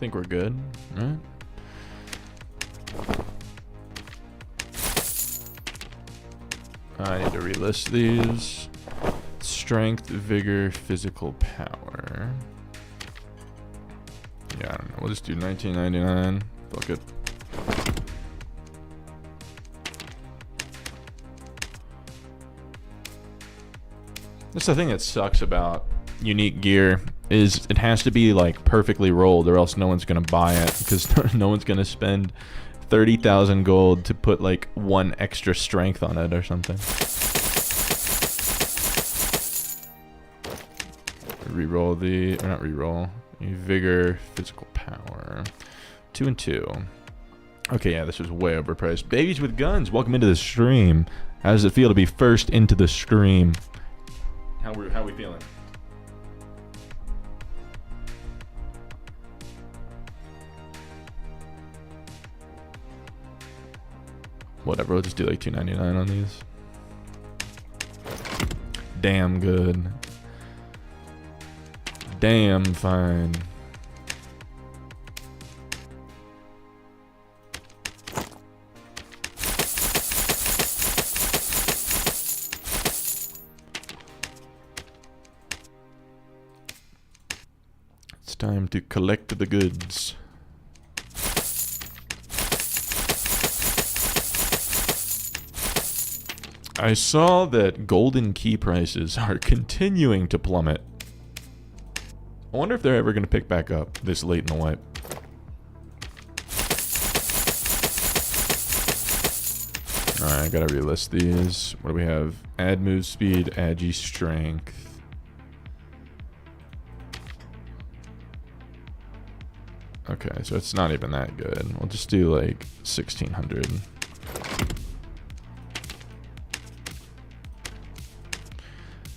think we're good, right? I need to relist these. Strength, vigor, physical power. Yeah, I don't know. We'll just do 1999. Fuck it. That's the thing that sucks about unique gear is it has to be like perfectly rolled or else no one's gonna buy it because no one's gonna spend 30,000 gold to put like 1 extra strength on it or something. Reroll the, or not reroll, vigor, physical power. 2 and 2. Okay, yeah, this was way overpriced. Babies with guns, welcome into the stream. How does it feel to be first into the stream? How we feeling? Whatever, we'll just do like $2.99 on these. Damn good. Damn fine. It's time to collect the goods. I saw that golden key prices are continuing to plummet. I wonder if they're ever going to pick back up this late in the wipe. Alright, I gotta relist these. What do we have? Add move speed, agi strength. Okay, so it's not even that good. We'll just do like 1600.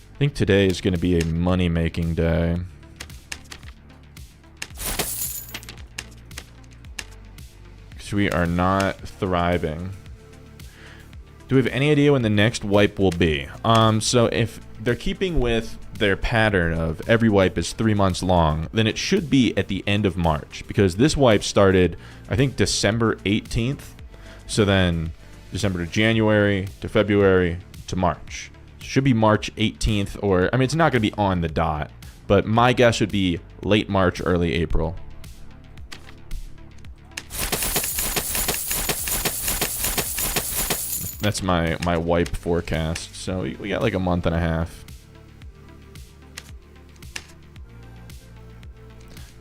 I think today is going to be a money-making day. Because we are not thriving. Do we have any idea when the next wipe will be? So if they're keeping with their pattern of every wipe is 3 months long, then it should be at the end of March. Because this wipe started, I think, December 18th. So then December to January to February to March. Should be March 18th, or I mean, it's not going to be on the dot, but my guess would be late March, early April. That's my wipe forecast. So we got like a month and a half.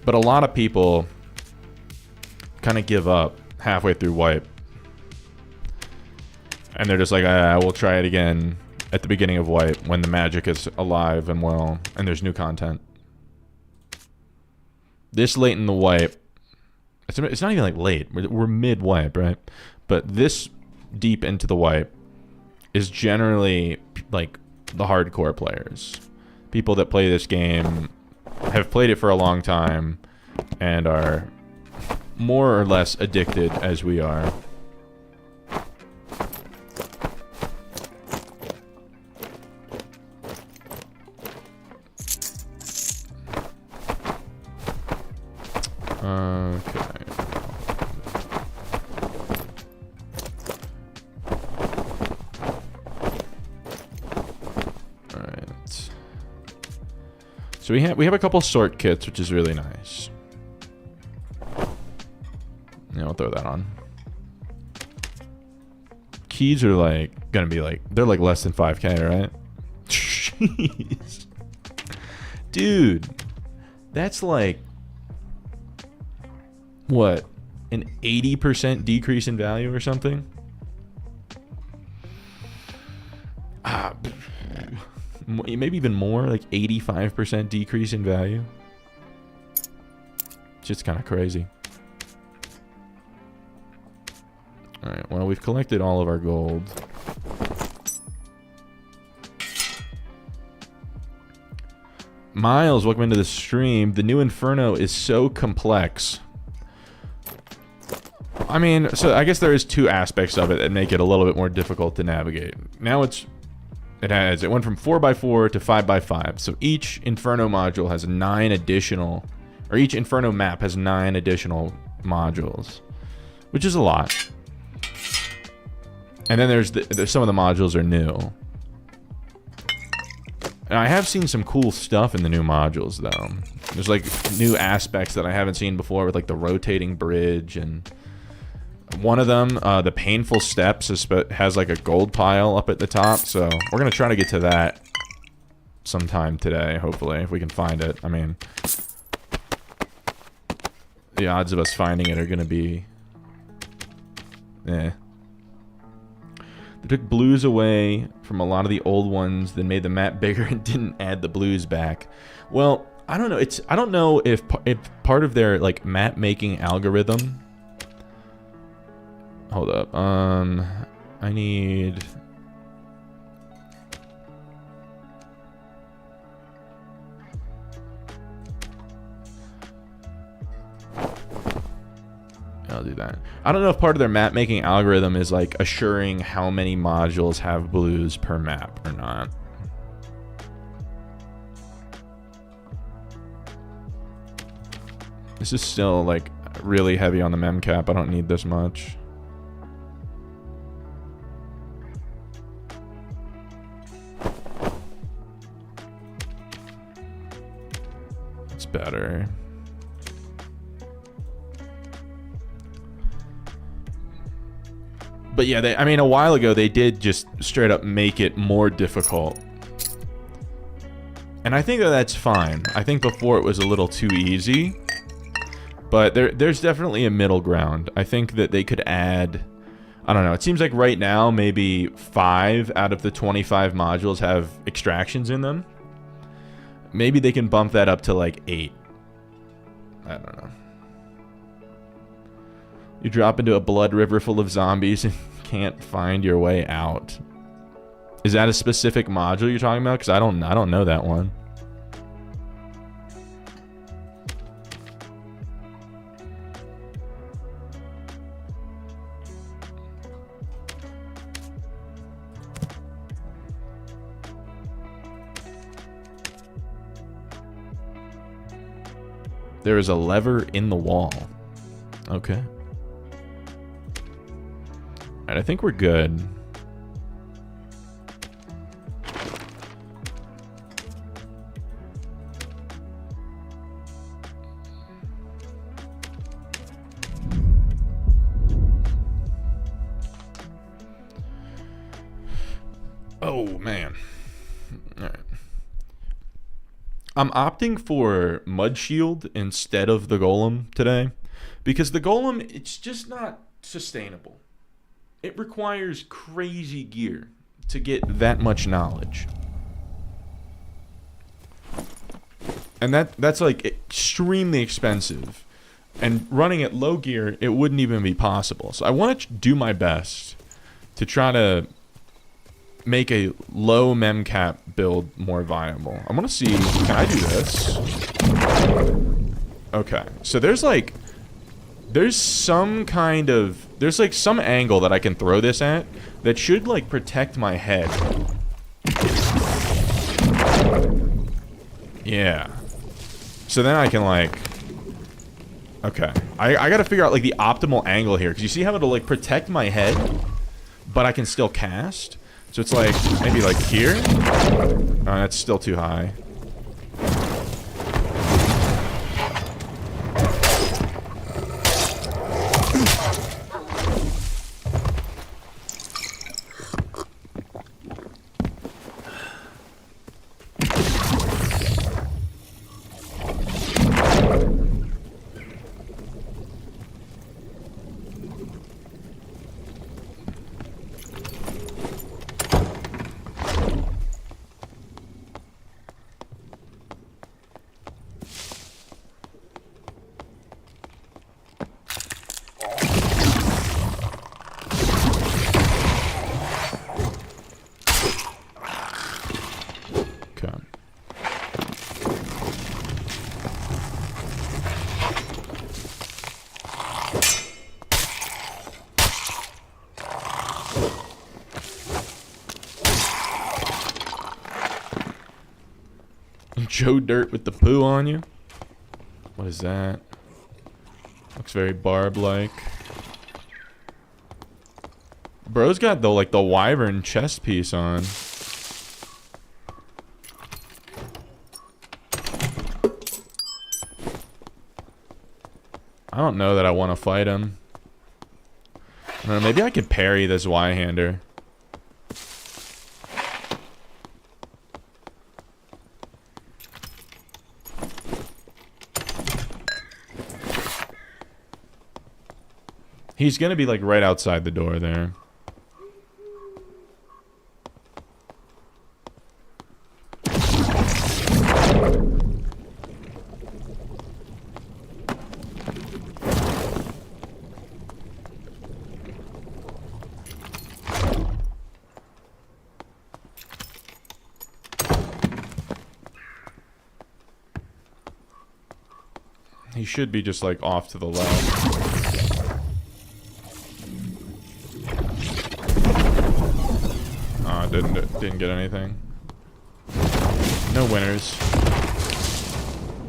But a lot of people kind of give up halfway through wipe, and they're just like, we'll try it again at the beginning of wipe when the magic is alive and well and there's new content. This late in the wipe, it's not even like late, we're mid wipe, right? But this deep into the wipe is generally like the hardcore players, people that play this game, have played it for a long time and are more or less addicted as we are. Okay. All right. So we have a couple sort kits, which is really nice. Yeah, I'll throw that on. Keys are like gonna be like, they're like less than 5K, right? Jeez. Dude, that's like what, an 80% decrease in value or something? Maybe even more, like 85% decrease in value. It's just kind of crazy. Alright, well, we've collected all of our gold. Miles, welcome into the stream. The new Inferno is so complex. I mean, so I guess there is two aspects of it that make it a little bit more difficult to navigate. Now it went from 4x4 to 5x5. So each Inferno module has 9 additional or each Inferno map has 9 additional modules, which is a lot. And then there's some of the modules are new. And I have seen some cool stuff in the new modules, though. There's, like, new aspects that I haven't seen before, with, like, the rotating bridge, and one of them, the Painful Steps, has, like, a gold pile up at the top, so we're gonna try to get to that sometime today, hopefully, if we can find it. I mean, the odds of us finding it are gonna be... eh. They took blues away from a lot of the old ones, then made the map bigger and didn't add the blues back. Well, I don't know. I don't know if part of their like map making algorithm. Hold up. I need. I'll do that. I don't know if part of their map making algorithm is like assuring how many modules have blues per map or not. This is still like really heavy on the mem cap. I don't need this much. It's better. But yeah, I mean, a while ago, they did just straight up make it more difficult. And I think that that's fine. I think before it was a little too easy. But there's definitely a middle ground. I think that they could add... I don't know. It seems like right now, maybe 5 out of the 25 modules have extractions in them. Maybe they can bump that up to like 8. I don't know. You drop into a blood river full of zombies and can't find your way out. Is that a specific module you're talking about? Because I don't know that one. There is a lever in the wall. Okay. Alright, I think we're good. Oh, man. Alright. I'm opting for Mud Shield instead of the Golem today. Because the Golem, it's just not sustainable. It requires crazy gear to get that much knowledge. And that's like extremely expensive. And running at low gear, it wouldn't even be possible. So I want to do my best to try to make a low memcap build more viable. I want to see, can I do this? Okay, so there's some kind of, there's like some angle that I can throw this at that should like protect my head. Yeah. So then I can like, okay. I gotta figure out like the optimal angle here, because you see how it'll like protect my head, but I can still cast? So it's like, maybe like here? Oh, that's still too high. Joe Dirt with the poo on you. What is that? Looks very barb-like. Bro's got the like the wyvern chest piece on. I don't know that I want to fight him. I don't know, maybe I could parry this Y-hander. He's gonna be like right outside the door there. He should be just like off to the left. Oh, didn't get anything. No winners.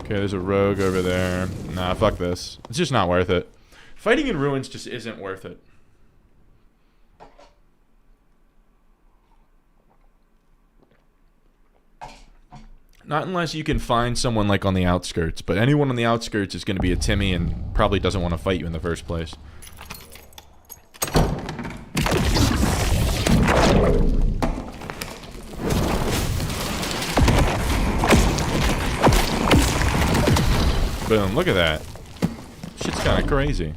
Okay, there's a rogue over there. Nah, fuck this. It's just not worth it. Fighting in ruins just isn't worth it. Not unless you can find someone like on the outskirts, but anyone on the outskirts is going to be a Timmy and probably doesn't want to fight you in the first place. Boom, look at that. Shit's kind of crazy.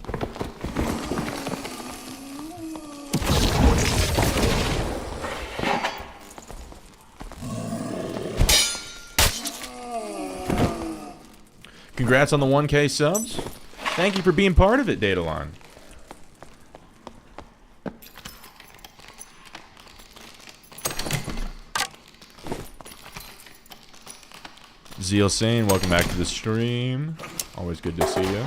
Congrats on the 1K subs. Thank you for being part of it, Datalon. Zeal Sane, welcome back to the stream. Always good to see you.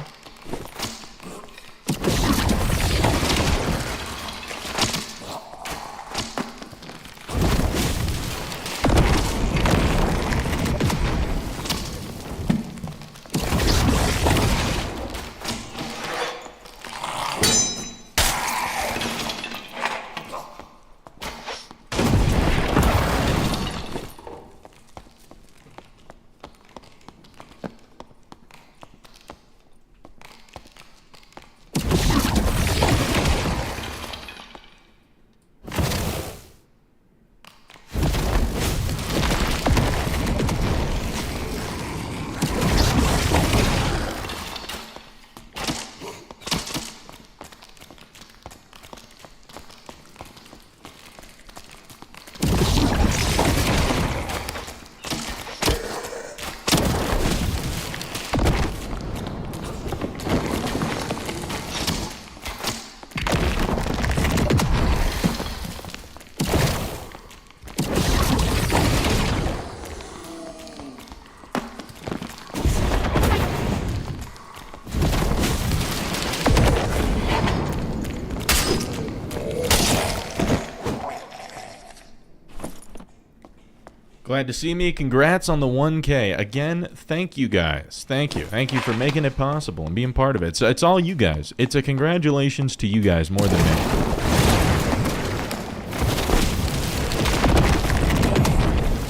Glad to see me. Congrats on the 1K. Again, thank you guys. Thank you. Thank you for making it possible and being part of it. So it's all you guys. It's a congratulations to you guys more than me.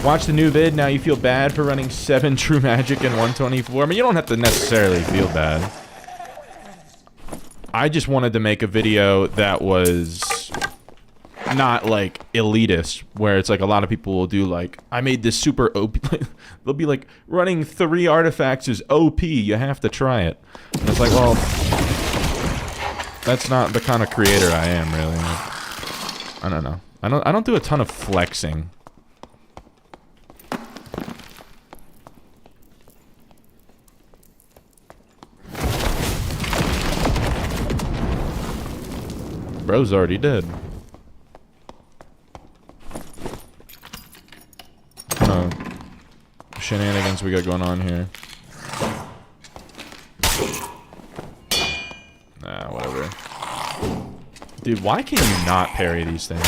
Watch the new vid. Now you feel bad for running 7 True Magic and 124. I mean, you don't have to necessarily feel bad. I just wanted to make a video that was not like elitist, where it's like a lot of people will do like, I made this super OP. They'll be like, running 3 artifacts is OP, you have to try it. And it's like, well, that's not the kind of creator I am, really. I don't know. I don't do a ton of flexing. Bro's already dead. Shenanigans we got going on here. Nah, whatever. Dude, why can you not parry these things?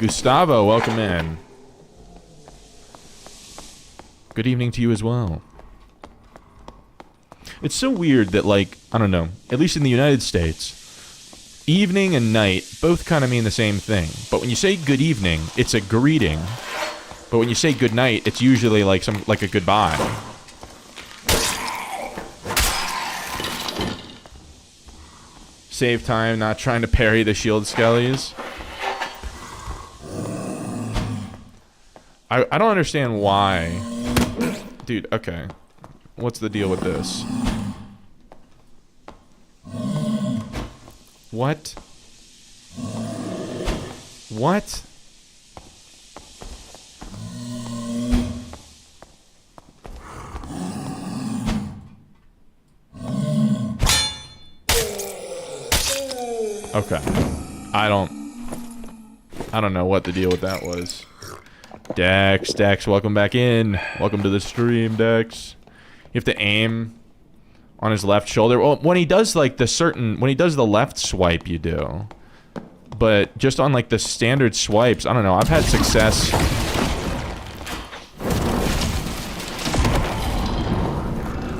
Gustavo, welcome in. Good evening to you as well. It's so weird that, like, I don't know, at least in the United States, evening and night both kind of mean the same thing. But when you say good evening, it's a greeting. But when you say good night, it's usually like a goodbye. Save time, not trying to parry the shield skellies. I don't understand why. Dude, okay. What's the deal with this? What? What? Okay. I don't know what the deal with that was. Dex, welcome back in. Welcome to the stream, Dex. You have to aim on his left shoulder. Well, when he does like when he does the left swipe, you do. But just on like the standard swipes, I don't know. I've had success.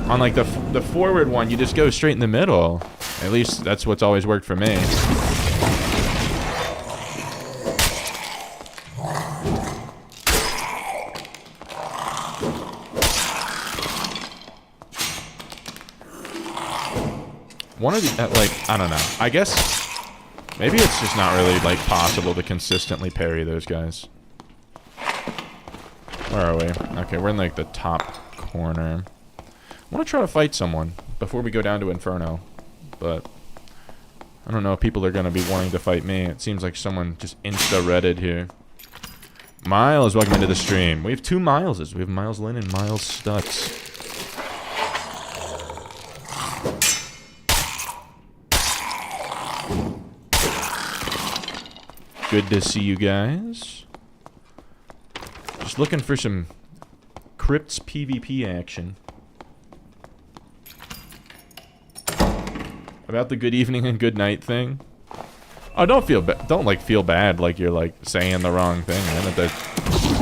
On like the forward one, you just go straight in the middle. At least that's what's always worked for me. One of the, like, I don't know. I guess maybe it's just not really, like, possible to consistently parry those guys. Where are we? Okay, we're in, like, the top corner. I want to try to fight someone before we go down to Inferno. But I don't know if people are going to be wanting to fight me. It seems like someone just insta-redded here. Miles, welcome into the stream. We have two Mileses. We have Miles Lynn and Miles Stutz. Good to see you guys. Just looking for some Crypts PvP action. About the good evening and good night thing. Oh, don't feel bad like you're like saying the wrong thing, man.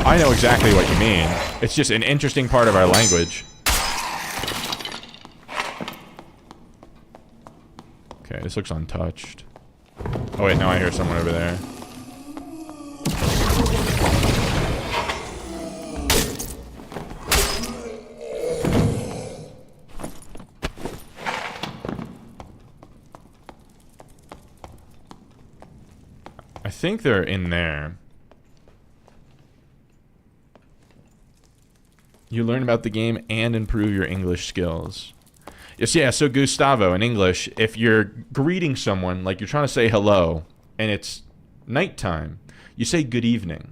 I know exactly what you mean. It's just an interesting part of our language. Okay, this looks untouched. Oh wait, now I hear someone over there. I think they're in there. You learn about the game and improve your English skills. Yes, yeah, so Gustavo, in English, if you're greeting someone, like you're trying to say hello, and it's nighttime, you say good evening.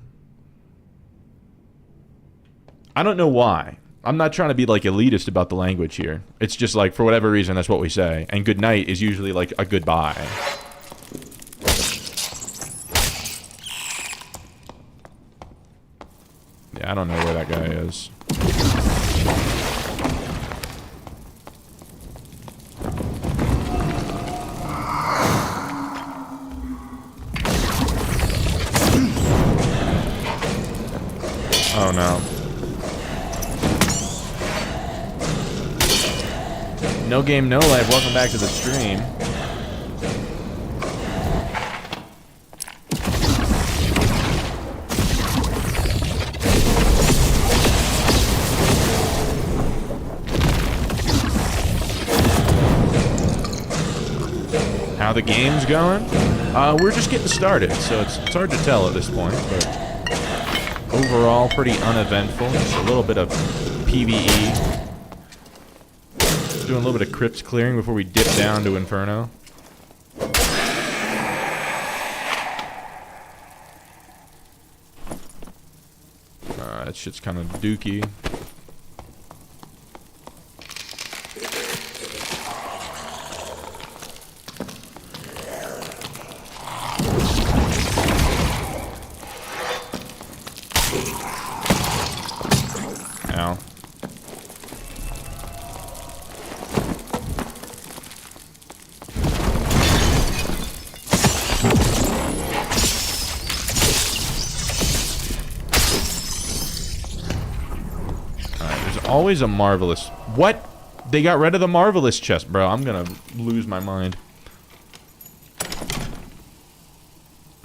I don't know why. I'm not trying to be like elitist about the language here. It's just like, for whatever reason, that's what we say. And good night is usually like a goodbye. Yeah, I don't know where that guy is. Oh no. No game, no life. Welcome back to the stream. How the game's going? We're just getting started, so it's hard to tell at this point, but overall pretty uneventful. Just a little bit of PvE. Doing a little bit of crypts clearing before we dip down to Inferno. That shit's kind of dookie. Ow. There's always a marvelous... What? They got rid of the marvelous chest. Bro, I'm gonna lose my mind.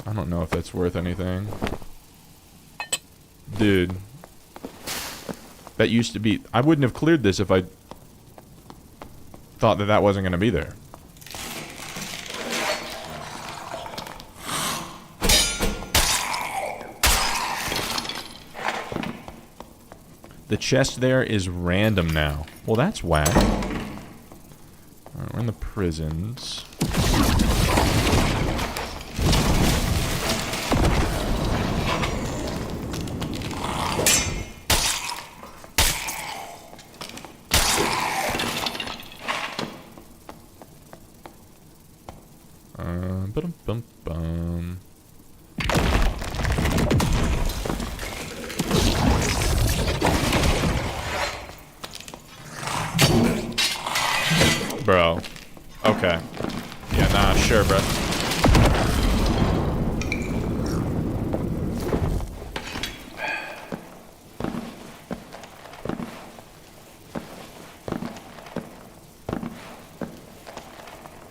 I don't know if that's worth anything. Dude. That used to be... I wouldn't have cleared this if I thought that that wasn't gonna be there. The chest there is random now. Well, that's whack. Alright, we're in the prisons. Bum-bum-bum. Bro. Okay. Yeah, nah, sure, bro.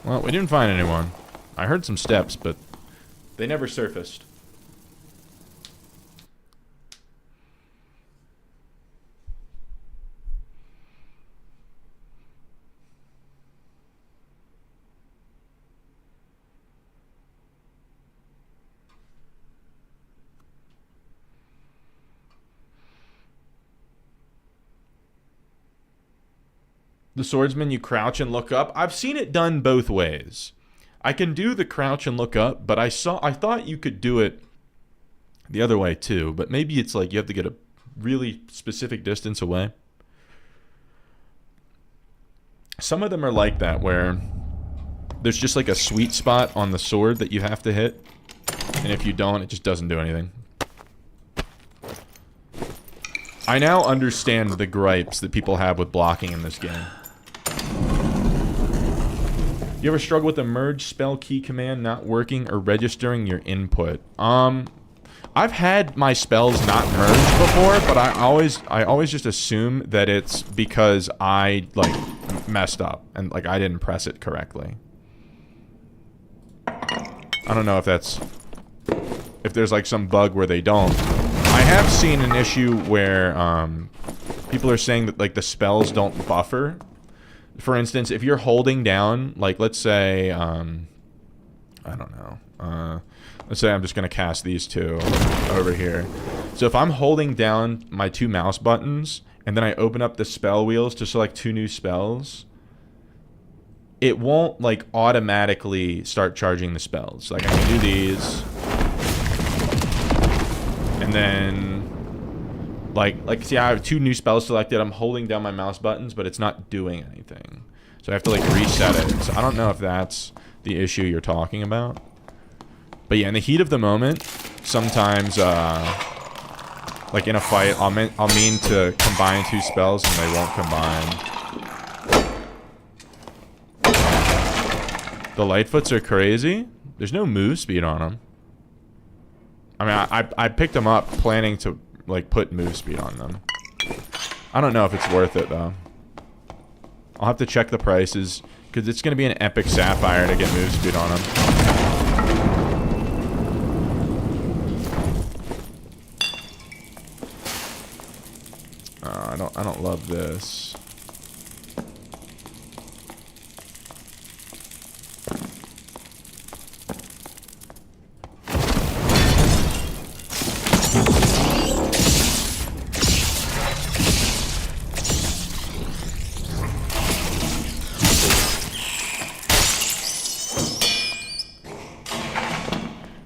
Well, we didn't find anyone. I heard some steps, but they never surfaced. The swordsman, you crouch and look up. I've seen it done both ways. I can do the crouch and look up, but I thought you could do it the other way too. But maybe it's like you have to get a really specific distance away. Some of them are like that, where there's just like a sweet spot on the sword that you have to hit. And if you don't, it just doesn't do anything. I now understand the gripes that people have with blocking in this game. You ever struggle with a merge spell key command not working or registering your input? I've had my spells not merge before, but I always just assume that it's because I like messed up and like I didn't press it correctly. I don't know if there's like some bug where they don't. I have seen an issue where people are saying that like the spells don't buffer. For instance, if you're holding down, like let's say, I don't know, let's say I'm just gonna cast these two over here. So if I'm holding down my two mouse buttons and then I open up the spell wheels to select two new spells, it won't like automatically start charging the spells. Like I can do these. And then, like, see, I have two new spells selected. I'm holding down my mouse buttons, but it's not doing anything. So I have to, like, reset it. So I don't know if that's the issue you're talking about. But yeah, in the heat of the moment, sometimes, like, in a fight, I'll mean to combine two spells, and they won't combine. The Lightfoots are crazy. There's no move speed on them. I mean, I picked them up planning to, like, put move speed on them. I don't know if it's worth it, though. I'll have to check the prices, because it's going to be an epic sapphire to get move speed on them. I don't love this.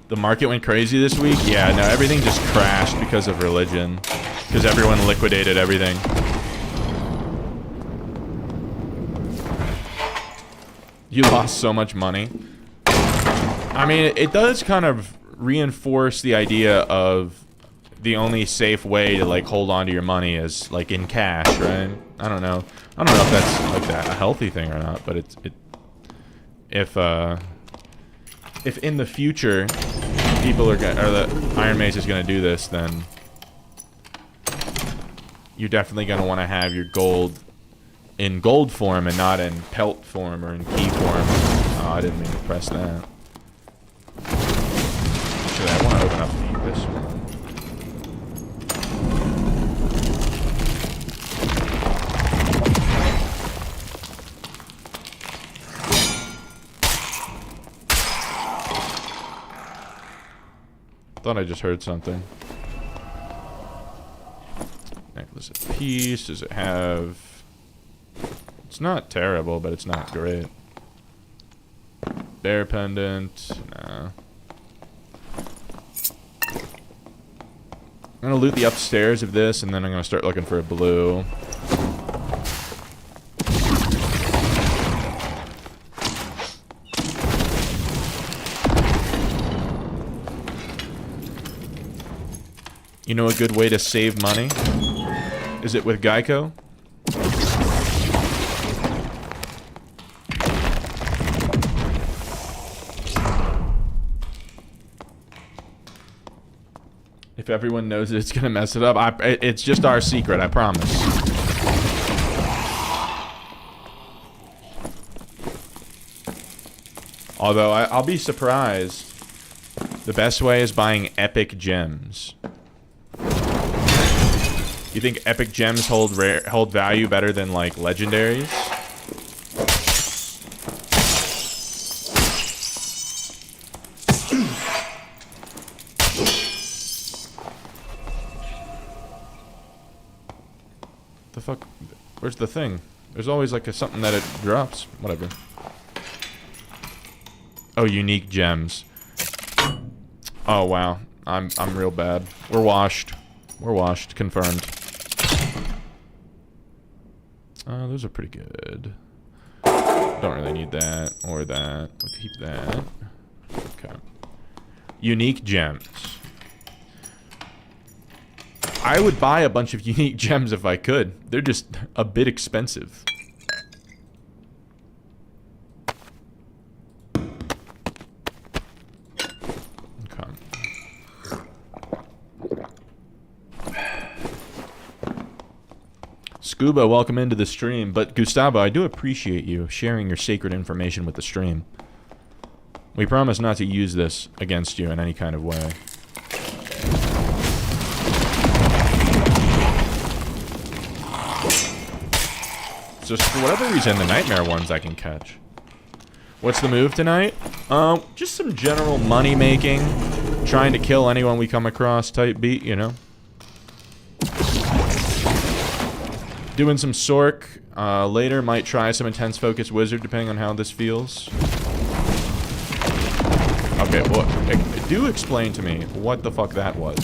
The market went crazy this week? Yeah, no, everything just crashed because of religion. Because everyone liquidated everything. You lost so much money. I mean, it does kind of reinforce the idea of the only safe way to, like, hold on to your money is, like, in cash, right? I don't know. I don't know if that's, like, that a healthy thing or not, but if in the future people are gonna, or the Iron Mace is gonna do this, then you're definitely going to want to have your gold in gold form and not in pelt form or in key form. Oh, I didn't mean to press that. Actually, I want to open up this one. Thought I just heard something. Necklace of Peace. Does it have... It's not terrible, but it's not great. Bear pendant. Nah. I'm gonna loot the upstairs of this, and then I'm gonna start looking for a blue. You know a good way to save money? Is it with Geico? If everyone knows it, it's gonna mess it up. It's just our secret, I promise. Although, I'll be surprised. The best way is buying epic gems. You think epic gems hold value better than, like, legendaries? The fuck? Where's the thing? There's always, like, something that it drops. Whatever. Oh, unique gems. Oh, wow. I'm real bad. We're washed. We're washed. Confirmed. Those are pretty good. Don't really need that or that. We'll keep that. Okay. Unique gems. I would buy a bunch of unique gems if I could. They're just a bit expensive. Scuba, welcome into the stream. But Gustavo, I do appreciate you sharing your sacred information with the stream. We promise not to use this against you in any kind of way. So for whatever reason, the nightmare ones I can catch. What's the move tonight? Just some general money making, trying to kill anyone we come across type beat, you know? Doing some Sork. Later, might try some Intense Focus Wizard, depending on how this feels. Okay, well, do explain to me what the fuck that was.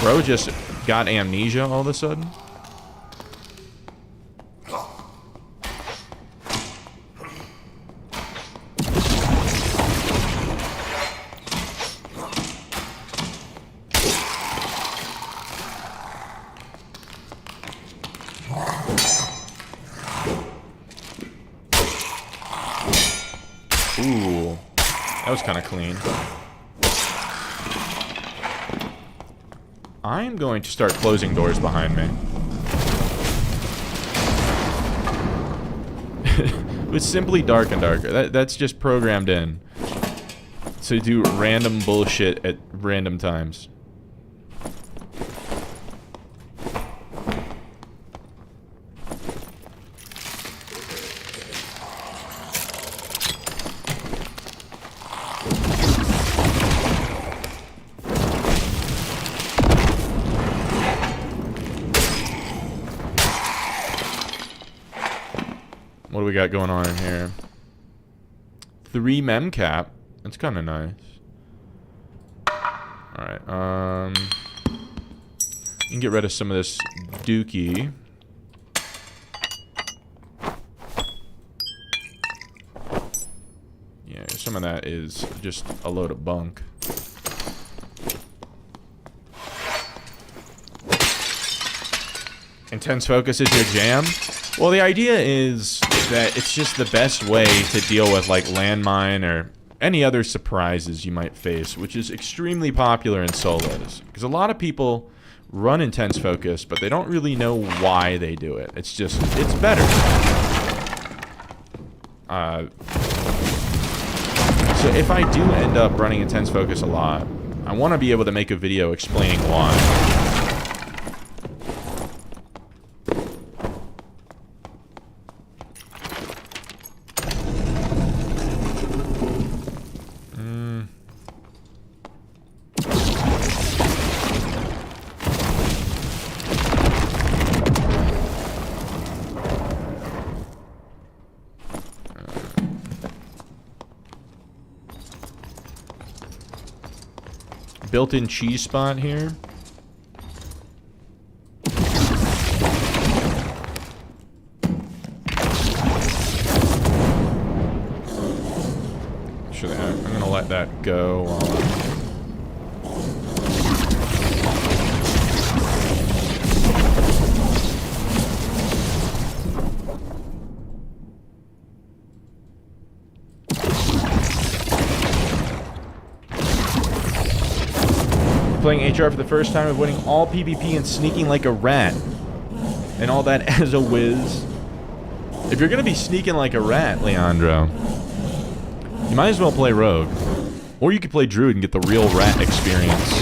Bro just got amnesia all of a sudden? Ooh, that was kind of clean. I'm going to start closing doors behind me. It's simply dark and darker. That's just programmed in. So you do random bullshit at random times. What do we got going on in here? 3 mem cap. That's kind of nice. Alright, you can get rid of some of this dookie. Yeah, some of that is just a load of bunk. Intense Focus is your jam? Well, the idea is that it's just the best way to deal with, like, landmine or any other surprises you might face, which is extremely popular in solos. Because a lot of people run intense focus, but they don't really know why they do it. It's just, it's better. So if I do end up running intense focus a lot, I want to be able to make a video explaining why. Built-in cheese spot here. Actually, I'm gonna let that go while playing HR for the first time, avoiding all PvP and sneaking like a rat. And all that as a whiz. If you're gonna be sneaking like a rat, Leandro, you might as well play Rogue. Or you could play Druid and get the real rat experience.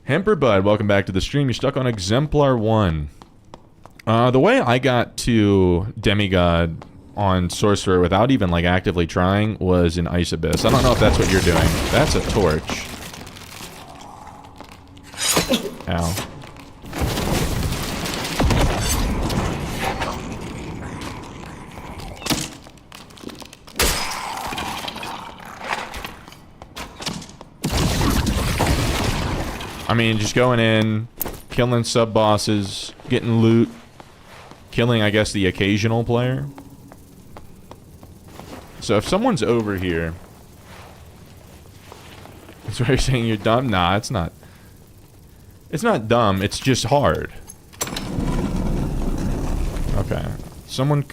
Hemperbud, welcome back to the stream. You're stuck on Exemplar 1. The way I got to Demigod on Sorcerer without even like actively trying was in Ice Abyss. I don't know if that's what you're doing. That's a torch. Ow. I mean, just going in, killing sub-bosses, getting loot, killing, I guess, the occasional player. So if someone's over here... That's why you're saying you're dumb? Nah, it's not. It's not dumb, it's just hard. Okay. Someone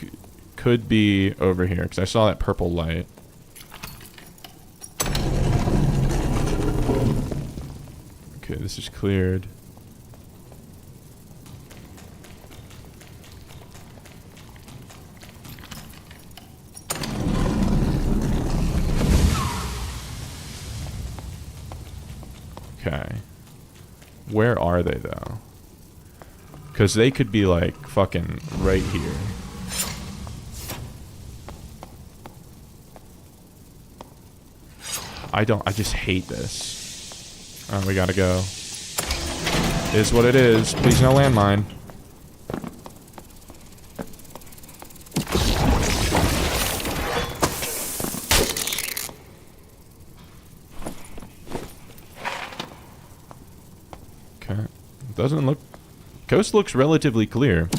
could be over here, because I saw that purple light. Okay, this is cleared. Okay. Where are they, though? Because they could be, like, fucking right here. I just hate this. Oh, we gotta go. Is what it is. Please no landmine. Okay. Doesn't look... Coast looks relatively clear.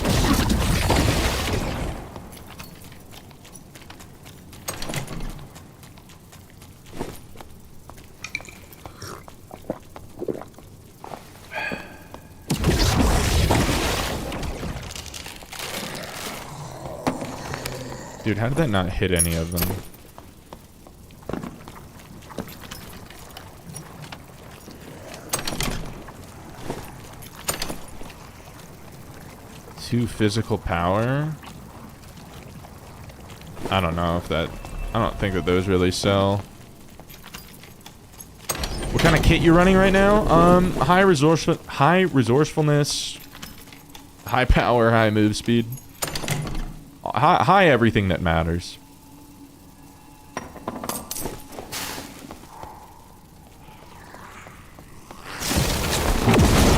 Dude, how did that not hit any of them? Two physical power? I don't know if that... I don't think that those really sell. What kind of kit you running right now? High resourcefulness, high power, high move speed. High everything that matters.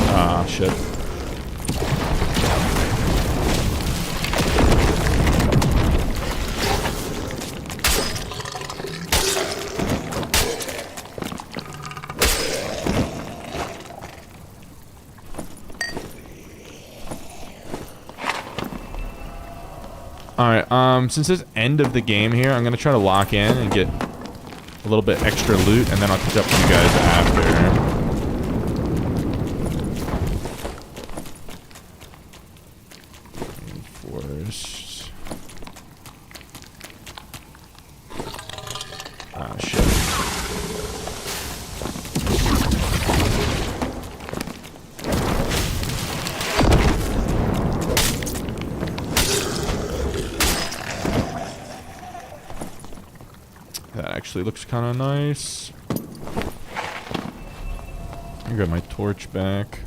Ah, shit. Alright, since it's end of the game here, I'm gonna try to lock in and get a little bit extra loot, and then I'll catch up with you guys after. Forest. Oh, shit. That actually looks kind of nice. I got my torch back.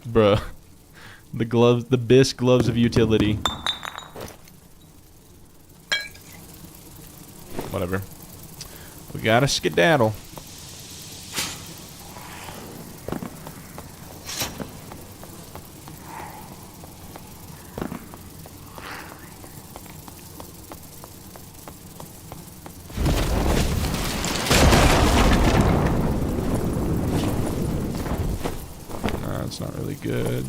Bruh. The gloves, the bisque gloves of utility. Whatever. We gotta skedaddle. It's not really good.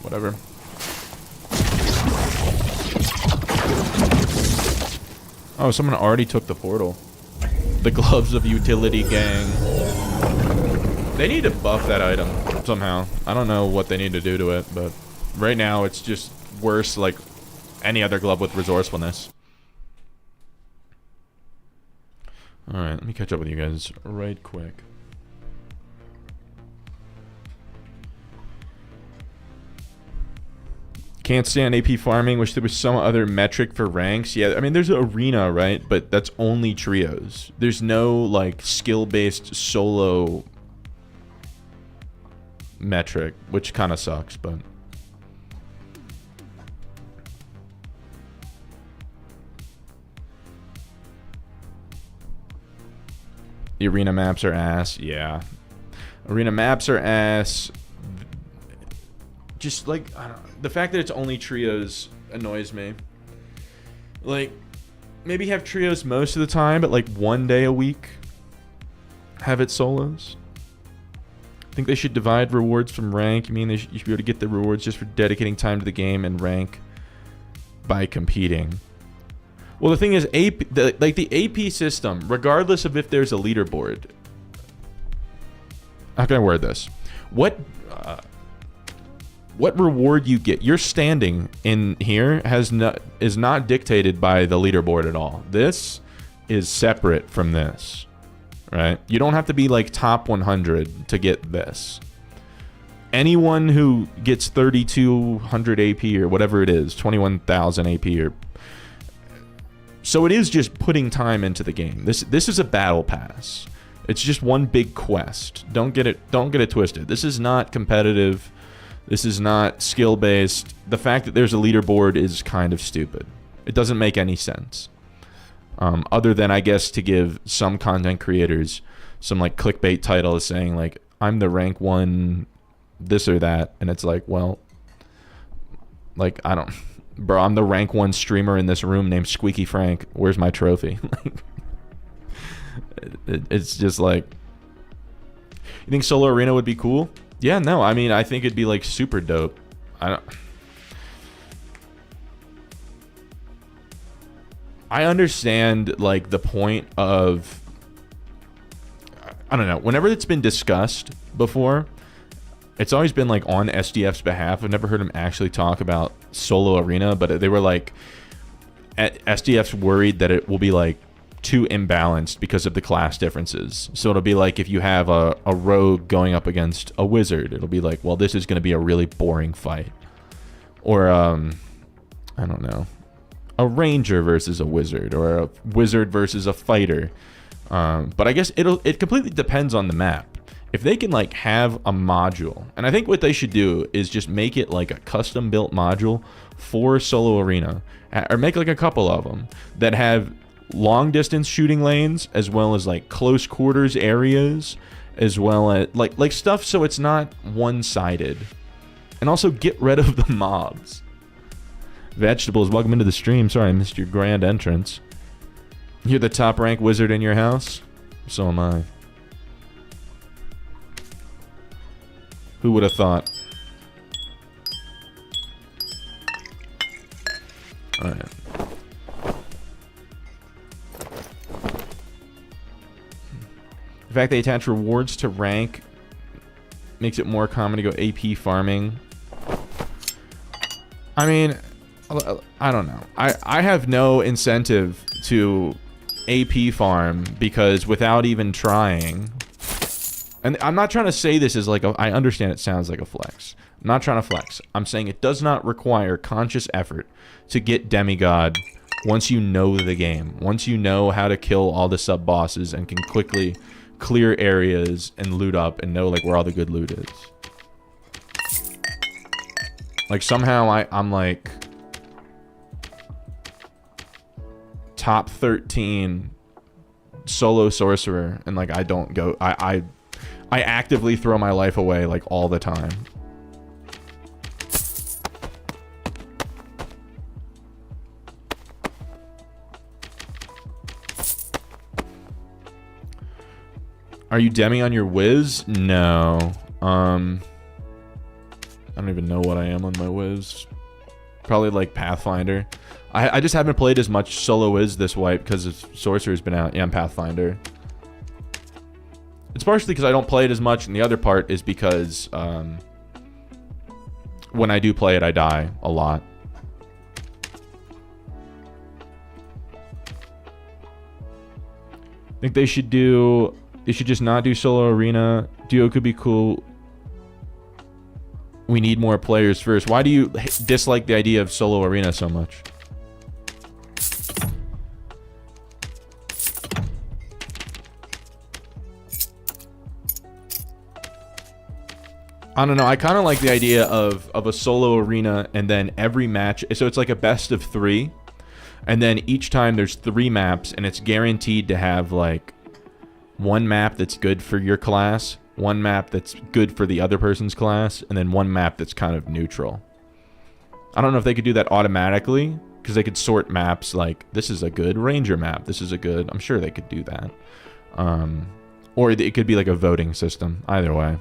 Whatever. Oh, someone already took the portal. The gloves of utility gang. They need to buff that item somehow. I don't know what they need to do to it, but right now it's just worse like any other glove with resourcefulness. Alright, let me catch up with you guys right quick. Can't stand AP farming. Wish there was some other metric for ranks. Yeah, I mean, there's an arena, right? But that's only trios. There's no, like, skill-based solo metric, which kind of sucks, but... The arena maps are ass. Yeah. Arena maps are ass. Just, like, I don't know. The fact that it's only trios annoys me. Like, maybe have trios most of the time, but like one day a week have it solos. I think they should divide rewards from rank. I mean, you should be able to get the rewards just for dedicating time to the game and rank by competing. Well, the thing is, the AP system, regardless of if there's a leaderboard. How can I word this? What reward you get, your standing in here is not dictated by the leaderboard at all. This is separate from this, right? You don't have to be like top 100 to get this. Anyone who gets 3,200 AP or whatever it is, 21,000 AP or... So it is just putting time into the game. This is a battle pass. It's just one big quest. Don't get it twisted. This is not competitive. This is not skill-based. The fact that there's a leaderboard is kind of stupid. It doesn't make any sense. Other than, I guess, to give some content creators some, like, clickbait title saying, like, I'm the rank 1 this or that. And it's like, well, like, I don't... Bro, I'm the rank 1 streamer in this room named Squeaky Frank. Where's my trophy? It's just like... You think Solo Arena would be cool? Yeah, no, I mean, I think it'd be, like, super dope. I understand, like, the point of... I don't know. Whenever it's been discussed before, it's always been, like, on SDF's behalf. I've never heard him actually talk about Solo Arena, but they were, like... SDF's worried that it will be, like, too imbalanced because of the class differences. So it'll be like if you have a rogue going up against a wizard, it'll be like, well, this is going to be a really boring fight. Or, I don't know, a ranger versus a wizard, or a wizard versus a fighter. But I guess it completely depends on the map. If they can, like, have a module, and I think what they should do is just make it like a custom built module for Solo Arena, or make like a couple of them that have long distance shooting lanes, as well as like close quarters areas, as well as like stuff so it's not one-sided. And also get rid of the mobs. Vegetables, welcome into the stream. Sorry I missed your grand entrance. You're the top rank wizard in your house? So am I. Who would have thought? Alright. The fact they attach rewards to rank makes it more common to go AP farming. I mean, I don't know. I have no incentive to AP farm because without even trying, and I'm not trying to say this as like I understand it sounds like a flex. I'm not trying to flex. I'm saying it does not require conscious effort to get demigod once you know the game. Once you know how to kill all the sub bosses and can quickly clear areas and loot up and know like where all the good loot is. Like somehow I'm like top 13 solo sorcerer and like I don't go I actively throw my life away like all the time. Are you demi on your Wiz? No. I don't even know what I am on my Wiz. Probably like Pathfinder. I just haven't played as much solo Wiz this wipe because Sorcerer's been out. Yeah, I'm Pathfinder. It's partially because I don't play it as much, and the other part is because when I do play it, I die a lot. I think they should do... They should just not do solo arena. Duo could be cool. We need more players first. Why do you dislike the idea of solo arena so much? I don't know. I kind of like the idea of a solo arena and then every match. So it's like a best of 3. And then each time there's 3 maps and it's guaranteed to have like one map that's good for your class, one map that's good for the other person's class, and then one map that's kind of neutral. I don't know if they could do that automatically, because they could sort maps like, this is a good ranger map, this is a good... I'm sure they could do that. Or it could be like a voting system, either way.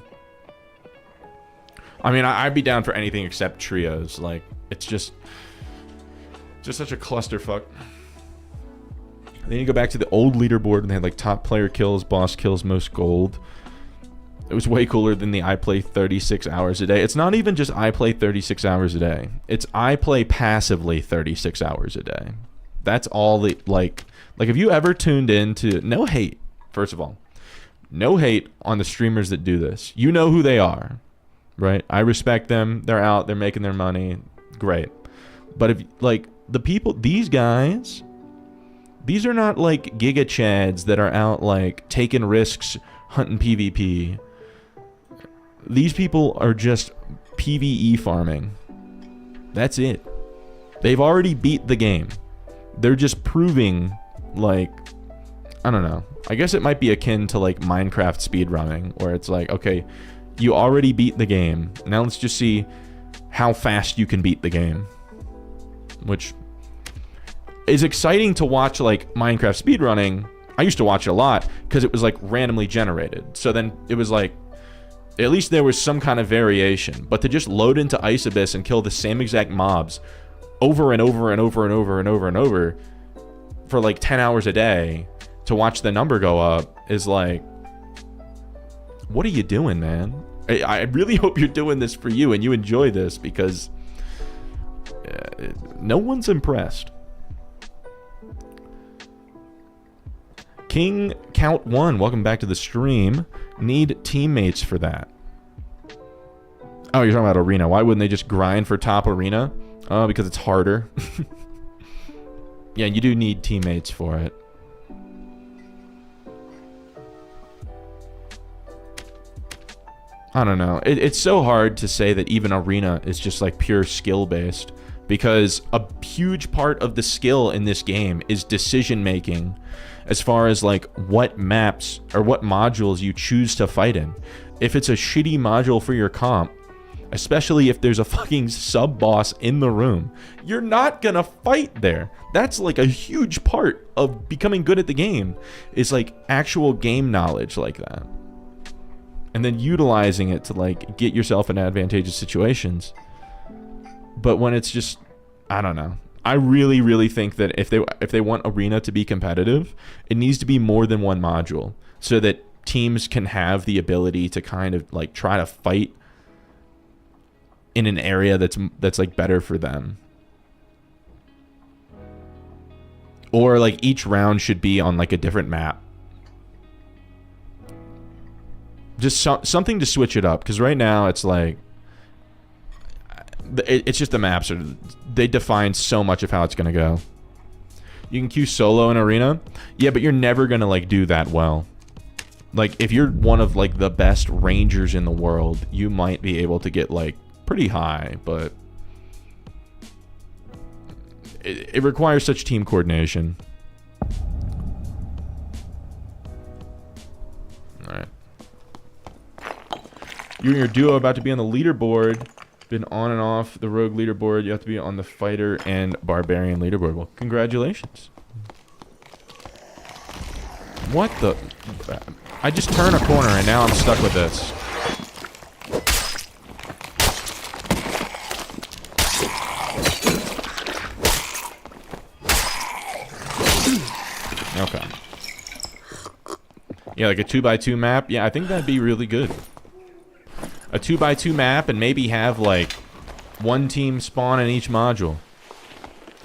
I mean, I'd be down for anything except trios. Like, it's just such a clusterfuck. They need to go back to the old leaderboard and they had like top player kills, boss kills, most gold. It was way cooler than the I play 36 hours a day. It's not even just I play 36 hours a day. It's I play passively 36 hours a day. That's all the like if you ever tuned in to... No hate, first of all. No hate on the streamers that do this. You know who they are, right? I respect them. They're out. They're making their money. Great. But if like the people... These guys... These are not like Giga Chads that are out like taking risks, hunting PvP. These people are just PvE farming. That's it. They've already beat the game. They're just proving like, I don't know. I guess it might be akin to like Minecraft speedrunning, where it's like, okay, you already beat the game. Now let's just see how fast you can beat the game. Which... is exciting to watch like Minecraft speedrunning. I used to watch it a lot because it was like randomly generated. So then it was like, at least there was some kind of variation. But to just load into Ice Abyss and kill the same exact mobs over and over and over and over and over and over for like 10 hours a day to watch the number go up is like, what are you doing, man? I really hope you're doing this for you and you enjoy this, because no one's impressed. King Count 1, welcome back to the stream. Need teammates for that. Oh, you're talking about arena. Why wouldn't they just grind for top arena? Oh, because it's harder. Yeah, you do need teammates for it. I don't know. It's so hard to say that even arena is just like pure skill based, because a huge part of the skill in this game is decision making as far as like what maps or what modules you choose to fight in. If it's a shitty module for your comp, especially if there's a fucking sub-boss in the room. You're not gonna fight there. That's like a huge part of becoming good at the game, is like actual game knowledge like that. And then utilizing it to like get yourself in advantageous situations. But when it's just, I don't know. I really, really think that if they want Arena to be competitive, it needs to be more than one module, so that teams can have the ability to kind of like try to fight in an area that's like better for them. Or like each round should be on like a different map. Just something to switch it up, because right now it's like it's just the maps they define so much of how it's gonna go. You can queue solo in Arena, yeah, but you're never gonna like do that well. Like if you're one of like the best rangers in the world, you might be able to get like pretty high, but it requires such team coordination. All right, you and your duo about to be on the leaderboard. Been on and off the rogue leaderboard. You have to be on the fighter and barbarian leaderboard. Well, congratulations. What the? I just turn a corner and now I'm stuck with this. Okay. Yeah, like a 2x2 map. Yeah, I think that'd be really good. A 2x2 map, and maybe have like one team spawn in each module.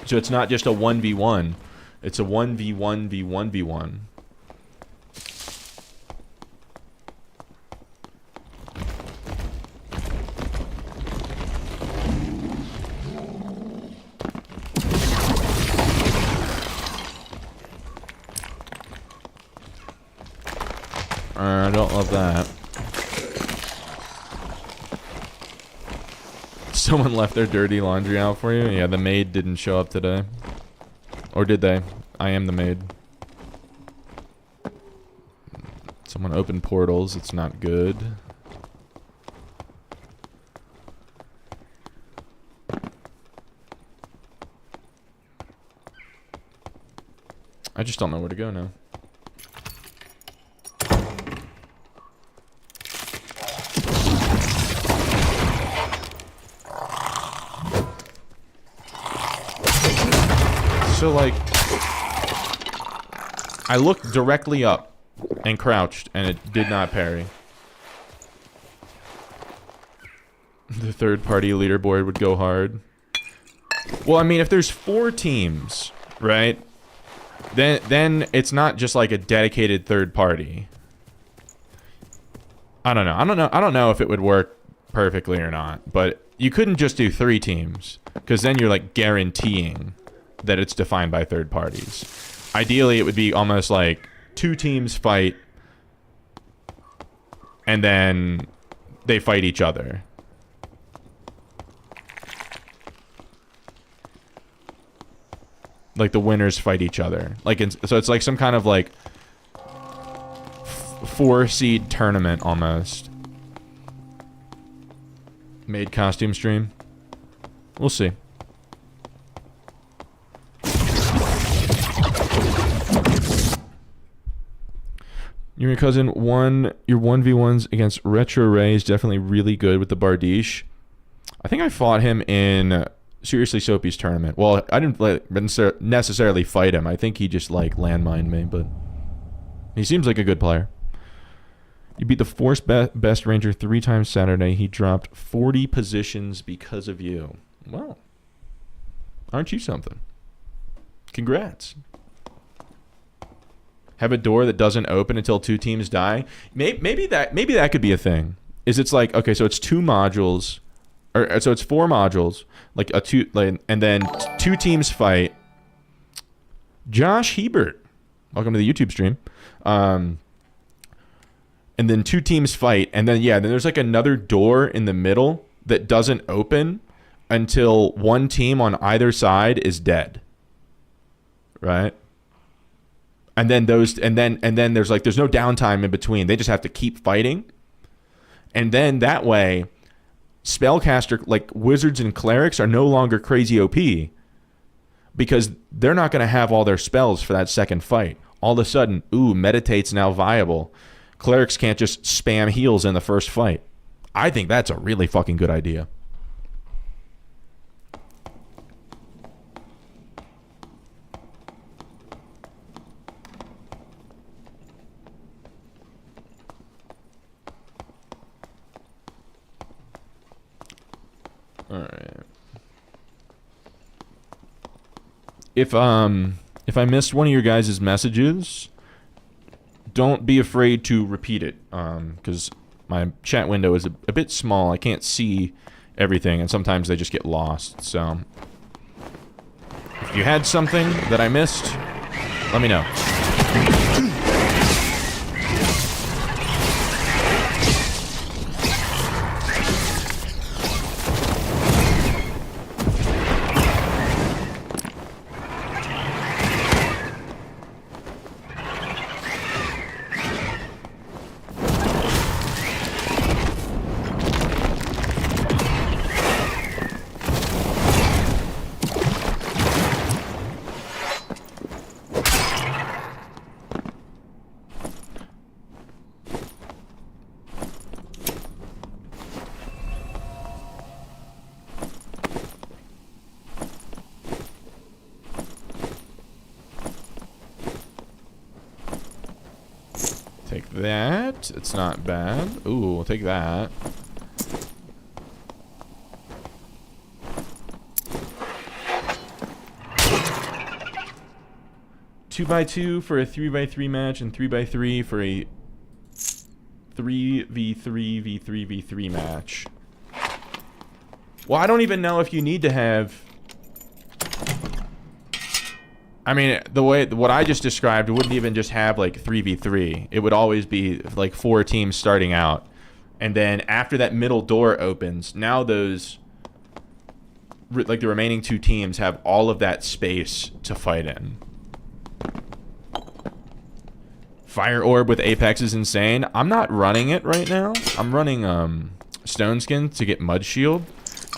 So it's not just a 1v1. It's a 1v1v1v1. I don't love that. Someone left their dirty laundry out for you? Yeah, the maid didn't show up today. Or did they? I am the maid. Someone opened portals. It's not good. I just don't know where to go now. So, like, I looked directly up and crouched, and it did not parry. The third-party leaderboard would go hard. Well, I mean, if there's 4 teams, right, then it's not just like a dedicated third party. I don't know if it would work perfectly or not, but you couldn't just do 3 teams, because then you're like guaranteeing that it's defined by third parties. Ideally, it would be almost like 2 teams fight, and then they fight each other. Like the winners fight each other. Like so it's like some kind of like 4-seed tournament almost. Made costume stream. We'll see. You and your cousin won your 1v1s against Retro Ray is definitely really good with the Bardiche. I think I fought him in Seriously Soapy's tournament. Well, I didn't necessarily fight him. I think he just like landmined me, but he seems like a good player. You beat the Force Best Ranger 3 times Saturday. He dropped 40 positions because of you. Well, aren't you something? Congrats. Have a door that doesn't open until 2 teams die. Maybe that could be a thing. It's like, okay, so it's 2 modules, or so it's 4 modules, like and then 2 teams fight. Josh Hebert, welcome to the YouTube stream. And then 2 teams fight, and then then there's like another door in the middle that doesn't open until one team on either side is dead. Right? And then there's no downtime in between. They just have to keep fighting. And then that way, spellcaster, like wizards and clerics, are no longer crazy OP because they're not going to have all their spells for that second fight. All of a sudden, ooh, meditate's now viable. Clerics can't just spam heals in the first fight. I think that's a really fucking good idea. All right. If I missed one of your guys' messages, don't be afraid to repeat it, because my chat window is a bit small. I can't see everything, and sometimes they just get lost. So if you had something that I missed, let me know. Take that. It's not bad. Ooh, we'll take that. Two by two for a 3x3 match and 3x3 for a 3v3v3v3 match. Well, I don't even know if you need to have... I mean, what I just described wouldn't even just have like 3v3. It would always be like 4 teams starting out. And then after that middle door opens, now those, like the remaining 2 teams have all of that space to fight in. Fire Orb with Apex is insane. I'm not running it right now. I'm running Stone Skin to get Mud Shield,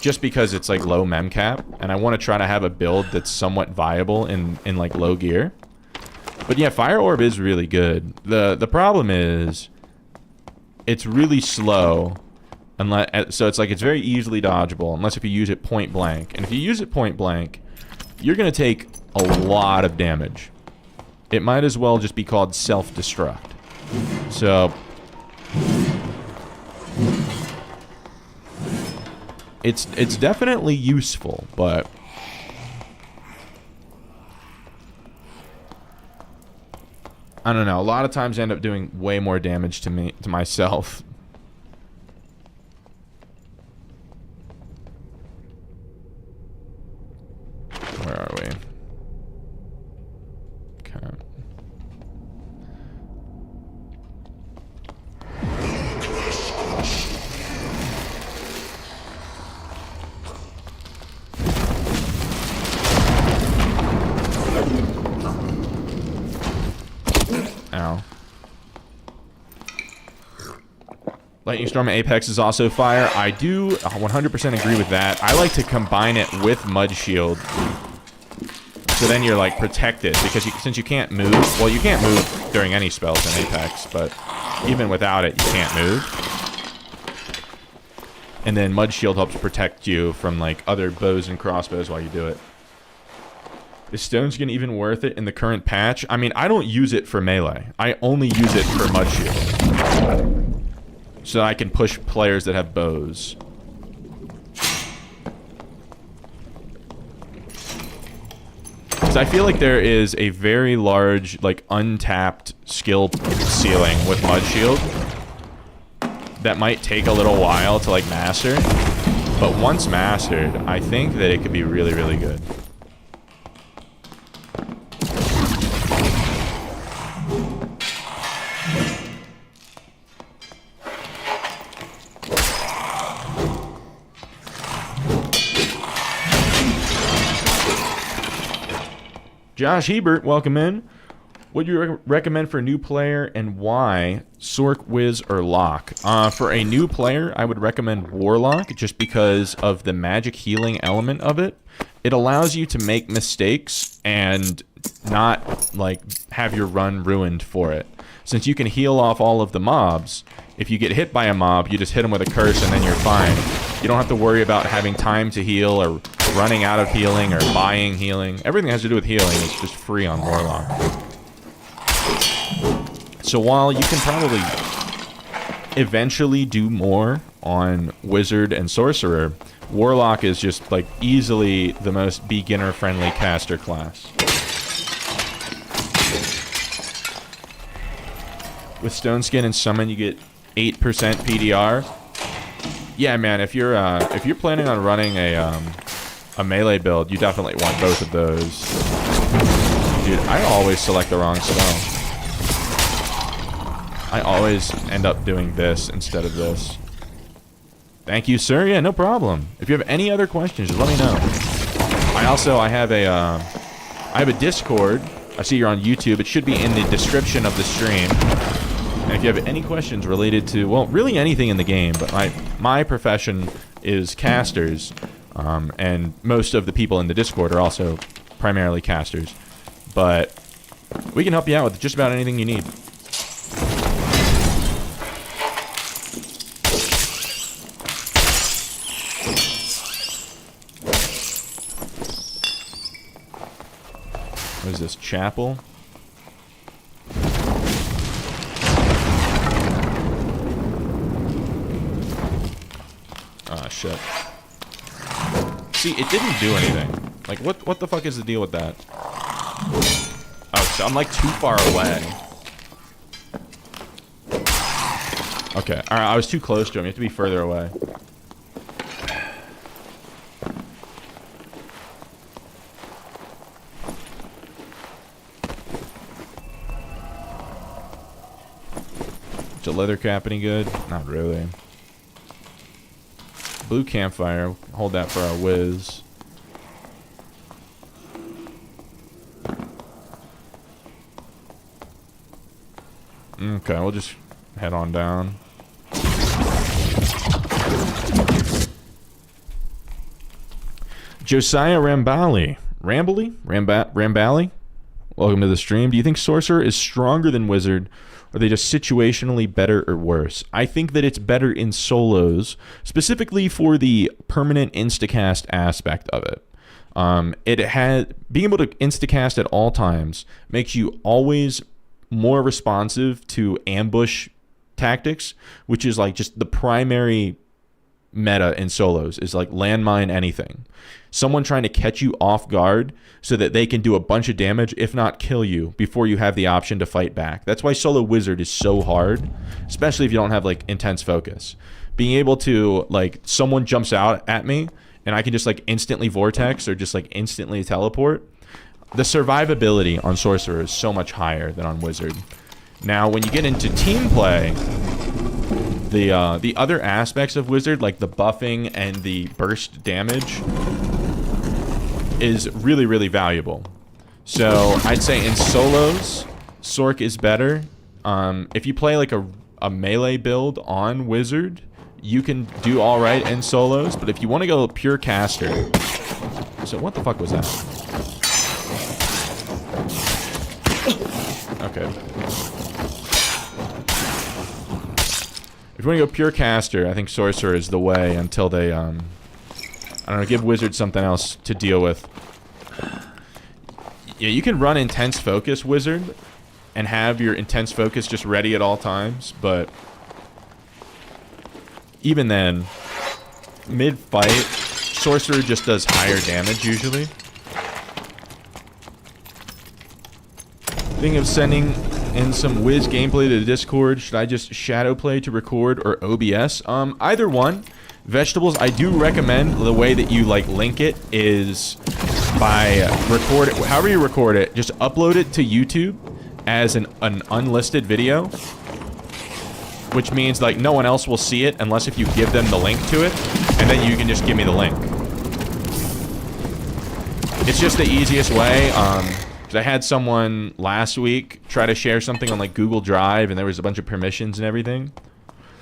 just because it's like low mem cap, and I want to try to have a build that's somewhat viable in like low gear. But yeah, Fire Orb is really good. The problem is it's really slow, unless, so it's like it's very easily dodgeable unless if you use it point blank. And if you use it point blank, you're gonna take a lot of damage. It might as well just be called self-destruct. So it's definitely useful, but I don't know. A lot of times I end up doing way more damage to myself. Where are we? Okay. Ow. Lightning Storm Apex is also fire. I do 100% agree with that. I like to combine it with Mud Shield. So then you're like protected, because since you can't move, well, you can't move during any spells in Apex, but even without it, you can't move. And then Mud Shield helps protect you from like other bows and crossbows while you do it. Is Stone Skin even worth it in the current patch? I mean, I don't use it for melee. I only use it for Mud Shield, so I can push players that have bows. Because I feel like there is a very large, like, untapped skill ceiling with Mud Shield that might take a little while to, like, master. But once mastered, I think that it could be really, really good. Josh Hebert, welcome in. What do you recommend for a new player and why? Sorc, Wiz, or Lock? For a new player, I would recommend Warlock just because of the magic healing element of it. It allows you to make mistakes and not, like, have your run ruined for it. Since you can heal off all of the mobs, if you get hit by a mob, you just hit them with a curse and then you're fine. You don't have to worry about having time to heal or running out of healing or buying healing. Everything that has to do with healing is just free on Warlock. So while you can probably eventually do more on Wizard and Sorcerer, Warlock is just, like, easily the most beginner-friendly caster class. With Stone Skin and Summon, you get 8% PDR. Yeah, man, if you're planning on running a melee build, you definitely want both of those. Dude, I always select the wrong spell. I always end up doing this instead of this. Thank you, sir. Yeah, no problem. If you have any other questions, just let me know. I have a Discord. I see you're on YouTube. It should be in the description of the stream. And if you have any questions related to, well, really anything in the game, but my profession is casters, and most of the people in the Discord are also primarily casters. But we can help you out with just about anything you need. What is this, chapel? Ah, shit. See, it didn't do anything. Like, what the fuck is the deal with that? Oh, so I'm like too far away. Okay, alright, I was too close to him. You have to be further away. Is a leather cap any good? Not really. Blue campfire. Hold that for our whiz. Okay, we'll just head on down. Josiah Rambali. Rambali? Welcome to the stream. Do you think Sorcerer is stronger than Wizard? Or are they just situationally better or worse? I think that it's better in solos, specifically for the permanent instacast aspect of it. Being able to instacast at all times makes you always more responsive to ambush tactics, which is like just the primary meta in solos, is like landmine anything. Someone trying to catch you off guard so that they can do a bunch of damage, if not kill you, before you have the option to fight back. That's why solo Wizard is so hard, especially if you don't have like intense focus. Being able to, like, someone jumps out at me and I can just like instantly vortex or just like instantly teleport. The survivability on Sorcerer is so much higher than on Wizard. Now, when you get into team play, the other aspects of Wizard, like the buffing and the burst damage, is really, really valuable. So I'd say in solos, Sorc is better. If you play like a melee build on Wizard, you can do all right in solos. But if you want to go pure caster, so what the fuck was that? Okay. If you want to go pure caster, I think Sorcerer is the way until they, I don't know, give Wizard something else to deal with. Yeah, you can run Intense Focus Wizard and have your Intense Focus just ready at all times, but even then, mid-fight, Sorcerer just does higher damage usually. Thinking of sending in some Wiz gameplay to the Discord. Should I just shadow play to record or OBS? Either one. Vegetables, I do recommend the way that you like link it is by record it, however you record it, just upload it to YouTube as an unlisted video, which means like no one else will see it unless if you give them the link to it, and then you can just give me the link. It's just the easiest way. Because I had someone last week try to share something on like Google Drive, and there was a bunch of permissions and everything.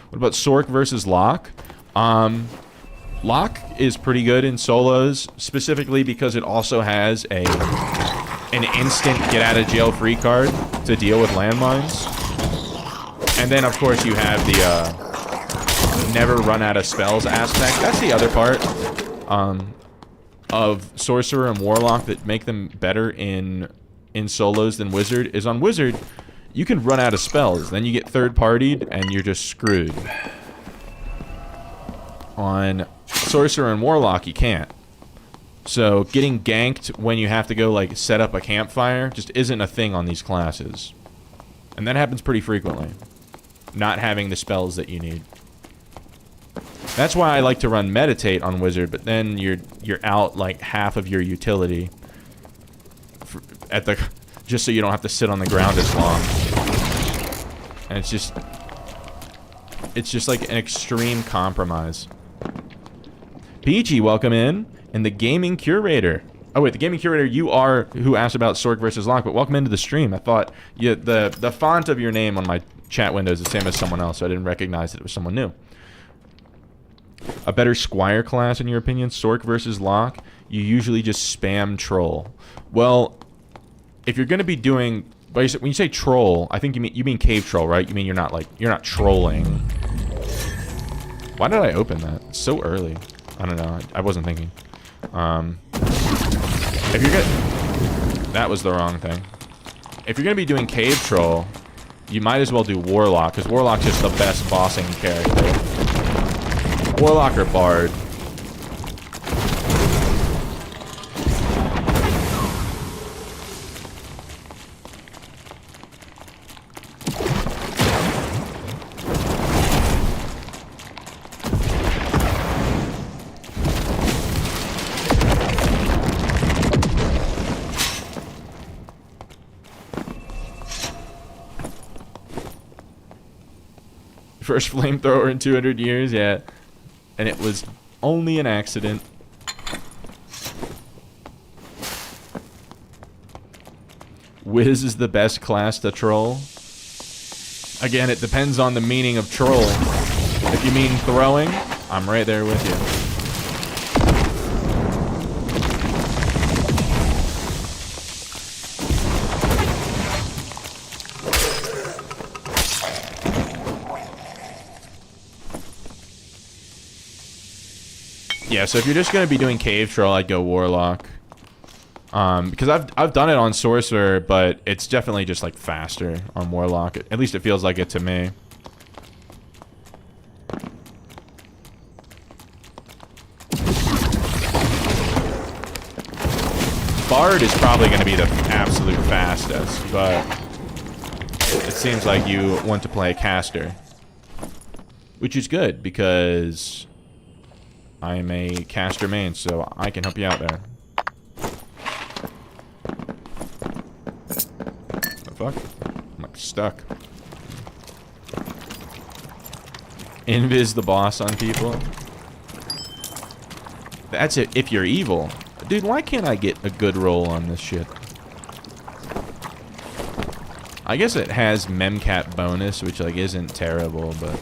What about Sorc versus Locke? Locke is pretty good in solos, specifically because it also has an instant get out of jail free card to deal with landmines. And then of course you have the never run out of spells aspect. That's the other part of Sorcerer and Warlock that make them better in solos than Wizard, is on Wizard you can run out of spells, then you get third partied and you're just screwed. On Sorcerer and Warlock you can't. So getting ganked when you have to go like set up a campfire just isn't a thing on these classes. And that happens pretty frequently. Not having the spells that you need. That's why I like to run Meditate on Wizard, but then you're out like half of your utility just so you don't have to sit on the ground as long. And it's just like an extreme compromise. Peachy, welcome in. And the Gaming Curator. Oh wait, the Gaming Curator, you are who asked about Sorc versus Locke, but welcome into the stream. I thought the font of your name on my chat window is the same as someone else, so I didn't recognize that it was someone new. A better Squire class, in your opinion, Sorc versus Locke? You usually just spam troll. Well, if you're going to be doing, when you say troll, I think you mean cave troll, right? You mean you're not trolling. Why did I open that? It's so early. I don't know. I wasn't thinking. If you're gonna, that was the wrong thing. If you're gonna be doing cave troll, you might as well do Warlock, because Warlock's just the best bossing character. Warlock or Bard. First flamethrower in 200 years, yeah. And it was only an accident. Wiz is the best class to troll. Again, it depends on the meaning of troll. If you mean throwing, I'm right there with you. Yeah, so if you're just gonna be doing cave troll, I'd go Warlock. Because I've done it on Sorcerer, but it's definitely just like faster on Warlock. At least it feels like it to me. Bard is probably gonna be the absolute fastest, but it seems like you want to play caster, which is good because I am a caster main, so I can help you out there. What the fuck? I'm like stuck. Invis the boss on people. That's it if you're evil. Dude, why can't I get a good roll on this shit? I guess it has memcap bonus, which like isn't terrible, but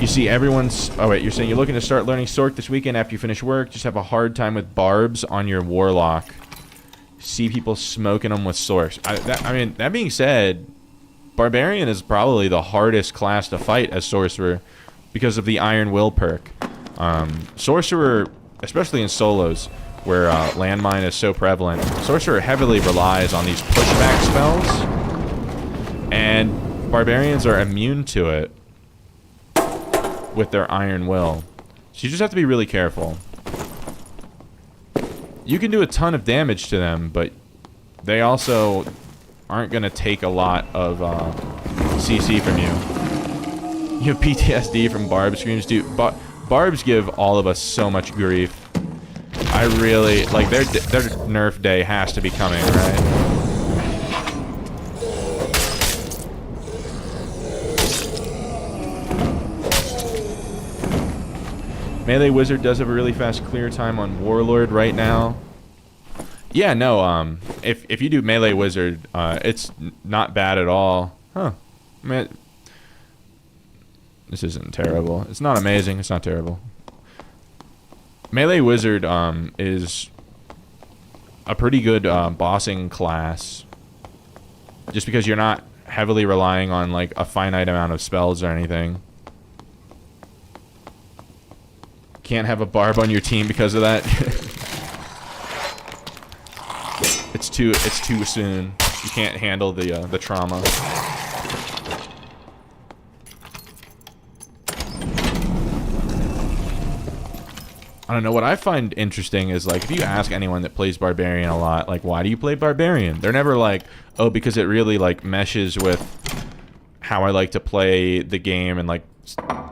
you see everyone's... Oh, wait, you're saying you're looking to start learning Sorc this weekend after you finish work. Just have a hard time with barbs on your Warlock. See people smoking them with Sorcs. I mean, that being said, Barbarian is probably the hardest class to fight as Sorcerer because of the Iron Will perk. Sorcerer, especially in solos, where landmine is so prevalent, Sorcerer heavily relies on these pushback spells, and Barbarians are immune to it with their Iron Will. So you just have to be really careful. You can do a ton of damage to them, but they also aren't going to take a lot of CC from you. You have PTSD from Barb screams, dude. Barbs give all of us so much grief. I really... Like, their nerf day has to be coming, right? Melee Wizard does have a really fast clear time on Warlord right now. Yeah, no, if you do Melee Wizard, it's not bad at all. Huh. Man, this isn't terrible. It's not amazing. It's not terrible. Melee Wizard is a pretty good bossing class. Just because you're not heavily relying on like a finite amount of spells or anything. Can't have a barb on your team because of that. It's too soon. You can't handle the trauma. I don't know, what I find interesting is, like, if you ask anyone that plays Barbarian a lot, like, why do you play Barbarian? They're never like, oh, because it really, like, meshes with how I like to play the game and, like,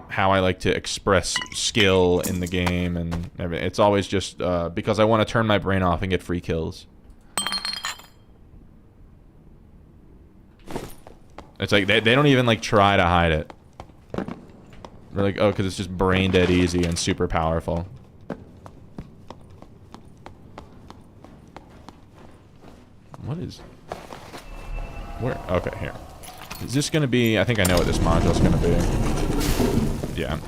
how I like to express skill in the game and everything. It's always just because I want to turn my brain off and get free kills. It's like, they don't even, like, try to hide it. They're like, oh, because it's just brain dead easy and super powerful. What is... Where? Okay, here. Is this gonna be... I think I know what this module's gonna be. Yeah.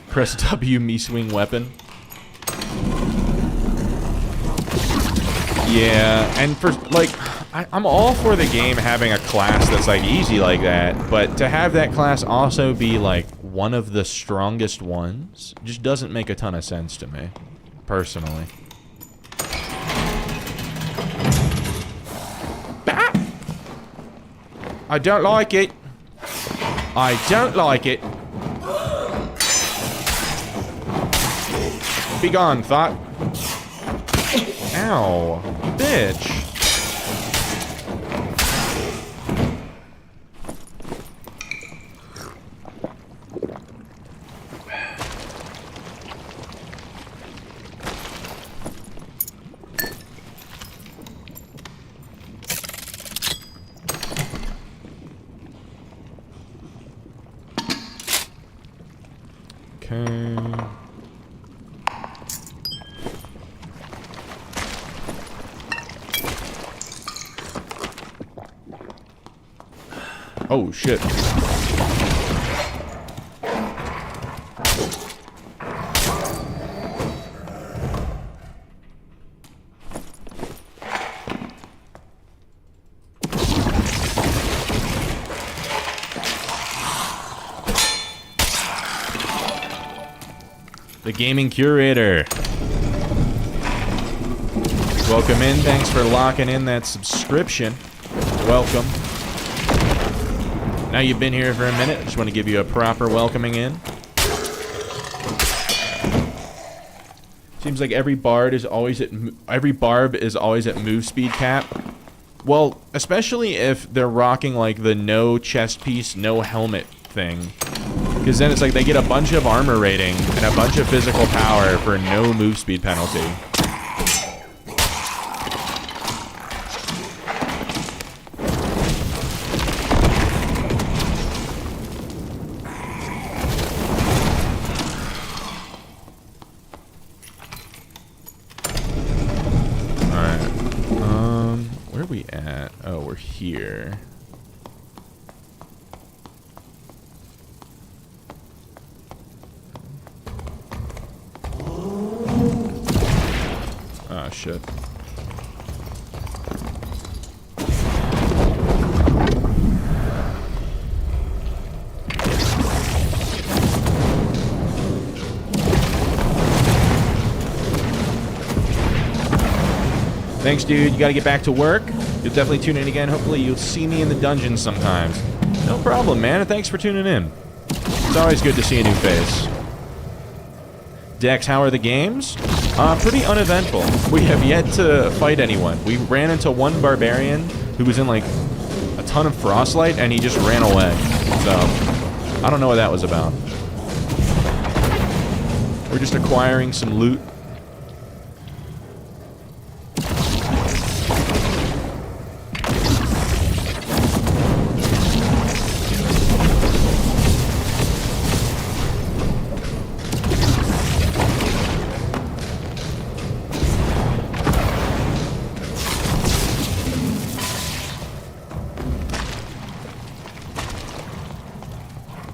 Press W, me swing weapon. Yeah, and for, like, I'm all for the game having a class that's, like, easy like that, but to have that class also be, like, one of the strongest ones just doesn't make a ton of sense to me, personally. Bah! I don't like it. I don't like it. Be gone, thought. Ow. Bitch. Okay. Oh, shit. The Gaming Curator. Welcome in. Thanks for locking in that subscription. Welcome. Now you've been here for a minute, I just want to give you a proper welcoming in. Seems like every barb is always at move speed cap. Well, especially if they're rocking like the no chest piece, no helmet thing. Because then it's like they get a bunch of armor rating and a bunch of physical power for no move speed penalty. Here. Ah, shit. Thanks, dude. You gotta get back to work. You'll definitely tune in again. Hopefully you'll see me in the dungeon sometimes. No problem, man. Thanks for tuning in. It's always good to see a new face. Dex, how are the games? Pretty uneventful. We have yet to fight anyone. We ran into one barbarian who was in like a ton of frostlight and he just ran away. So, I don't know what that was about. We're just acquiring some loot.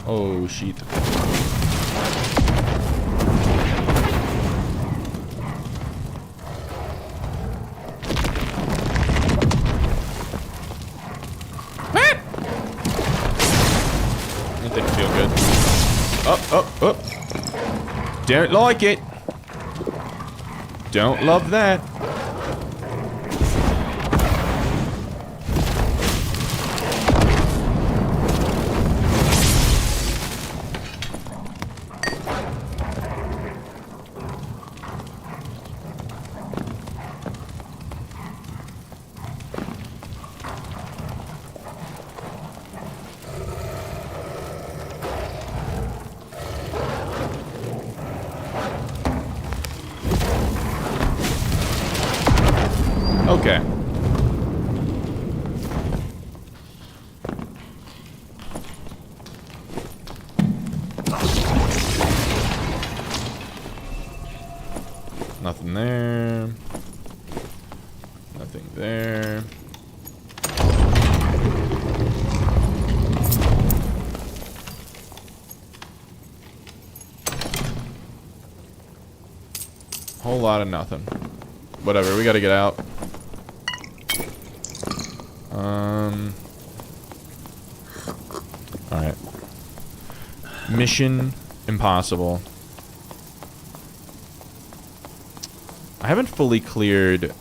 Oh, shit. That didn't feel good. Oh. Don't like it. Don't love that. Okay. Nothing there. Nothing there. Whole lot of nothing. Whatever, we gotta get out. Alright. Mission impossible. I haven't fully cleared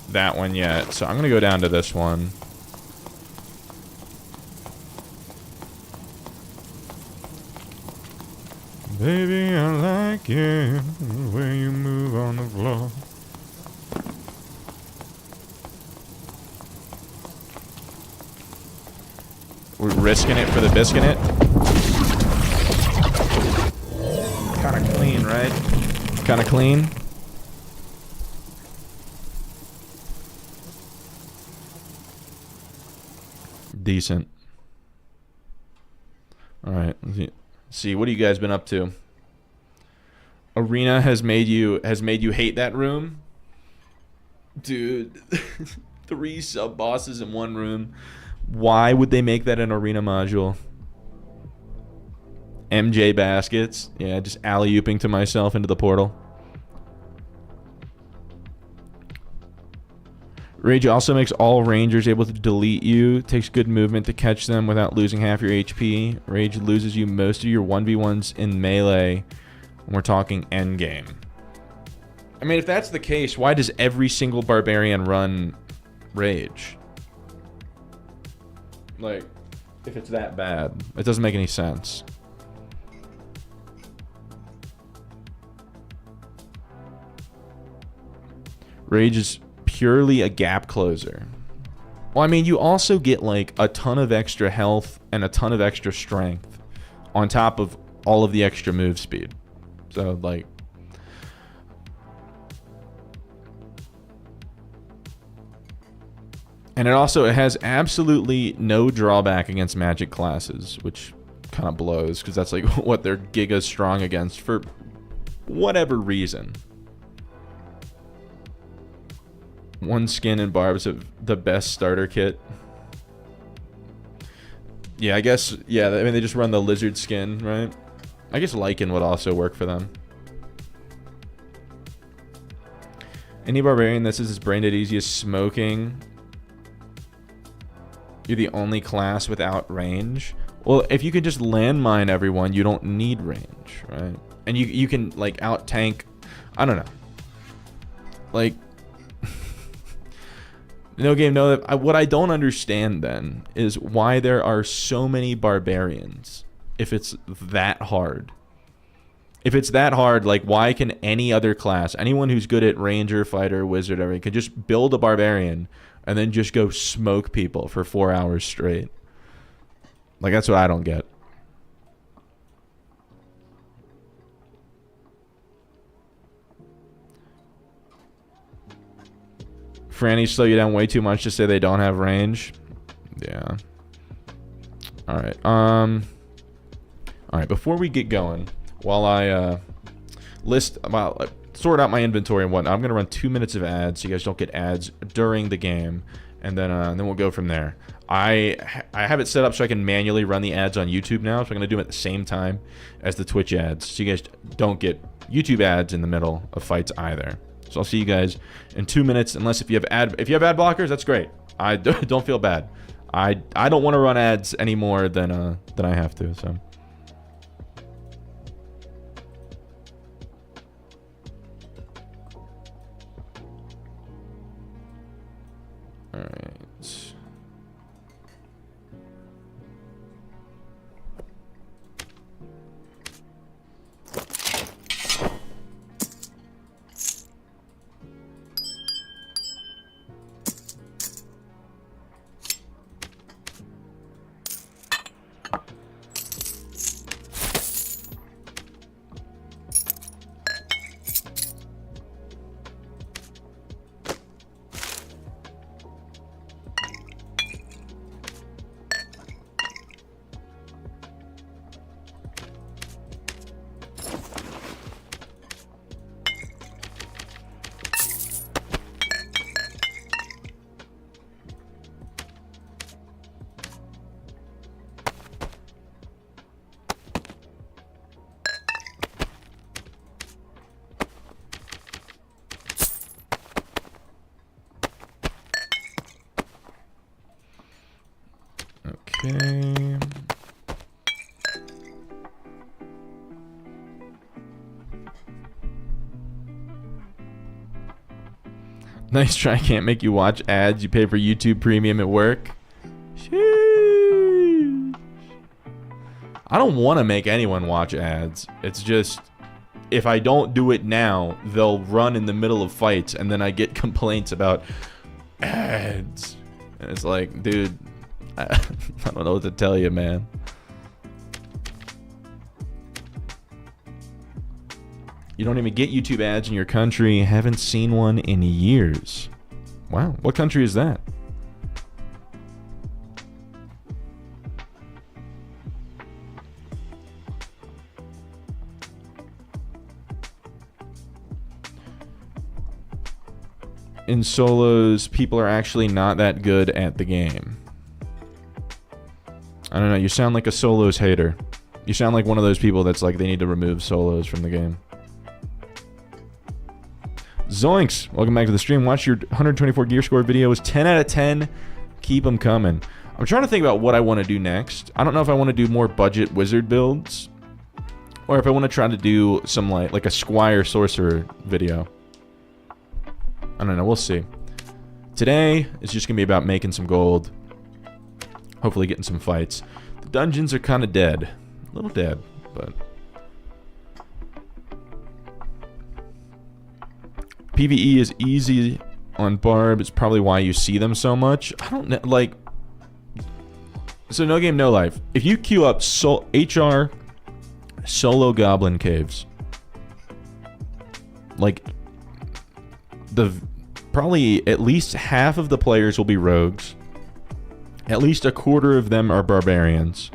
that one yet, so I'm gonna go down to this one. Baby, I like it when you move on the floor. We're risking it for the biscuit. Kind of clean, right? Kind of clean. Decent. All right. Let's see, what have you guys been up to? Arena has made you hate that room, dude. 3 sub bosses in one room. Why would they make that an arena module? MJ baskets. Yeah, just alley-ooping to myself into the portal. Rage also makes all rangers able to delete you. Takes good movement to catch them without losing half your HP. Rage loses you most of your 1v1s in melee when we're talking endgame. I mean, if that's the case, why does every single barbarian run Rage? Like, if it's that bad, it doesn't make any sense. Rage is purely a gap closer. Well, I mean, you also get like a ton of extra health and a ton of extra strength on top of all of the extra move speed. So, like, and it has absolutely no drawback against magic classes, which kind of blows because that's like what they're giga strong against for whatever reason. One skin and barbs of the best starter kit. Yeah, I guess, yeah, I mean, they just run the lizard skin, right? I guess Lycan would also work for them. Any barbarian that says it's brain dead easy is smoking. You're the only class without range. Well, if you can just landmine everyone, you don't need range, right? And you can, like, out-tank... I don't know. Like... No game, no... What I don't understand, then, is why there are so many barbarians if it's that hard. If it's that hard, like, why can any other class, anyone who's good at ranger, fighter, wizard, everything, could just build a barbarian and then just go smoke people for 4 hours straight? Like, that's what I don't get. Franny slow you down way too much to say they don't have range. Yeah. All right. All right. Before we get going, while I sort out my inventory and whatnot, I'm gonna run 2 minutes of ads so you guys don't get ads during the game, and then we'll go from there. I have it set up so I can manually run the ads on YouTube now, so I'm gonna do them at the same time as the Twitch ads, so you guys don't get YouTube ads in the middle of fights either. So I'll see you guys in 2 minutes. Unless if you have ad blockers, that's great. I don't feel bad. I don't want to run ads any more than I have to. So. All right. Okay. Nice try. Can't make you watch ads. You pay for YouTube Premium at work. Sheesh. I don't want to make anyone watch ads. It's just, if I don't do it now, they'll run in the middle of fights, and then I get complaints about ads. And it's like, dude, I don't know what to tell you, man. You don't even get YouTube ads in your country. Haven't seen one in years. Wow, what country is that? In solos, people are actually not that good at the game. I don't know, you sound like a solos hater. You sound like one of those people that's like, they need to remove solos from the game. Zoinks! Welcome back to the stream. Watch your 124 gear score videos. 10 out of 10. Keep them coming. I'm trying to think about what I want to do next. I don't know if I want to do more budget wizard builds, or if I want to try to do some like a Squire Sorcerer video. I don't know, we'll see. Today is just going to be about making some gold. Hopefully getting some fights. The dungeons are kind of dead. A little dead, but... PvE is easy on Barb. It's probably why you see them so much. I don't know, like... So no game, no life. If you queue up HR solo goblin caves, like... probably at least half of the players will be rogues. At least a quarter of them are barbarians.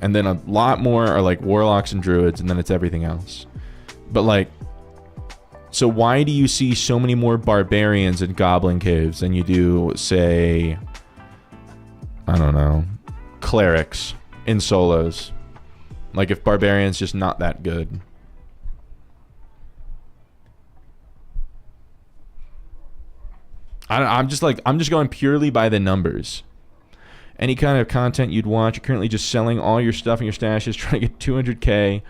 And then a lot more are like warlocks and druids, and then it's everything else. But like, so why do you see so many more barbarians in goblin caves than you do, say, I don't know, clerics in solos? Like, if barbarians just not that good. I'm just going purely by the numbers. Any kind of content you'd watch, you're currently just selling all your stuff in your stashes, trying to get 200k.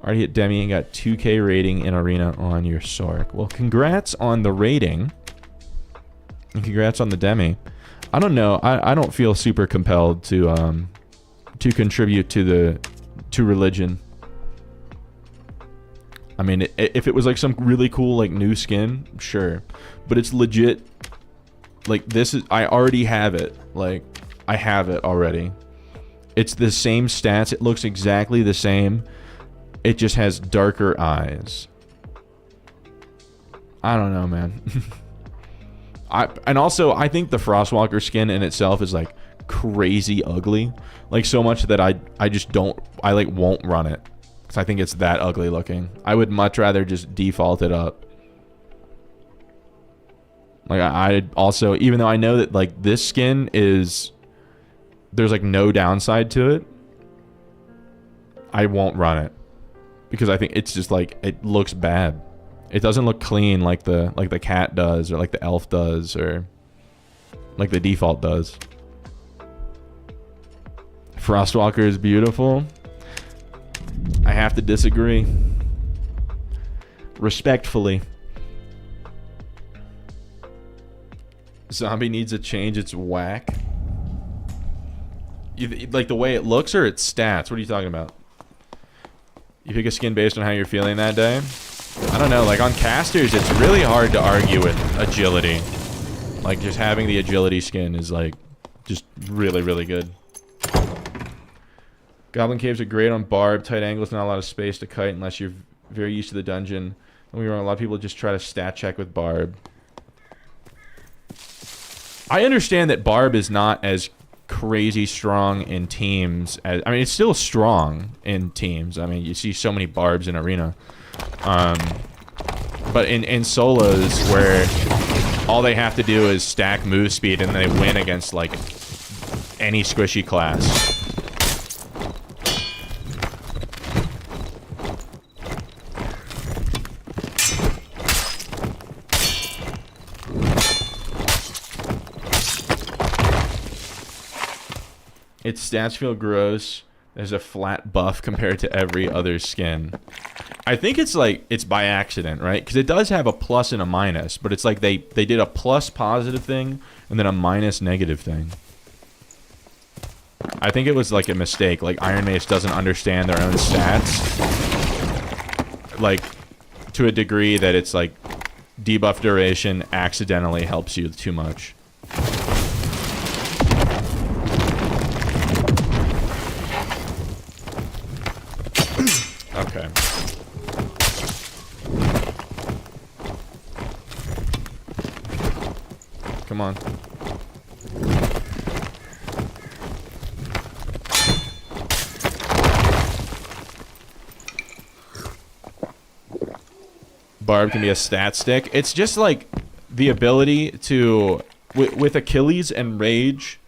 Already hit Demi and got 2k rating in Arena on your Sorc. Well, congrats on the rating. And congrats on the Demi. I don't know. I don't feel super compelled to contribute to religion. I mean, if it was like some really cool like new skin, sure, but it's legit. Like this is, I already have it. Like I have it already. It's the same stats. It looks exactly the same. It just has darker eyes. I don't know, man. And also I think the Frostwalker skin in itself is like crazy ugly, like so much that I just don't, I like won't run it because I think it's that ugly looking. I would much rather just default it up. Like I also, even though I know that like this skin is, there's like no downside to it, I won't run it because I think it's just like, it looks bad. It doesn't look clean like the cat does, or like the elf does, or like the default does. Frostwalker is beautiful. I have to disagree. Respectfully. Zombie needs to change its whack. Like the way it looks or its stats? What are you talking about? You pick a skin based on how you're feeling that day? I don't know, like on casters, it's really hard to argue with agility. Like just having the agility skin is like, just really, really good. Goblin caves are great on Barb. Tight angles, not a lot of space to kite unless you're very used to the dungeon. Don't get me wrong, a lot of people just try to stat check with Barb. I understand that Barb is not as crazy strong in teams as, I mean, it's still strong in teams. I mean, you see so many Barbs in Arena. But in solos where all they have to do is stack move speed and they win against like any squishy class. Its stats feel gross. There's a flat buff compared to every other skin. I think it's like, it's by accident, right? Because it does have a plus and a minus, but it's like they did a plus positive thing and then a minus negative thing. I think it was like a mistake. Like Iron Mace doesn't understand their own stats. Like to a degree that it's like debuff duration accidentally helps you too much. Okay. Come on. Barb can be a stat stick. It's just like the ability to, with Achilles and Rage,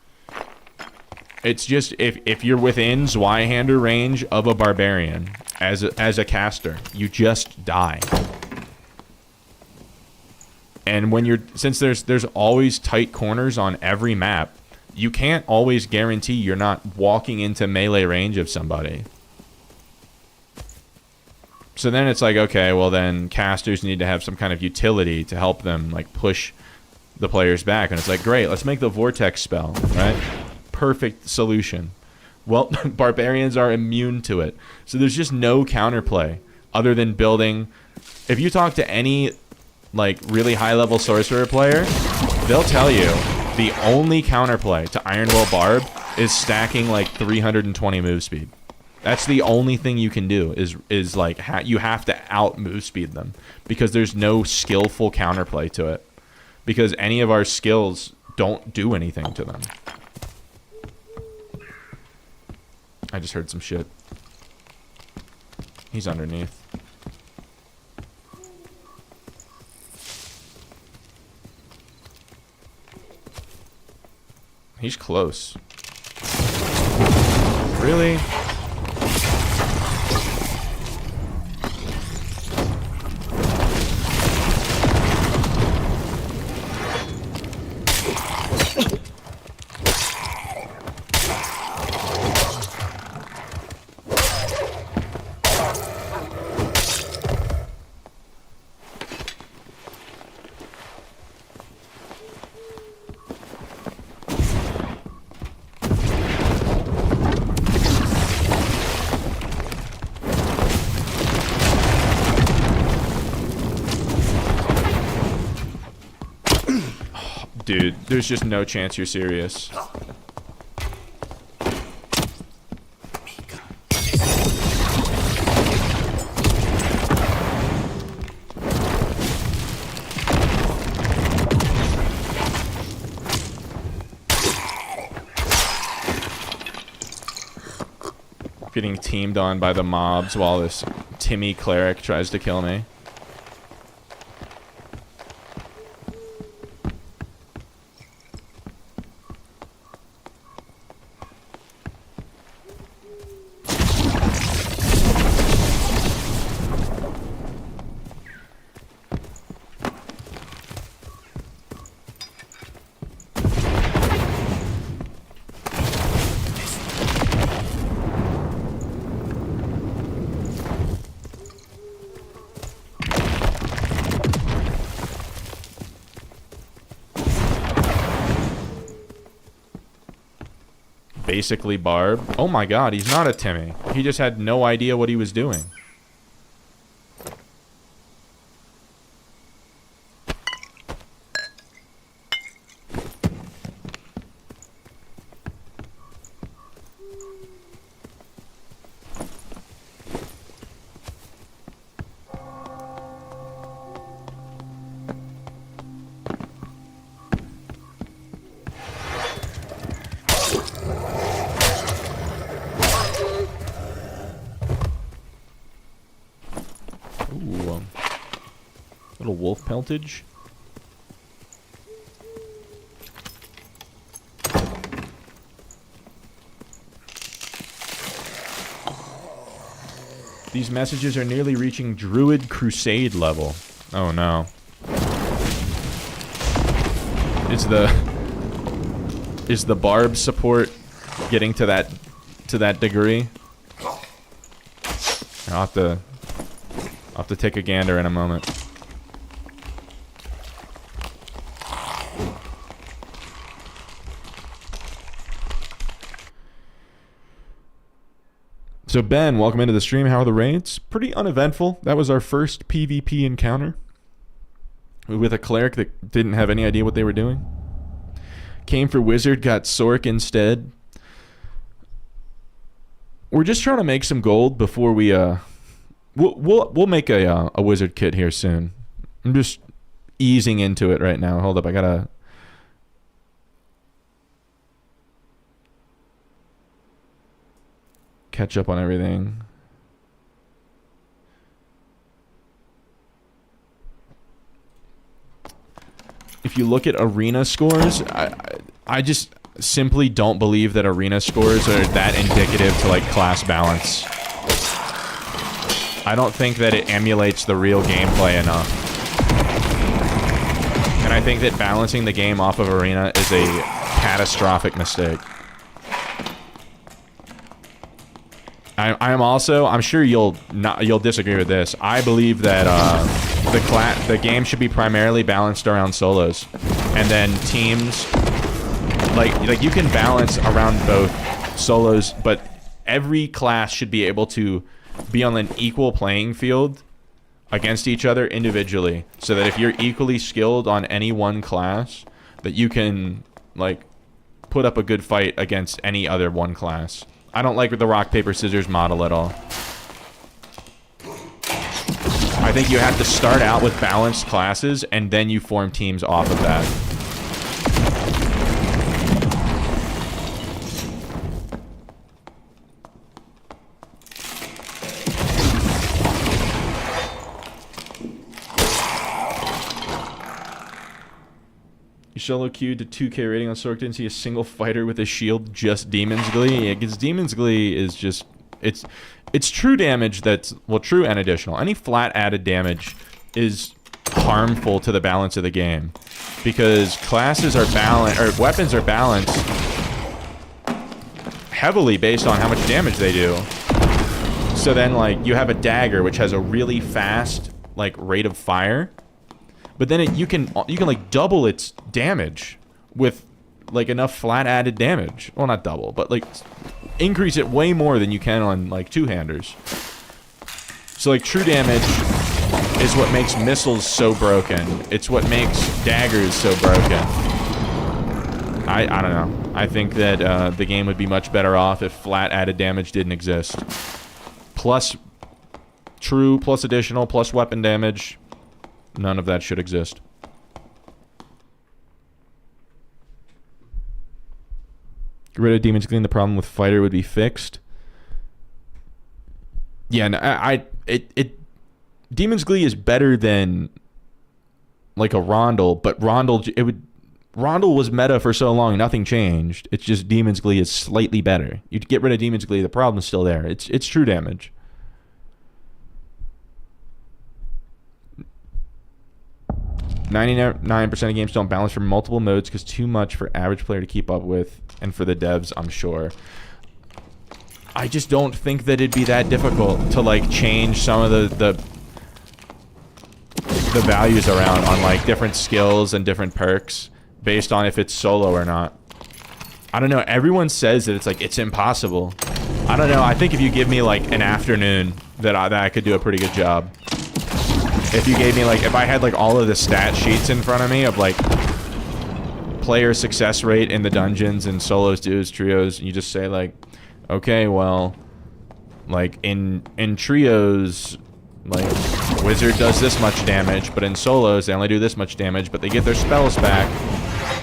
it's just if you're within Zweihander range of a barbarian as a caster, you just die. And when you're, since there's always tight corners on every map, you can't always guarantee you're not walking into melee range of somebody. So then it's like, okay, well then casters need to have some kind of utility to help them like push the players back. And it's like, great, let's make the Vortex spell, right? Perfect solution. Well, barbarians are immune to it. So there's just no counterplay other than building. If you talk to any like really high level sorcerer player, they'll tell you the only counterplay to Ironwell Barb is stacking like 320 move speed. That's the only thing you can do is like you have to out move speed them because there's no skillful counterplay to it because any of our skills don't do anything to them. I just heard some shit. He's underneath. He's close. Really? Dude, there's just no chance you're serious. Getting teamed on by the mobs while this Timmy cleric tries to kill me. Basically Barb. Oh my god, he's not a Timmy. He just had no idea what he was doing. Little wolf peltage. These messages are nearly reaching Druid Crusade level. Oh no. Is the Barb support getting to that degree? I'll have to take a gander in a moment. So Ben, welcome into the stream. How are the raids? Pretty uneventful. That was our first PvP encounter with a cleric that didn't have any idea what they were doing. Came for wizard, got Sork instead. We're just trying to make some gold before we we'll make a wizard kit here soon. I'm just easing into it right now. Hold up, I gotta catch up on everything. If you look at arena scores, I just simply don't believe that arena scores are that indicative to like class balance. I don't think that it emulates the real gameplay enough. And I think that balancing the game off of arena is a catastrophic mistake. I'm sure you'll disagree with this. I believe that the game should be primarily balanced around solos, and then teams like you can balance around both solos, but every class should be able to be on an equal playing field against each other individually, so that if you're equally skilled on any one class, that you can like put up a good fight against any other one class. I don't like the rock, paper, scissors model at all. I think you have to start out with balanced classes, and then you form teams off of that. You solo queued to 2K rating on Sork, didn't see a single fighter with a shield, just Demon's Glee. Yeah, because Demon's Glee is just... It's true damage that's... Well, true and additional. Any flat added damage is harmful to the balance of the game. Because classes are balanced... Or weapons are balanced heavily based on how much damage they do. So then, like, you have a dagger, which has a really fast, like, rate of fire. But then you can like double its damage with like enough flat added damage. Well, not double, but like increase it way more than you can on like two-handers. So like true damage is what makes missiles so broken. It's what makes daggers so broken. I don't know. I think that the game would be much better off if flat added damage didn't exist. Plus true, plus additional, plus weapon damage. None of that should exist. Get rid of Demon's Glee and the problem with Fighter would be fixed. Yeah, no, Demon's Glee is better than like a Rondel, but Rondel was meta for so long, nothing changed. It's just Demon's Glee is slightly better. You get rid of Demon's Glee, the problem's still there. It's true damage. 99% of games don't balance for multiple modes because too much for average player to keep up with, and for the devs, I'm sure. I just don't think that it'd be that difficult to like change some of the values around on like different skills and different perks based on if it's solo or not. I don't know. Everyone says that it's impossible. I don't know. I think if you give me like an afternoon, that I could do a pretty good job. If you gave me like, if I had like all of the stat sheets in front of me of like player success rate in the dungeons and solos, duos, trios, and you just say like, okay, well, like in trios, like wizard does this much damage, but in solos they only do this much damage, but they get their spells back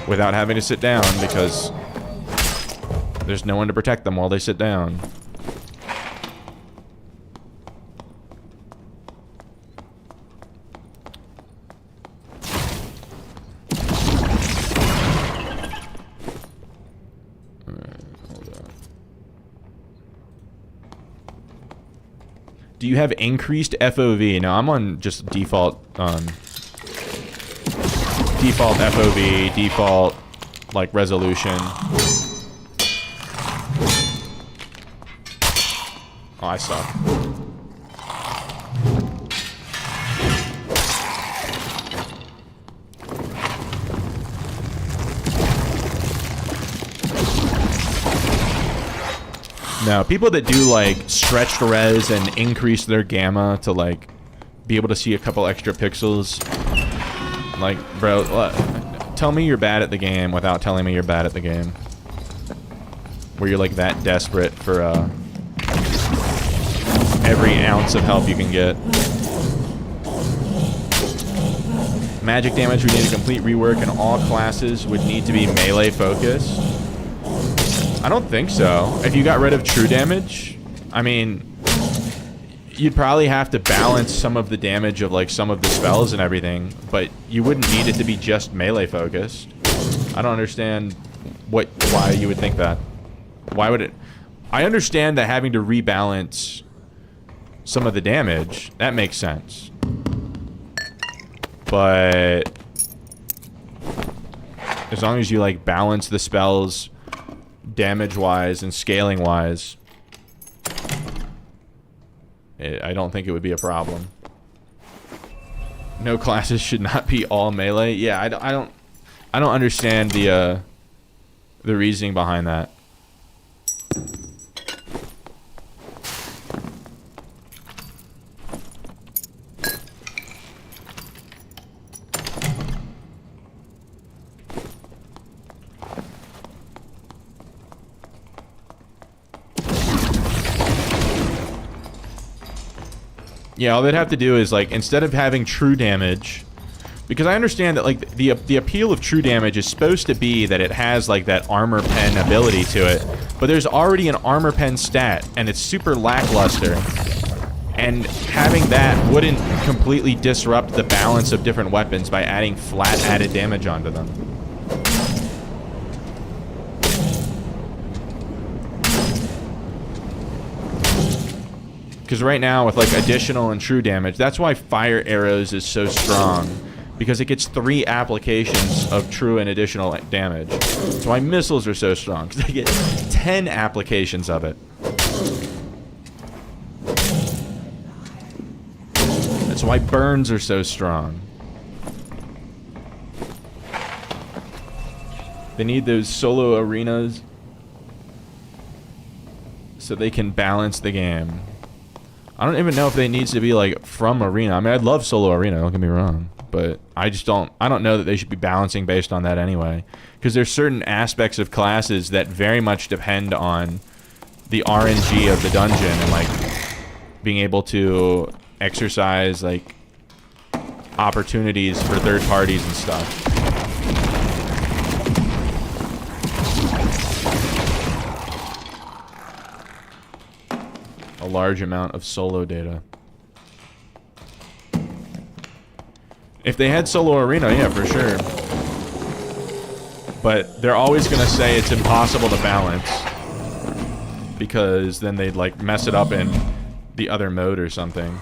without having to sit down because there's no one to protect them while they sit down. Do you have increased FOV? No, I'm on just default FOV, default like resolution. Oh, I suck. No, people that do like stretched res and increase their gamma to like be able to see a couple extra pixels. Like, bro, tell me you're bad at the game without telling me you're bad at the game. Where you're like that desperate for every ounce of help you can get. Magic damage would need a complete rework and all classes would need to be melee focused. I don't think so. If you got rid of true damage, I mean, you'd probably have to balance some of the damage of like some of the spells and everything, but you wouldn't need it to be just melee focused. I don't understand why you would think that. Why would it? I understand that having to rebalance some of the damage, that makes sense. But as long as you like balance the spells damage-wise and scaling-wise, I don't think it would be a problem. No classes should not be all melee. Yeah, I don't understand the reasoning behind that. Yeah, all they'd have to do is, like, instead of having true damage, because I understand that, like, the appeal of true damage is supposed to be that it has, like, that armor pen ability to it, but there's already an armor pen stat, and it's super lackluster, and having that wouldn't completely disrupt the balance of different weapons by adding flat added damage onto them. Because right now, with like additional and true damage, that's why Fire Arrows is so strong. Because it gets 3 applications of true and additional damage. That's why missiles are so strong. Because they get 10 applications of it. That's why burns are so strong. They need those solo arenas so they can balance the game. I don't even know if they needs to be like from arena. I mean, I'd love solo arena, don't get me wrong, but but I don't know that they should be balancing based on that anyway, because there's certain aspects of classes that very much depend on the RNG of the dungeon and like being able to exercise like opportunities for third parties and stuff. A large amount of solo data. If they had solo arena, yeah, for sure. But they're always gonna say it's impossible to balance, because then they'd like mess it up in the other mode or something.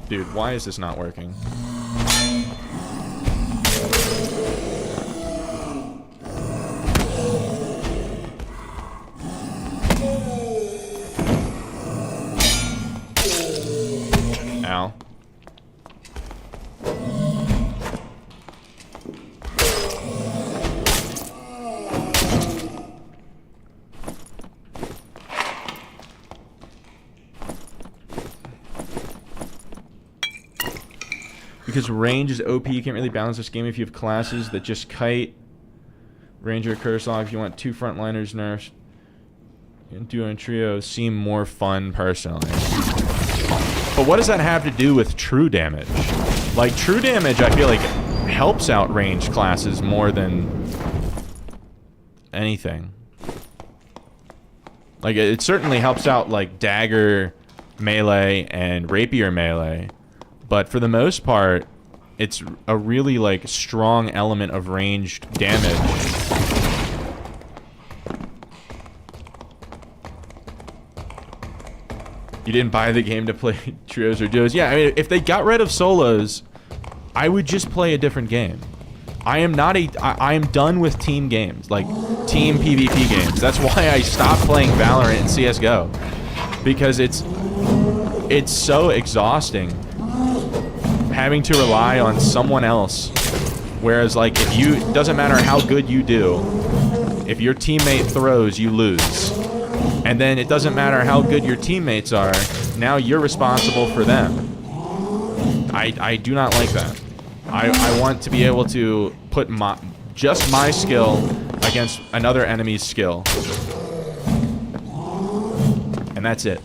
Dude, why is this not working? Ow. Because range is OP, you can't really balance this game if you have classes that just kite. Ranger, Curse Log, if you want 2 frontliners nerfs. And duo and trio seem more fun personally. But what does that have to do with true damage? Like, true damage, I feel like, helps out ranged classes more than anything. Like, it certainly helps out, like, dagger melee and rapier melee. But for the most part, it's a really, like, strong element of ranged damage. You didn't buy the game to play trios or duos. Yeah, I mean, if they got rid of solos, I would just play a different game. I am done with team games, like team PvP games. That's why I stopped playing Valorant and CS:GO, because it's so exhausting having to rely on someone else. Whereas, like, it doesn't matter how good you do, if your teammate throws, you lose. And then it doesn't matter how good your teammates are, now you're responsible for them. I do not like that. I want to be able to put just my skill against another enemy's skill. And that's it.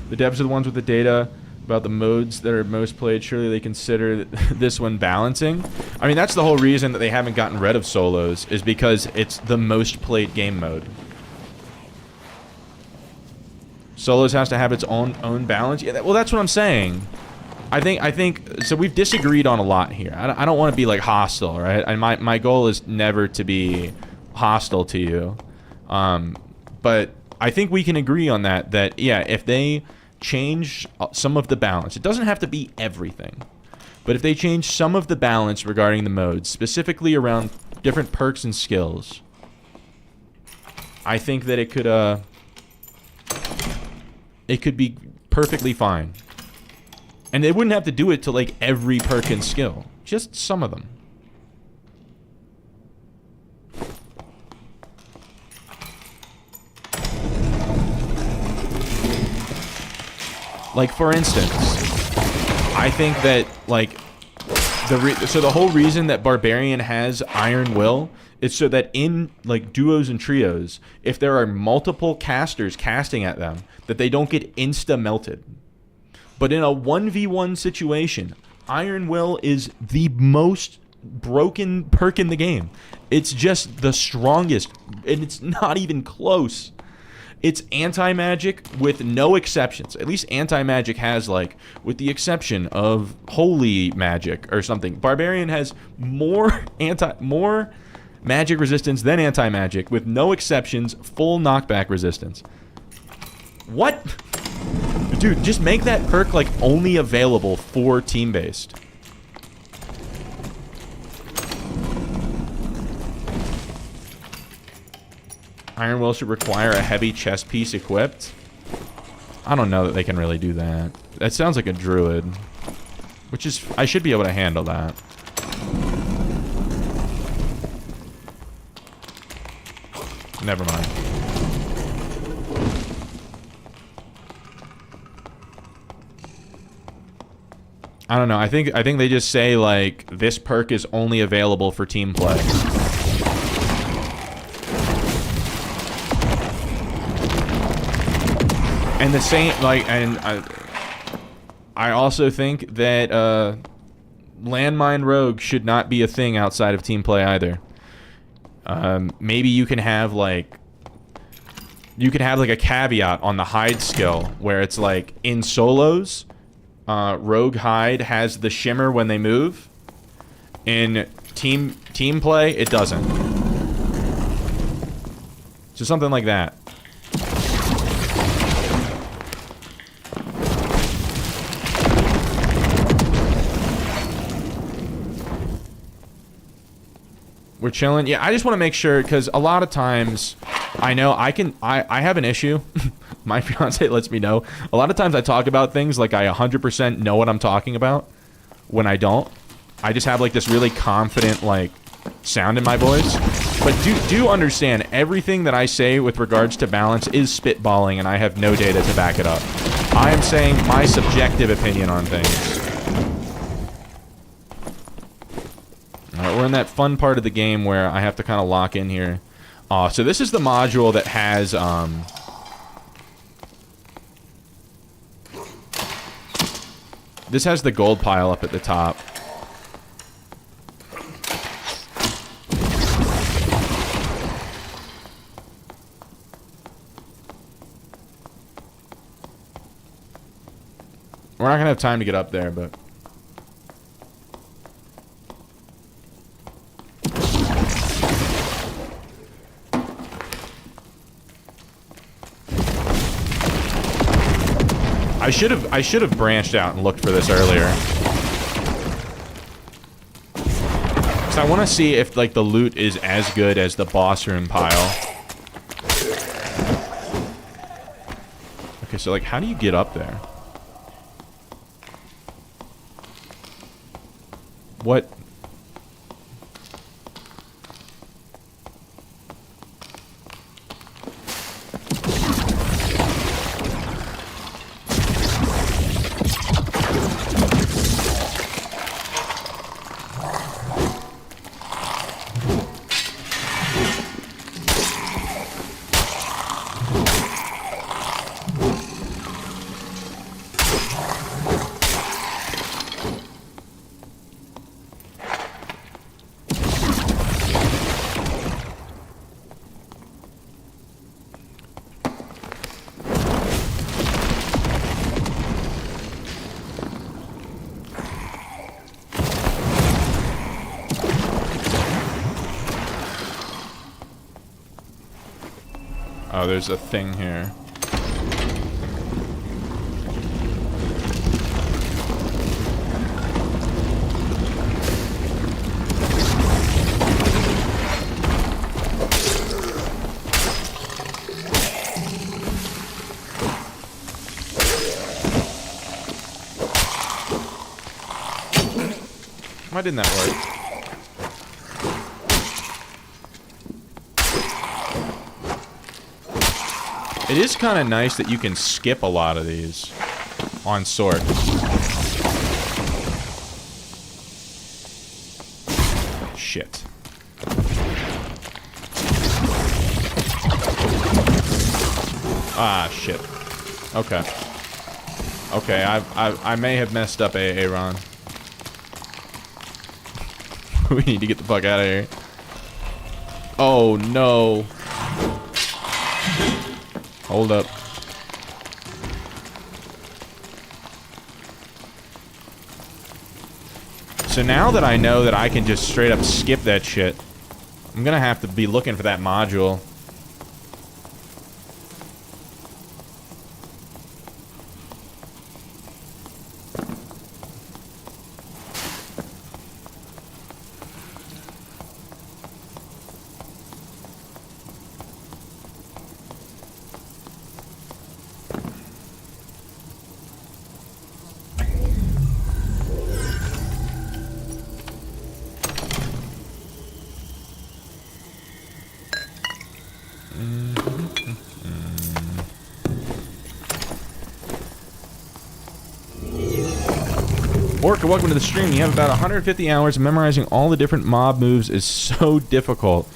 The devs are the ones with the data about the modes that are most played. Surely they consider this one balancing. I mean, that's the whole reason that they haven't gotten rid of solos, is because it's the most played game mode. Solos has to have its own balance. Yeah, well, that's what I'm saying. I think so. We've disagreed on a lot here. I don't want to be like hostile, right? And my goal is never to be hostile to you. But I think we can agree on that. That yeah, if they change some of the balance, it doesn't have to be everything, but if they change some of the balance regarding the modes, specifically around different perks and skills, I think that it could be perfectly fine. And they wouldn't have to do it to like every perk and skill, just some of them. Like, for instance, I think that, like, the whole reason that Barbarian has Iron Will is so that in, like, duos and trios, if there are multiple casters casting at them, that they don't get insta-melted. But in a 1v1 situation, Iron Will is the most broken perk in the game. It's just the strongest, and it's not even close. It's anti-magic with no exceptions. At least anti-magic has, like, with the exception of holy magic or something. Barbarian has more magic resistance than anti-magic with no exceptions, full knockback resistance. What? Dude, just make that perk, like, only available for team-based. Iron Will should require a heavy chest piece equipped. I don't know that they can really do that. That sounds like a druid. Which is... I should be able to handle that. Never mind. I don't know. I think they just say, like, this perk is only available for team play. And the same, like, and I also think that landmine rogue should not be a thing outside of team play either. Maybe you can have like a caveat on the hide skill where it's like in solos, rogue hide has the shimmer when they move. In team play, it doesn't. So something like that. We're chilling. Yeah, I just want to make sure, because a lot of times, I know I have an issue. My fiance lets me know. A lot of times I talk about things like I 100% know what I'm talking about, when I don't. I just have like this really confident like sound in my voice. But do understand, everything that I say with regards to balance is spitballing, and I have no data to back it up. I am saying my subjective opinion on things. Alright, we're in that fun part of the game where I have to kind of lock in here. So this is the module that has, this has the gold pile up at the top. We're not gonna have time to get up there, but... I should have branched out and looked for this earlier. So I want to see if like the loot is as good as the boss room pile. Okay, so like how do you get up there? What? Oh, there's a thing here. Why didn't that work? It is kind of nice that you can skip a lot of these on sword. Shit. Ah, shit. Okay. Okay, I may have messed up Aaron. We need to get the fuck out of here. Oh, no. Hold up. So now that I know that I can just straight up skip that shit, I'm gonna have to be looking for that module. Orca, welcome to the stream. You have about 150 hours. Memorizing all the different mob moves is so difficult.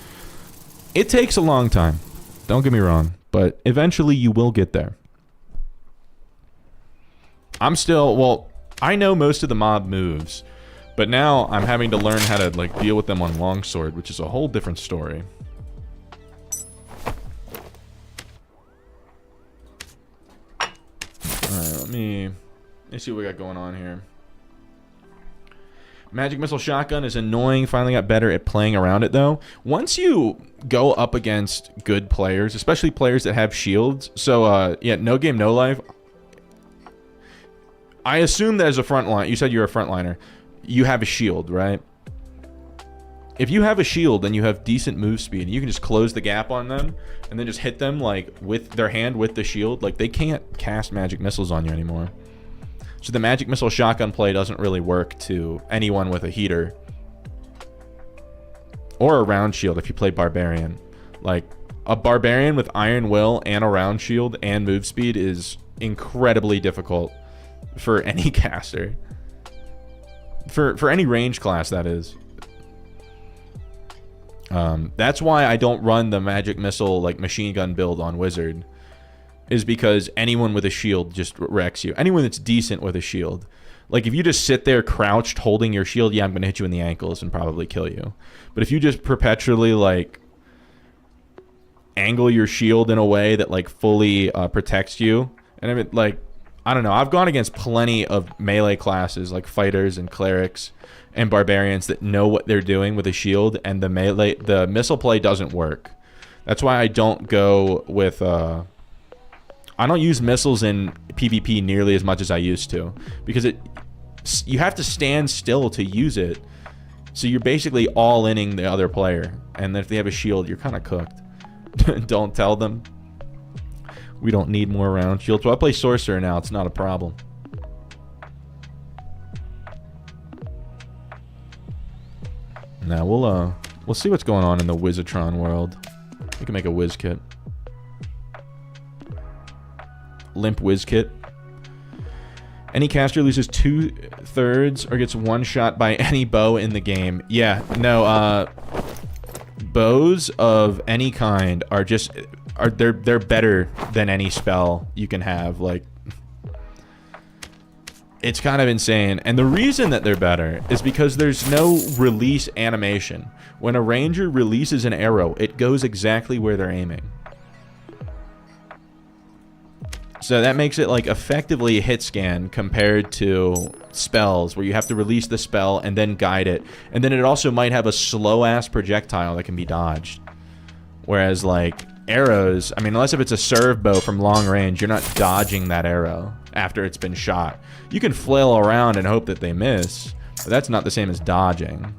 It takes a long time. Don't get me wrong. But eventually you will get there. I'm still... Well, I know most of the mob moves. But now I'm having to learn how to like deal with them on longsword, which is a whole different story. Alright, let me see what we got going on here. Magic Missile Shotgun is annoying. Finally got better at playing around it, though. Once you go up against good players, especially players that have shields. So, yeah, No Game, No Life. I assume that as a frontline, you said you're a frontliner. You have a shield, right? If you have a shield, then you have decent move speed. You can just close the gap on them and then just hit them, like, with their hand with the shield. Like, they can't cast magic missiles on you anymore. So the Magic Missile Shotgun play doesn't really work to anyone with a heater. Or a round shield if you play Barbarian. Like, a Barbarian with Iron Will and a round shield and move speed is incredibly difficult for any caster. For any range class, that is. That's why I don't run the Magic Missile, like, machine gun build on Wizard. Is because anyone with a shield just wrecks you. Anyone that's decent with a shield. Like, if you just sit there crouched holding your shield, yeah, I'm going to hit you in the ankles and probably kill you. But if you just perpetually, like, angle your shield in a way that, like, fully protects you. And I mean, like, I don't know. I've gone against plenty of melee classes, like fighters and clerics and barbarians that know what they're doing with a shield. And the missile play doesn't work. That's why I don't go with... I don't use missiles in PvP nearly as much as I used to, because you have to stand still to use it. So you're basically all-inning the other player, and if they have a shield, you're kind of cooked. Don't tell them. We don't need more round shields. Well, I play Sorcerer now. It's not a problem. Now we'll see what's going on in the Wizatron world. We can make a Wiz kit. Limp Wiz kit. Any caster loses 2/3 or gets one shot by any bow in the game. Yeah, no, bows of any kind are just they're better than any spell you can have. Like, it's kind of insane. And the reason that they're better is because there's no release animation. When a ranger releases an arrow, it goes exactly where they're aiming. So that makes it like effectively a hit scan compared to spells where you have to release the spell and then guide it. And then it also might have a slow ass projectile that can be dodged. Whereas like arrows, I mean, unless if it's a serve bow from long range, you're not dodging that arrow after it's been shot. You can flail around and hope that they miss, but that's not the same as dodging.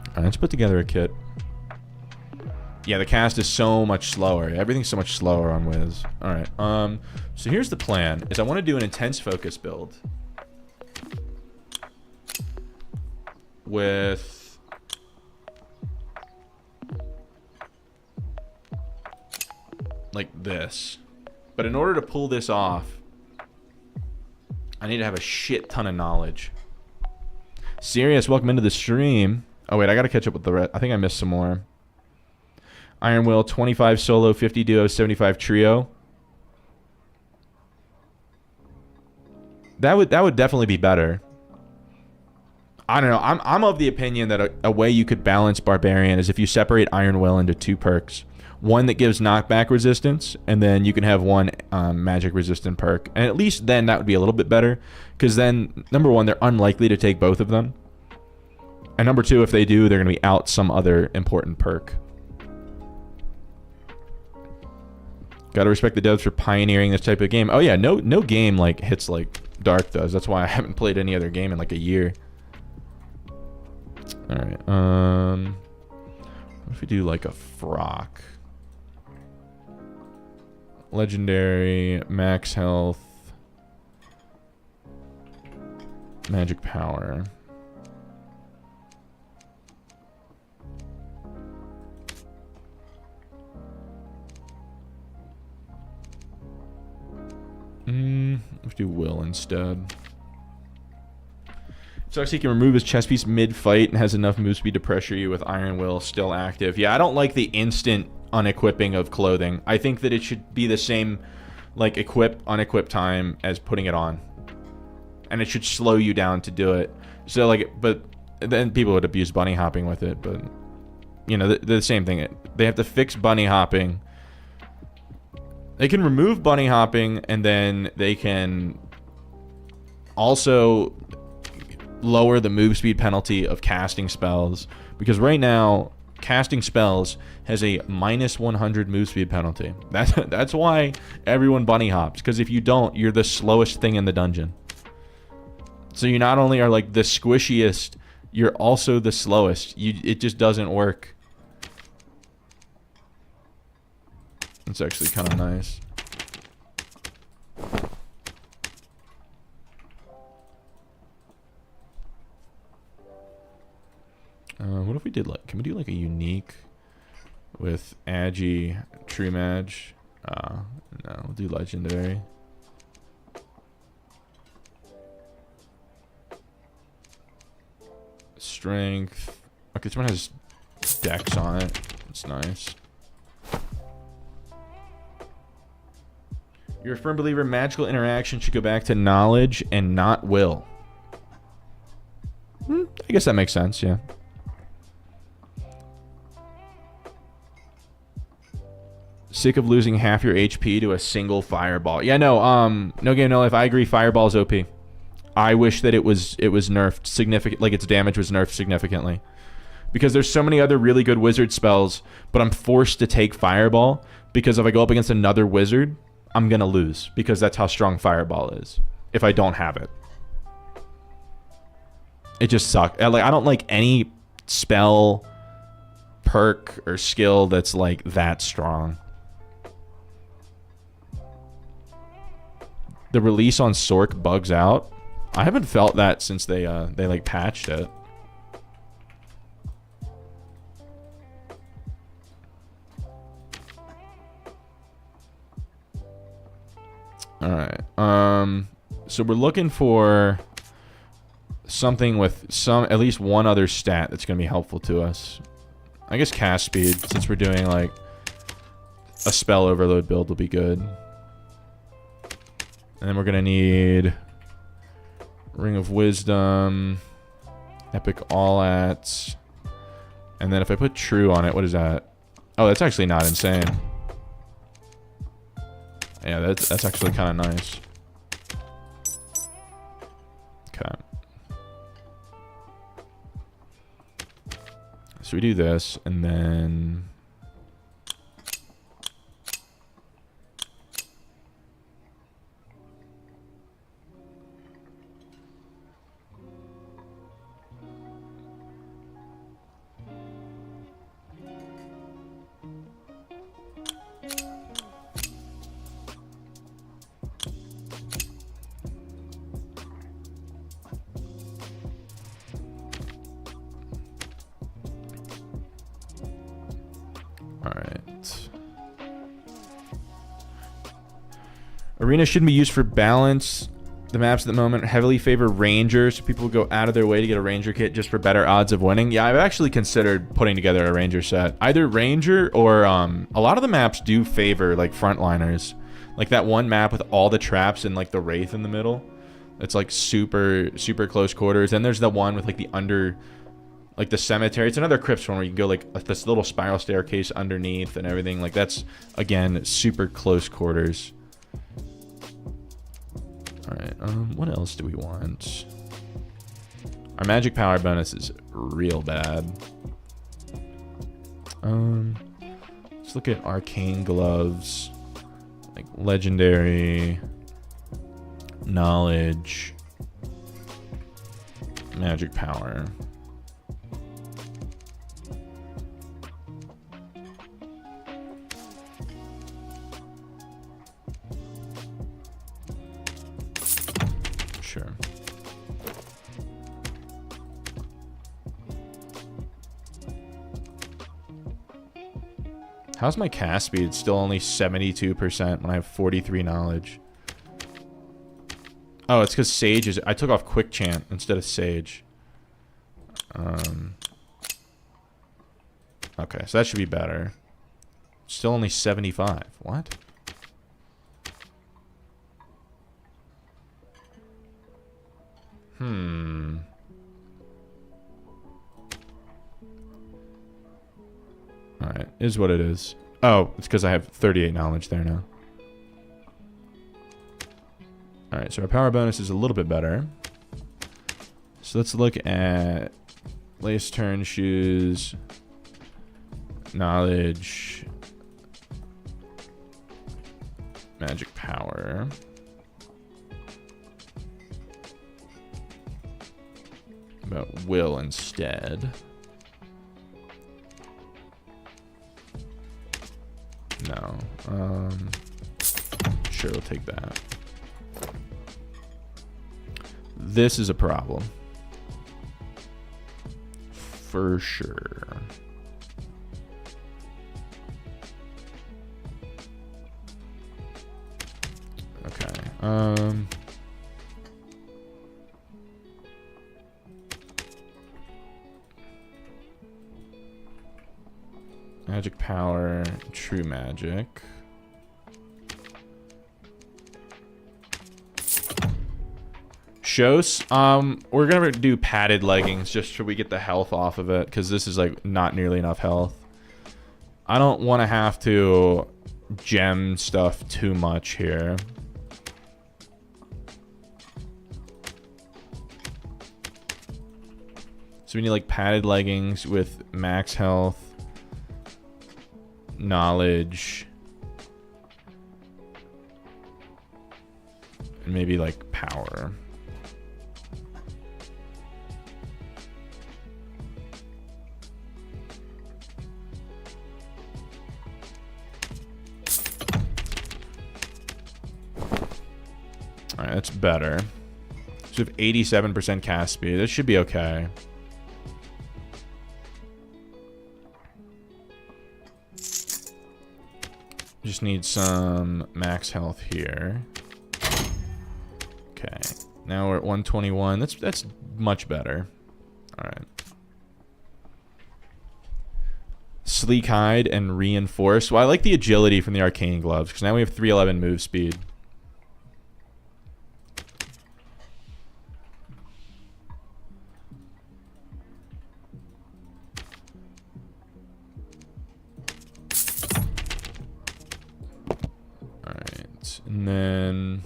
Alright, let's put together a kit. Yeah, the cast is so much slower. Everything's so much slower on Wiz. Alright, so here's the plan, is I want to do an intense focus build. With... like this. But in order to pull this off, I need to have a shit ton of knowledge. Sirius, welcome into the stream. Oh wait, I gotta catch up with the rest. I think I missed some more. Iron Will, 25 solo, 50 duo, 75 trio. That would definitely be better. I don't know. I'm of the opinion that a way you could balance Barbarian is if you separate Iron Will into 2 perks. One that gives knockback resistance, and then you can have one magic resistant perk. And at least then that would be a little bit better. Because then, number one, they're unlikely to take both of them. And number two, if they do, they're going to be out some other important perk. Gotta respect the devs for pioneering this type of game. Oh yeah, no game like hits like Dark does. That's why I haven't played any other game in like a year. Alright, what if we do like a Frock? Legendary, max health, magic power. Let's do Will instead. So he can remove his chest piece mid-fight and has enough move speed to pressure you with Iron Will still active. Yeah, I don't like the instant unequipping of clothing. I think that it should be the same, like, equip, unequip time as putting it on. And it should slow you down to do it. So, like, but then people would abuse bunny hopping with it, but, you know, the same thing. They have to fix bunny hopping. They can remove bunny hopping, and then they can also lower the move speed penalty of casting spells, because right now casting spells has a minus 100 move speed penalty. That's why everyone bunny hops, because if you don't, you're the slowest thing in the dungeon. So you not only are like the squishiest, you're also the slowest. It just doesn't work. It's actually kind of nice. What if we did, like, can we do like a unique with Agi, True Mage? No, we'll do legendary. Strength. Okay, this one has dex on it. It's nice. You're a firm believer magical interaction should go back to knowledge and not will. I guess that makes sense, yeah. Sick of losing half your HP to a single fireball. Yeah, no, no game, no life. I agree, fireball's OP. I wish that it was nerfed significant, like its damage was nerfed significantly. Because there's so many other really good wizard spells, but I'm forced to take fireball because if I go up against another wizard, I'm gonna lose because that's how strong fireball is if I don't have it. It just sucks. Like, I don't like any spell, perk, or skill that's like that strong. The release on Sork bugs out. I haven't felt that since they like patched it. All right. So we're looking for something with at least one other stat that's going to be helpful to us. I guess cast speed, since we're doing like a spell overload build, will be good. And then we're going to need Ring of Wisdom, Epic All-Ats, and then if I put True on it, what is that? Oh, that's actually not insane. Yeah, that's actually kind of nice. Okay. So we do this, and then... Arena shouldn't be used for balance. The maps at the moment heavily favor rangers. People go out of their way to get a ranger kit just for better odds of winning. Yeah, I've actually considered putting together a ranger set. Either ranger or a lot of the maps do favor like frontliners. Like that one map with all the traps and like the wraith in the middle. It's like super close quarters. Then there's the one with like like the cemetery. It's another crypt one where you can go like this little spiral staircase underneath and everything. Like that's again super close quarters. Alright, what else do we want? Our magic power bonus is real bad. Let's look at arcane gloves. Like legendary, knowledge, magic power. Sure. How's my cast speed still only 72% when I have 43 knowledge? Oh, it's because Sage is... I took off Quick Chant instead of Sage. Okay, so that should be better. Still only 75. What? Alright, is what it is. Oh, it's because I have 38 knowledge there now. Alright, so our power bonus is a little bit better. So let's look at Lace Turn Shoes, Knowledge, Magic Power. About Will instead. No. Sure, we'll take that. This is a problem. For sure. Okay. Magic Power, True Magic. Shos, we're gonna do padded leggings just so we get the health off of it, because this is like not nearly enough health. I don't want to have to gem stuff too much here. So we need like padded leggings with max health, knowledge, and maybe like power. Alright, that's better. So we have 87% cast speed. That should be okay. Just need some max health here. Okay. Now we're at 121. That's much better. Alright. Sleek Hide and Reinforce. Well, I like the agility from the Arcane Gloves, because now we have 311 move speed. Alright. And then...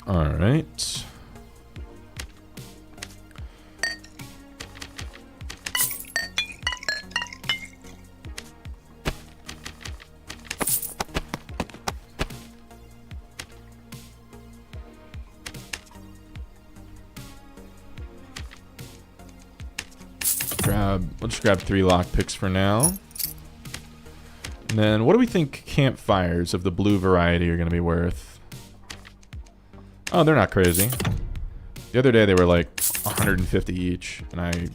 Alright. We'll just grab 3 lockpicks for now. And then what do we think campfires of the blue variety are going to be worth? Oh, they're not crazy. The other day they were like 150 each, and I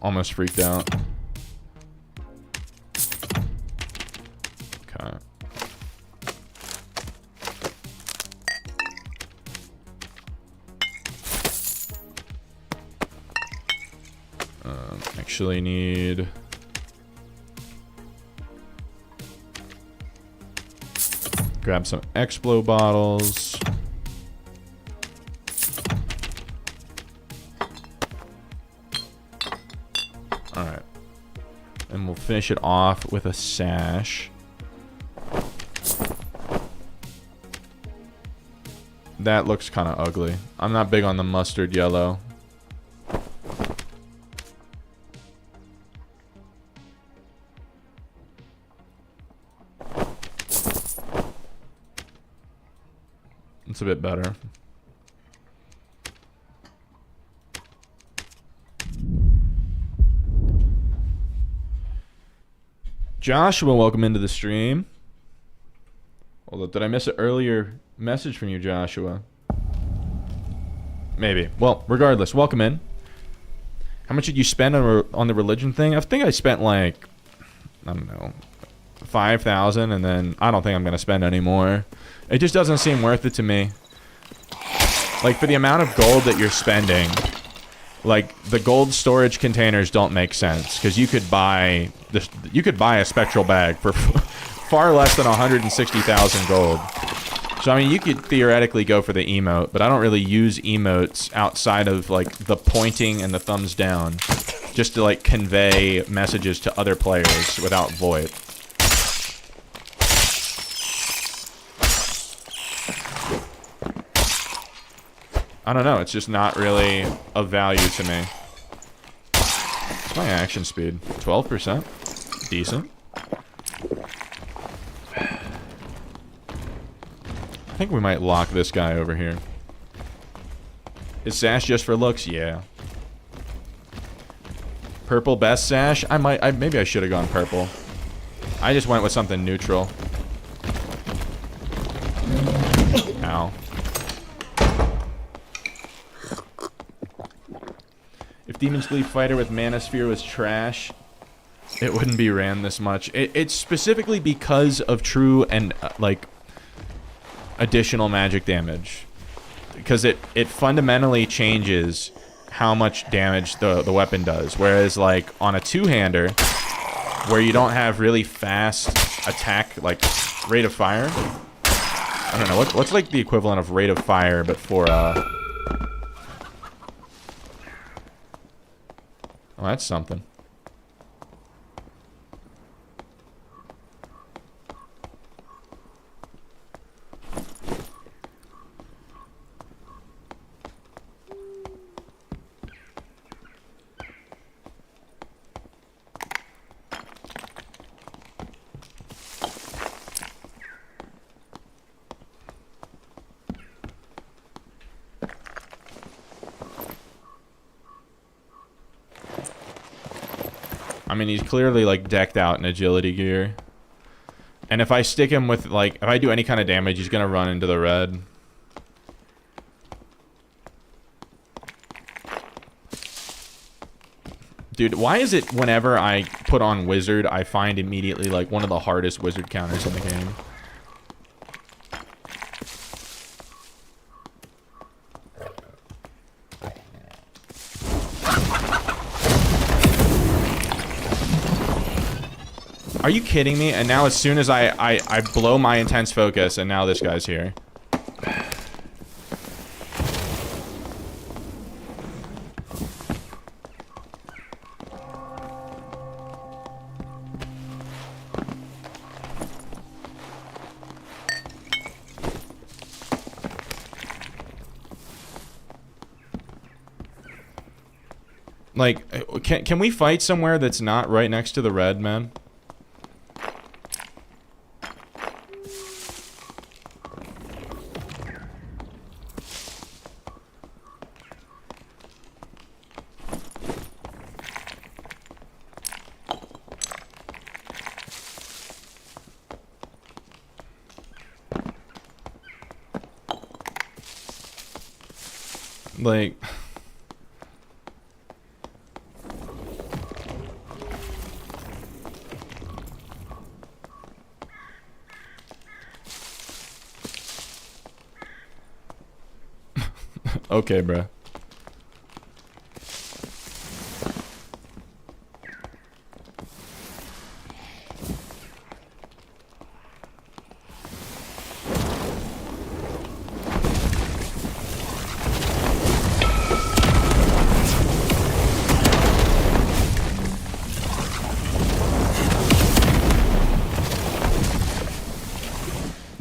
almost freaked out. Okay. Actually need... grab some Explo bottles. Alright. And we'll finish it off with a sash. That looks kind of ugly. I'm not big on the mustard yellow. It's a bit better. Joshua, welcome into the stream. Hold up, did I miss an earlier message from you, Joshua? Maybe. Well, regardless, welcome in. How much did you spend on the religion thing? I think I spent like, I don't know, 5,000, and then I don't think I'm gonna spend any more. It just doesn't seem worth it to me. Like, for the amount of gold that you're spending, like, the gold storage containers don't make sense, because you could buy a spectral bag for far less than 160,000 gold. So, I mean, you could theoretically go for the emote, but I don't really use emotes outside of, like, the pointing and the thumbs down, just to, like, convey messages to other players without VoIP. I don't know, it's just not really of value to me. What's my action speed? 12%? Decent. I think we might lock this guy over here. Is Sash just for looks? Yeah. Purple best Sash? Maybe I should have gone purple. I just went with something neutral. Ow. If Demon Sleep Fighter with Mana Sphere was trash, it wouldn't be ran this much. It's specifically because of true and, like, additional magic damage. Because it fundamentally changes how much damage the weapon does. Whereas, like, on a two-hander, where you don't have really fast attack, like, rate of fire. I don't know, what's like the equivalent of rate of fire, but for, oh, that's something. I mean, he's clearly, like, decked out in agility gear. And if I stick him with, like, if I do any kind of damage, he's gonna run into the red. Dude, why is it whenever I put on wizard, I find immediately, like, one of the hardest wizard counters in the game? Are you kidding me? And now as soon as I blow my intense focus, and now this guy's here. Like, can we fight somewhere that's not right next to the red, man? Like... Okay, bruh.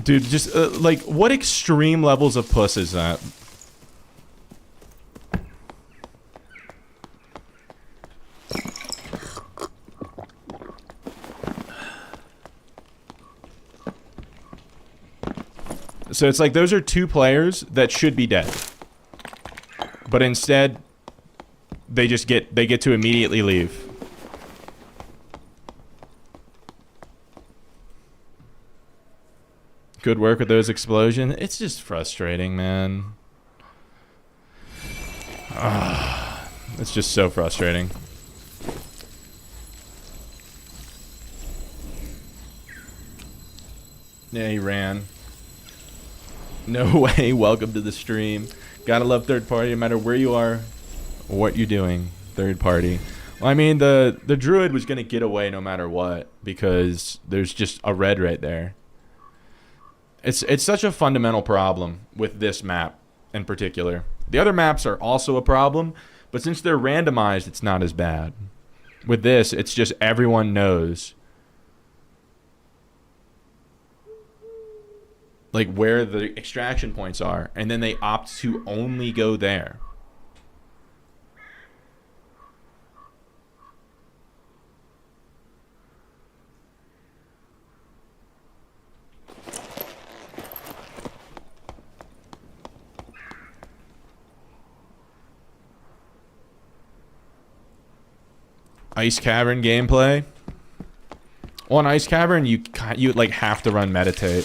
Dude, just, like, what extreme levels of puss is that? So it's like those are two players that should be dead. But instead, they get to immediately leave. Good work with those explosions. It's just frustrating, man. It's just so frustrating. Yeah, he ran. No way. Welcome to the stream. Gotta love third party no matter where you are or what you're doing. Third party. Well, I mean, the druid was gonna get away no matter what because there's just a red right there. It's such a fundamental problem with this map in particular. The other maps are also a problem, but since they're randomized, it's not as bad. With this, it's just everyone knows like where the extraction points are, and then they opt to only go there. Ice Cavern gameplay. Well, in Ice Cavern, you like have to run meditate,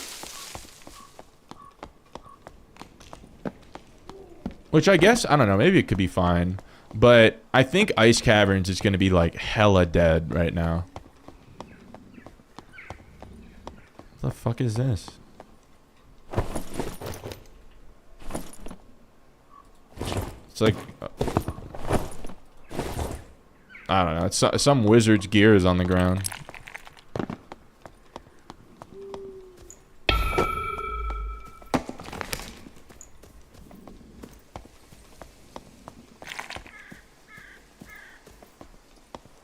which I guess I don't know. Maybe it could be fine, but I think Ice Caverns is going to be like hella dead right now. What the fuck is this? It's like. I don't know. It's some wizard's gear is on the ground.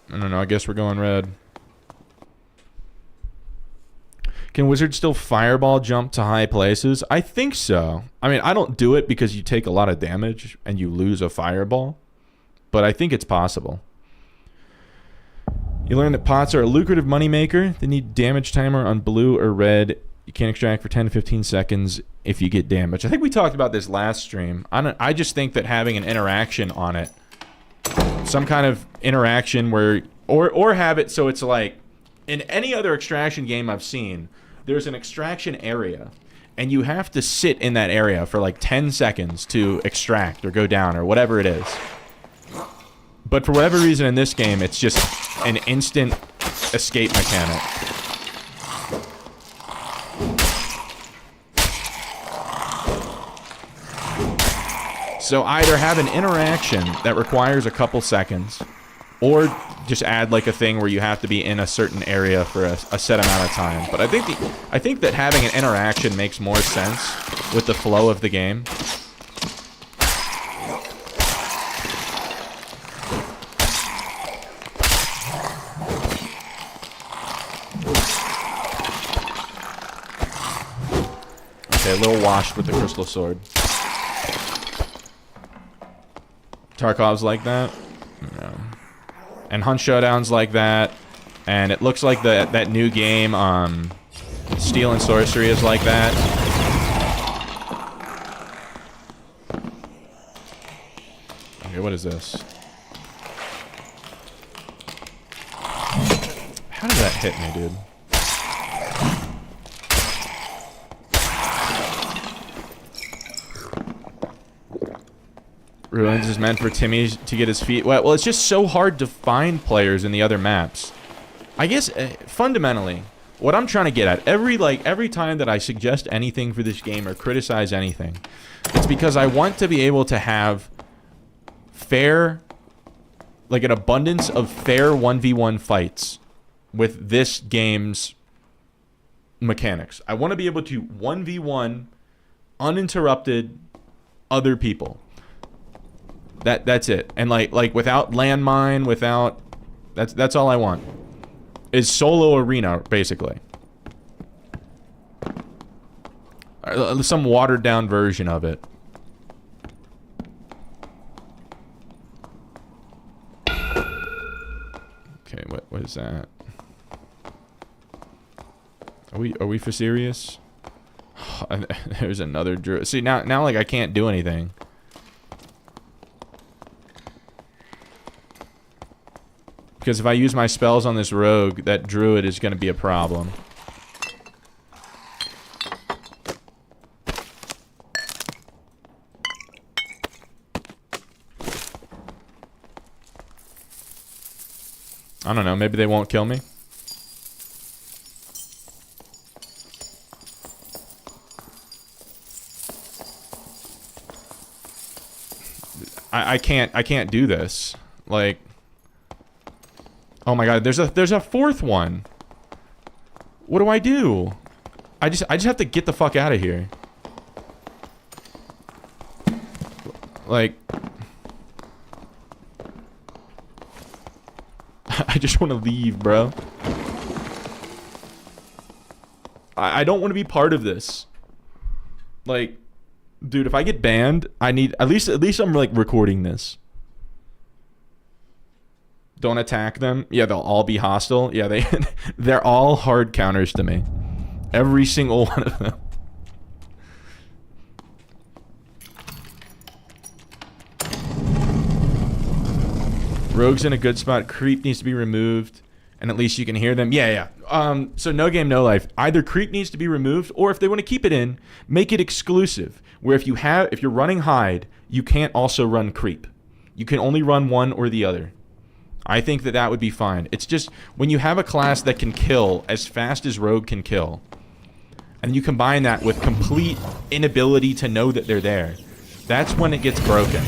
I don't know. I guess we're going red. Can wizards still fireball jump to high places? I think so. I mean, I don't do it because you take a lot of damage and you lose a fireball, but I think it's possible. You learn that pots are a lucrative moneymaker. They need damage timer on blue or red. You can extract for 10 to 15 seconds if you get damage. I think we talked about this last stream. I just think that having an interaction on it, some kind of interaction where, or have it so it's like, in any other extraction game I've seen, there's an extraction area, and you have to sit in that area for like 10 seconds to extract or go down or whatever it is. But for whatever reason in this game, it's just an instant escape mechanic. So either have an interaction that requires a couple seconds, or just add like a thing where you have to be in a certain area for a set amount of time. But I think that having an interaction makes more sense with the flow of the game. Okay, a little washed with the crystal sword. Tarkov's like that? No. And Hunt Showdown's like that. And it looks like that new game, Steel and Sorcery is like that. Okay, what is this? How did that hit me, dude? Ruins is meant for Timmy to get his feet wet. Well, it's just so hard to find players in the other maps. I guess, fundamentally, what I'm trying to get at, every time that I suggest anything for this game or criticize anything, it's because I want to be able to have fair, like an abundance of fair 1v1 fights with this game's mechanics. I want to be able to 1v1 uninterrupted other people. That's it. And like without landmine, without that's all I want. Is solo arena basically. Some watered down version of it. Okay, what is that? Are we for serious? There's another druid. See now like I can't do anything. Because if I use my spells on this rogue, that druid is going to be a problem. I don't know. Maybe they won't kill me. I can't do this. Like, oh my god, there's a fourth one. What do I do? I just have to get the fuck out of here. Like, I just want to leave, bro. I don't want to be part of this. Like, dude, if I get banned, I need at least I'm like recording this. Don't attack them. Yeah, they'll all be hostile. Yeah, they're all hard counters to me. Every single one of them. Rogue's in a good spot. Creep needs to be removed, and at least you can hear them. Yeah. So no game, no life. Either creep needs to be removed, or if they want to keep it in, make it exclusive. Where if you're running hide, you can't also run creep. You can only run one or the other. I think that would be fine. It's just when you have a class that can kill as fast as Rogue can kill, and you combine that with complete inability to know that they're there, that's when it gets broken.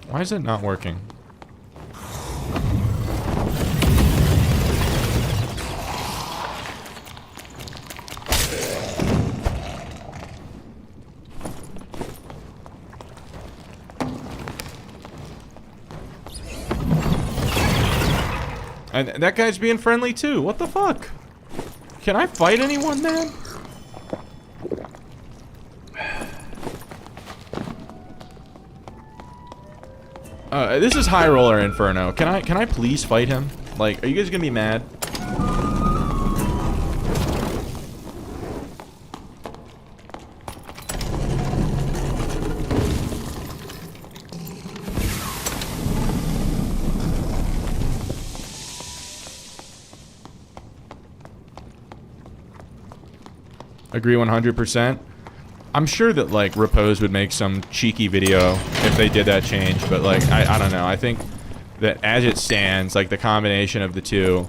Why is it not working? And that guy's being friendly too. What the fuck? Can I fight anyone, man? This is High Roller Inferno. Can I please fight him? Like, are you guys gonna be mad? Agree 100%. I'm sure that, like, Repose would make some cheeky video if they did that change, but, like, I don't know. I think that as it stands, like, the combination of the two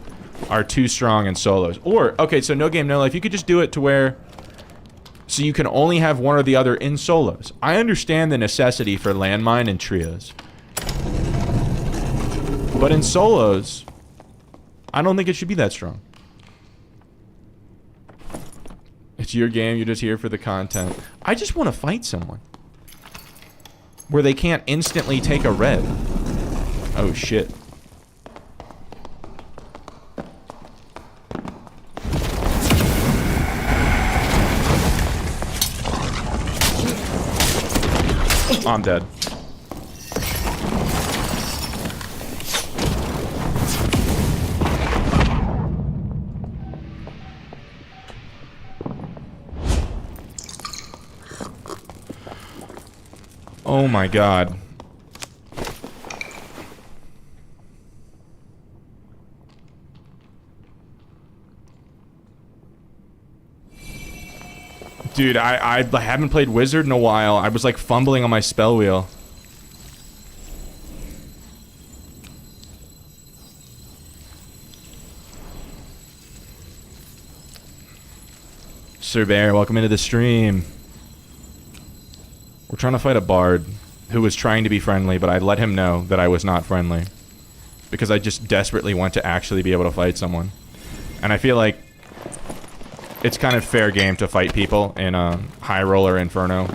are too strong in solos. Or, okay, so no game, no life. You could just do it to where... So you can only have one or the other in solos. I understand the necessity for landmine and trios. But in solos, I don't think it should be that strong. It's your game, you're just here for the content. I just want to fight someone. Where they can't instantly take a red. Oh shit. I'm dead. Oh my god. Dude, I haven't played Wizard in a while. I was like fumbling on my spell wheel. Sir Bear, welcome into the stream. We're trying to fight a bard who was trying to be friendly, but I let him know that I was not friendly. Because I just desperately want to actually be able to fight someone. And I feel like it's kind of fair game to fight people in High Roller Inferno.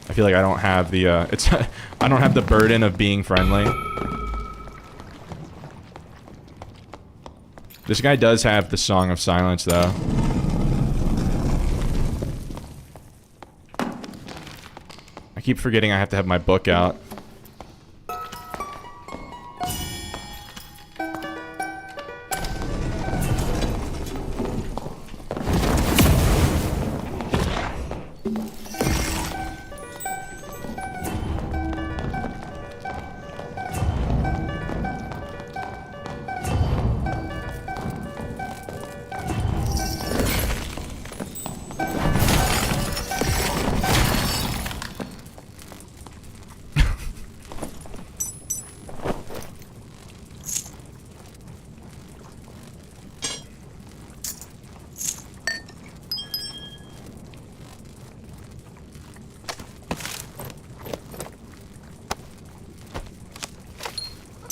I feel like I don't have the, I don't have the burden of being friendly. This guy does have the Song of Silence, though. I keep forgetting I have to have my book out.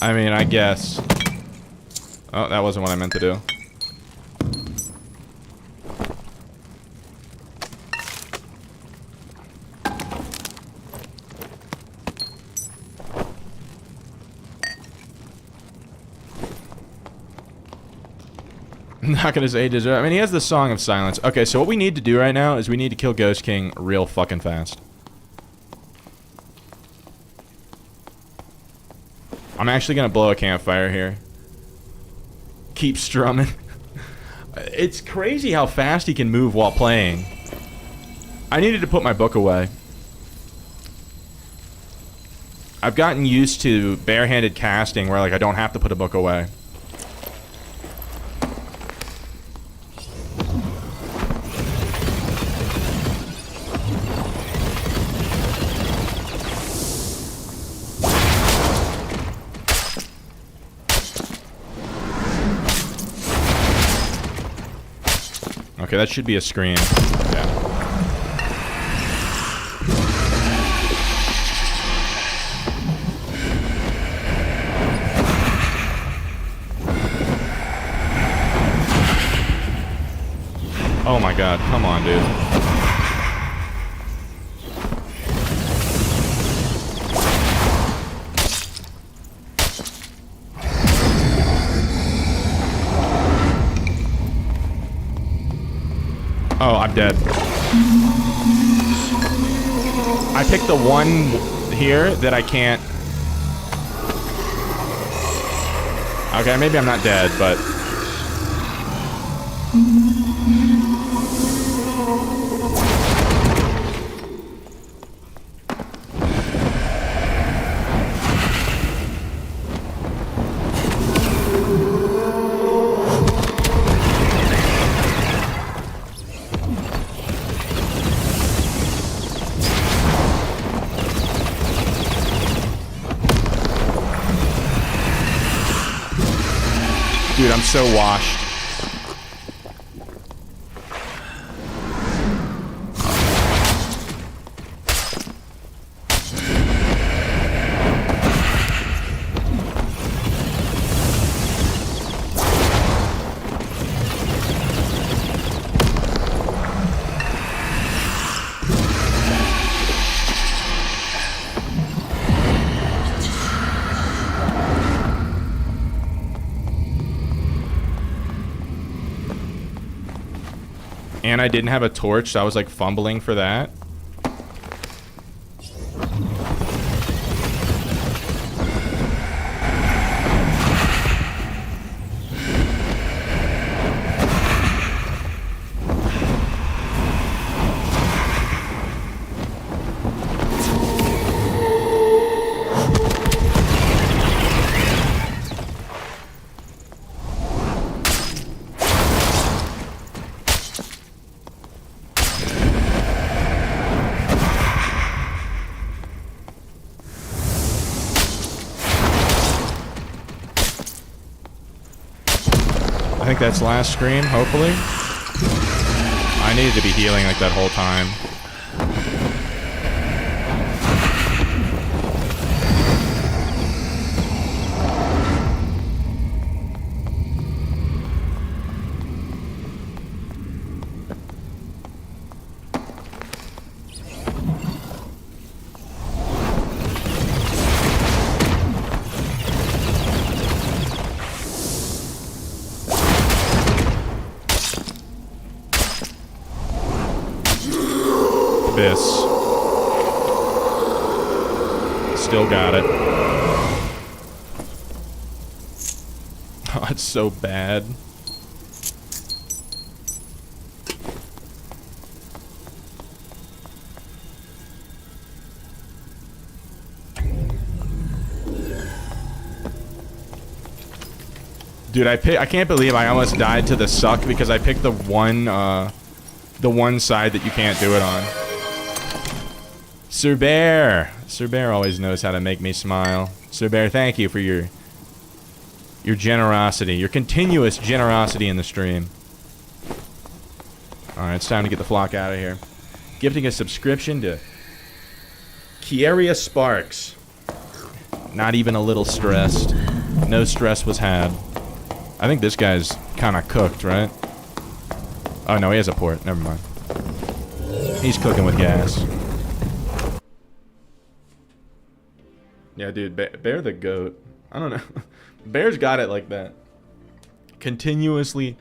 I mean, I guess. Oh, that wasn't what I meant to do. I'm not gonna say deserve. I mean, he has the Song of Silence. Okay, so what we need to do right now is we need to kill Ghost King real fucking fast. I'm actually gonna blow a campfire here. Keep strumming. It's crazy how fast he can move while playing. I needed to put my book away. I've gotten used to barehanded casting where like I don't have to put a book away. Okay, that should be a screen. Yeah. Oh my god, come on, dude. Oh, I'm dead. I picked the one here that I can't... Okay, maybe I'm not dead, but... Dude, I'm so washed. And I didn't have a torch, so I was like fumbling for that. I think that's last scream, hopefully. I needed to be healing like that whole time. Abyss. Still got it. Oh, it's so bad. Dude, I can't believe I almost died to the suck because I picked the one side that you can't do it on. Sir Bear! Sir Bear always knows how to make me smile. Sir Bear, thank you for your generosity, your continuous generosity in the stream. Alright, it's time to get the flock out of here. Gifting a subscription to Kieria Sparks. Not even a little stressed. No stress was had. I think this guy's kind of cooked, right? Oh, no, he has a port. Never mind. He's cooking with gas. Yeah, dude, Bear the goat. I don't know. Bear's got it like that. Continuously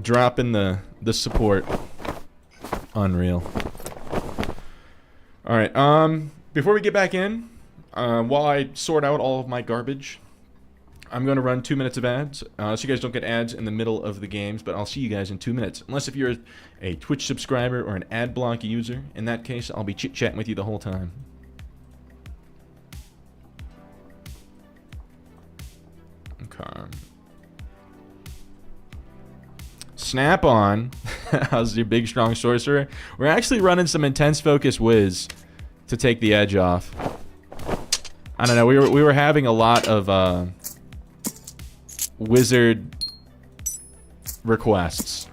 dropping the support. Unreal. Alright, before we get back in, while I sort out all of my garbage, I'm going to run 2 minutes of ads, so you guys don't get ads in the middle of the games, but I'll see you guys in 2 minutes. Unless if you're a Twitch subscriber or an ad block user. In that case, I'll be chit-chatting with you the whole time. Okay. Snap on. How's your big, strong sorcerer? We're actually running some intense focus whiz to take the edge off. I don't know, we were having a lot of, wizard requests,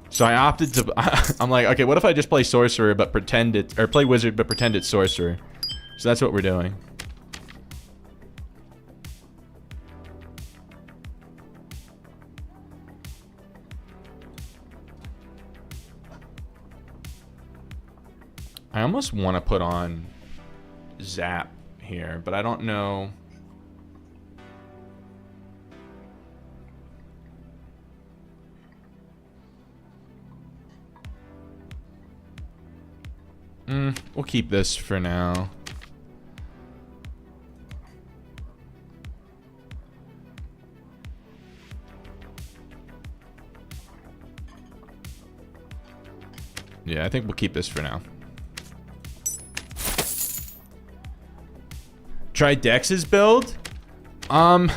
so I opted to. I'm like, okay, what if I just play sorcerer but pretend it, or play wizard but pretend it's sorcerer? So that's what we're doing. I almost want to put on Zap here, but I don't know. We'll keep this for now. Yeah, I think we'll keep this for now. Try Dex's build? I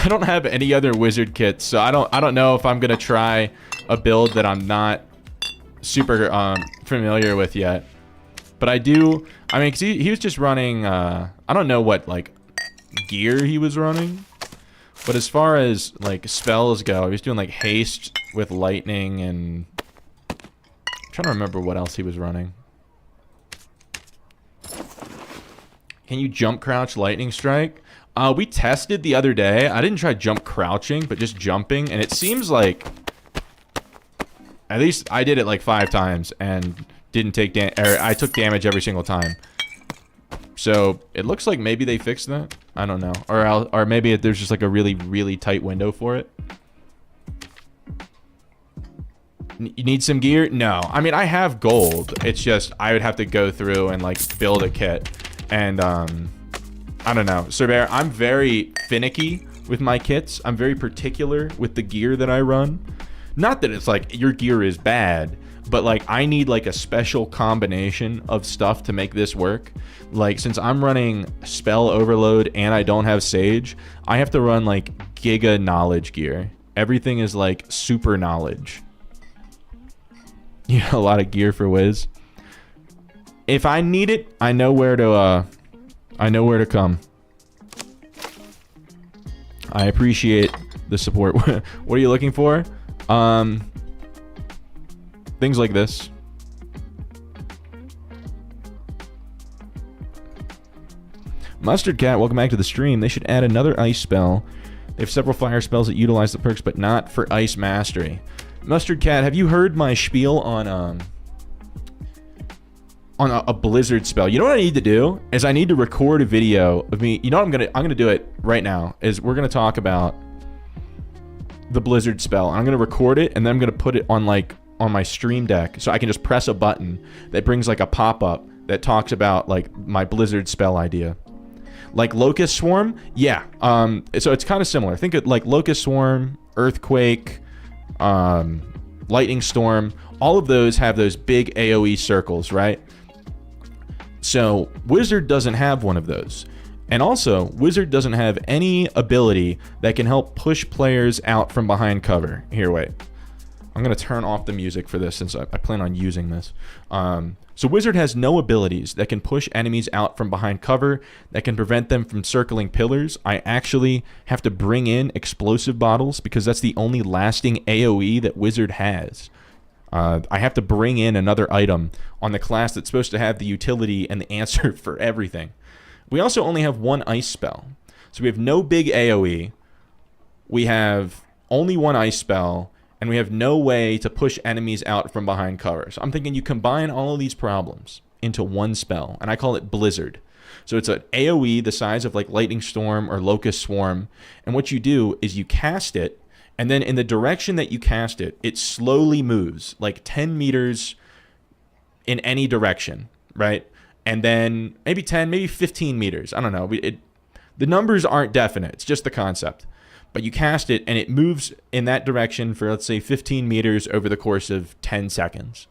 don't have any other wizard kits, so I don't know if I'm gonna try a build that I'm not super familiar with yet. But I do, I mean, 'cause he was just running, I don't know what, like, gear he was running. But as far as, like, spells go, he was doing, like, haste with lightning and... I'm trying to remember what else he was running. Can you jump crouch lightning strike? We tested the other day. I didn't try jump crouching, but just jumping. And it seems like... At least I did it, like, 5 times and... didn't take I took damage every single time. So it looks like maybe they fixed that. I don't know, or maybe there's just like a really tight window for it. You need some gear? No, I mean I have gold. It's just I would have to go through and like build a kit, and I don't know. Sir Bear, I'm very finicky with my kits. I'm very particular with the gear that I run. Not that it's like your gear is bad. But, like, I need, like, a special combination of stuff to make this work. Like, since I'm running Spell Overload and I don't have Sage, I have to run, like, Giga Knowledge gear. Everything is, like, super knowledge. You know, a lot of gear for Wiz. If I need it, I know where to come. I appreciate the support. What are you looking for? Things like this. Mustard Cat, welcome back to the stream. They should add another ice spell. They have several fire spells that utilize the perks, but not for ice mastery. Mustard Cat, have you heard my spiel on a blizzard spell? You know what I need to do is I need to record a video of me. You know what I'm gonna do it right now. Is we're gonna talk about the blizzard spell. I'm gonna record it and then I'm gonna put it on like on my Stream Deck, so I can just press a button that brings like a pop-up that talks about like my Blizzard spell idea. Like Locust Swarm, yeah. So it's kind of similar. Think of like Locust Swarm, Earthquake, Lightning Storm. All of those have those big AoE circles, right? So Wizard doesn't have one of those. And also, Wizard doesn't have any ability that can help push players out from behind cover. Here, wait. I'm going to turn off the music for this since I plan on using this. So Wizard has no abilities that can push enemies out from behind cover, that can prevent them from circling pillars. I actually have to bring in explosive bottles because that's the only lasting AoE that Wizard has. I have to bring in another item on the class that's supposed to have the utility and the answer for everything. We also only have one ice spell. So we have no big AoE. We have only one ice spell. And we have no way to push enemies out from behind cover. So I'm thinking you combine all of these problems into one spell. And I call it Blizzard. So it's an AoE the size of like Lightning Storm or Locust Swarm. And what you do is you cast it. And then in the direction that you cast it, it slowly moves like 10 meters in any direction, right? And then maybe 10, maybe 15 meters. I don't know. The numbers aren't definite. It's just the concept. But you cast it, and it moves in that direction for, let's say, 15 meters over the course of 10 seconds.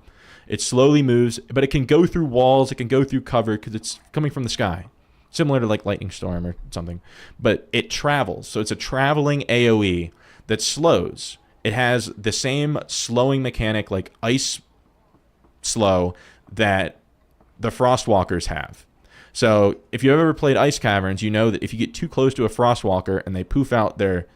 It slowly moves, but it can go through walls. It can go through cover because it's coming from the sky. Similar to like Lightning Storm or something. But it travels. So it's a traveling AoE that slows. It has the same slowing mechanic like Ice Slow that the Frostwalkers have. So if you've ever played Ice Caverns, you know that if you get too close to a Frostwalker and they poof out their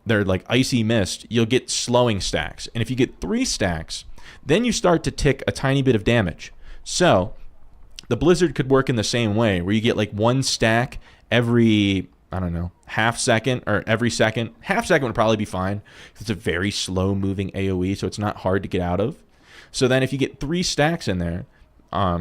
like icy mist, you'll get slowing stacks. And if you get 3 stacks, then you start to tick a tiny bit of damage. So the Blizzard could work in the same way, where you get like 1 stack every, I don't know, half second or every second. Half second would probably be fine. It's a very slow moving AoE, so it's not hard to get out of. So then if you get 3 stacks in there,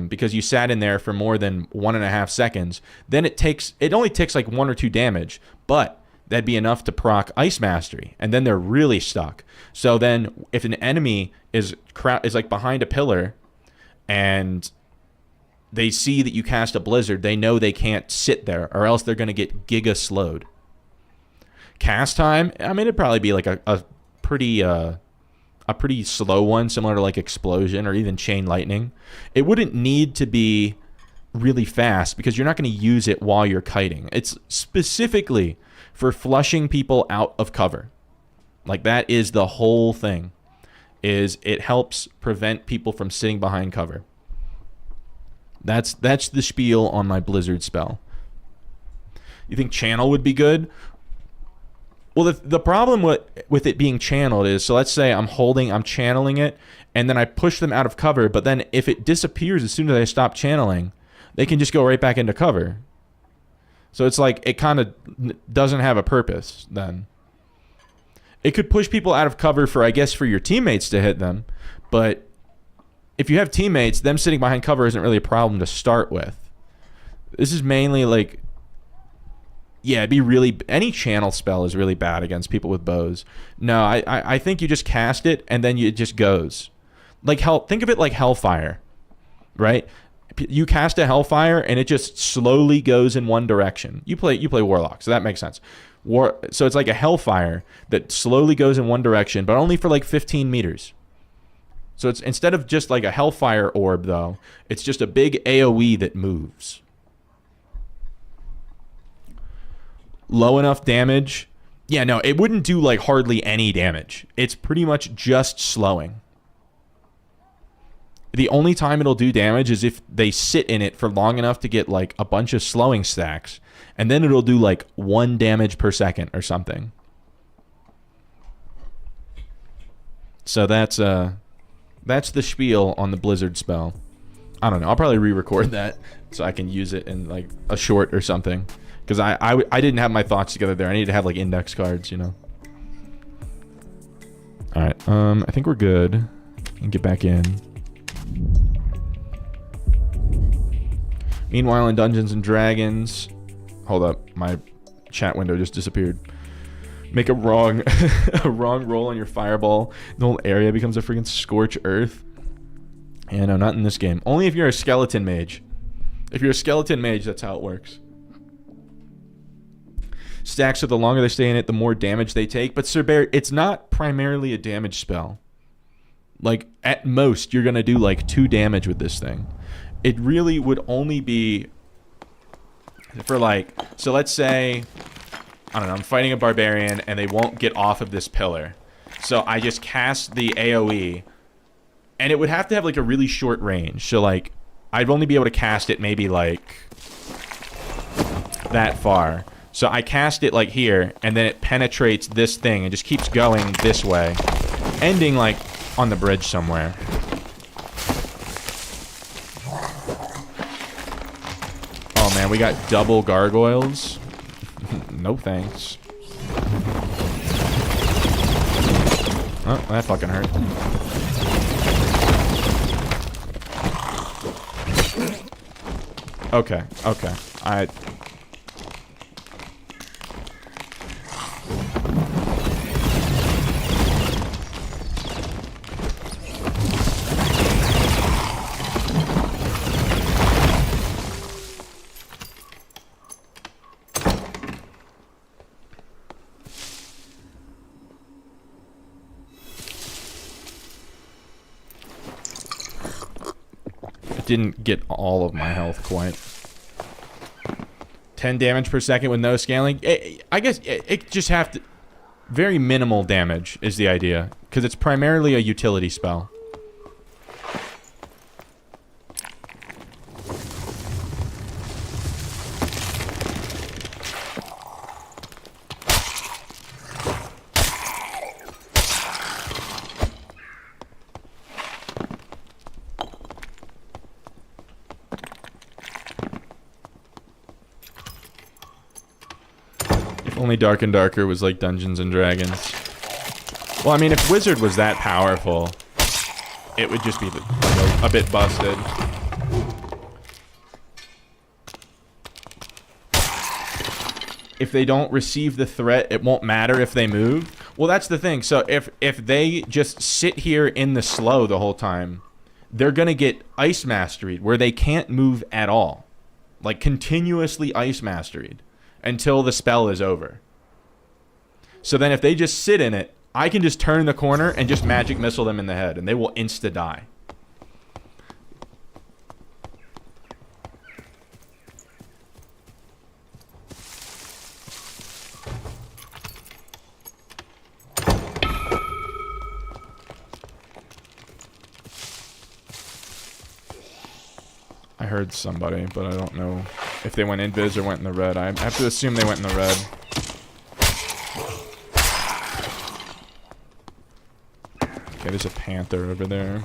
because you sat in there for more than 1.5 seconds, then it only takes like 1 or 2 damage, but that'd be enough to proc Ice Mastery, and then they're really stuck. So then if an enemy is like behind a pillar and they see that you cast a Blizzard, they know they can't sit there or else they're going to get giga slowed. Cast time, I mean, it'd probably be like a pretty slow one, similar to like Explosion or even Chain Lightning. It wouldn't need to be really fast because you're not going to use it while you're kiting. It's specifically for flushing people out of cover. Like that is the whole thing, is it helps prevent people from sitting behind cover. That's the spiel on my Blizzard spell. You think Channel would be good? Well, the problem with it being channeled is, so let's say I'm channeling it, and then I push them out of cover, but then if it disappears as soon as I stop channeling, they can just go right back into cover. So it's like, it kind of doesn't have a purpose then. It could push people out of cover for, I guess, for your teammates to hit them, but if you have teammates, them sitting behind cover isn't really a problem to start with. This is mainly like, yeah, it'd be really, any channel spell is really bad against people with bows. No, I think you just cast it and then it just goes. Like think of it like Hellfire, right? You cast a Hellfire and it just slowly goes in one direction. You play Warlock, so that makes sense. So it's like a Hellfire that slowly goes in one direction, but only for like 15 meters. So it's, instead of just like a Hellfire orb though, it's just a big AoE that moves. Low enough damage. Yeah, no, it wouldn't do like hardly any damage. It's pretty much just slowing. The only time it'll do damage is if they sit in it for long enough to get like a bunch of slowing stacks, and then it'll do like 1 damage per second or something. So that's the spiel on the Blizzard spell. I don't know. I'll probably re-record that so I can use it in like a short or something. Because I didn't have my thoughts together there. I need to have like index cards, you know. All right. I think we're good. And get back in. Meanwhile, in Dungeons and Dragons, hold up, my chat window just disappeared. Make a wrong a wrong roll on your fireball. The whole area becomes a freaking scorch earth. Yeah, no, not in this game. Only if you're a skeleton mage. If you're a skeleton mage, that's how it works. Stacks, so the longer they stay in it, the more damage they take. But Sir Bear, it's not primarily a damage spell. Like, at most, you're going to do like 2 damage with this thing. It really would only be for like, so let's say, I don't know, I'm fighting a barbarian and they won't get off of this pillar. So I just cast the AoE, and it would have to have like a really short range. So like, I'd only be able to cast it maybe like that far. So I cast it like here, and then it penetrates this thing and just keeps going this way, ending like on the bridge somewhere. Oh man, we got double gargoyles. No thanks. Oh, that fucking hurt. Okay, okay. Didn't get all of my health quite. 10 damage per second with no scaling. I guess it just have to... Very minimal damage is the idea, because it's primarily a utility spell. Only Dark and Darker was like Dungeons and Dragons. Well, I mean, if Wizard was that powerful, it would just be a bit busted. If they don't receive the threat, it won't matter if they move. Well, that's the thing. So if they just sit here in the slow the whole time, they're going to get Ice Masteried, where they can't move at all. Like, continuously Ice Masteried until the spell is over. So then if they just sit in it, I can just turn the corner and just magic missile them in the head, and they will insta-die. I heard somebody, but I don't know if they went invis or went in the red. I have to assume they went in the red. Okay, there's a panther over there.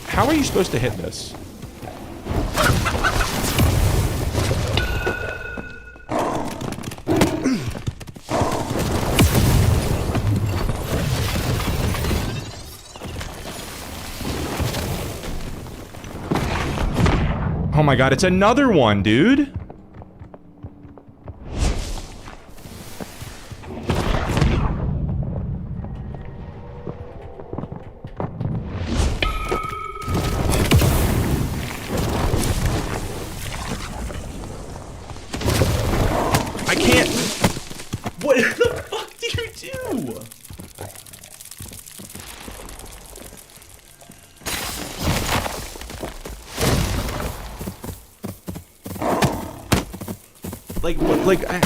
How are you supposed to hit this? Oh my god, it's another one, dude. I can't. What the fuck do you do?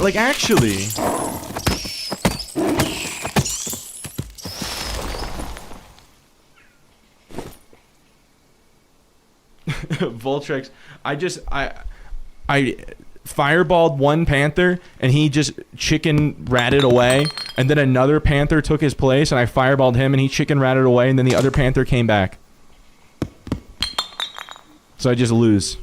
Like actually. Voltrex, I fireballed one panther and he just chicken ratted away, and then another panther took his place and I fireballed him and he chicken ratted away, and then the other panther came back. So I just lose.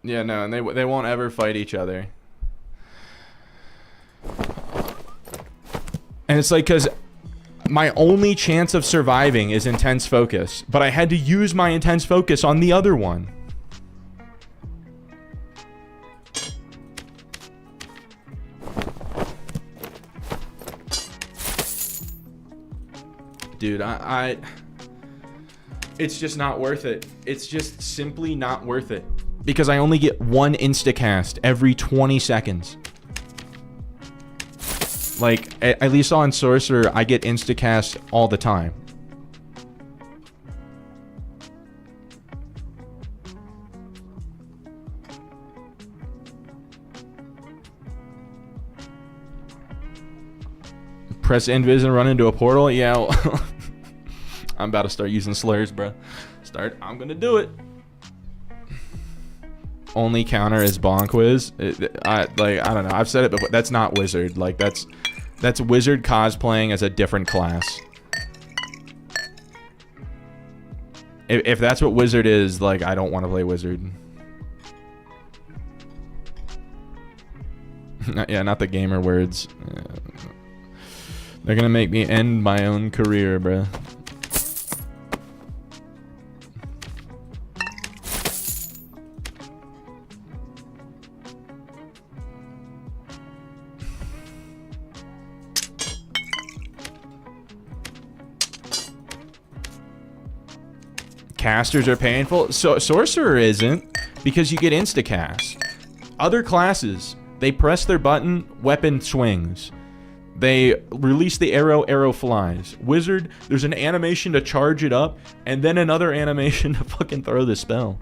Yeah, no, and they won't ever fight each other. And it's like, because my only chance of surviving is intense focus, but I had to use my intense focus on the other one. Dude, it's just not worth it. It's just simply not worth it. Because I only get one instacast every 20 seconds. Like, at least on Sorcerer, I get instacast all the time. Press invis and run into a portal? Yeah, well, I'm about to start using slurs, bro. I'm gonna do it. Only counter is Bonk Quiz. I don't know. I've said it before. That's not Wizard. Like, that's Wizard cosplaying as a different class. If that's what Wizard is, like, I don't want to play Wizard. Yeah, not the gamer words. Yeah. They're gonna make me end my own career, bruh. Casters are painful. So Sorcerer isn't, because you get instacast. Other classes, they press their button, weapon swings. They release the arrow, arrow flies. Wizard, there's an animation to charge it up, and then another animation to fucking throw the spell.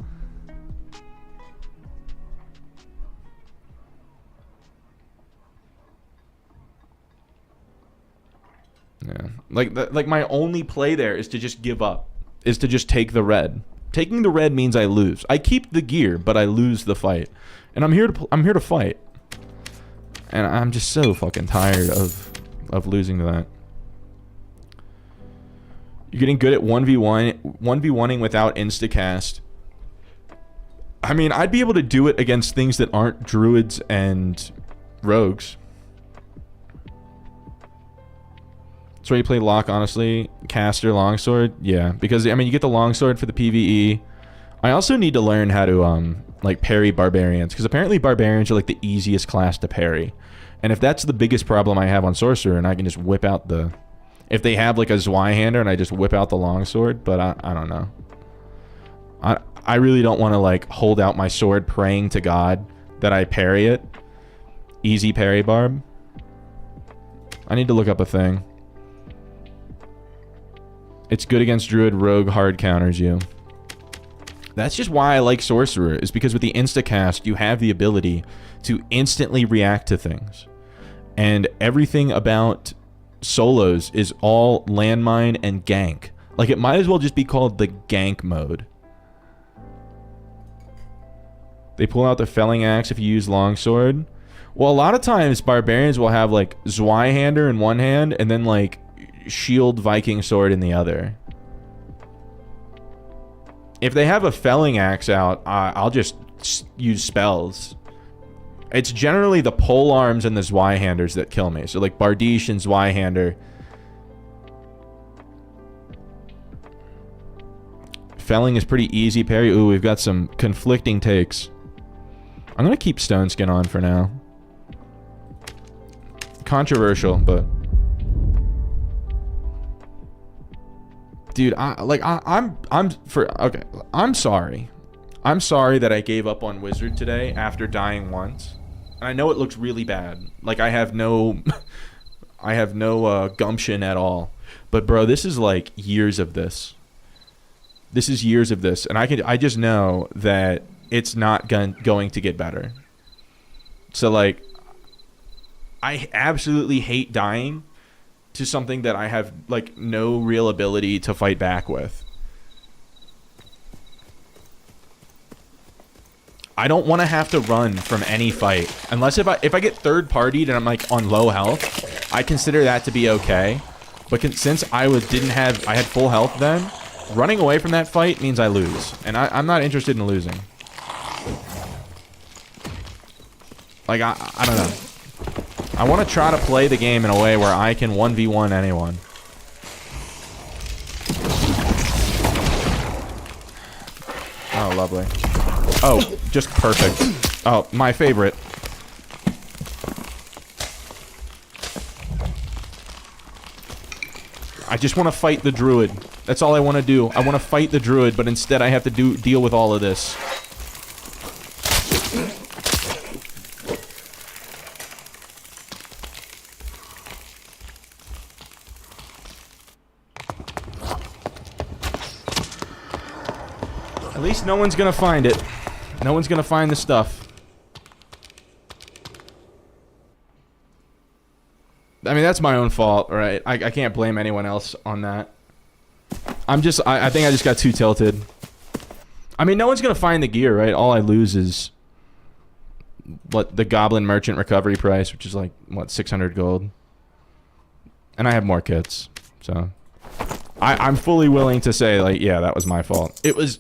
Yeah, like my only play there is to just give up. Is to just take the red. Taking the red means I lose. I keep the gear, but I lose the fight. And I'm here to fight. And I'm just so fucking tired of losing to that. You're getting good at 1v1ing without instacast. I mean, I'd be able to do it against things that aren't druids and rogues. That's why you play Locke, honestly. Caster, longsword, yeah. Because, I mean, you get the longsword for the PvE. I also need to learn how to, like, parry barbarians. Because apparently barbarians are, like, the easiest class to parry. And if that's the biggest problem I have on Sorcerer, and I can just whip out the... If they have, like, a Zweihander, and I just whip out the longsword, but I don't know. I really don't want to, like, hold out my sword praying to God that I parry it. Easy parry barb. I need to look up a thing. It's good against Druid, Rogue, hard counters you. That's just why I like Sorcerer, is because with the instacast, you have the ability to instantly react to things. And everything about solos is all landmine and gank. Like, it might as well just be called the gank mode. They pull out the felling axe if you use longsword. Well, a lot of times, barbarians will have, like, Zweihander in one hand, and then, like, shield Viking sword in the other. If they have a felling axe out, I'll just use spells. It's generally the pole arms and the Zweihanders that kill me. So like Bardiche and Zweihander. Felling is pretty easy parry. Ooh, we've got some conflicting takes. I'm gonna keep Stone Skin on for now. Controversial, but dude, I'm sorry. I'm sorry that I gave up on Wizard today after dying once. And I know it looks really bad. Like, I have no gumption at all. But bro, this is like years of this. This is years of this, and I just know that it's not going to get better. So like, I absolutely hate dying to something that I have, like, no real ability to fight back with. I don't want to have to run from any fight. Unless if I get third-partied and I'm, like, on low health, I consider that to be okay. But since I had full health then, running away from that fight means I lose. And I'm not interested in losing. Like, I don't know. I want to try to play the game in a way where I can 1v1 anyone. Oh, lovely. Oh, just perfect. Oh, my favorite. I just want to fight the druid. That's all I want to do. I want to fight the druid, but instead I have to deal with all of this. At least no one's gonna find it. No one's gonna find the stuff. I mean, that's my own fault, right? I can't blame anyone else on that. I think I just got too tilted. I mean, no one's gonna find the gear, right? All I lose is what the Goblin Merchant recovery price, which is like, what, 600 gold. And I have more kits, so... I'm fully willing to say, like, yeah, that was my fault. It was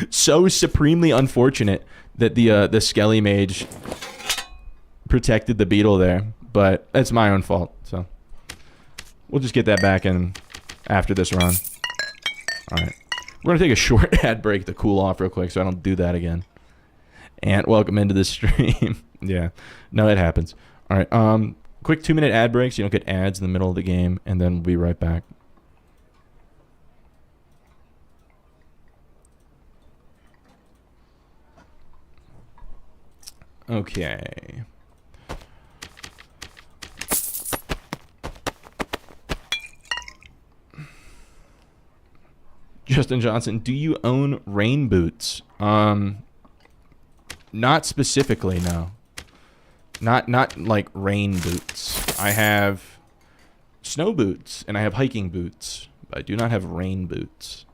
so supremely unfortunate that the Skelly Mage protected the beetle there, but it's my own fault, so we'll just get that back in after this run. Alright. We're gonna take a short ad break to cool off real quick so I don't do that again. And welcome into the stream. Yeah. No, it happens. Alright, quick 2-minute ad break so you don't get ads in the middle of the game, and then we'll be right back. Okay. Justin Johnson, do you own rain boots? Not specifically, no. Not like rain boots. I have snow boots and I have hiking boots. But I do not have rain boots.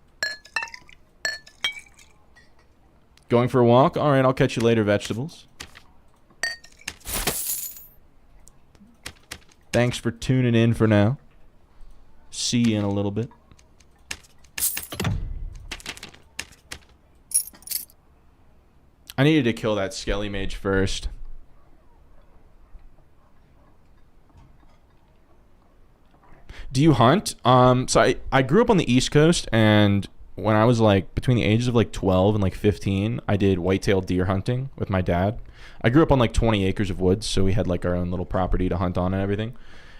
Going for a walk? All right, I'll catch you later, vegetables. Thanks for tuning in for now. See you in a little bit. I needed to kill that Skelly Mage first. Do you hunt? So I grew up on the East Coast, and when I was like between the ages of like 12 and like 15, I did white-tailed deer hunting with my dad. I grew up on like 20 acres of woods, so we had like our own little property to hunt on and everything.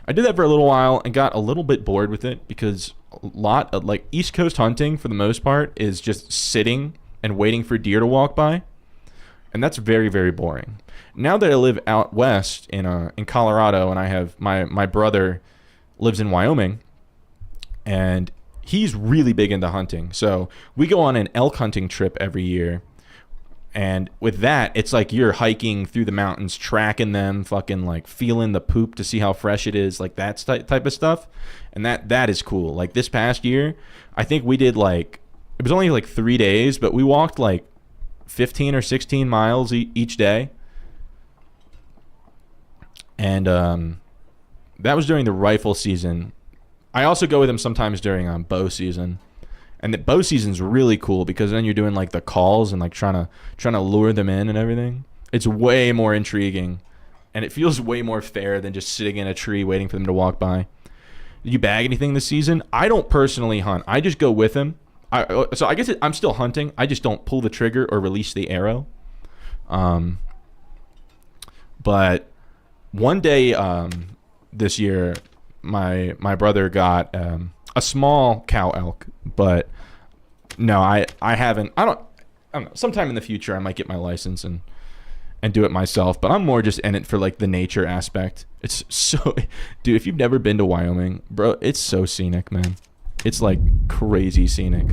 I did that for a little while and got a little bit bored with it because a lot of like East Coast hunting for the most part is just sitting and waiting for deer to walk by. And that's very, very boring. Now that I live out west in Colorado, and I have my brother lives in Wyoming, and he's really big into hunting. So we go on an elk hunting trip every year. And with that, it's like you're hiking through the mountains, tracking them, fucking like feeling the poop to see how fresh it is, like that type of stuff. And that is cool. Like this past year, I think we did like, it was only like 3 days, but we walked like 15 or 16 miles each day. And that was during the rifle season. I also go with them sometimes during bow season. And the bow season's really cool because then you're doing like the calls and like trying to lure them in and everything. It's way more intriguing, and it feels way more fair than just sitting in a tree waiting for them to walk by. Did you bag anything this season? I don't personally hunt. I just go with them. So I guess I'm still hunting. I just don't pull the trigger or release the arrow. But one day this year, my brother got a small cow elk, but no, I haven't. I don't know. Sometime in the future, I might get my license and do it myself. But I'm more just in it for like the nature aspect. It's so, dude. If you've never been to Wyoming, bro, it's so scenic, man. It's like crazy scenic.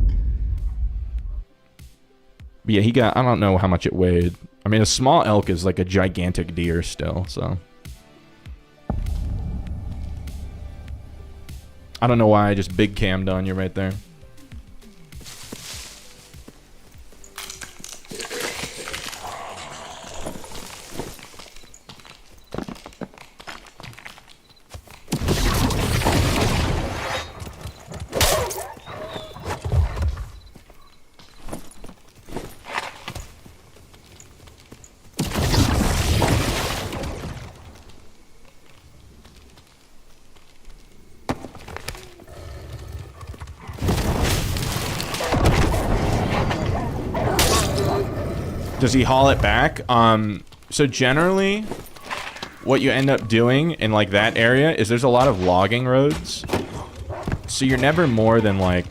But yeah, I don't know how much it weighed. I mean, a small elk is like a gigantic deer still, so. I don't know why I just big cammed on you right there. Does he haul it back? So generally, what you end up doing in like that area is there's a lot of logging roads. So you're never more than like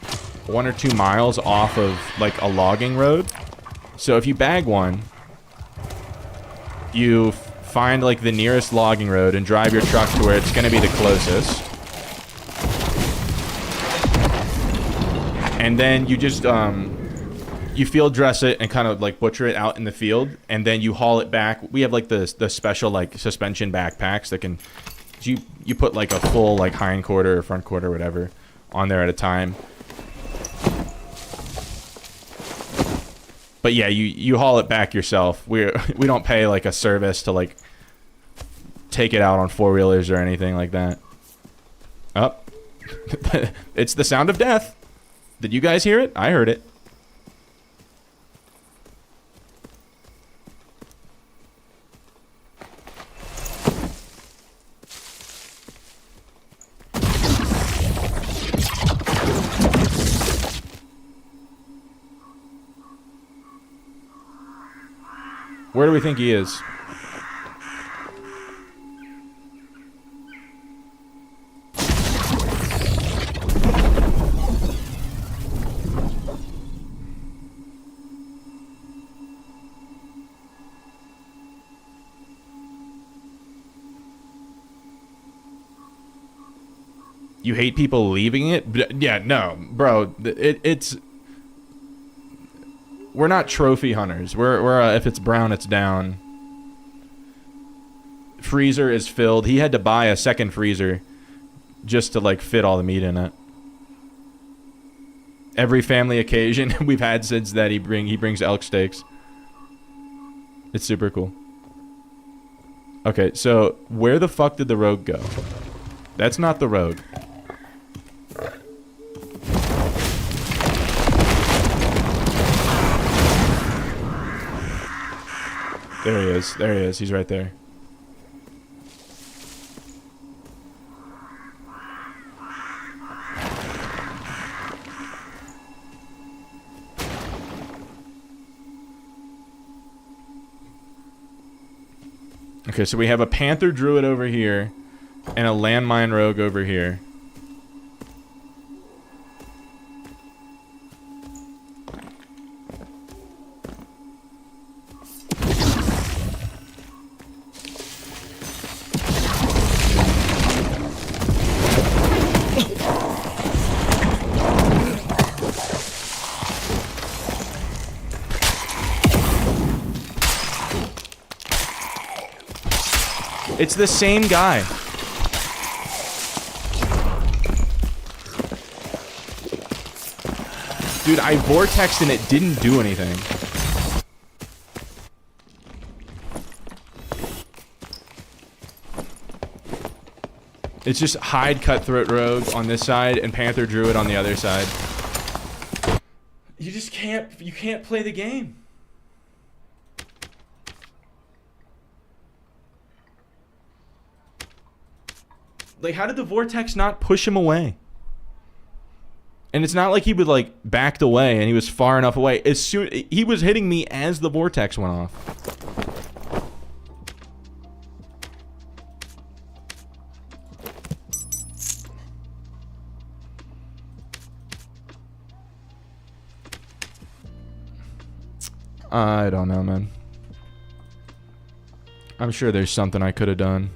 1 or 2 miles off of like a logging road. So if you bag one, you find like the nearest logging road and drive your truck to where it's going to be the closest. And then you just you field dress it and kind of like butcher it out in the field, and then you haul it back. We have like the special like suspension backpacks that can you put like a full like hind quarter or front quarter or whatever on there at a time. But yeah, you haul it back yourself. We don't pay like a service to like take it out on 4-wheelers or anything like that. Oh. It's the sound of death. Did you guys hear it? I heard it. Where do we think he is? You hate people leaving it? Yeah, no, bro. It's... We're not trophy hunters. We're if it's brown, it's down. Freezer is filled. He had to buy a second freezer just to like fit all the meat in it. Every family occasion we've had since that he brings elk steaks. It's super cool. Okay, so where the fuck did the rogue go? That's not the rogue. There he is. There he is. He's right there. Okay, so we have a panther druid over here and a landmine rogue over here. It's the same guy. Dude, I vortexed and it didn't do anything. It's just hide cutthroat rogue on this side and panther druid on the other side. You just can't play the game. Like, how did the vortex not push him away? And it's not like he would like backed away and he was far enough away. As soon he was hitting me as the vortex went off. I don't know, man. I'm sure there's something I could have done.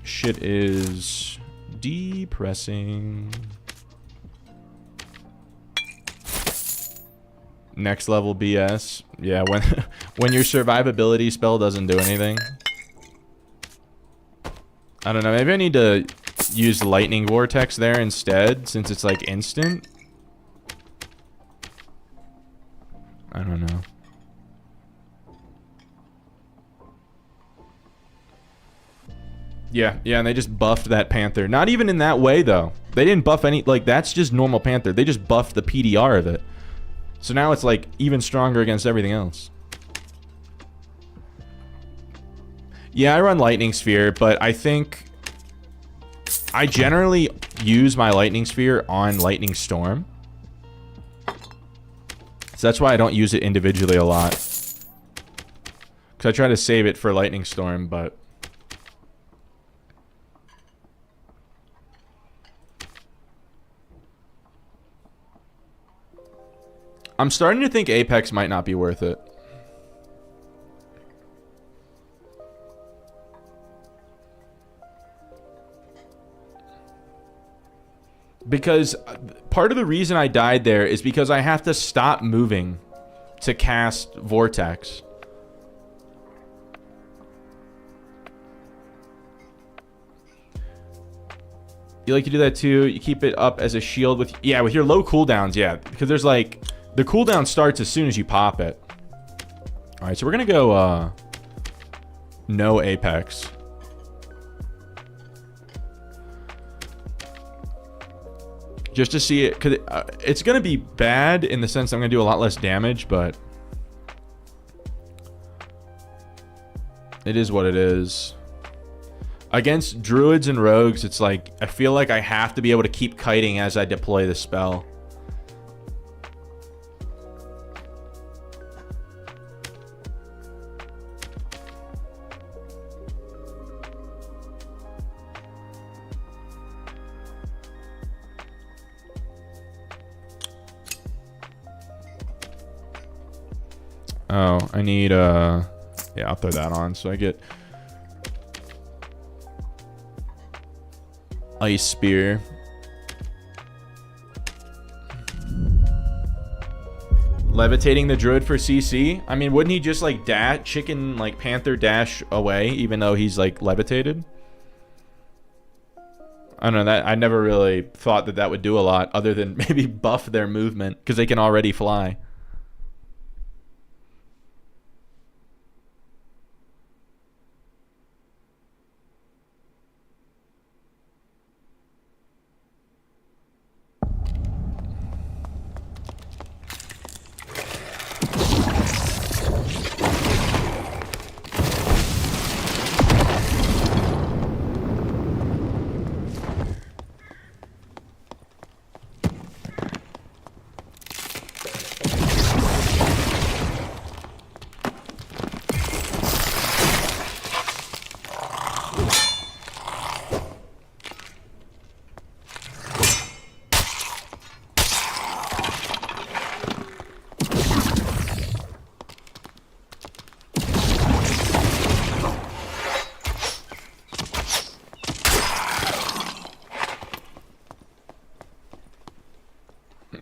Shit is depressing. Next level BS. Yeah, when your survivability spell doesn't do anything. I don't know, maybe I need to use lightning vortex there instead since it's like instant. I don't know. Yeah, and they just buffed that panther. Not even in that way, though. They didn't buff any... Like, that's just normal panther. They just buffed the PDR of it. So now it's, like, even stronger against everything else. Yeah, I run Lightning Sphere, but I think I generally use my Lightning Sphere on Lightning Storm. So that's why I don't use it individually a lot. Because I try to save it for Lightning Storm, but... I'm starting to think Apex might not be worth it. Because part of the reason I died there is because I have to stop moving to cast Vortex. You like to do that too? You keep it up as a shield with... Yeah, with your low cooldowns, yeah. Because there's like... The cooldown starts as soon as you pop it. Alright, so we're going to go... no Apex. Just to see it, because it's going to be bad in the sense I'm going to do a lot less damage, but it is what it is. Against druids and rogues, it's like, I feel like I have to be able to keep kiting as I deploy the spell. Oh, I need, yeah, I'll throw that on so I get Ice Spear. Levitating the druid for CC? I mean, wouldn't he just, like, chicken, like, panther dash away, even though he's, like, levitated? I don't know, that I never really thought that that would do a lot, other than maybe buff their movement, because they can already fly.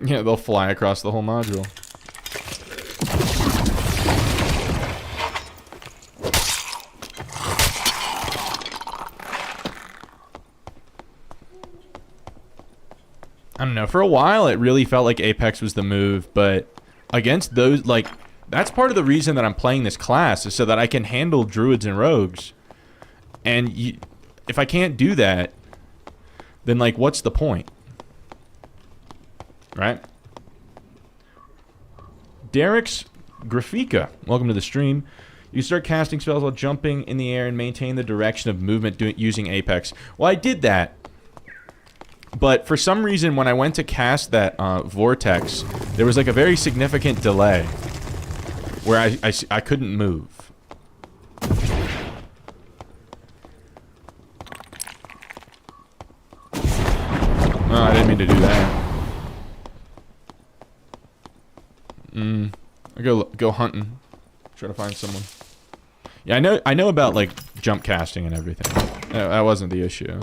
Yeah, they'll fly across the whole module. I don't know, for a while it really felt like Apex was the move, but against those, like, that's part of the reason that I'm playing this class, is so that I can handle druids and rogues. And if I can't do that, then, like, what's the point? Right? Derek's Grafika, welcome to the stream. You start casting spells while jumping in the air and maintain the direction of movement using Apex. Well, I did that, but for some reason when I went to cast that Vortex, there was like a very significant delay where I couldn't move. Oh, I didn't mean to do that. I go hunting, try to find someone. Yeah, I know about like jump casting and everything. That wasn't the issue.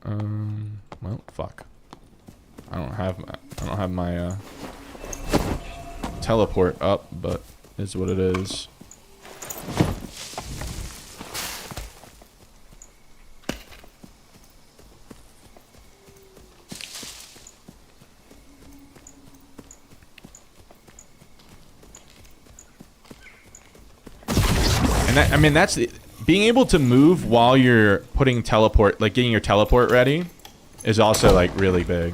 Well, fuck. I don't have my teleport up, but it's what it is. I mean, that's being able to move while you're putting teleport, like getting your teleport ready, is also like really big.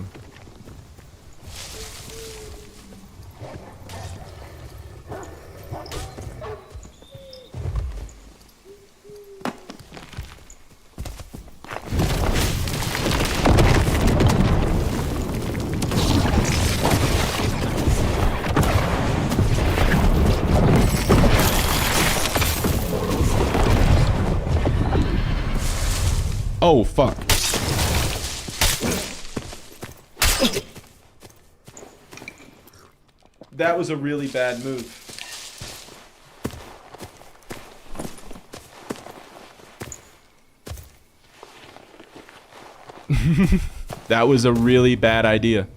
Oh, fuck. That was a really bad move. That was a really bad idea.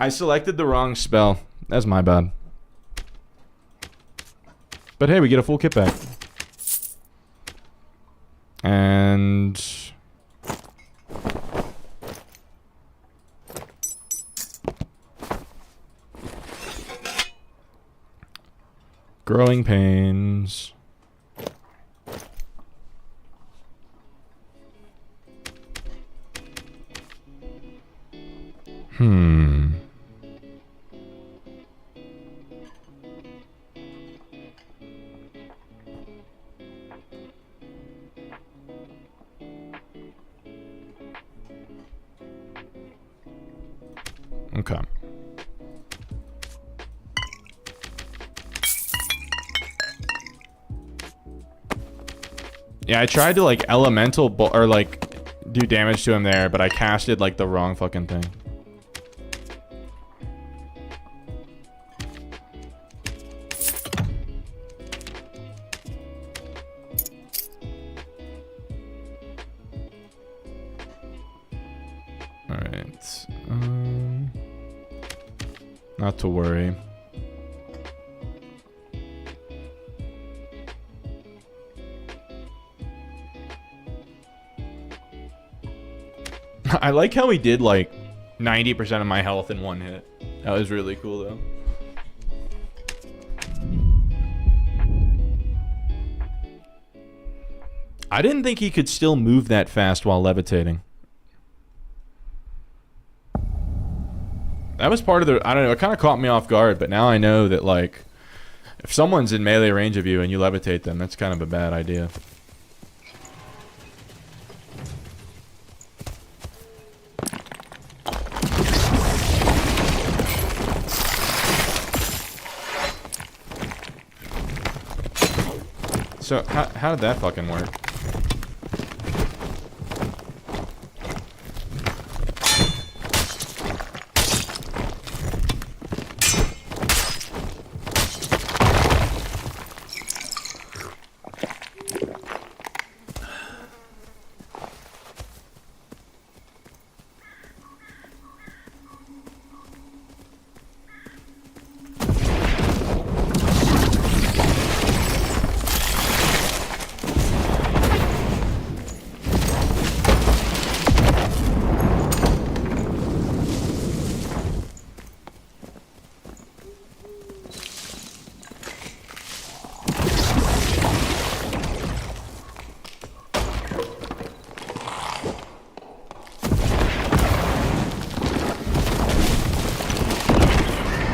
I selected the wrong spell. That's my bad. But hey, we get a full kit back. And... Growing Pains. Okay. Yeah, I tried to like elemental or like do damage to him there, but I casted like the wrong fucking thing. All right. Not to worry. I like how he did like 90% of my health in one hit. That was really cool though. I didn't think he could still move that fast while levitating. That was part of the, I don't know, it kind of caught me off guard, but now I know that like if someone's in melee range of you and you levitate them, that's kind of a bad idea. So, how did that fucking work?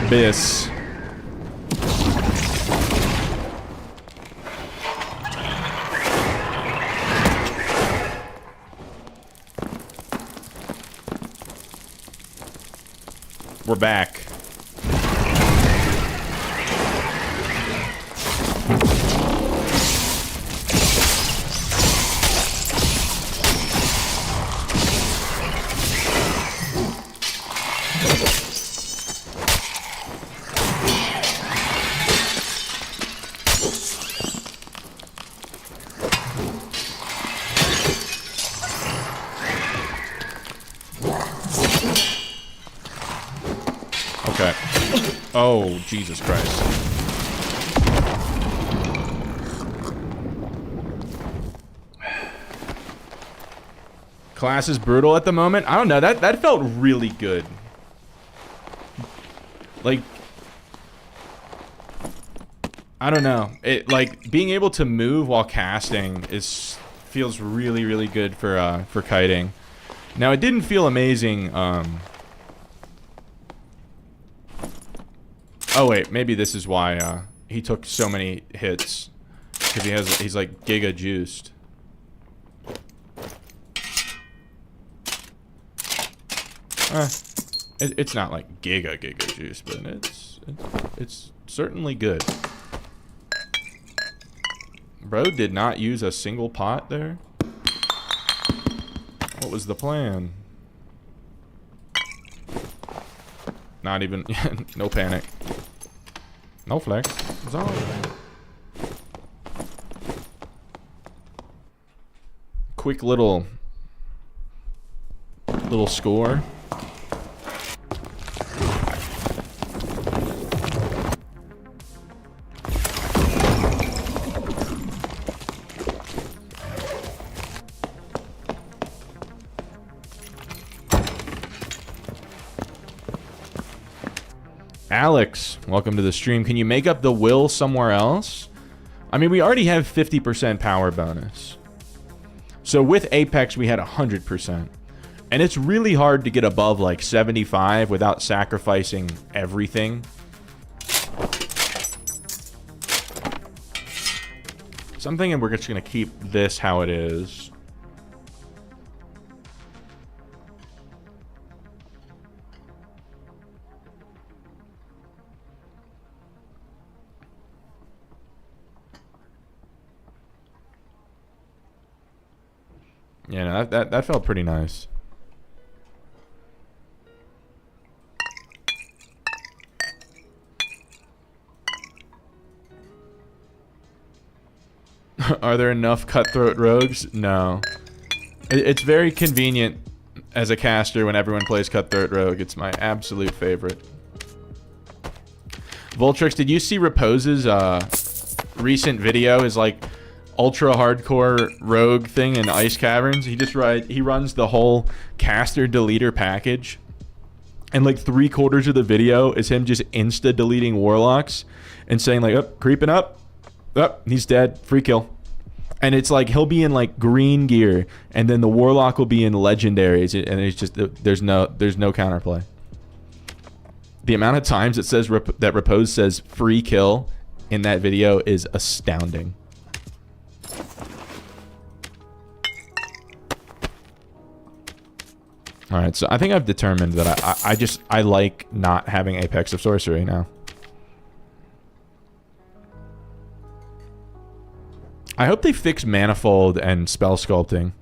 Abyss. We're back. Okay. Oh, Jesus Christ. Class is brutal at the moment. I don't know. That felt really good. Like, I don't know. It like being able to move while casting feels really, really good for kiting. Now it didn't feel amazing. Oh wait, maybe this is why he took so many hits, because he's like giga juiced. It's not like giga juice, but it's certainly good. Bro did not use a single pot there. What was the plan? Not even... no panic. No flex. It's all right. Quick little score. Alex, welcome to the stream. Can you make up the will somewhere else? I mean, we already have 50% power bonus. So with Apex, we had 100%. And it's really hard to get above like 75 without sacrificing everything. So I'm thinking we're just going to keep this how it is. Yeah, no, that felt pretty nice. Are there enough cutthroat rogues? No. It's very convenient as a caster when everyone plays cutthroat rogue. It's my absolute favorite. Voltrix, did you see Repose's recent video? Is like ultra hardcore rogue thing in Ice Caverns. He runs the whole caster deleter package, and like 3/4 of the video is him just insta deleting warlocks and saying like, oh, creeping up, oh, he's dead, free kill. And it's like he'll be in like green gear, and then the warlock will be in legendaries, and it's just there's no counterplay. The amount of times it says that Repose says free kill in that video is astounding. All right, so I think I've determined that I like not having Apex of Sorcery now. I hope they fix Manifold and Spell Sculpting.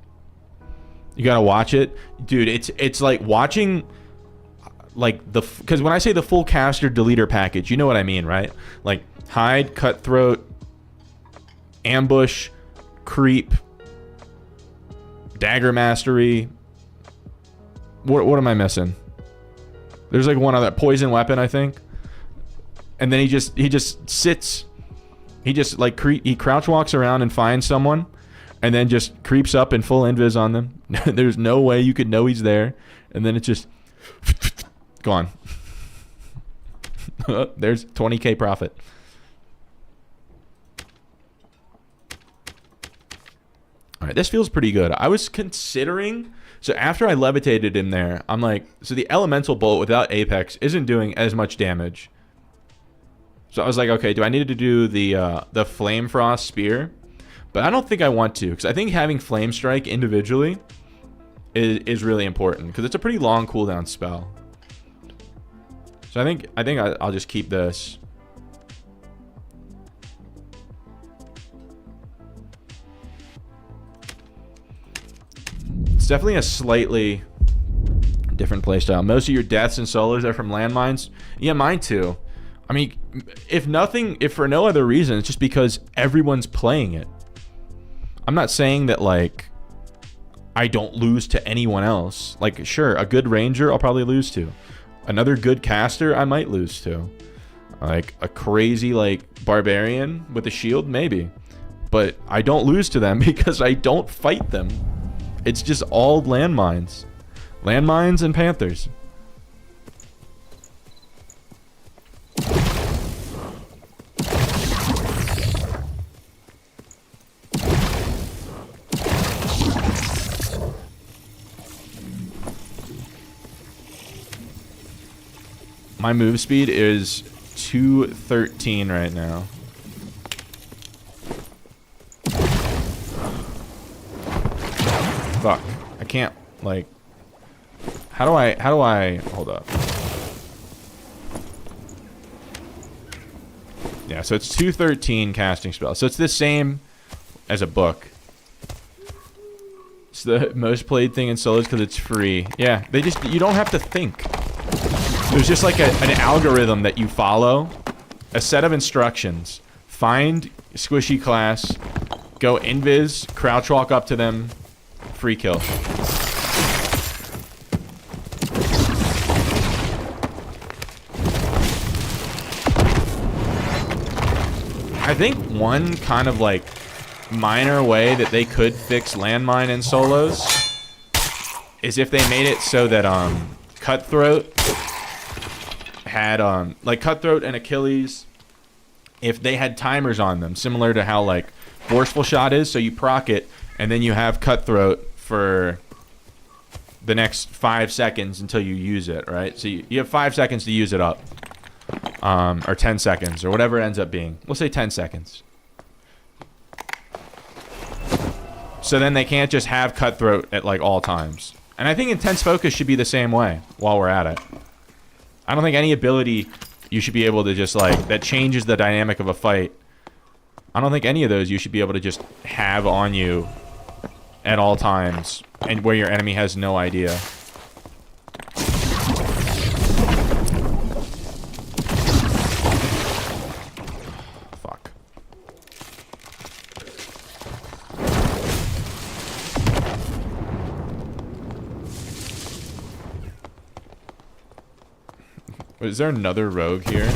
You gotta watch it, dude. It's like watching, like because when I say the full caster deleter package, you know what I mean, right? Like hide, cutthroat, ambush, creep, dagger mastery. What am I missing? There's like one other poison weapon, I think. And then he just sits. He just like he crouch walks around and finds someone, and then just creeps up in full invis on them. There's no way you could know he's there, and then it's just gone. There's 20k profit. All right, this feels pretty good. I was considering. So after I levitated him there, I'm like, so the elemental bolt without Apex isn't doing as much damage. So I was like, okay, do I need to do the Flame Frost Spear? But I don't think I want to, because I think having Flame Strike individually is really important, because it's a pretty long cooldown spell. So I think I'll just keep this. It's definitely a slightly different playstyle. Most of your deaths and solos are from landmines. Yeah, mine too. I mean, if for no other reason, it's just because everyone's playing it. I'm not saying that, like, I don't lose to anyone else. Like, sure, a good ranger I'll probably lose to. Another good caster I might lose to. Like, a crazy, like, barbarian with a shield, maybe. But I don't lose to them because I don't fight them. It's just all landmines. Landmines and panthers. My move speed is 213 right now. Fuck. I can't, like... How do I... Hold up. Yeah, so it's 213 casting spell. So it's the same as a book. It's the most played thing in solos because it's free. Yeah, you don't have to think. There's just like an algorithm that you follow, a set of instructions. Find squishy class, go invis, crouch walk up to them, free kill. I think one kind of like minor way that they could fix landmine in solos is if they made it so that Cutthroat had like Cutthroat and Achilles, if they had timers on them, similar to how like Forceful Shot is, so you proc it and then you have Cutthroat for the next 5 seconds until you use it, right? So you have 5 seconds to use it up, or 10 seconds or whatever it ends up being. We'll say 10 seconds. So then they can't just have Cutthroat at like all times. And I think Intense Focus should be the same way while we're at it. I don't think any ability you should be able to just like, that changes the dynamic of a fight. I don't think any of those you should be able to just have on you at all times and where your enemy has no idea. Fuck. Is there another rogue here?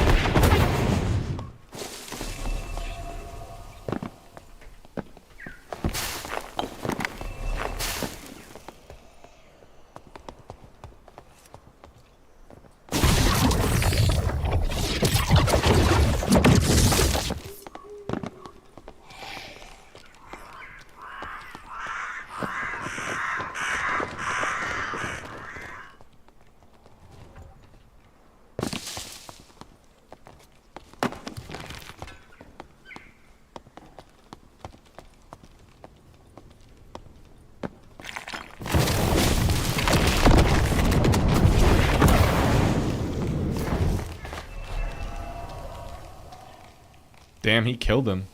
Damn, he killed him.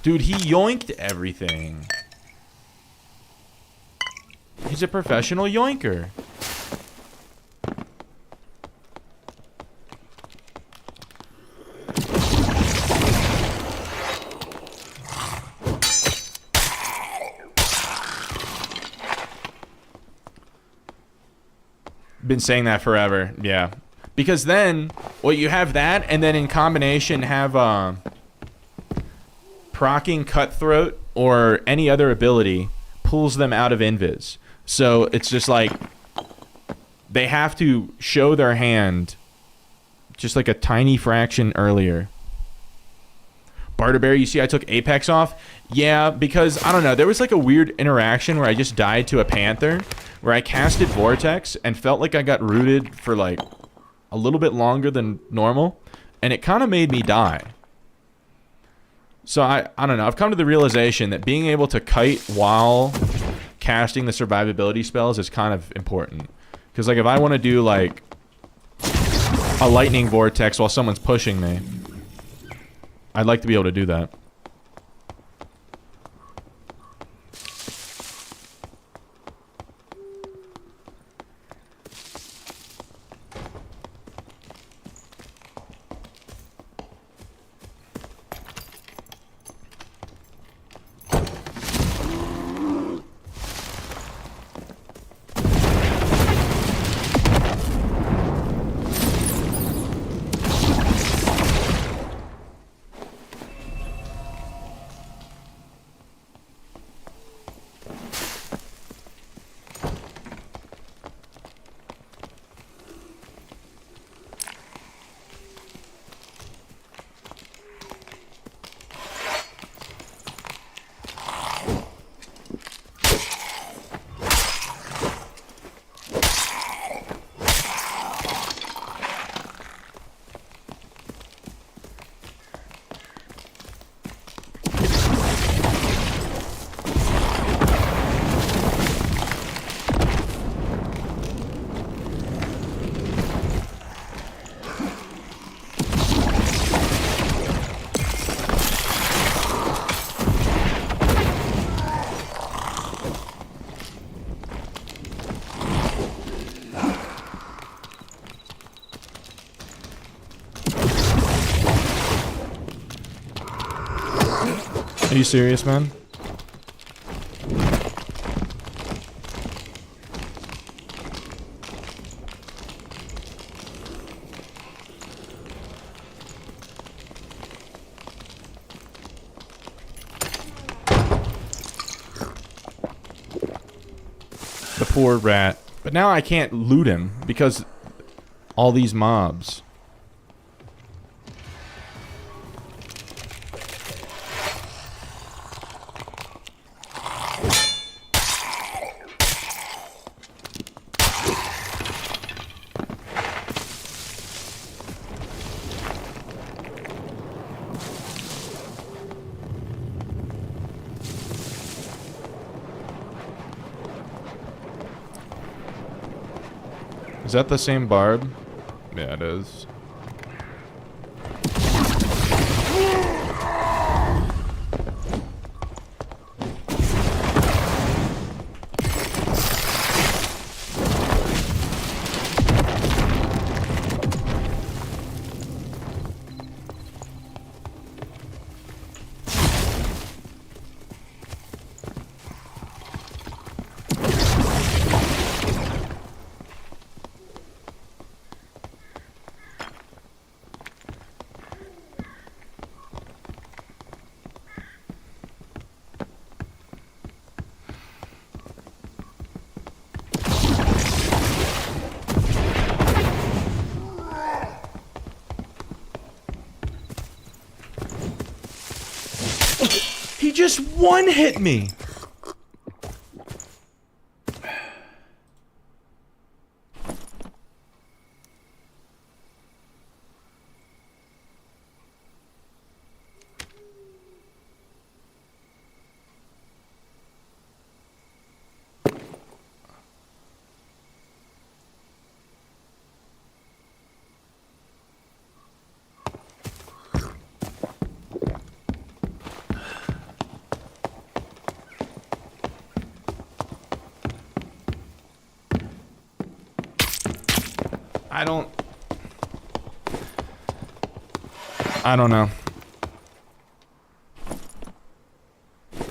Dude, he yoinked everything. He's a professional yoinker. Been saying that forever, yeah. Because then, well, you have that, and then in combination have proccing Cutthroat or any other ability pulls them out of invis. So it's just like they have to show their hand just like a tiny fraction earlier. Barterberry, you see I took Apex off? Yeah, because, I don't know, there was like a weird interaction where I just died to a Panther, where I casted Vortex and felt like I got rooted for like a little bit longer than normal, and it kind of made me die. So I don't know, I've come to the realization that being able to kite while casting the survivability spells is kind of important. Because like if I want to do like a lightning vortex while someone's pushing me, I'd like to be able to do that. Are you serious, man? The poor rat. But now I can't loot him because all these mobs. Is that the same barb? Yeah, it is. He just one-hit me! I don't know.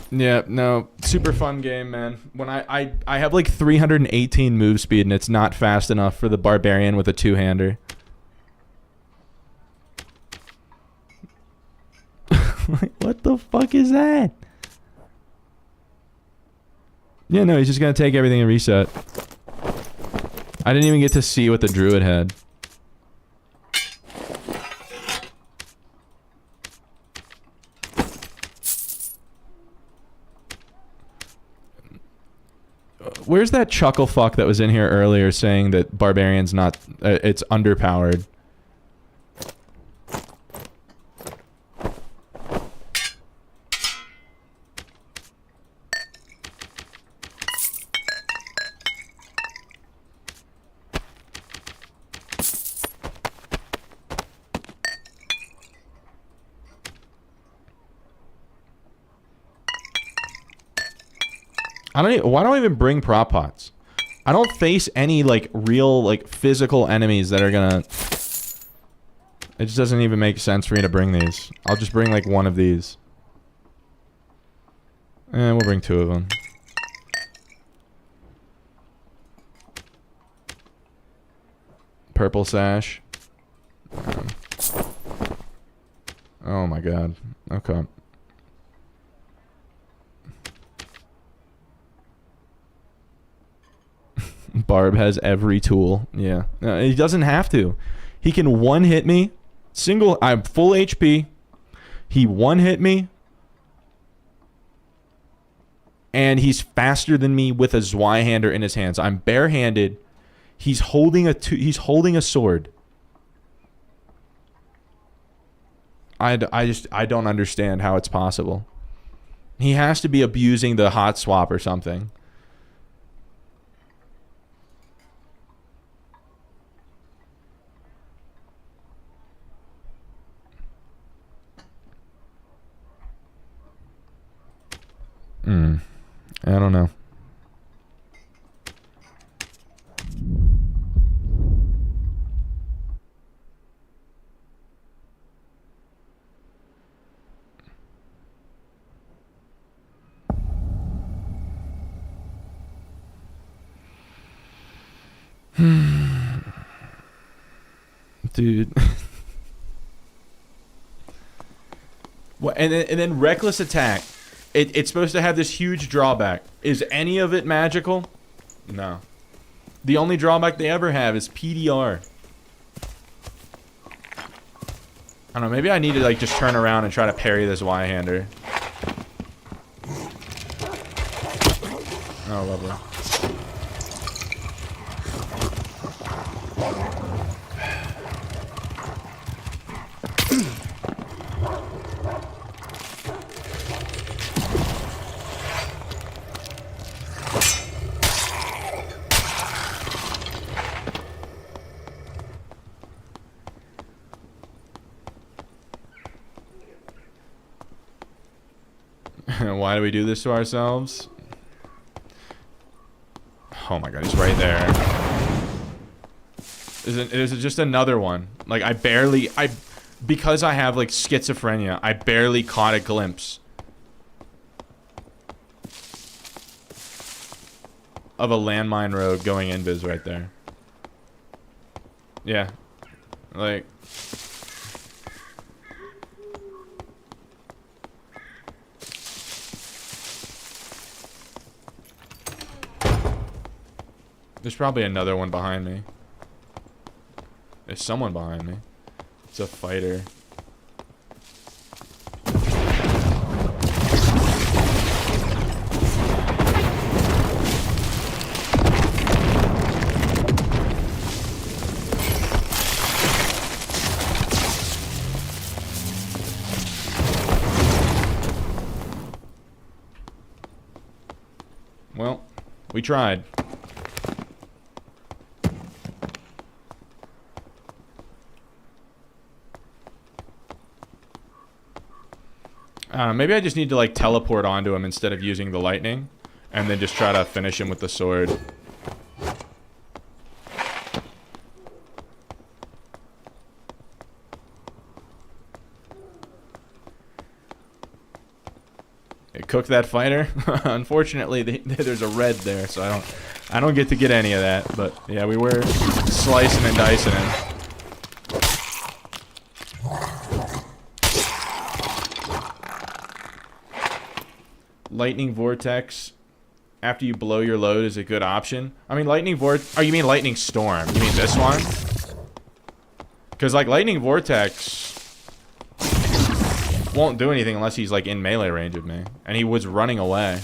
Yeah, no, super fun game, man. When I have like 318 move speed and it's not fast enough for the barbarian with a two-hander. Like, what the fuck is that? Yeah, no, he's just gonna take everything and reset. I didn't even get to see what the druid had. Where's that chuckle fuck that was in here earlier saying that barbarian's not, it's underpowered? Why don't I even bring prop pots? I don't face any, like, real, like, physical enemies that are gonna... It just doesn't even make sense for me to bring these. I'll just bring, like, one of these. And we'll bring two of them. Purple sash. Oh my god. Okay. Barb has every tool. Yeah. He doesn't have to. He can one-hit me. I'm full HP. He one-hit me. And he's faster than me with a Zweihander in his hands. I'm barehanded. He's holding a sword. I don't understand how it's possible. He has to be abusing the hot swap or something. I don't know. Dude. Well, and then reckless attack. It's supposed to have this huge drawback. Is any of it magical? No. The only drawback they ever have is PDR. I don't know, maybe I need to like just turn around and try to parry this Y-hander. Oh, lovely. Why do we do this to ourselves? Oh my god, he's right there. Is it just another one? Like, because I have, like, schizophrenia, I barely caught a glimpse of a landmine road going invis right there. Yeah. Like... There's probably another one behind me. There's someone behind me. It's a fighter. Well, we tried. Maybe I just need to like teleport onto him instead of using the lightning, and then just try to finish him with the sword. It cooked that fighter. Unfortunately, there's a red there, so I don't get to get any of that. But yeah, we were slicing and dicing him. Lightning Vortex after you blow your load is a good option. I mean, Lightning Vortex... Oh, you mean Lightning Storm. You mean this one? Because, like, Lightning Vortex won't do anything unless he's, like, in melee range of me. And he was running away.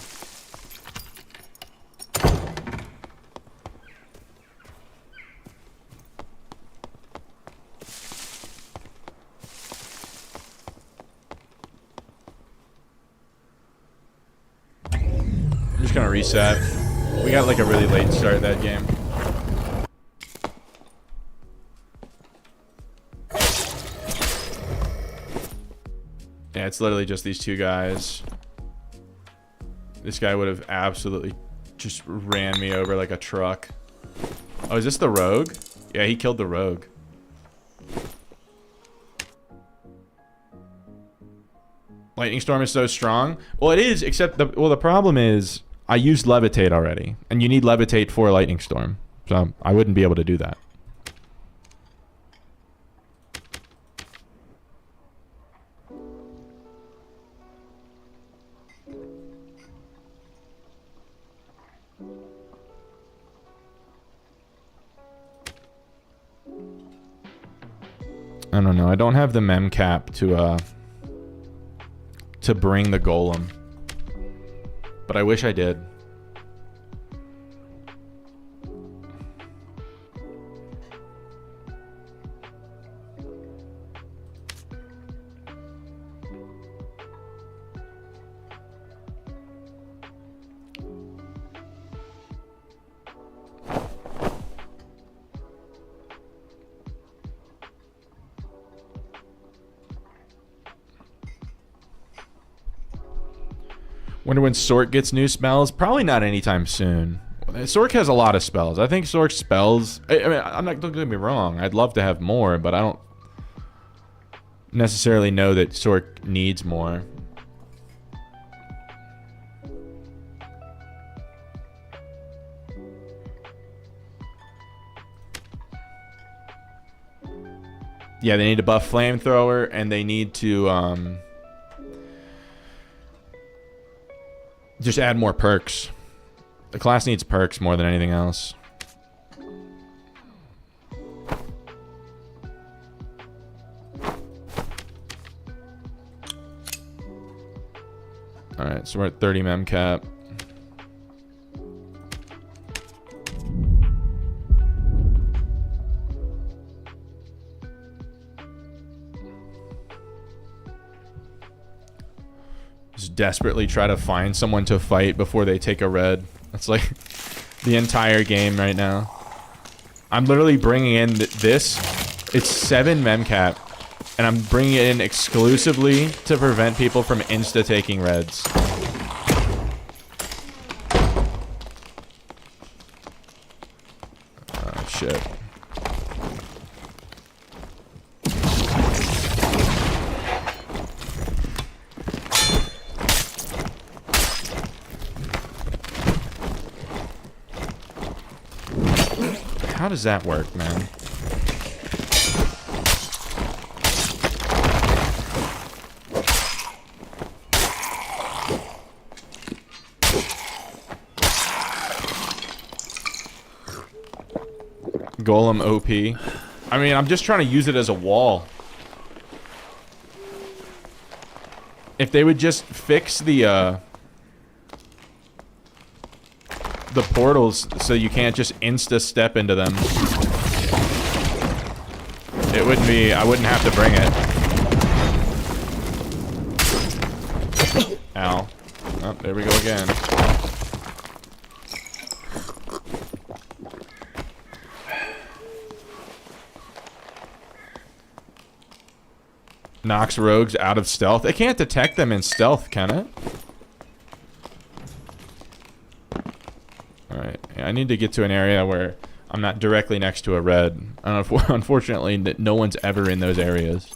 I'm just gonna reset. We got like a really late start that game. Yeah, it's literally just these two guys. This guy would have absolutely just ran me over like a truck. Oh, is this the rogue? Yeah, he killed the rogue. Lightning Storm is so strong. Well, it is, except the problem is I used Levitate already, and you need Levitate for Lightning Storm, so I wouldn't be able to do that. I don't know. I don't have the mem cap to bring the golem, but I wish I did. Wonder when Sork gets new spells? Probably not anytime soon. Sork has a lot of spells. I think Sork's spells... I mean, don't get me wrong. I'd love to have more, but I don't necessarily know that Sork needs more. Yeah, they need to buff flamethrower, and they need to just add more perks. The class needs perks more than anything else. Alright, so we're at 30 mem cap. Just desperately try to find someone to fight before they take a red. That's like the entire game right now. I'm literally bringing in this. It's 7 mem cap. And I'm bringing it in exclusively to prevent people from insta-taking reds. Oh, shit. How does that work, man? Golem OP. I mean, I'm just trying to use it as a wall. If they would just fix the portals so you can't just insta-step into them, it wouldn't be... I wouldn't have to bring it. Ow. Oh, there we go again. Knocks rogues out of stealth. It can't detect them in stealth, can it? Alright. Yeah, I need to get to an area where I'm not directly next to a red. I don't know if, unfortunately, no one's ever in those areas.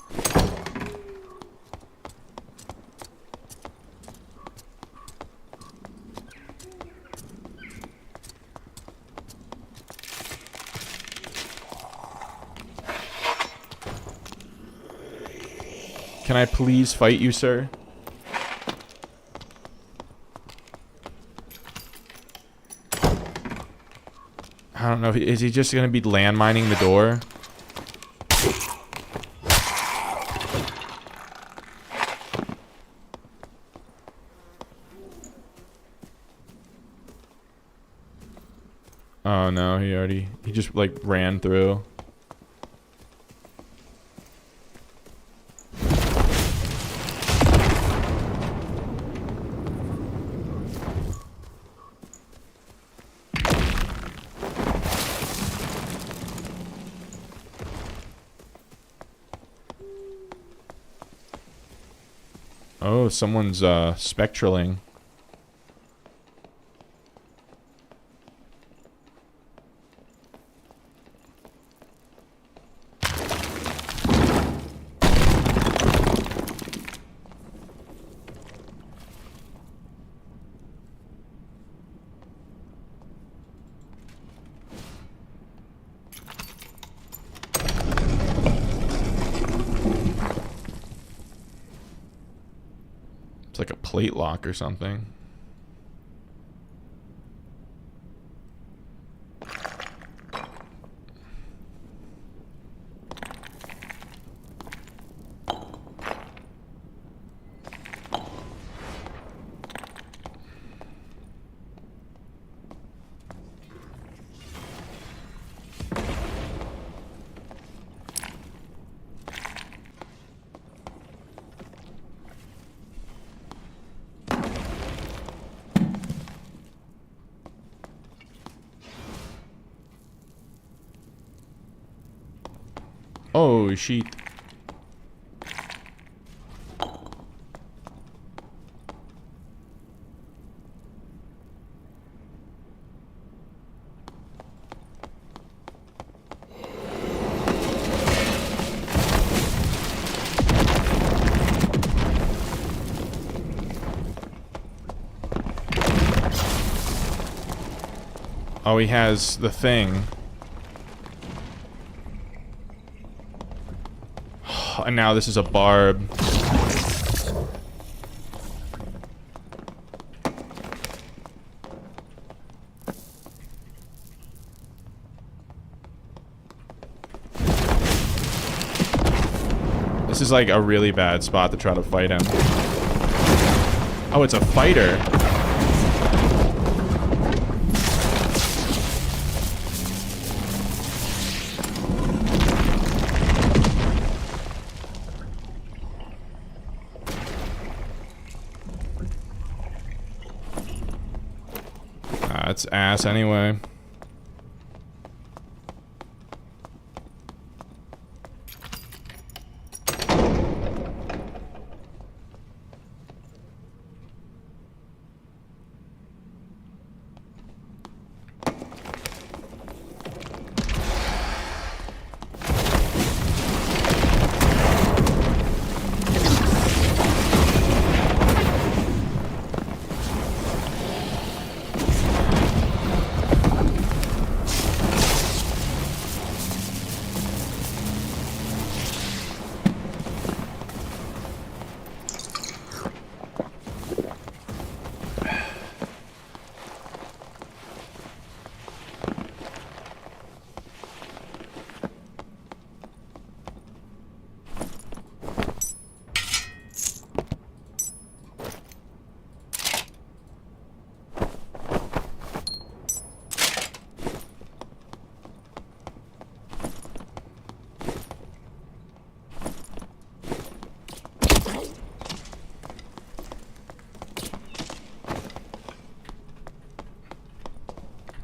Can I please fight you, sir? I don't know. Is he just going to be landmining the door? Oh no, he just like ran through. Oh, someone's spectraling. It's like a plate lock or something. Oh, shit. Oh, he has the thing. And now this is a barb. This is like a really bad spot to try to fight him. Oh, it's a fighter. It's ass anyway.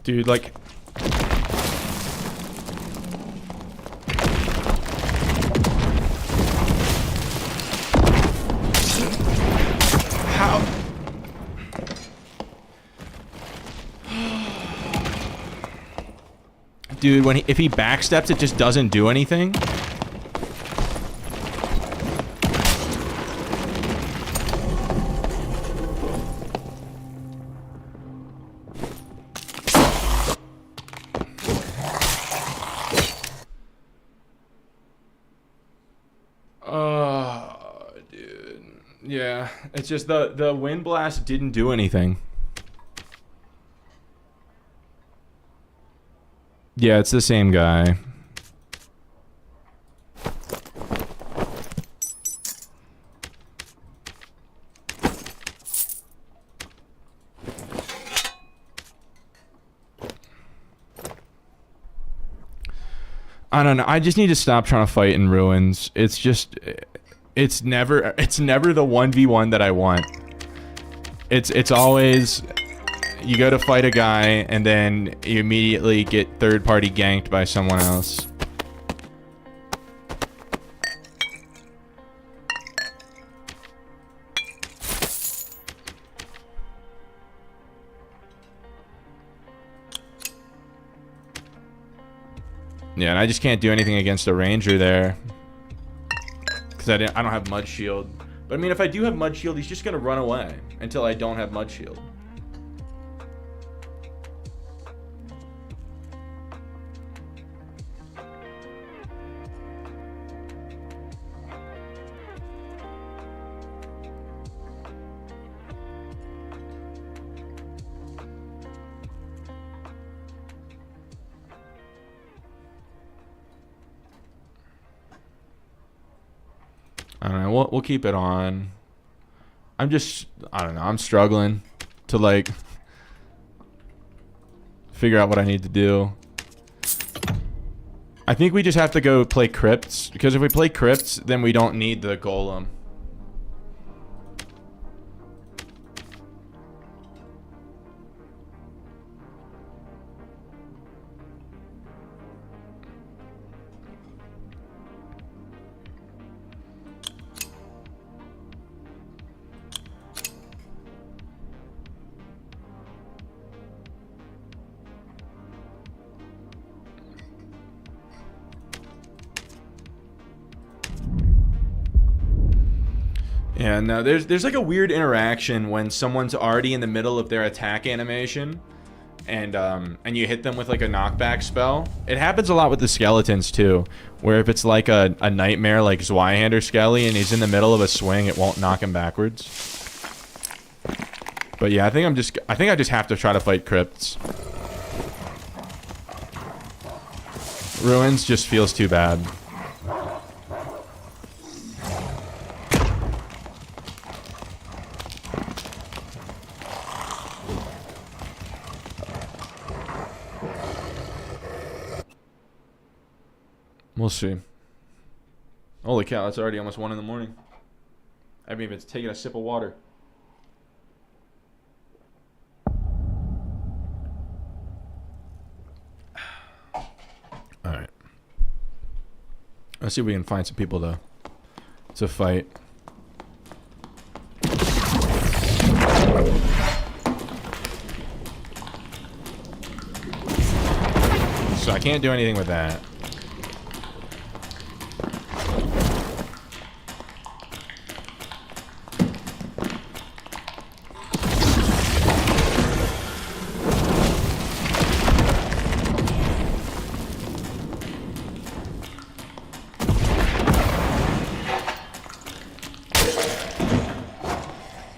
Dude, like... How? Dude, when if he backsteps, it just doesn't do anything? Dude. Yeah, it's just the wind blast didn't do anything. Yeah, it's the same guy. I don't know. I just need to stop trying to fight in ruins. It's just, it's never the 1v1 that I want. It's always, you go to fight a guy and then you immediately get third party ganked by someone else. Yeah, and I just can't do anything against a ranger there. Because I don't have mud shield. But I mean, if I do have mud shield, he's just gonna run away until I don't have mud shield. I don't know. We'll keep it on. I don't know. I'm struggling to like figure out what I need to do. I think we just have to go play crypts, because if we play crypts, then we don't need the golem. Yeah, no, there's like a weird interaction when someone's already in the middle of their attack animation and you hit them with like a knockback spell. It happens a lot with the skeletons too, where if it's like a nightmare like Zweihander Skelly and he's in the middle of a swing, it won't knock him backwards. But yeah, I think I just have to try to fight crypts. Ruins just feels too bad. We'll see. Holy cow, it's already almost 1 in the morning. I haven't even taken a sip of water. Alright. Let's see if we can find some people to fight. So I can't do anything with that.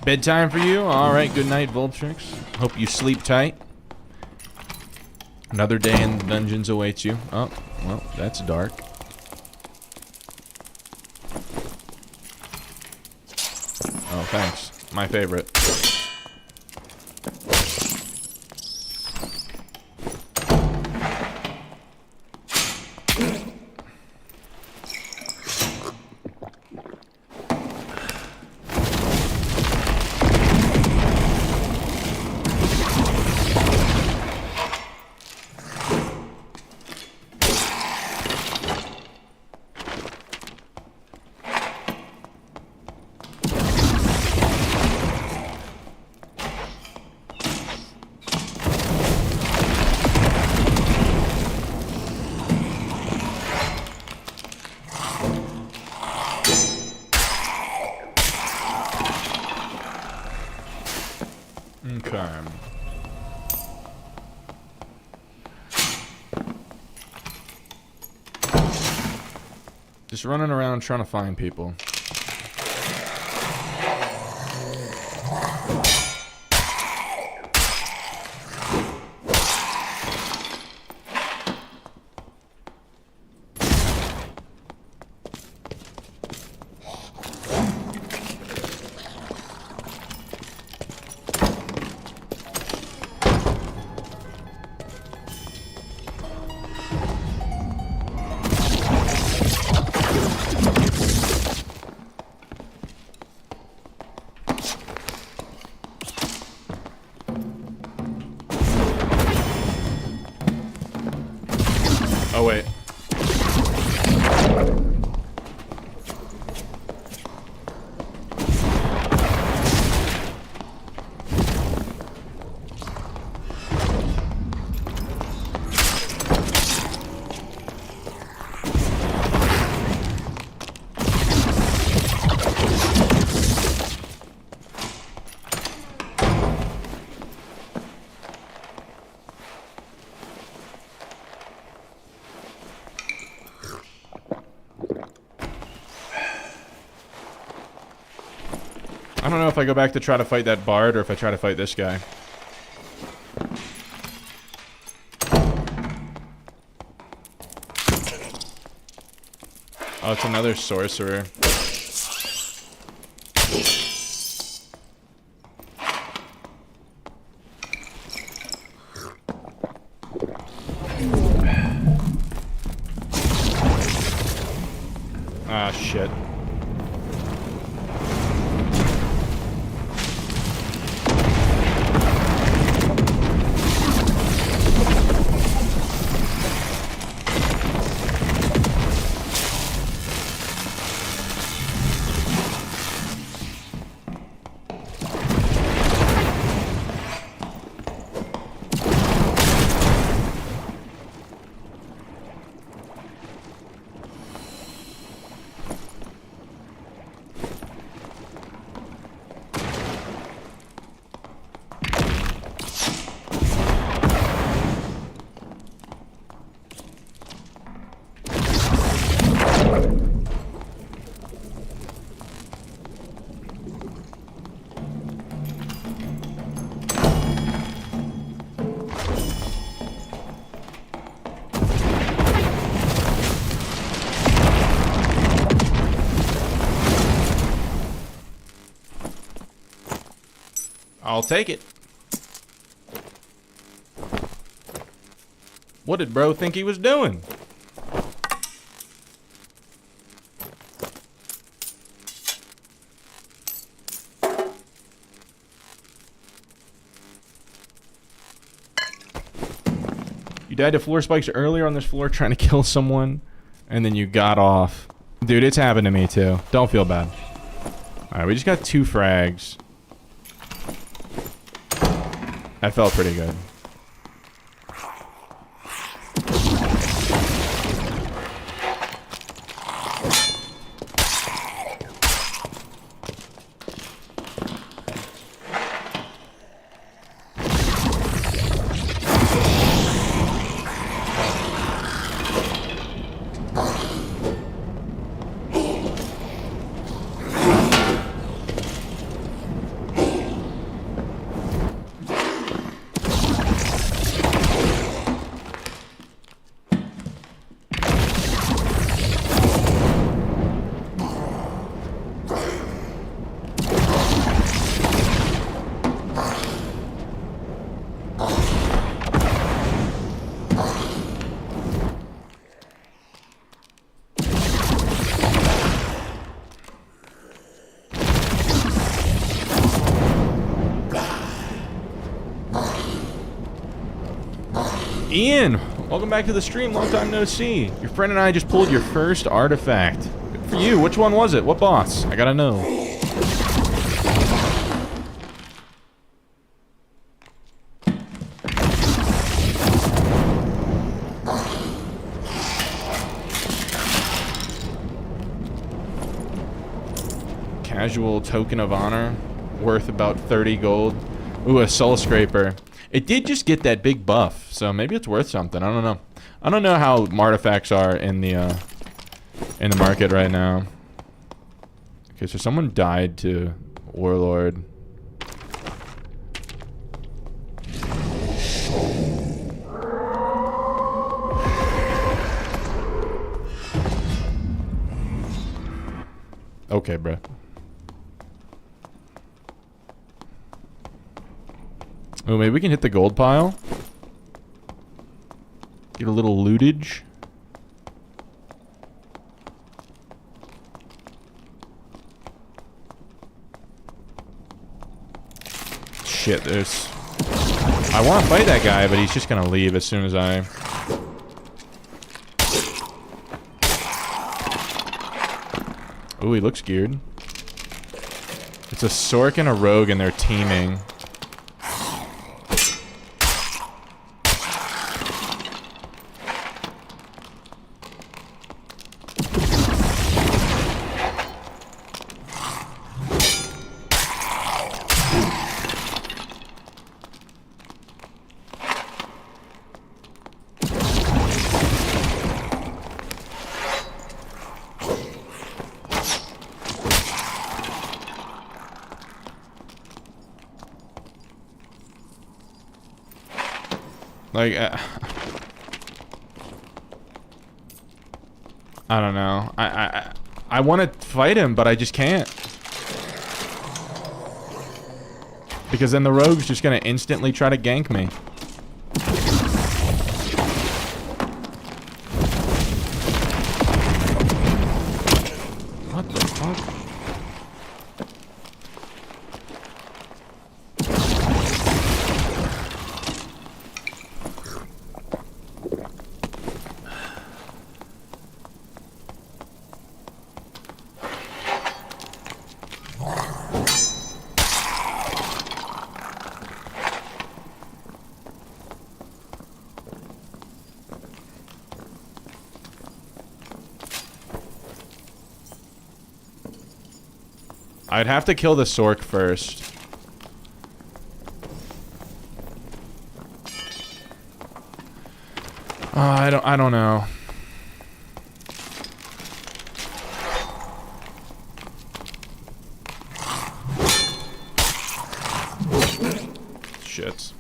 Bedtime for you? Alright, good night, Vultrix. Hope you sleep tight. Another day in the dungeons awaits you. Oh, well, that's dark. Oh, thanks. My favorite. Okay. Just running around trying to find people. Oh, wait. I don't know if I go back to try to fight that bard or if I try to fight this guy. Oh, it's another sorcerer. Ah, shit. I'll take it. What did bro think he was doing? You died to floor spikes earlier on this floor trying to kill someone, and then you got off. Dude, it's happened to me too. Don't feel bad. Alright, we just got 2 frags. That felt pretty good. Ian, welcome back to the stream. Long time no see. Your friend and I just pulled your first artifact. Good for you. Which one was it? What boss? I gotta know. Casual token of honor, worth about 30 gold. Ooh, a soul scraper. It did just get that big buff, so maybe it's worth something. I don't know. I don't know how artifacts are in the market right now. Okay, so someone died to Warlord. Okay, bruh. Oh, maybe we can hit the gold pile. Get a little lootage. Shit, there's... I want to fight that guy, but he's just gonna leave as soon as I... Ooh, he looks geared. It's a Sork and a Rogue and they're teaming. Like, I don't know. I want to fight him, but I just can't. Because then the rogue's just gonna instantly try to gank me. What the fuck? I'd have to kill the Sork first. I don't know. shits.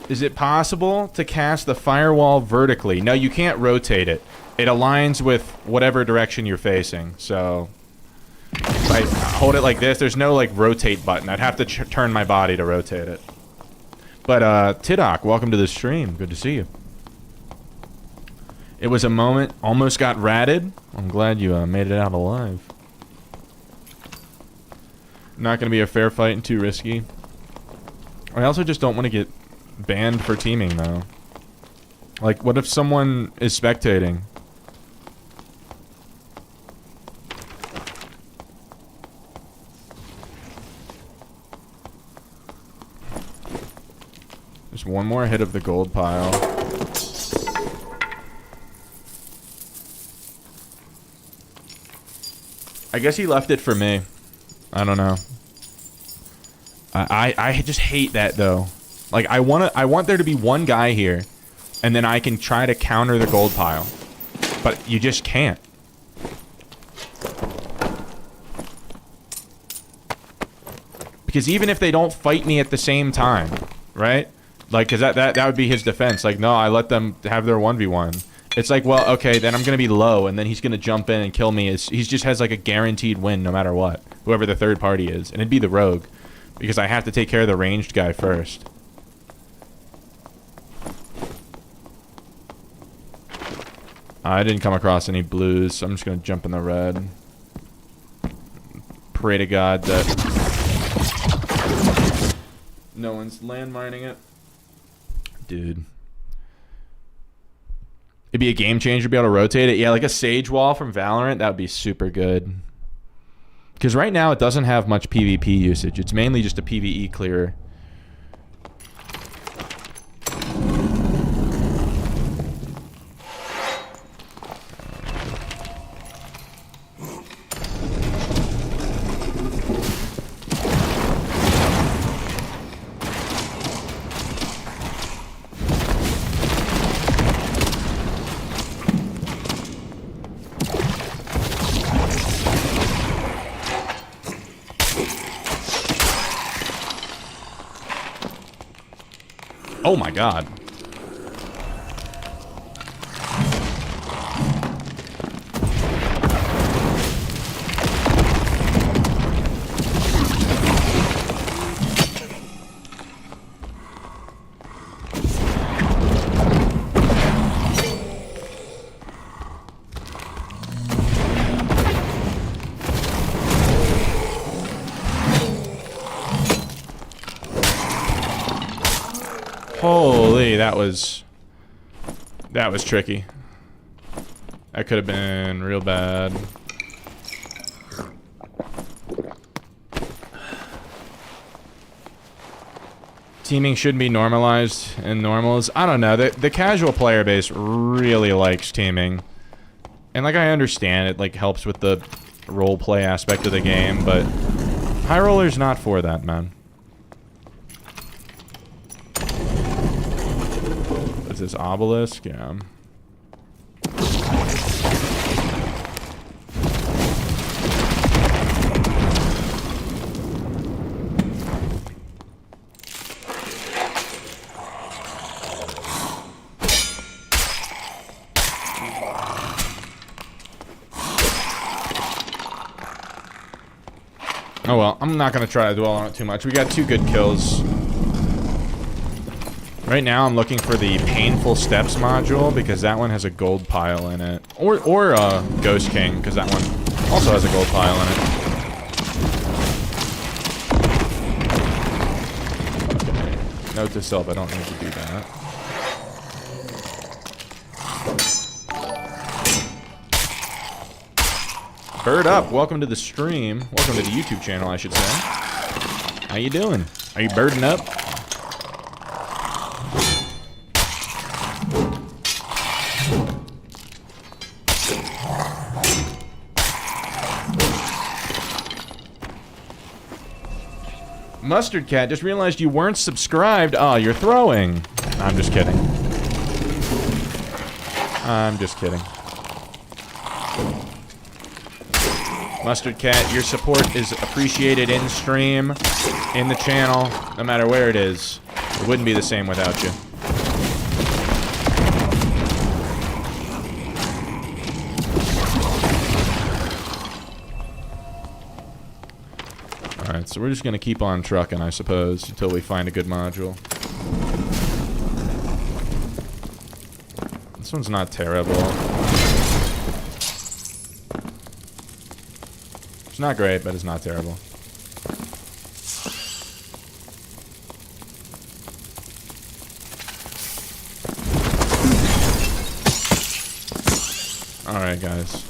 Is it possible to cast the firewall vertically? No, you can't rotate it. It aligns with whatever direction you're facing. So if I hold it like this, there's no like rotate button. I'd have to turn my body to rotate it. But Tidok, welcome to the stream. Good to see you. It was a moment. Almost got ratted. I'm glad you made it out alive. Not going to be a fair fight and too risky. I also just don't want to get banned for teaming, though. Like, what if someone is spectating? Just one more hit of the gold pile. I guess he left it for me. I don't know. I just hate that, though. Like, I want there to be one guy here, and then I can try to counter the gold pile. But you just can't. Because even if they don't fight me at the same time, right? Like, because that would be his defense. Like, no, I let them have their 1v1. It's like, well, okay, then I'm going to be low, and then he's going to jump in and kill me. He just has, like, a guaranteed win no matter what. Whoever the third party is. And it'd be the rogue. Because I have to take care of the ranged guy first. I didn't come across any blues, so I'm just going to jump in the red. Pray to God that no one's landmining it. Dude. It'd be a game changer to be able to rotate it. Yeah, like a Sage Wall from Valorant, that would be super good. Because right now it doesn't have much PvP usage. It's mainly just a PvE clearer. Oh my God. Holy, that was tricky. That could have been real bad. Teaming shouldn't be normalized in normals. I don't know. The casual player base really likes teaming. And like I understand it like helps with the role play aspect of the game, but High Roller's not for that, man. This obelisk, yeah. Oh well, I'm not gonna try to dwell on it too much. We got 2 good kills. Right now, I'm looking for the Painful Steps module, because that one has a gold pile in it. Or Ghost King, because that one also has a gold pile in it. Okay. Note to self, I don't need to do that. Bird Up, welcome to the stream. Welcome to the YouTube channel, I should say. How you doing? Are you birding up? Mustard Cat, just realized you weren't subscribed. Oh, you're throwing. I'm just kidding. I'm just kidding. Mustard Cat, your support is appreciated in stream, in the channel, no matter where it is. It wouldn't be the same without you. Alright, so we're just gonna keep on trucking, I suppose, until we find a good module. This one's not terrible. It's not great, but it's not terrible. Alright, guys.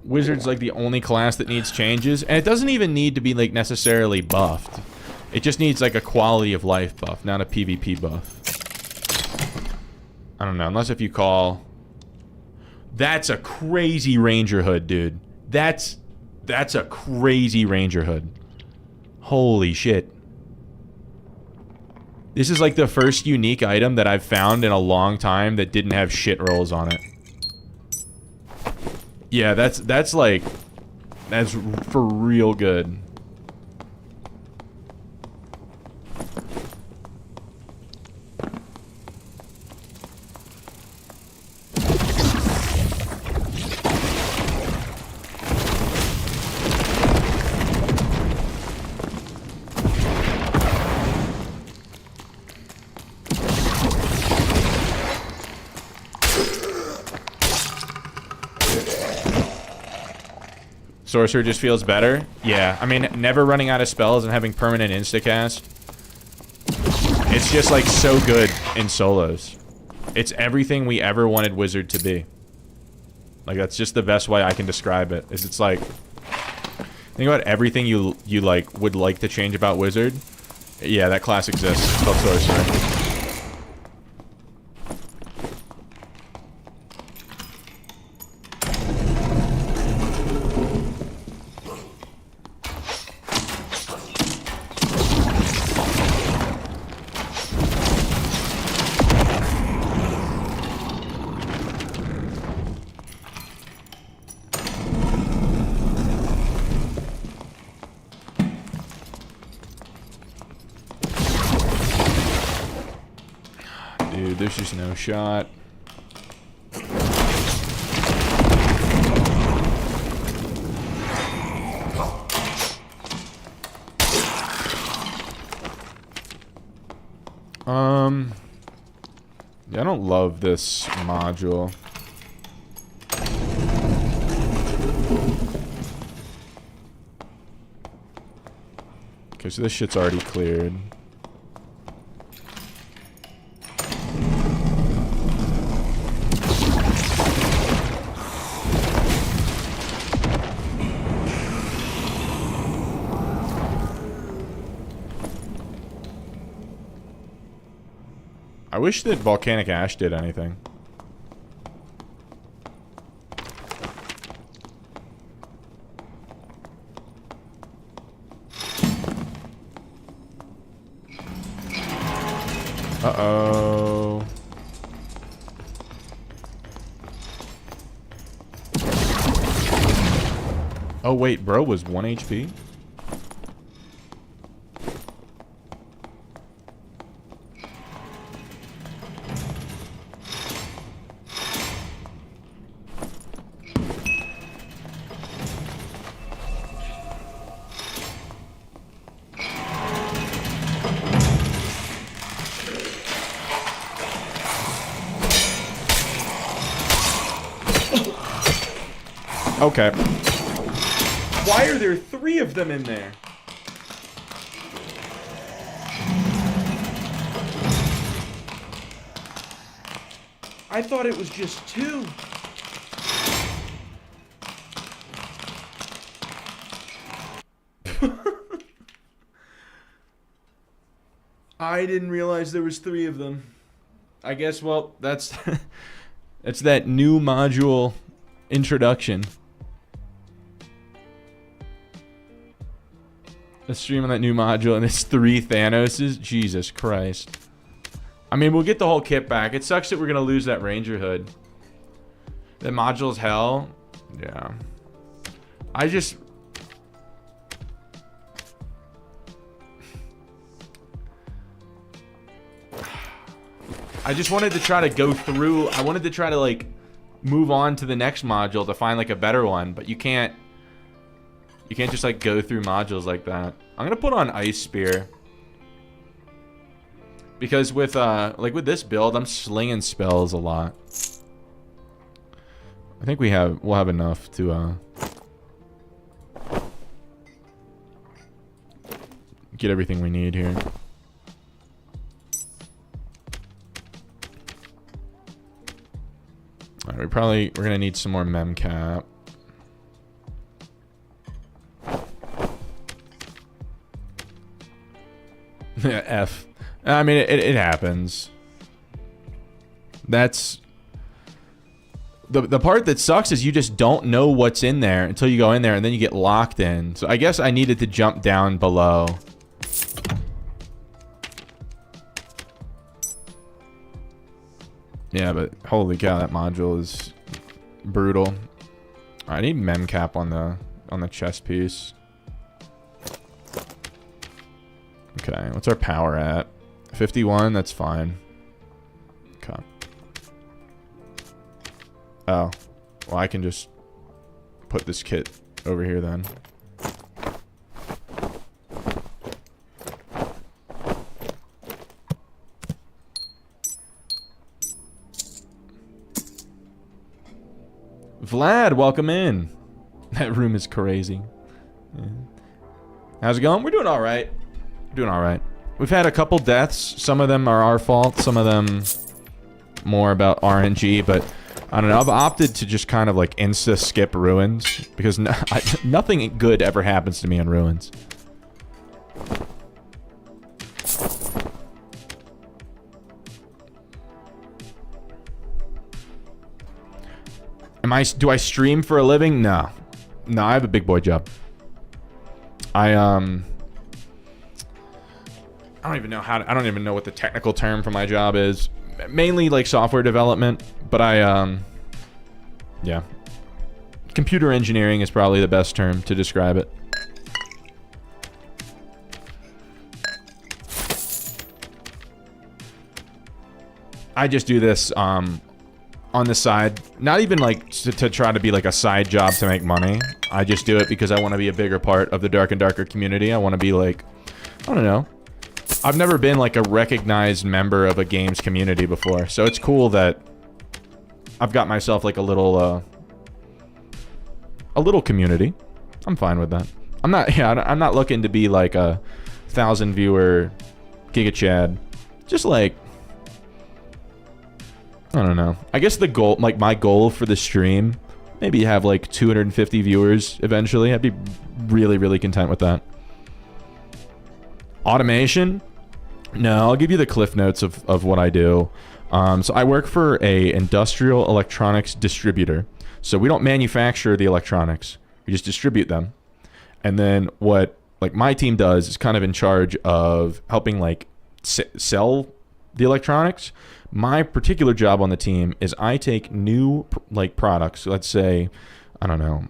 Wizard's like the only class that needs changes, and it doesn't even need to be like necessarily buffed. It just needs like a quality of life buff, not a PvP buff. I don't know, unless if you call... That's a crazy ranger hood, dude. That's a crazy ranger hood. Holy shit. This is like the first unique item that I've found in a long time that didn't have shit rolls on it. Yeah, that's for real good. Sorcerer just feels better. Yeah, I mean, never running out of spells and having permanent instacast. It's just like so good in solos. It's everything we ever wanted Wizard to be. Like, that's just the best way I can describe it. Is it's like, think about everything you like would like to change about Wizard. Yeah, that class exists. It's called Sorcerer. Dude, there's just no shot. Yeah, I don't love this module. Okay, so this shit's already cleared. I wish that Volcanic Ash did anything. Uh-oh. Oh wait, bro was 1 HP? Okay. Why are there 3 of them in there? I thought it was just 2. I didn't realize there was 3 of them. I guess, well, that's that's that new module introduction. A stream on that new module and it's 3 Thanoses? Jesus Christ. I mean, we'll get the whole kit back. It sucks that we're going to lose that Ranger hood. That module's hell. Yeah. I just... I just wanted to try to go through... I wanted to try to, like, move on to the next module to find, like, a better one. But you can't... You can't just, like, go through modules like that. I'm going to put on Ice Spear. Because with, like, with this build, I'm slinging spells a lot. I think we'll have enough to, get everything we need here. Alright, we're gonna need some more memcap. F. I mean, it happens. That's... The part that sucks is you just don't know what's in there until you go in there and then you get locked in. So I guess I needed to jump down below. Yeah, but holy cow, that module is brutal. I need memcap on the chest piece. Okay, what's our power at? 51, that's fine. Okay. Oh. Well, I can just put this kit over here then. Vlad, welcome in. That room is crazy. Yeah. How's it going? We're doing all right. Doing all right. We've had a couple deaths. Some of them are our fault. Some of them more about RNG. But I don't know. I've opted to just kind of like insta skip ruins because nothing good ever happens to me in ruins. Do I stream for a living? No. No, I have a big boy job. I don't even know I don't even know what the technical term for my job is. Mainly like software development, but yeah. Computer engineering is probably the best term to describe it. I just do this on the side, not even like to try to be like a side job to make money. I just do it because I want to be a bigger part of the Dark and Darker community. I want to be like, I don't know. I've never been like a recognized member of a games community before, so it's cool that I've got myself like a little community. I'm fine with that. I'm not looking to be like a 1,000 viewer Giga Chad. Just like, I don't know. I guess the goal, like my goal for the stream, maybe have like 250 viewers eventually. I'd be really, really content with that. Automation? No, I'll give you the cliff notes of what I do. So I work for a industrial electronics distributor. So we don't manufacture the electronics. We just distribute them. And then what like my team does is kind of in charge of helping like sell the electronics. My particular job on the team is I take new like products. Let's say, I don't know,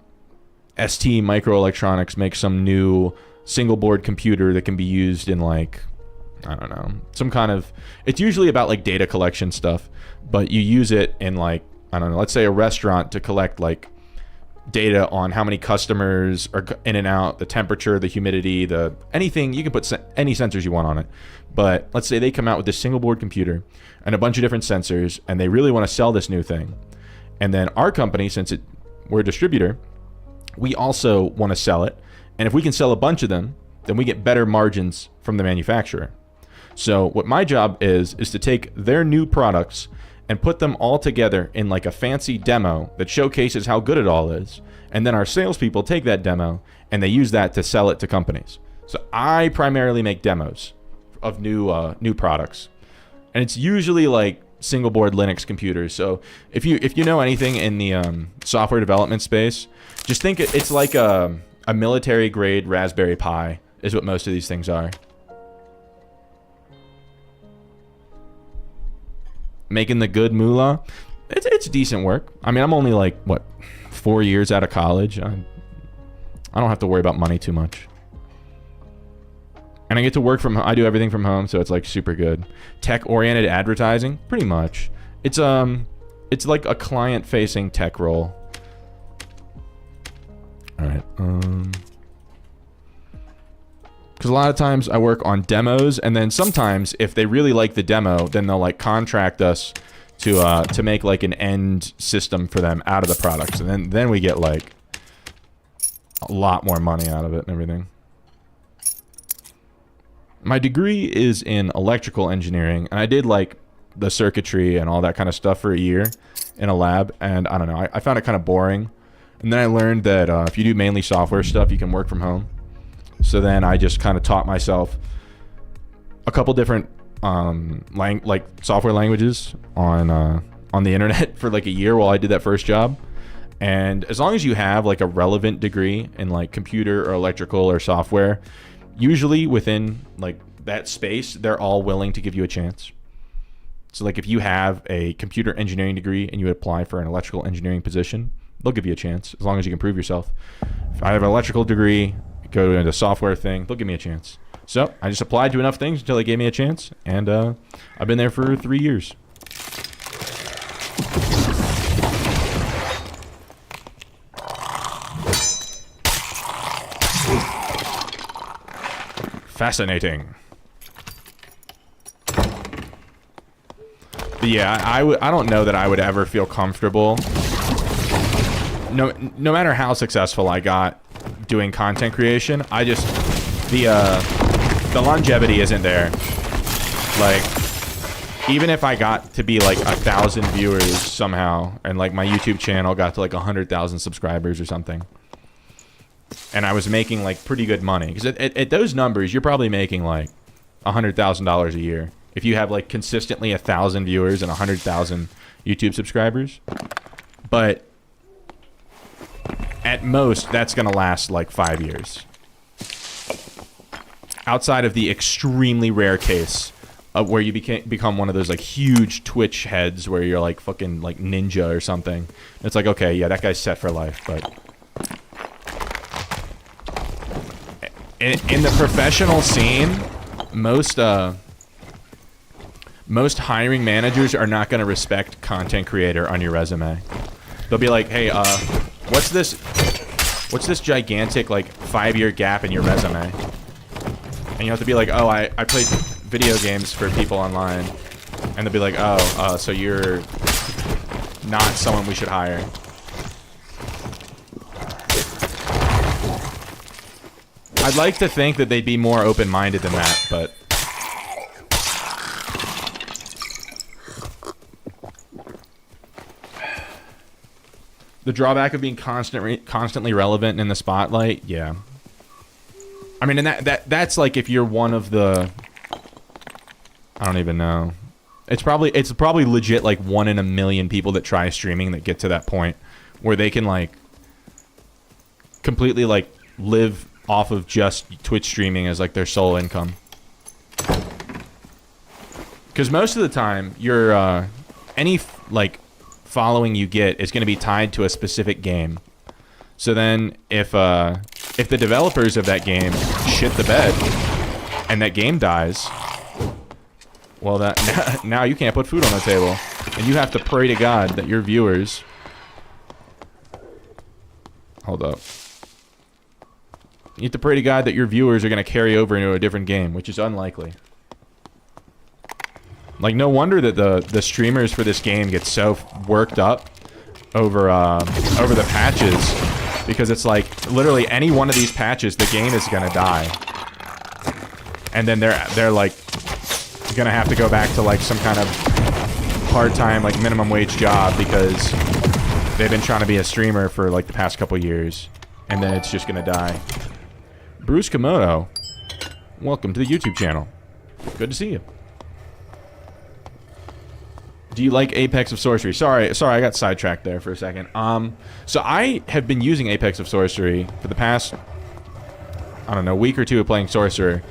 ST Microelectronics makes some new single board computer that can be used in like, I don't know, some kind of, it's usually about like data collection stuff, but you use it in like, I don't know, let's say a restaurant to collect like data on how many customers are in and out, the temperature, the humidity, anything. You can put any sensors you want on it. But let's say they come out with this single board computer and a bunch of different sensors, and they really want to sell this new thing. And then our company, since we're a distributor, we also want to sell it. And if we can sell a bunch of them, then we get better margins from the manufacturer. So what my job is to take their new products and put them all together in like a fancy demo that showcases how good it all is. And then our salespeople take that demo and they use that to sell it to companies. So I primarily make demos of new products. And it's usually like single board Linux computers. So if you know anything in the software development space, just think it's like a military grade Raspberry Pi is what most of these things are. Making the good moolah, it's decent work. I mean, I'm only like, what, 4 years out of college. I don't have to worry about money too much. And I get to work from, I do everything from home, so it's like super good. Tech-oriented advertising, pretty much. It's like a client-facing tech role. All right. Because a lot of times I work on demos, and then sometimes if they really like the demo, then they'll like contract us to make like an end system for them out of the products, and then we get like a lot more money out of it and everything. My degree is in electrical engineering, and I did like the circuitry and all that kind of stuff for a year in a lab, and I don't know, I found it kind of boring. And then I learned that if you do mainly software stuff, you can work from home. So then I just kind of taught myself a couple different like software languages on the internet for like a year while I did that first job. And as long as you have like a relevant degree in like computer or electrical or software, usually within like that space, they're all willing to give you a chance. So like if you have a computer engineering degree and you apply for an electrical engineering position, they'll give you a chance as long as you can prove yourself. If I have an electrical degree, go into a software thing, they'll give me a chance. So I just applied to enough things until they gave me a chance, and I've been there for 3 years. Fascinating. But yeah, I don't know that I would ever feel comfortable. No matter how successful I got doing content creation, I just the longevity isn't there. Like, even if I got to be like 1,000 viewers somehow, and like my YouTube channel got to like 100,000 subscribers or something, and I was making like pretty good money, because at those numbers you're probably making like $100,000 a year if you have like consistently 1,000 viewers and 100,000 YouTube subscribers. But at most, that's going to last like 5 years. Outside of the extremely rare case of where you become one of those like huge Twitch heads where you're like fucking like Ninja or something. It's like, okay, yeah, that guy's set for life. But in the professional scene, most hiring managers are not going to respect content creator on your resume. They'll be like, hey, what's this gigantic like 5-year gap in your resume? And you have to be like, oh, I played video games for people online. And they'll be like, oh, so you're not someone we should hire. I'd like to think that they'd be more open-minded than that, but the drawback of being constantly relevant in the spotlight, yeah. I mean, and that's like if you're one of the, I don't even know. It's probably legit like 1 in a million people that try streaming that get to that point where they can like completely like live off of just Twitch streaming as like their sole income. Because most of the time, your any like following you get is going to be tied to a specific game. So then if the developers of that game shit the bed and that game dies, well, that now you can't put food on the table, and you have to pray to God that your viewers, hold up, you have to pray to God that your viewers are going to carry over into a different game, which is unlikely. Like, no wonder that the streamers for this game get so worked up over the patches Because it's like, literally any one of these patches, the game is gonna die. And then they're like, gonna have to go back to like some kind of part-time, like minimum wage job because they've been trying to be a streamer for like the past couple years. And then it's just gonna die. Bruce Komodo, welcome to the YouTube channel. Good to see you. Do you like Apex of Sorcery? Sorry, I got sidetracked there for a second. So I have been using Apex of Sorcery for the past, I don't know, week or two of playing Sorcerer,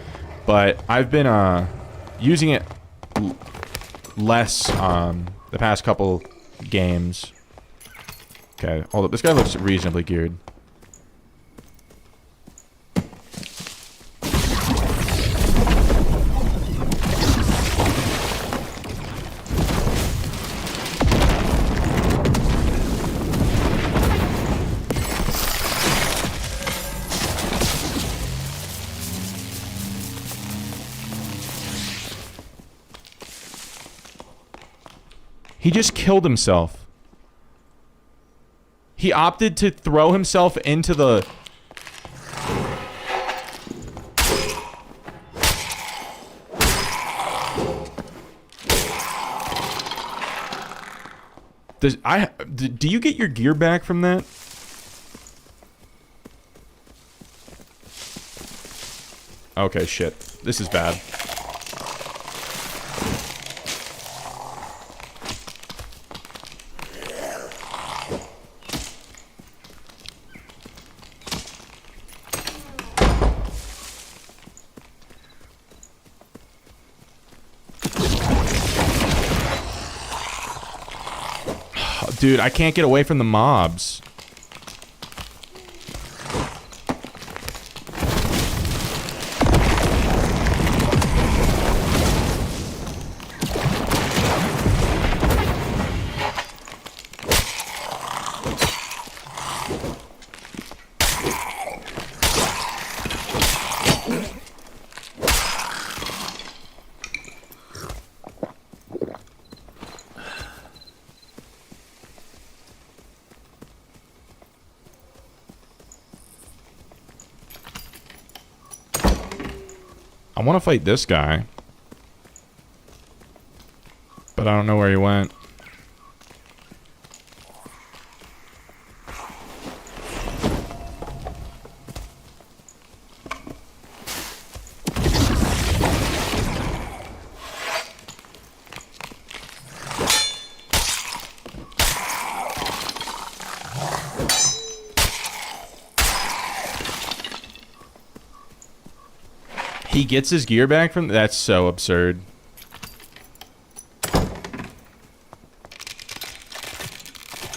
but I've been using it less the past couple games. Okay, hold up. This guy looks reasonably geared. He just killed himself. He opted to throw himself into the... Do you get your gear back from that? Okay, shit. This is bad. Dude, I can't get away from the mobs. I want to fight this guy, but I don't know where he went. He gets his gear back from... That's so absurd.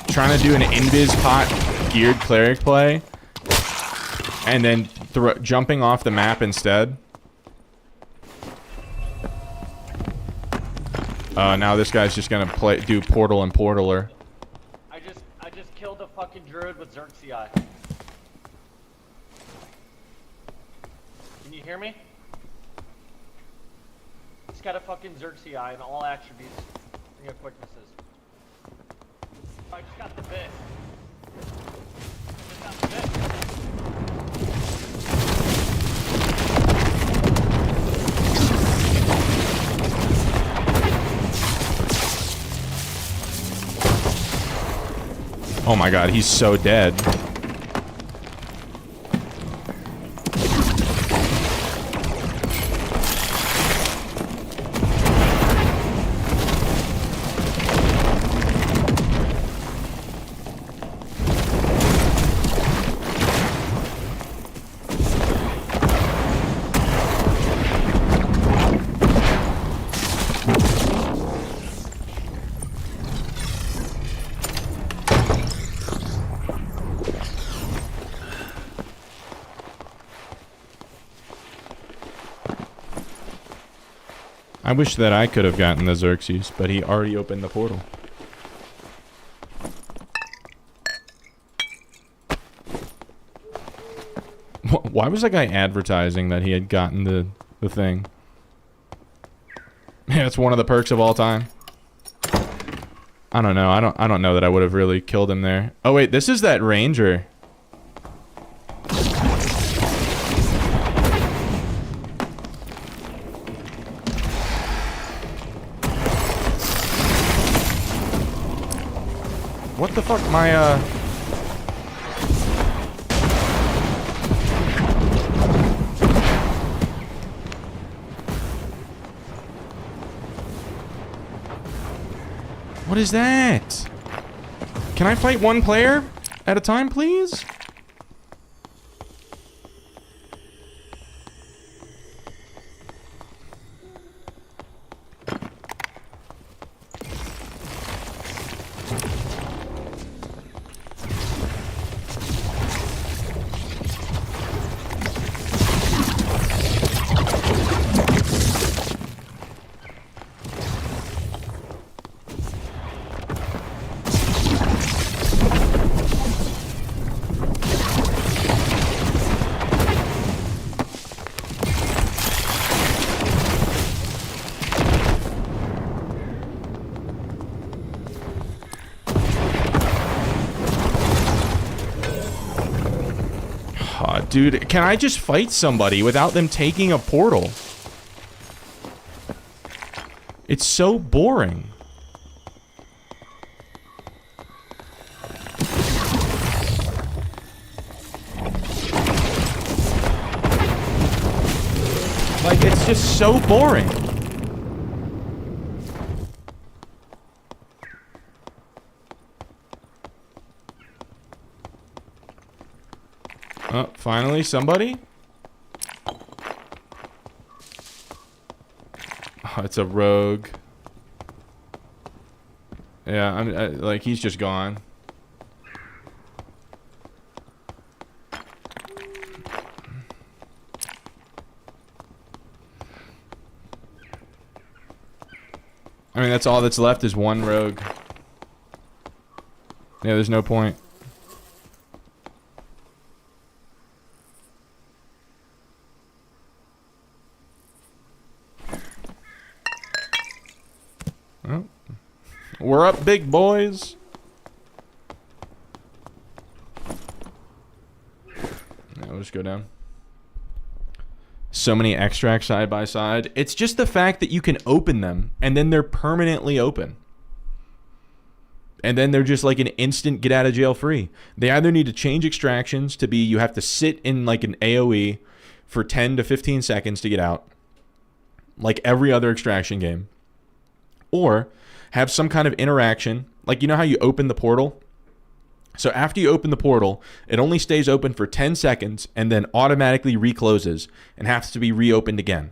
Trying to do an invis pot geared cleric play and then jumping off the map instead. Now this guy's just gonna do Portal and Portaler. I just killed a fucking druid with Xerxii. Can you hear me? He's got a fucking Xerxii and all attributes. Bring up quicknesses. I just got the bit. Just got the bit. Oh my god, he's so dead. I wish that I could have gotten the Xerxes, but he already opened the portal. Why was that guy advertising that he had gotten the thing? Yeah, it's one of the perks of all time. I don't know. I don't know that I would have really killed him there. Oh wait, this is that ranger. the fuck? My, What is that? Can I fight one player at a time, please? Dude, can I just fight somebody without them taking a portal? It's so boring. Like, it's just so boring. Oh, finally, somebody? Oh, it's a rogue. Yeah, like, he's just gone. I mean, that's all that's left is one rogue. Yeah, there's no point. Oh. We're up, big boys. Yeah, we'll just go down. So many extracts side by side. It's just the fact that you can open them and then they're permanently open. And then they're just like an instant get out of jail free. They either need to change extractions to be you have to sit in like an AoE for 10 to 15 seconds to get out, like every other extraction game. Or have some kind of interaction, like you know how you open the portal? So after you open the portal, it only stays open for 10 seconds and then automatically recloses and has to be reopened again.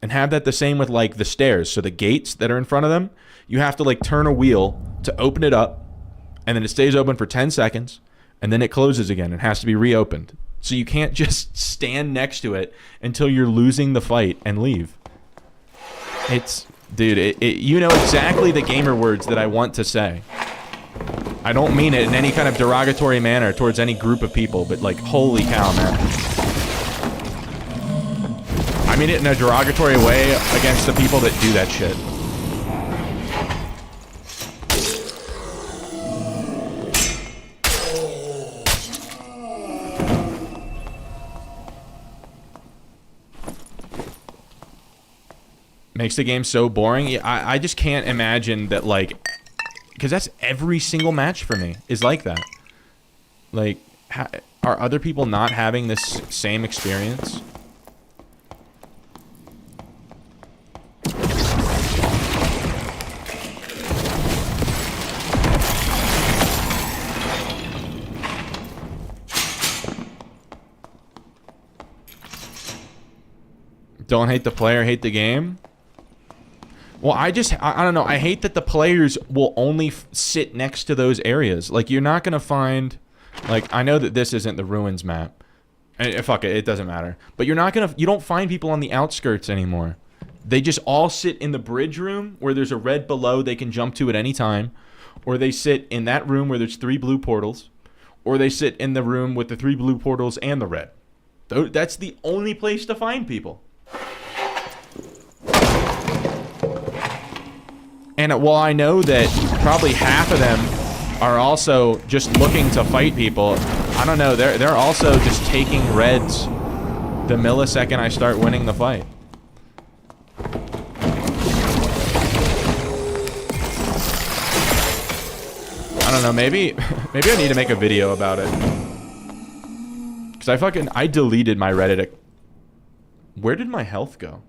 And have that the same with like the stairs. So the gates that are in front of them, you have to like turn a wheel to open it up and then it stays open for 10 seconds and then it closes again and has to be reopened. So you can't just stand next to it until you're losing the fight and leave. It's, dude, you know exactly the gamer words that I want to say. I don't mean it in any kind of derogatory manner towards any group of people, but like, holy cow, man. I mean it in a derogatory way against the people that do that shit. Makes the game so boring. I just can't imagine that, like, because that's every single match for me is like that. Like, are other people not having this same experience? Don't hate the player, hate the game? Well, I don't know. I hate that the players will only sit next to those areas. Like, you're not going to find... Like, I know that this isn't the Ruins map. Fuck it, it doesn't matter. But you're not going to... You don't find people on the outskirts anymore. They just all sit in the bridge room where there's a red below they can jump to at any time. Or they sit in that room where there's 3 blue portals. Or they sit in the room with the 3 blue portals and the red. That's the only place to find people. And while I know that probably half of them are also just looking to fight people, I don't know, they're also just taking reds the millisecond I start winning the fight. know, maybe I need to make a video about it. Cause I deleted my Reddit. Where did my health go?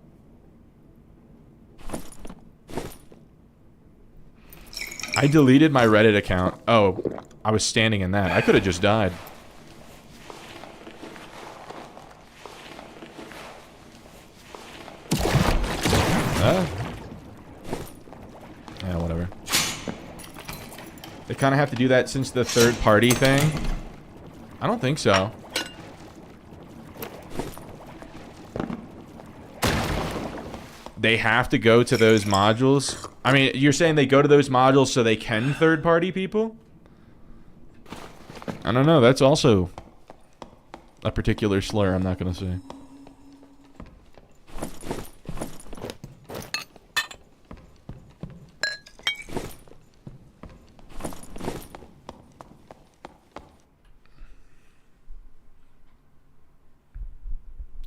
I deleted my Reddit account. Oh, I was standing in that. I could have just died. Yeah, whatever. They kind of have to do that since the third party thing. I don't think so. They have to go to those modules. I mean, you're saying they go to those modules so they can third party people? I don't know. That's also a particular slur I'm not going to say.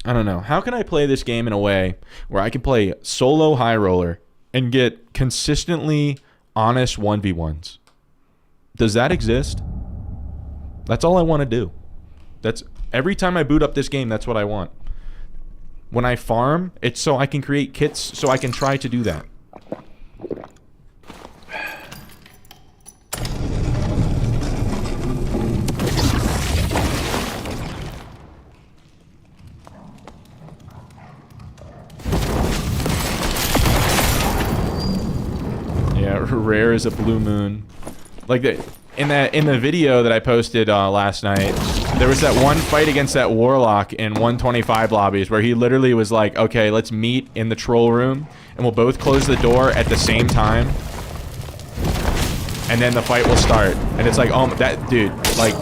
I don't know. How can I play this game in a way where I can play solo high roller and get consistently honest 1v1s? Does that exist? That's all I want to do. That's every time I boot up this game, that's what I want. When I farm, it's so I can create kits so I can try to do that. Rare as a blue moon. Like in the video that I posted last night, there was that one fight against that warlock in 125 lobbies where he literally was like, okay, let's meet in the troll room and we'll both close the door at the same time and then the fight will start. And it's like, oh, that dude, like,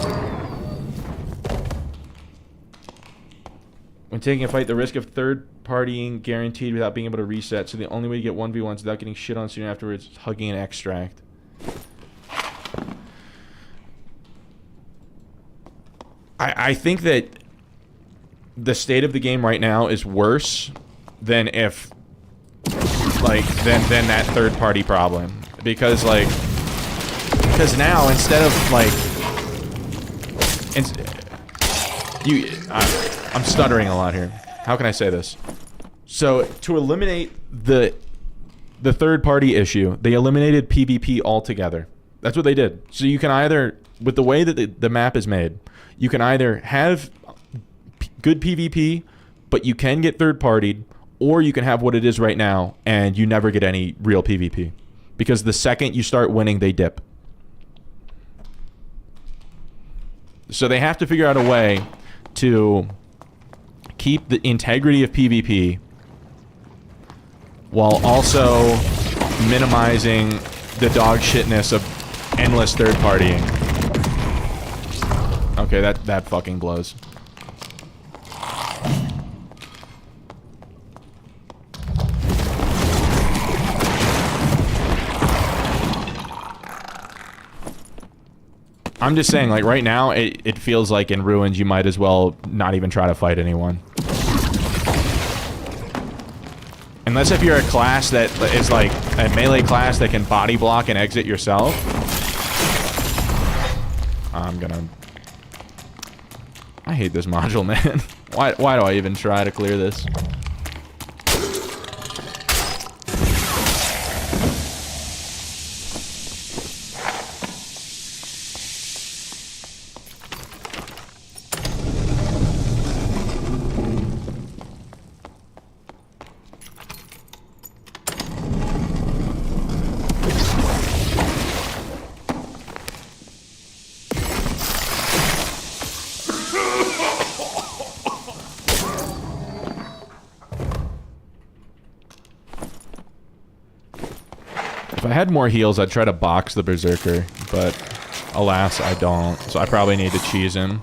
when taking a fight, the risk of third partying guaranteed without being able to reset. So the only way to get 1v1s without getting shit on soon afterwards is hugging an extract. I think that the state of the game right now is worse than if, like, than that third party problem. Because, like, because now instead of, like, I'm stuttering a lot here. How can I say this? So, to eliminate the third party issue, they eliminated PvP altogether. That's what they did. So you can either, with the way that the map is made, you can either have good PvP, but you can get third partied, or you can have what it is right now, and you never get any real PvP. Because the second you start winning, they dip. So they have to figure out a way to keep the integrity of PvP while also minimizing the dog shitness of endless third partying. Okay, that fucking blows. I'm just saying, like, right now, it feels like in Ruins you might as well not even try to fight anyone. Unless if you're a class that is like a melee class that can body block and exit yourself. I hate this module, man. Why do I even try to clear this? If I had more heals, I'd try to box the Berserker, but alas, I don't. So I probably need to cheese him.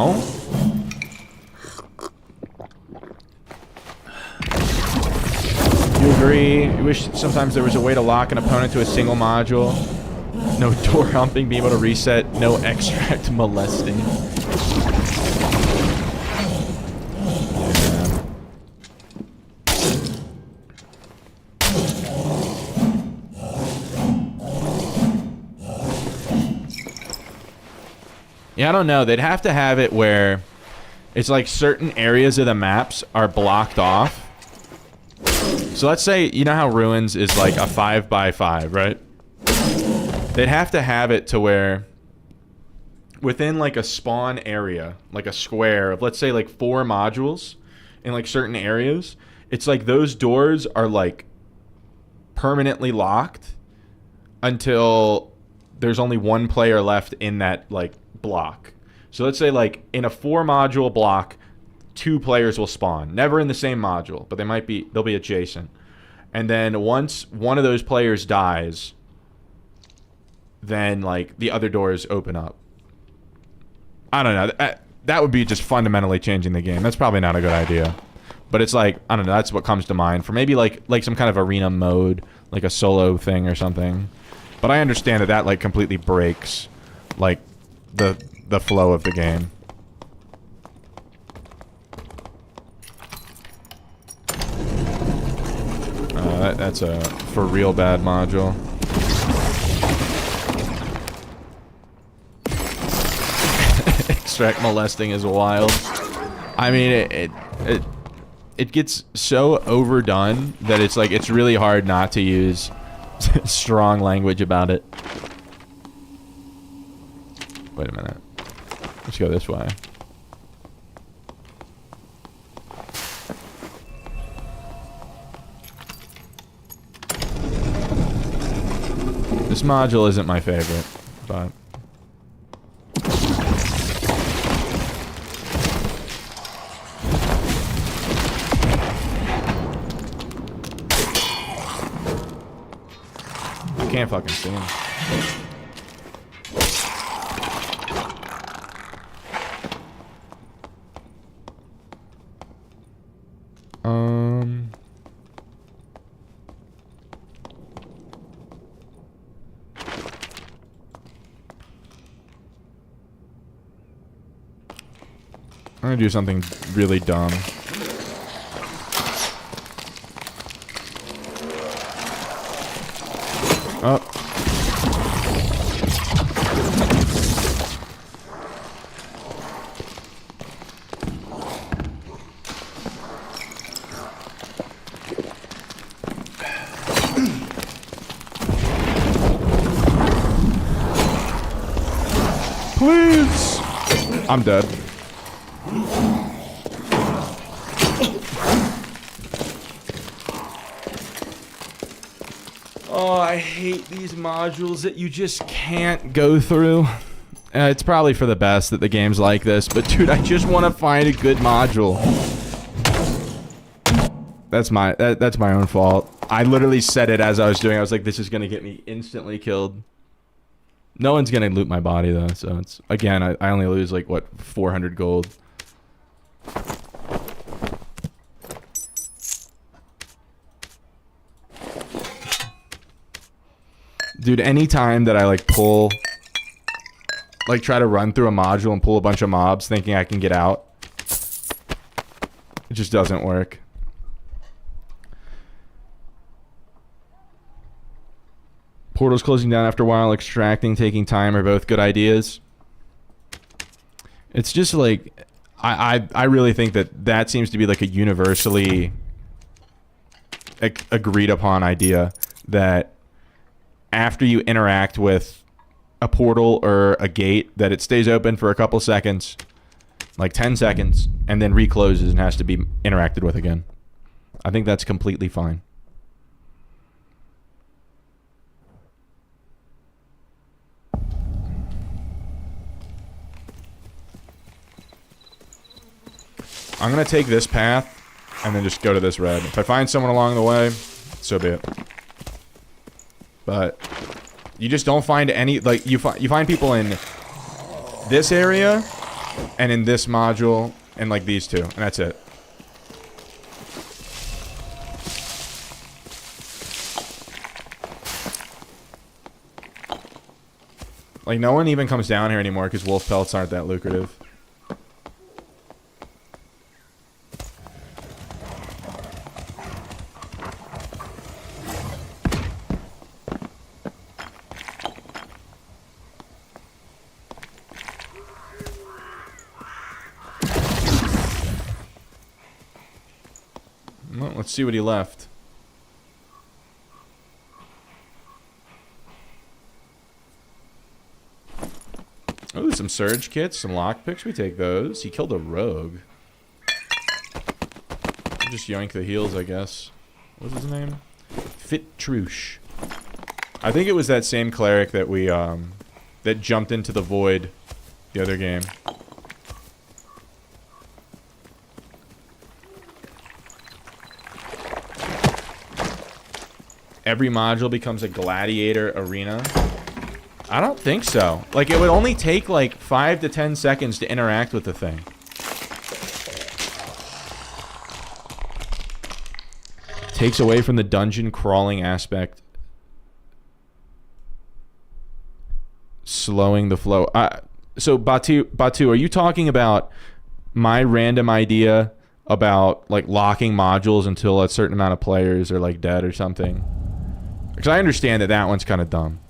now. You agree? You wish sometimes there was a way to lock an opponent to a single module. No door humping, be able to reset. No extract molesting. Yeah, I don't know. They'd have to have it where it's like certain areas of the maps are blocked off. So let's say, you know how Ruins is like a 5x5, right? They'd have to have it to where within like a spawn area, like a square of let's say like 4 modules in like certain areas, it's like those doors are like permanently locked until there's only one player left in that like block. So let's say like in a 4 module block, 2 players will spawn. Never in the same module, but they'll be adjacent. And then once one of those players dies, then like the other doors open up. I don't know. That would be just fundamentally changing the game. That's probably not a good idea. But it's like, I don't know, that's what comes to mind for maybe like some kind of arena mode, like a solo thing or something. But I understand that like completely breaks like the flow of the game. That's a for real bad module. Extract molesting is wild. I mean, it gets so overdone that it's like it's really hard not to use strong language about it. Wait a minute. Let's go this way. This module isn't my favorite, but... I can't fucking see him. I'm gonna do something really dumb. Oh. Please. I'm dead. Oh, I hate these modules that you just can't go through. It's probably for the best that the game's like this, but dude, I just want to find a good module. That's my own fault. I literally said it as I was doing. I was like, this is gonna get me instantly killed. No one's gonna loot my body though, so it's again, I only lose like what 400 gold. Dude, anytime that I like pull, like try to run through a module and pull a bunch of mobs thinking I can get out, it just doesn't work. Portals closing down after a while, extracting, taking time are both good ideas. It's just like, I really think that seems to be like a universally agreed upon idea that after you interact with a portal or a gate, that it stays open for a couple seconds, like 10 seconds, and then recloses and has to be interacted with again. I think that's completely fine. I'm going to take this path and then just go to this red. If I find someone along the way, so be it. But you just don't find any, like, you find people in this area and in this module, and like these two, and that's it. Like, no one even comes down here anymore because wolf pelts aren't that lucrative. Well, let's see what he left. Oh, some surge kits, some lockpicks. We take those. He killed a rogue. Just yoink the heals, I guess. What's his name? Fittrush. I think it was that same cleric that we that jumped into the void the other game. Every module becomes a gladiator arena. I don't think so. Like, it would only take like 5 to 10 seconds to interact with the thing. Takes away from the dungeon crawling aspect. Slowing the flow. So Batu, are you talking about my random idea about like locking modules until a certain amount of players are like dead or something? Because I understand that that one's kind of dumb.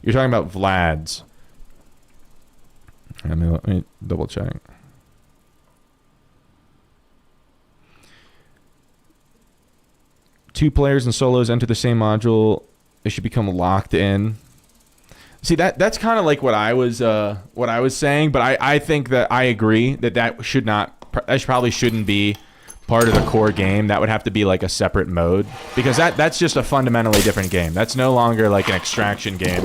You're talking about Vlad's. Let me double check. Two players and solos enter the same module. They should become locked in. See, that's kind of like what I was saying, but I think that I agree that probably shouldn't be part of the core game. That would have to be like a separate mode, because that's just a fundamentally different game. That's no longer like an extraction game.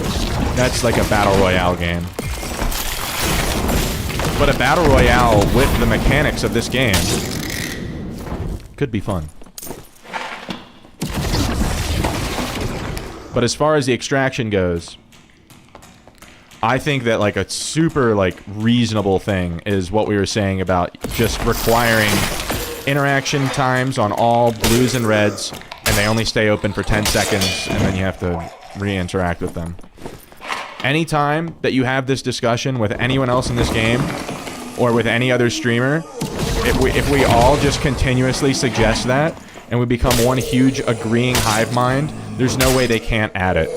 That's like a battle royale game. But a battle royale with the mechanics of this game could be fun. But as far as the extraction goes, I think that like a super like reasonable thing is what we were saying about just requiring interaction times on all blues and reds, and they only stay open for 10 seconds, and then you have to re-interact with them. Anytime that you have this discussion with anyone else in this game, or with any other streamer, if we all just continuously suggest that, and we become one huge agreeing hive mind, there's no way they can't add it.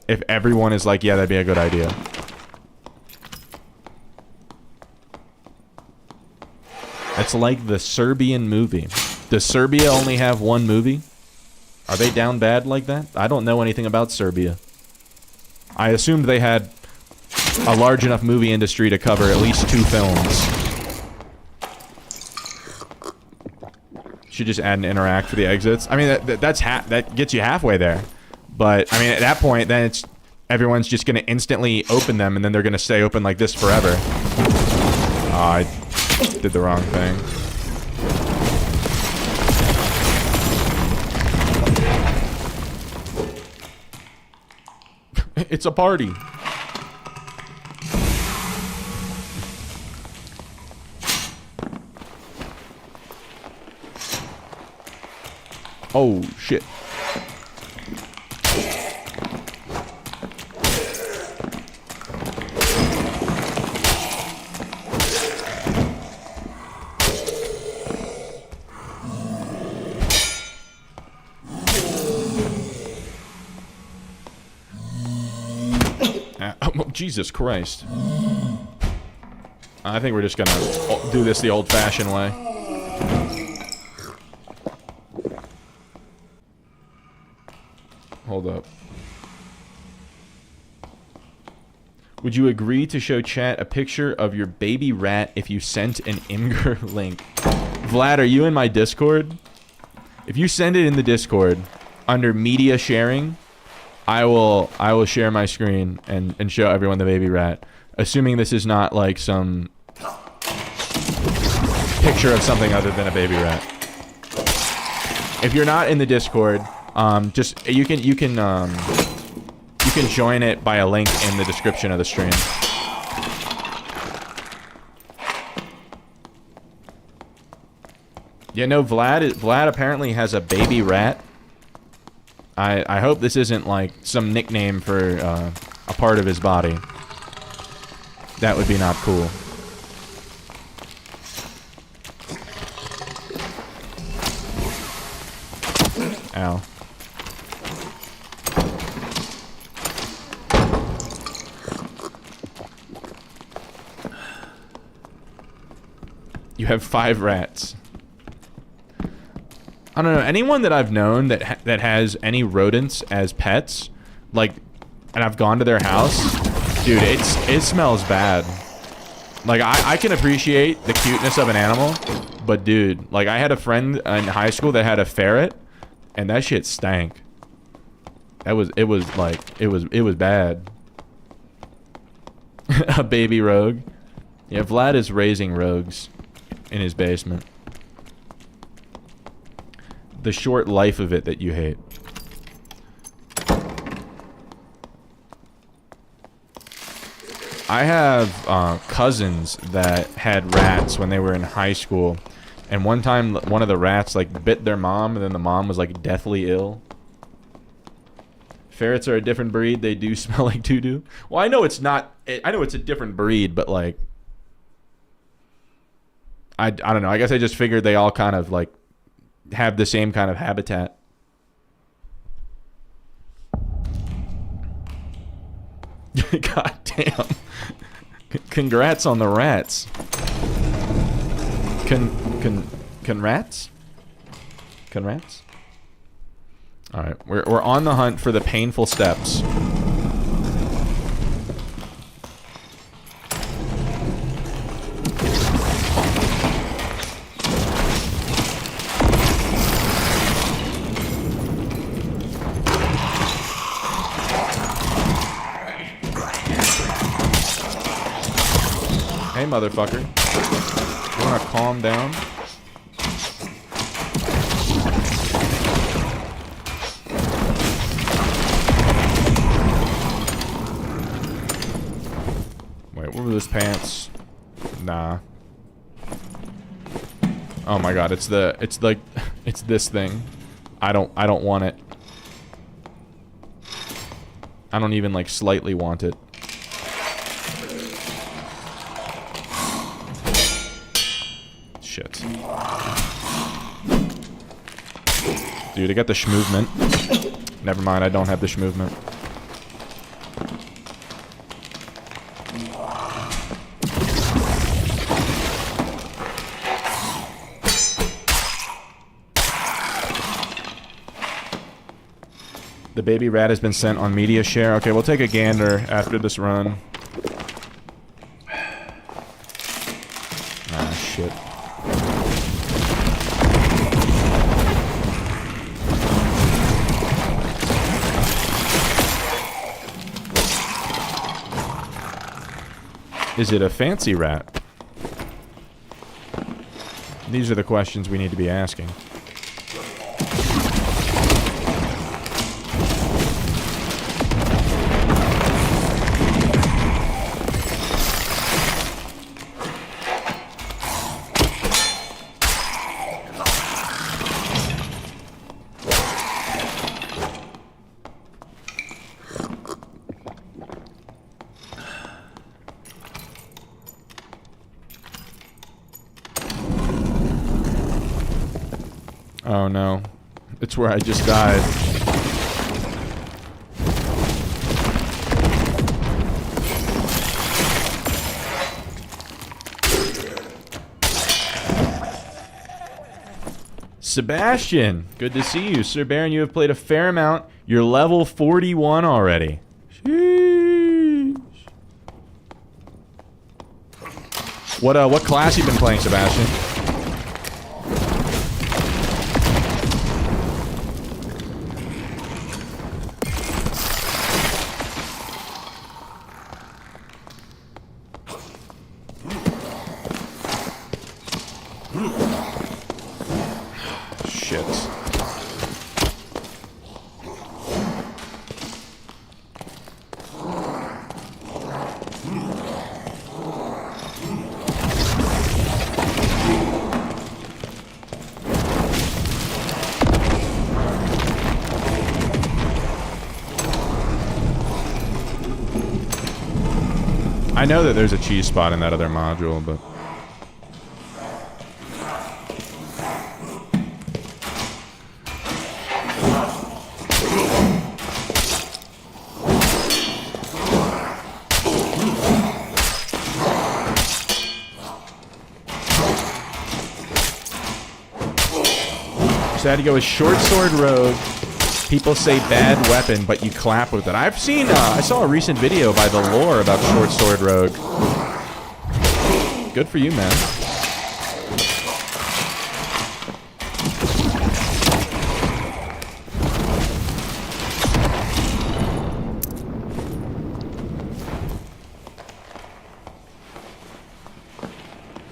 If everyone is like, yeah, that'd be a good idea. It's like the Serbian movie. Does Serbia only have one movie? Are they down bad like that? I don't know anything about Serbia. I assumed they had a large enough movie industry to cover at least 2 films. Should just add an interact for the exits. I mean, that gets you halfway there. But, I mean, at that point, then it's everyone's just going to instantly open them, and then they're going to stay open like this forever. I did the wrong thing. It's a party. Oh, shit. Oh, Jesus Christ. I think we're just gonna do this the old-fashioned way. Hold up. Would you agree to show chat a picture of your baby rat if you sent an Imgur link? Vlad, are you in my Discord? If you send it in the Discord under media sharing, I will share my screen and show everyone the baby rat. Assuming this is not like some picture of something other than a baby rat. If you're not in the Discord, just you can join it by a link in the description of the stream. Yeah, no, Vlad apparently has a baby rat. I hope this isn't like some nickname for a part of his body. That would be not cool. Ow. You have 5 rats. I don't know, anyone that I've known that that has any rodents as pets, like, and I've gone to their house, dude, it smells bad. Like, I can appreciate the cuteness of an animal, but dude, like, I had a friend in high school that had a ferret, and that shit stank. It was bad. A baby rogue. Yeah, Vlad is raising rogues in his basement. The short life of it that you hate. I have cousins that had rats when they were in high school, and one time one of the rats like bit their mom, and then the mom was like deathly ill. Ferrets are a different breed. They do smell like doo-doo. Well, I know it's not. I know it's a different breed, but like, I don't know. I guess I just figured they all kind of like have the same kind of habitat. God damn. Congrats on the rats. Conrats? Conrats? Alright, we're on the hunt for the painful steps. Hey, motherfucker. You wanna calm down? Wait, what were those pants? Nah. Oh my god, it's this thing. I don't want it. I don't even like slightly want it. Shit. Dude, I got the schmovement. Never mind, I don't have the schmovement. The baby rat has been sent on media share. Okay, we'll take a gander after this run. Ah, shit. Is it a fancy rat? These are the questions we need to be asking. Oh no. It's where I just died. Sebastian, good to see you. Sir Baron, you have played a fair amount. You're level 41 already. Sheesh. What class you been playing, Sebastian? I know that there's a cheese spot in that other module, but... So I had to go with Short Sword Rogue. People say bad weapon, but you clap with it. I've seen, I saw a recent video by The Lore about Short Sword Rogue. Good for you, man.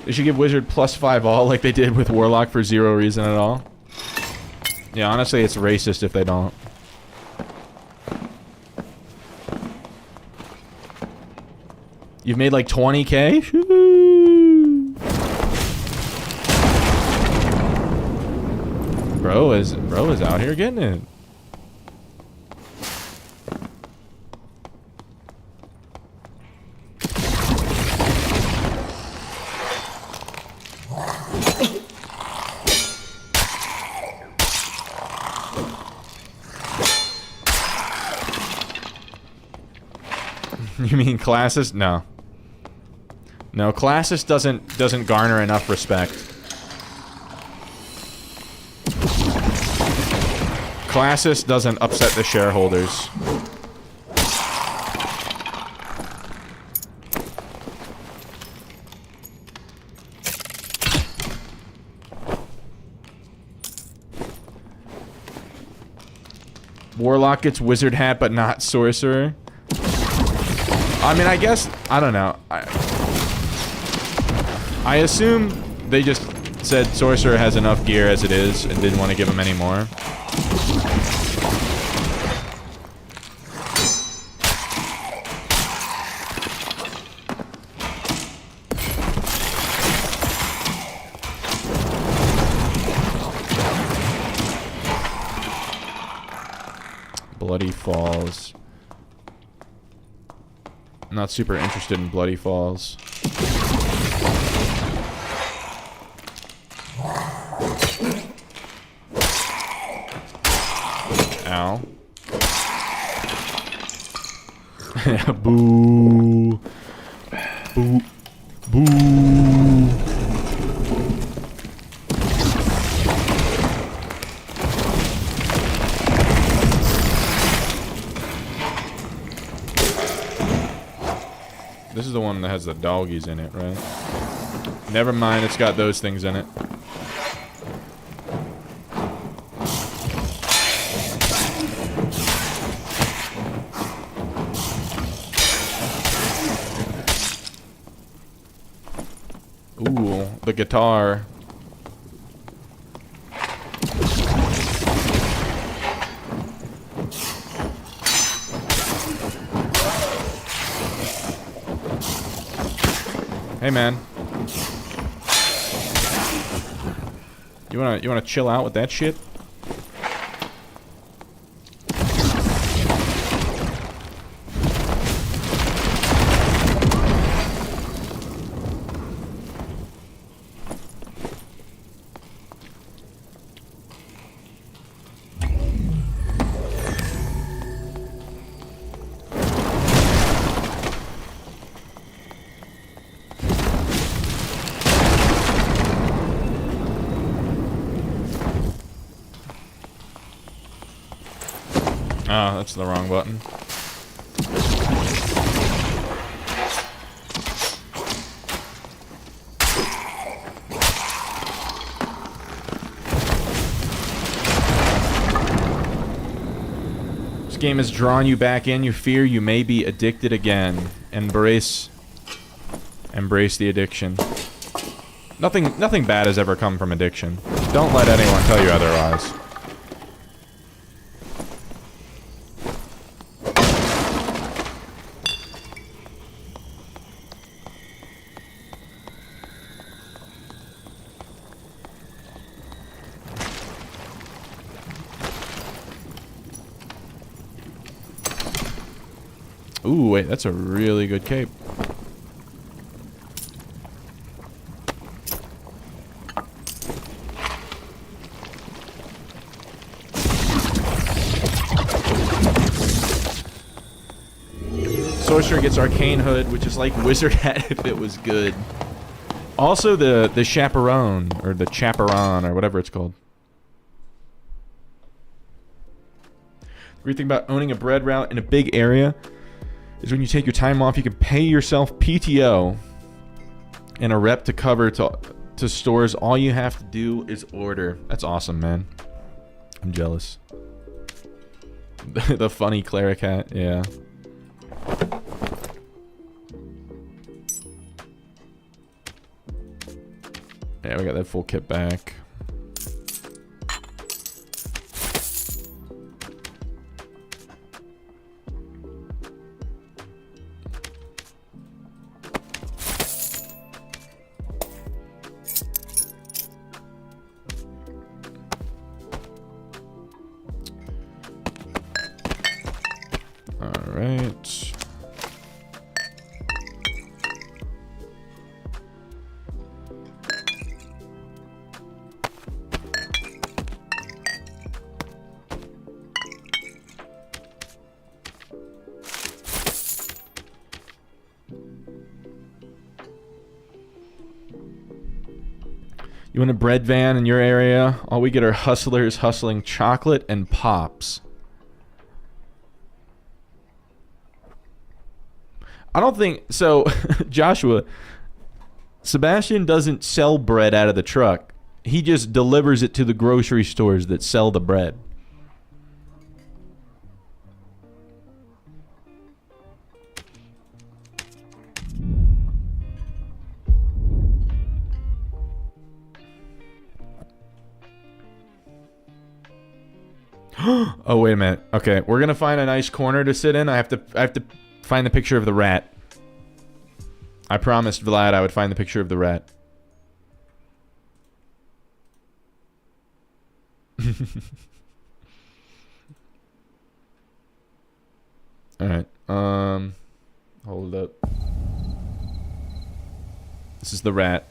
They should give Wizard +5 all like they did with Warlock for zero reason at all. Yeah, honestly, it's racist if they don't. You've made like 20K? Bro is out here getting it. You mean Classist? No. No, Classist doesn't garner enough respect. Classist doesn't upset the shareholders. Warlock gets wizard hat, but not sorcerer. I mean, I guess, I don't know. I assume they just said sorcerer has enough gear as it is and didn't want to give him any more. Bloody Falls. I'm not super interested in Bloody Falls. Ow. Boo. Boo. Boo. This is the one that has the doggies in it, right? Never mind, it's got those things in it. Ooh, the guitar. Hey man. You wanna chill out with that shit? Oh, that's the wrong button. This game has drawn you back in. You fear you may be addicted again. Embrace the addiction. Nothing bad has ever come from addiction. Don't let anyone tell you otherwise. Ooh, wait, that's a really good cape. Sorcerer gets Arcane Hood, which is like Wizard Hat if it was good. Also the Chaperone, or the Chaperon, or whatever it's called. The great thing about owning a bread route in a big area is when you take your time off, you can pay yourself PTO and a rep to cover to stores. All you have to do is order. That's awesome, man. I'm jealous. The funny cleric hat, yeah. Yeah, we got that full kit back. All right. You want a bread van in your area? All we get are hustlers hustling chocolate and pops. I don't think so. Joshua, Sebastian doesn't sell bread out of the truck. He just delivers it to the grocery stores that sell the bread. Oh, wait a minute. Okay, we're gonna find a nice corner to sit in. I have to find the picture of the rat. I promised Vlad I would find the picture of the rat. Alright, hold up. This is the rat.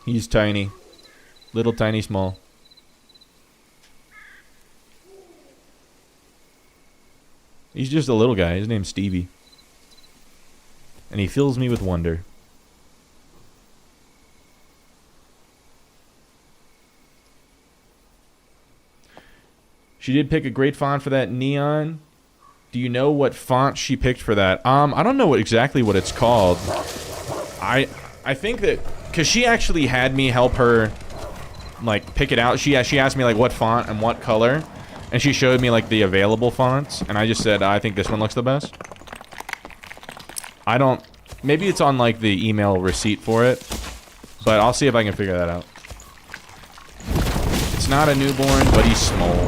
He's tiny. Little, tiny, small. He's just a little guy. His name's Stevie. And he fills me with wonder. She did pick a great font for that neon. Do you know what font she picked for that? I don't know exactly what it's called. I think that... Because she actually had me help her, like, pick it out. She asked me, like, what font and what color. And she showed me, like, the available fonts. And I just said, I think this one looks the best. I don't... Maybe it's on, like, the email receipt for it. But I'll see if I can figure that out. It's not a newborn, but he's small.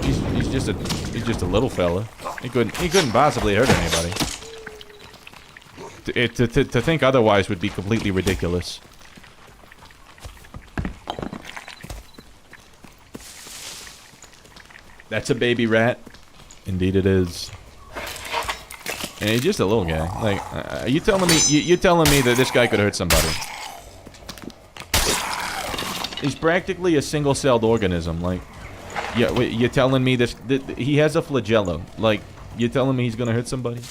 He's just a little fella. He couldn't possibly hurt anybody. To think otherwise would be completely ridiculous. That's a baby rat. Indeed it is. And he's just a little guy. Like, you telling me that this guy could hurt somebody? He's practically a single-celled organism. Like, yeah, you're telling me this? He has a flagellum. Like, you're telling me he's gonna hurt somebody?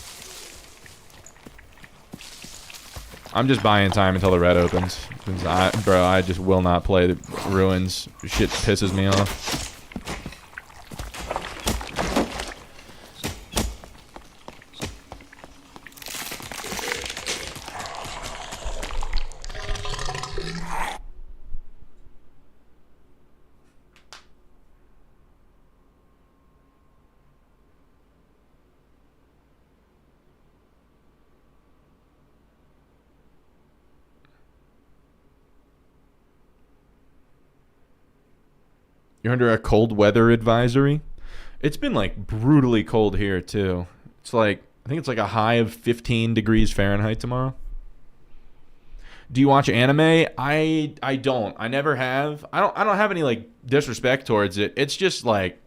I'm just buying time until the red opens. Bro, I just will not play the ruins. Shit pisses me off. You're under a cold weather advisory? It's been, like, brutally cold here, too. It's like, I think it's like a high of 15 degrees Fahrenheit tomorrow. Do you watch anime? I don't. I never have. I don't have any, like, disrespect towards it. It's just, like,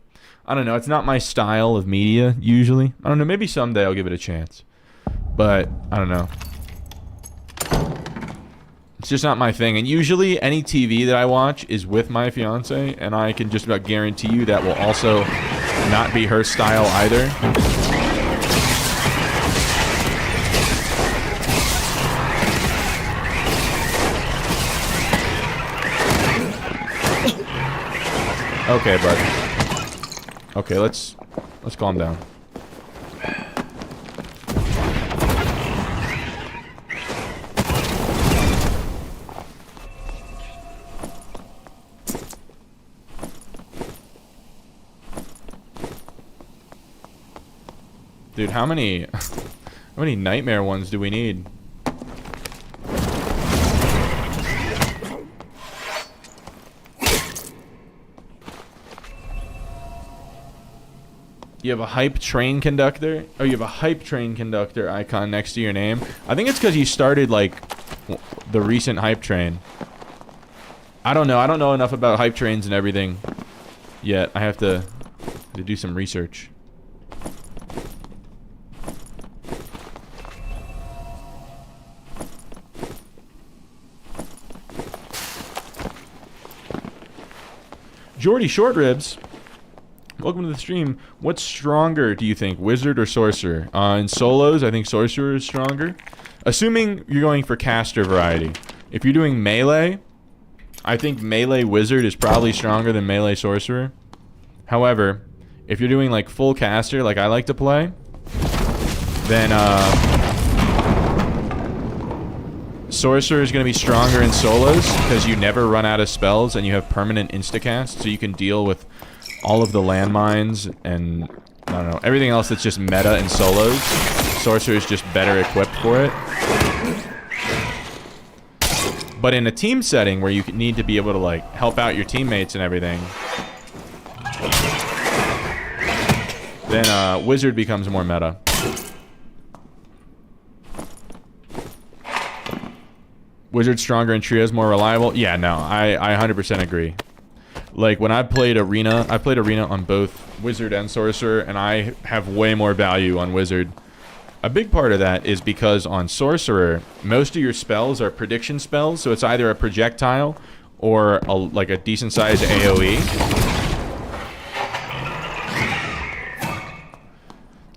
I don't know. It's not my style of media, usually. I don't know. Maybe someday I'll give it a chance. But, I don't know. It's just not my thing. And usually any TV that I watch is with my fiance, and I can just about guarantee you that will also not be her style either. Okay, bud. Okay, let's calm down. Dude, how many nightmare ones do we need? You have a hype train conductor? Oh, you have a hype train conductor icon next to your name? I think it's because you started, like, the recent hype train. I don't know. I don't know enough about hype trains and everything yet. I have to do some research. Jordy Short Ribs, welcome to the stream. What's stronger, do you think, Wizard or Sorcerer? In solos, I think Sorcerer is stronger. Assuming you're going for caster variety. If you're doing melee, I think melee Wizard is probably stronger than melee Sorcerer. However, if you're doing like full caster, like I like to play, then Sorcerer is going to be stronger in solos because you never run out of spells and you have permanent instacast, so you can deal with all of the landmines and, I don't know, everything else that's just meta in solos. Sorcerer is just better equipped for it. But in a team setting where you need to be able to, like, help out your teammates and everything, then Wizard becomes more meta. Wizard stronger in trios, more reliable? Yeah, no, I 100% agree. Like, when I played Arena on both Wizard and Sorcerer, and I have way more value on Wizard. A big part of that is because on Sorcerer, most of your spells are prediction spells, so it's either a projectile or like a decent-sized AoE.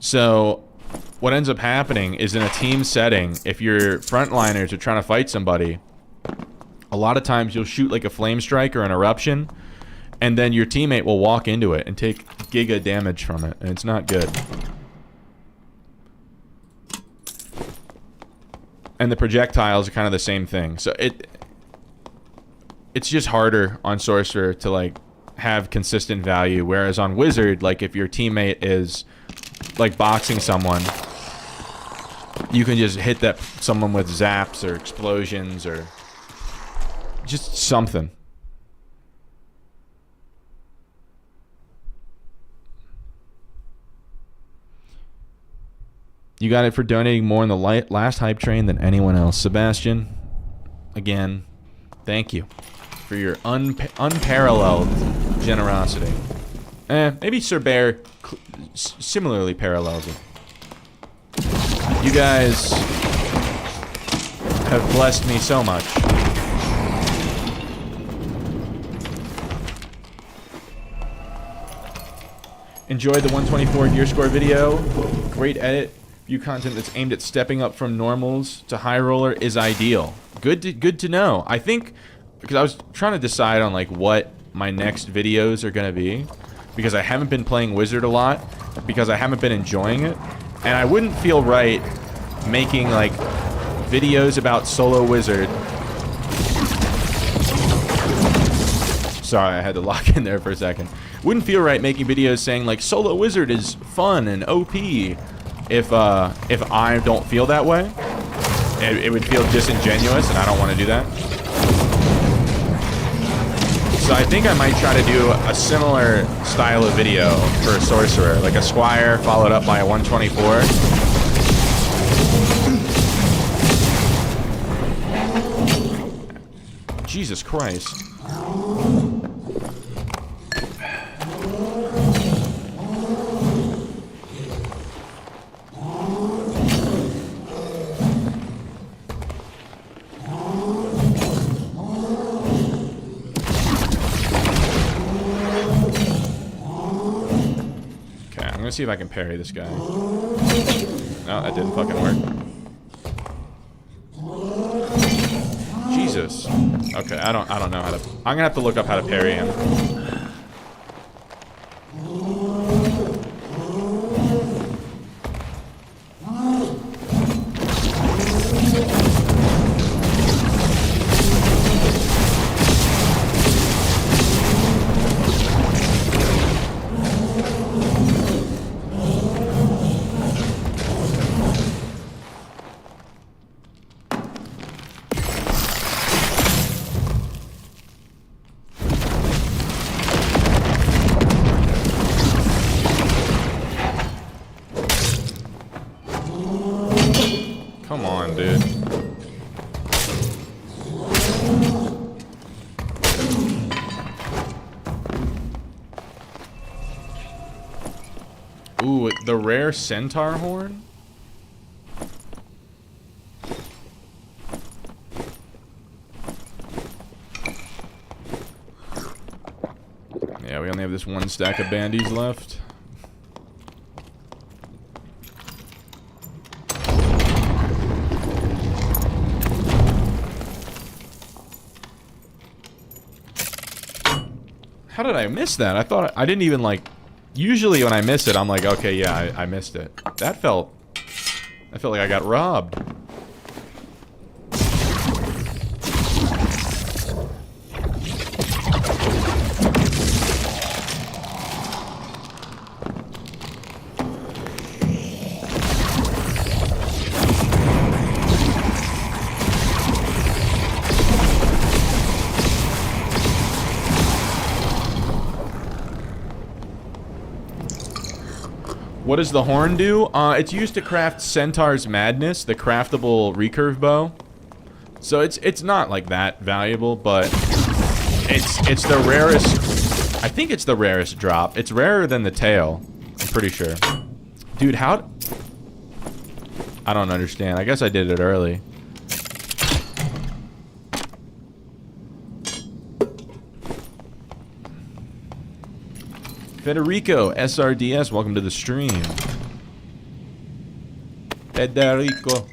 So what ends up happening is in a team setting, if your frontliners are trying to fight somebody, a lot of times you'll shoot like a flame strike or an eruption, and then your teammate will walk into it and take giga damage from it, and it's not good. And the projectiles are kind of the same thing. So it's just harder on Sorcerer to like have consistent value, whereas on Wizard, like if your teammate is like boxing someone, you can just hit that someone with zaps or explosions or just something. You got it for donating more in the last hype train than anyone else. Sebastian, again, thank you for your unparalleled generosity. Maybe Sir Bear similarly parallels it. You guys have blessed me so much. Enjoyed the 124 gear score video. Great edit. View content that's aimed at stepping up from normals to high roller is ideal. Good to know. I think, because I was trying to decide on like what my next videos are gonna be, because I haven't been playing Wizard a lot, because I haven't been enjoying it, and I wouldn't feel right making like videos about solo Wizard. Sorry, I had to lock in there for a second. Wouldn't feel right making videos saying like solo Wizard is fun and OP if I don't feel that way. It would feel disingenuous, and I don't want to do that. So I think I might try to do a similar style of video for a Sorcerer, like a Squire followed up by a 124. Jesus Christ. gonna see if I can parry this guy. No, that didn't fucking work. Jesus. Okay, I don't know how to. I'm gonna have to look up how to parry him. Come on, dude. Ooh, the rare centaur horn? Yeah, we only have this one stack of bandies left. How did I miss that? I thought I didn't even like. Usually when I miss it, I'm like, okay, yeah, I missed it. I felt like I got robbed. What does the horn do? It's used to craft Centaur's Madness, the craftable recurve bow. So it's not like that valuable, but it's the rarest. I think it's the rarest drop. It's rarer than the tail. I'm pretty sure. Dude, how? I don't understand. I guess I did it early. Federico, SRDS, welcome to the stream. Federico.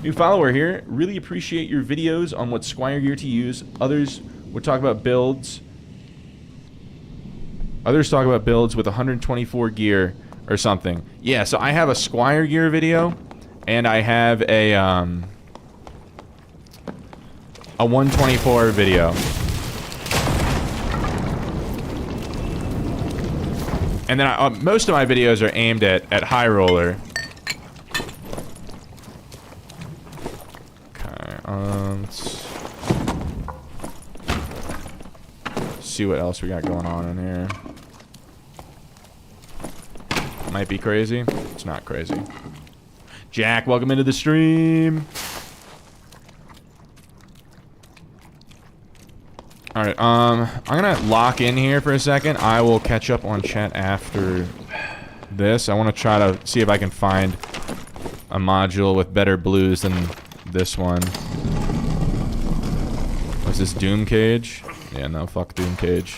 New follower here. Really appreciate your videos on what Squire gear to use. Others would talk about builds. Others talk about builds with 124 gear or something. Yeah, so I have a Squire gear video, and I have a 124 video. And then most of my videos are aimed at high roller. Okay, let's see what else we got going on in here. Might be crazy. It's not crazy. Jack, welcome into the stream. Alright, I'm gonna lock in here for a second. I will catch up on chat after this. I want to try to see if I can find a module with better blues than this one. What's this, Doom Cage? Yeah, no, fuck Doom Cage.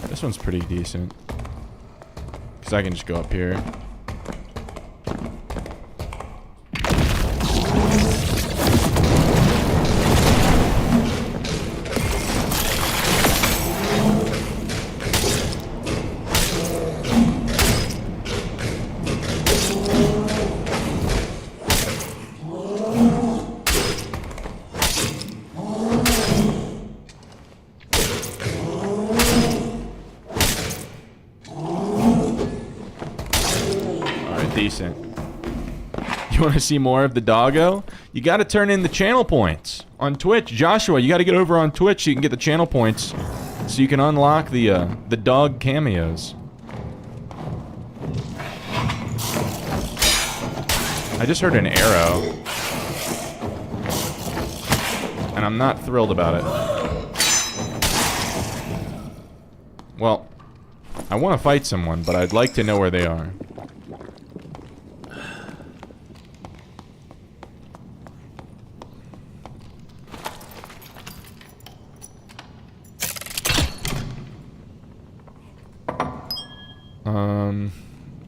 This one's pretty decent. Because I can just go up here. Decent. You want to see more of the doggo? You got to turn in the channel points on Twitch. Joshua, you got to get over on Twitch so you can get the channel points so you can unlock the dog cameos. I just heard an arrow. And I'm not thrilled about it. Well, I want to fight someone, but I'd like to know where they are.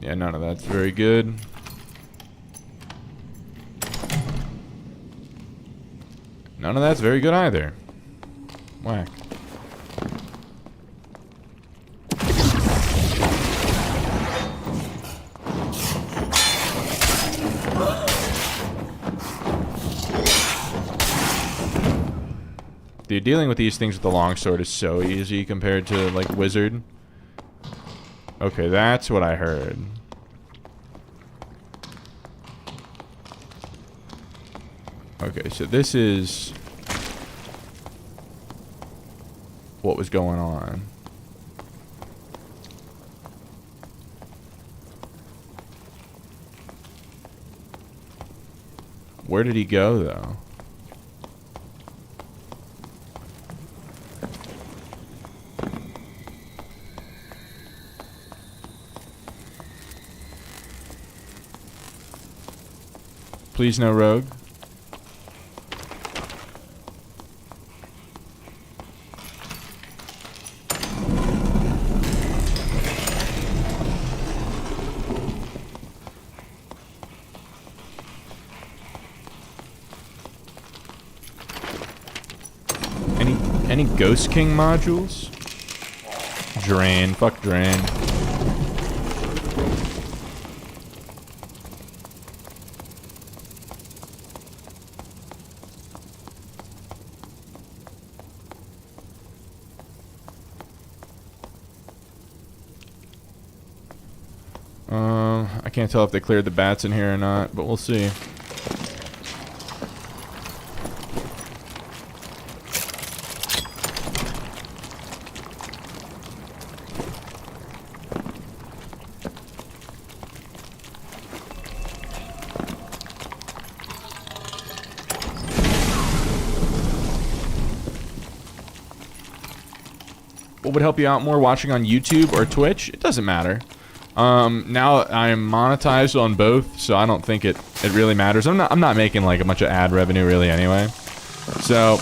Yeah, none of that's very good. None of that's very good either. Whack. Dude, dealing with these things with the longsword is so easy compared to, like, wizard. Okay, that's what I heard. Okay, so this is what was going on. Where did he go, though? Please no rogue. Any Ghost King modules? Drain. Fuck Drain. I can't tell if they cleared the bats in here or not, but we'll see. What would help you out more, watching on YouTube or Twitch? It doesn't matter. Now I'm monetized on both, so I don't think it really matters. I'm not making like a bunch of ad revenue really anyway. So,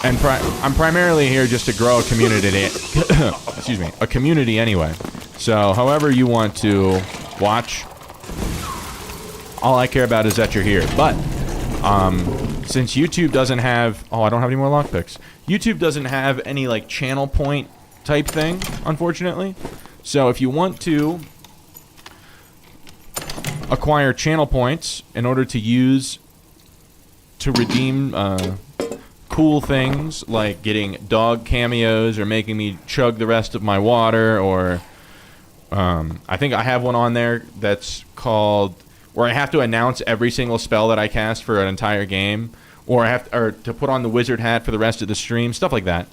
and I'm primarily here just to grow a community. Excuse me, a community anyway. So, however you want to watch, all I care about is that you're here. But since YouTube doesn't have, I don't have any more lockpicks. YouTube doesn't have any like channel point type thing, unfortunately. So if you want to acquire channel points in order to use to redeem cool things like getting dog cameos or making me chug the rest of my water, or I think I have one on there that's called where I have to announce every single spell that I cast for an entire game, or I have to put on the wizard hat for the rest of the stream, stuff like that.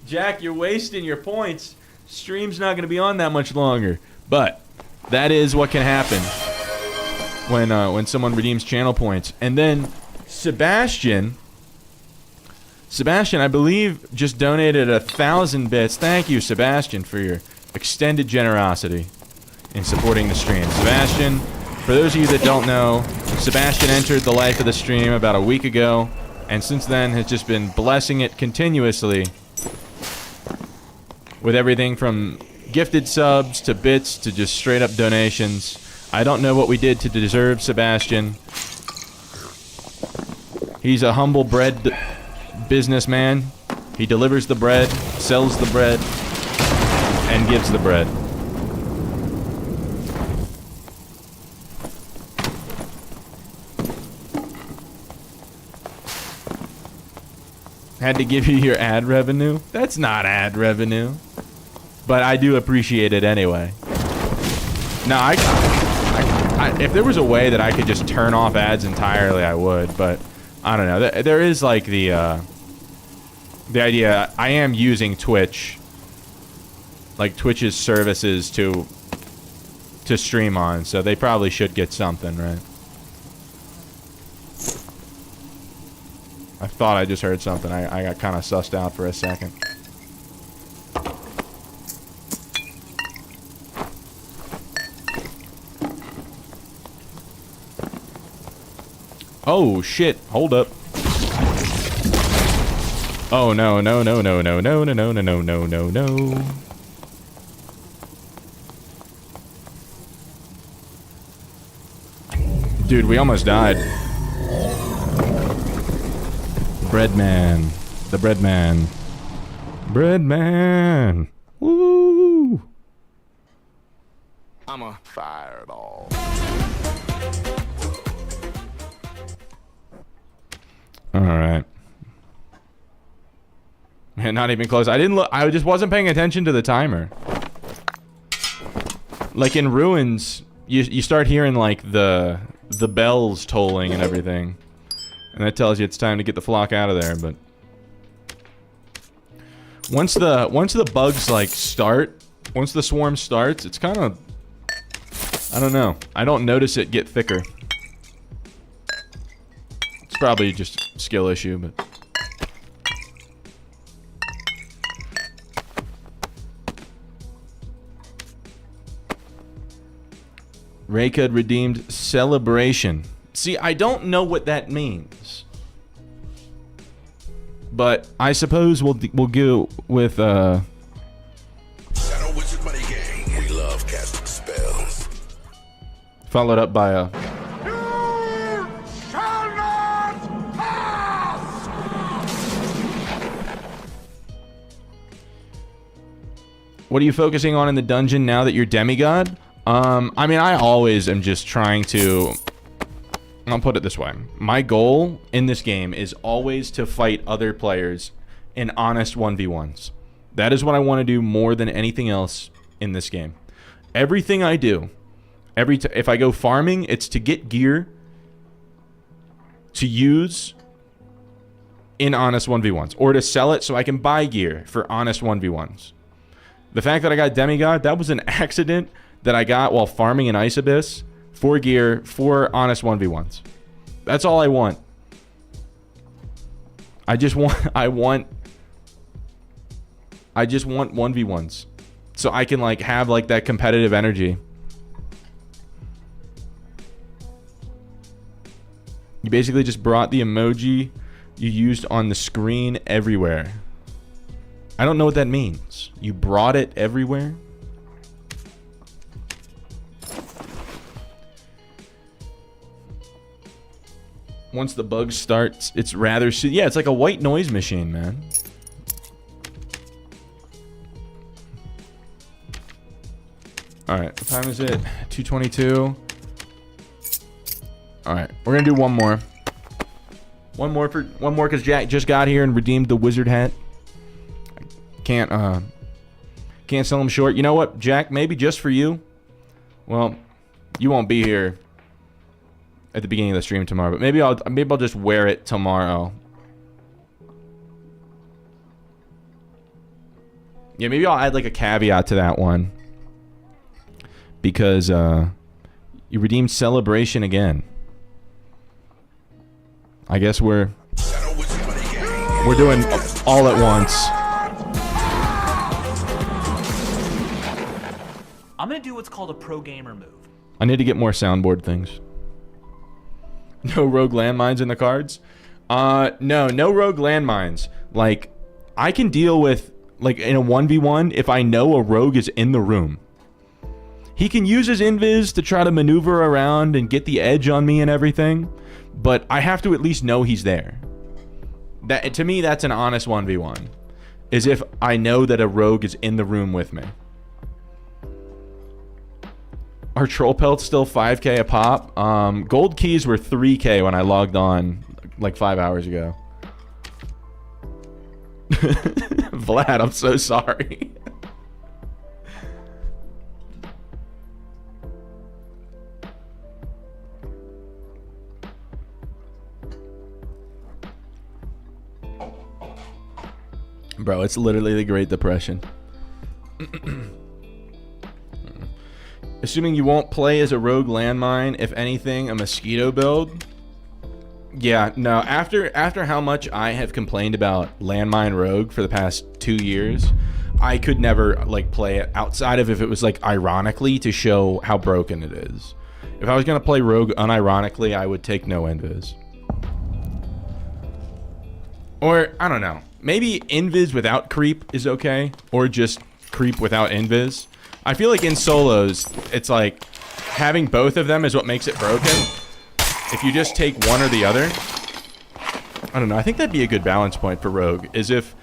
Jack, you're wasting your points. Stream's not going to be on that much longer. But that is what can happen when someone redeems channel points. And then Sebastian, I believe, just donated 1,000 bits. Thank you, Sebastian, for your extended generosity in supporting the stream. Sebastian, for those of you that don't know, Sebastian entered the life of the stream about a week ago, and since then has just been blessing it continuously with everything from gifted subs to bits to just straight up donations. I don't know what we did to deserve Sebastian. He's a humble bread businessman. He delivers the bread, sells the bread, and gives the bread. Had to give you your ad revenue? That's not ad revenue. But I do appreciate it anyway. No, I if there was a way that I could just turn off ads entirely, I would. But I don't know. There is like the idea. I am using Twitch, like Twitch's services to stream on, so they probably should get something, right? I thought I just heard something. I got kind of sussed out for a second. Oh shit, hold up. Oh no, no, no, no, no, no, no, no, no, no, no, no. Dude, we almost died. Breadman. The Breadman. Breadman. Woo! I'm a fireball. Alright. Man, not even close. I didn't look. I just wasn't paying attention to the timer. Like in Ruins, you start hearing like the bells tolling and everything. And that tells you it's time to get the flock out of there, but once the bugs like start, once the swarm starts, it's kind of, I don't know. I don't notice it get thicker. It's probably just a skill issue, but Raycud redeemed celebration. See, I don't know what that means. But I suppose we'll go with Shadow Wizard Money Gang. We love casting spells. Followed up by a You shall not pass. What are you focusing on in the dungeon now that you're demigod? I mean, I always am just trying to, I'll put it this way. My goal in this game is always to fight other players in honest 1v1s. That is what I want to do more than anything else in this game. Everything I do, if I go farming, it's to get gear to use in honest 1v1s, or to sell it so I can buy gear for honest 1v1s. The fact that I got demigod, that was an accident that I got while farming in Ice Abyss for gear for honest 1v1s. That's all I want. I just want 1v1s. So I can like have like that competitive energy. You basically just brought the emoji you used on the screen everywhere. I don't know what that means. You brought it everywhere? Once the bug starts, it's rather... Yeah, it's like a white noise machine, man. Alright, what time is it? 2:22. Alright, we're gonna do one more. One more because Jack just got here and redeemed the wizard hat. Can't sell him short. You know what, Jack? Maybe just for you. Well, you won't be here at the beginning of the stream tomorrow, but maybe I'll just wear it tomorrow. Yeah, maybe I'll add like a caveat to that one, because you redeemed celebration again. I guess we're doing all at once. I'm gonna do what's called a pro gamer move. I need to get more soundboard things. No rogue landmines in the cards? No rogue landmines. Like, I can deal with, like, in a 1v1, if I know a rogue is in the room. He can use his invis to try to maneuver around and get the edge on me and everything, but I have to at least know he's there. That, to me, that's an honest 1v1. Is if I know that a rogue is in the room with me. Are troll pelts still 5k a pop? Gold keys were 3k when I logged on like 5 hours ago. Vlad, I'm so sorry. Bro, it's literally the Great Depression. Assuming you won't play as a rogue landmine, if anything, a mosquito build. Yeah, no, after how much I have complained about landmine rogue for the past 2 years, I could never like play it outside of if it was like ironically to show how broken it is. If I was gonna play rogue unironically, I would take no invis. Or I don't know. Maybe invis without creep is okay, or just creep without invis. I feel like in solos, it's like having both of them is what makes it broken. If you just take one or the other, I don't know. I think that'd be a good balance point for rogue. Is if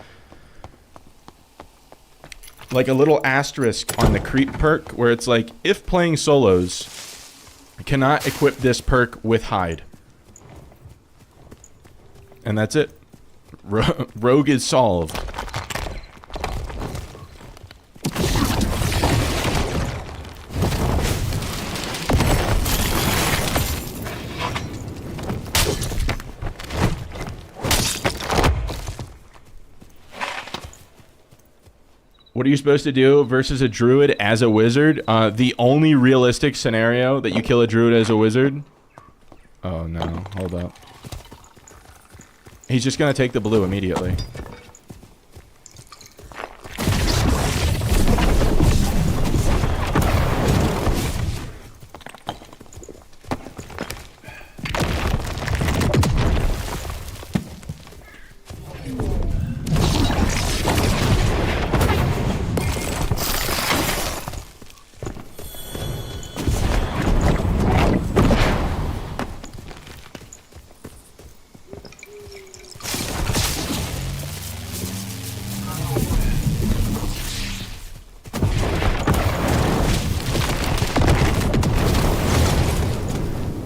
like a little asterisk on the creep perk where it's like if playing solos, cannot equip this perk with hide, and that's it. Rogue is solved. What are you supposed to do versus a druid as a wizard? The only realistic scenario that you kill a druid as a wizard. Oh no, hold up. He's just gonna take the blue immediately.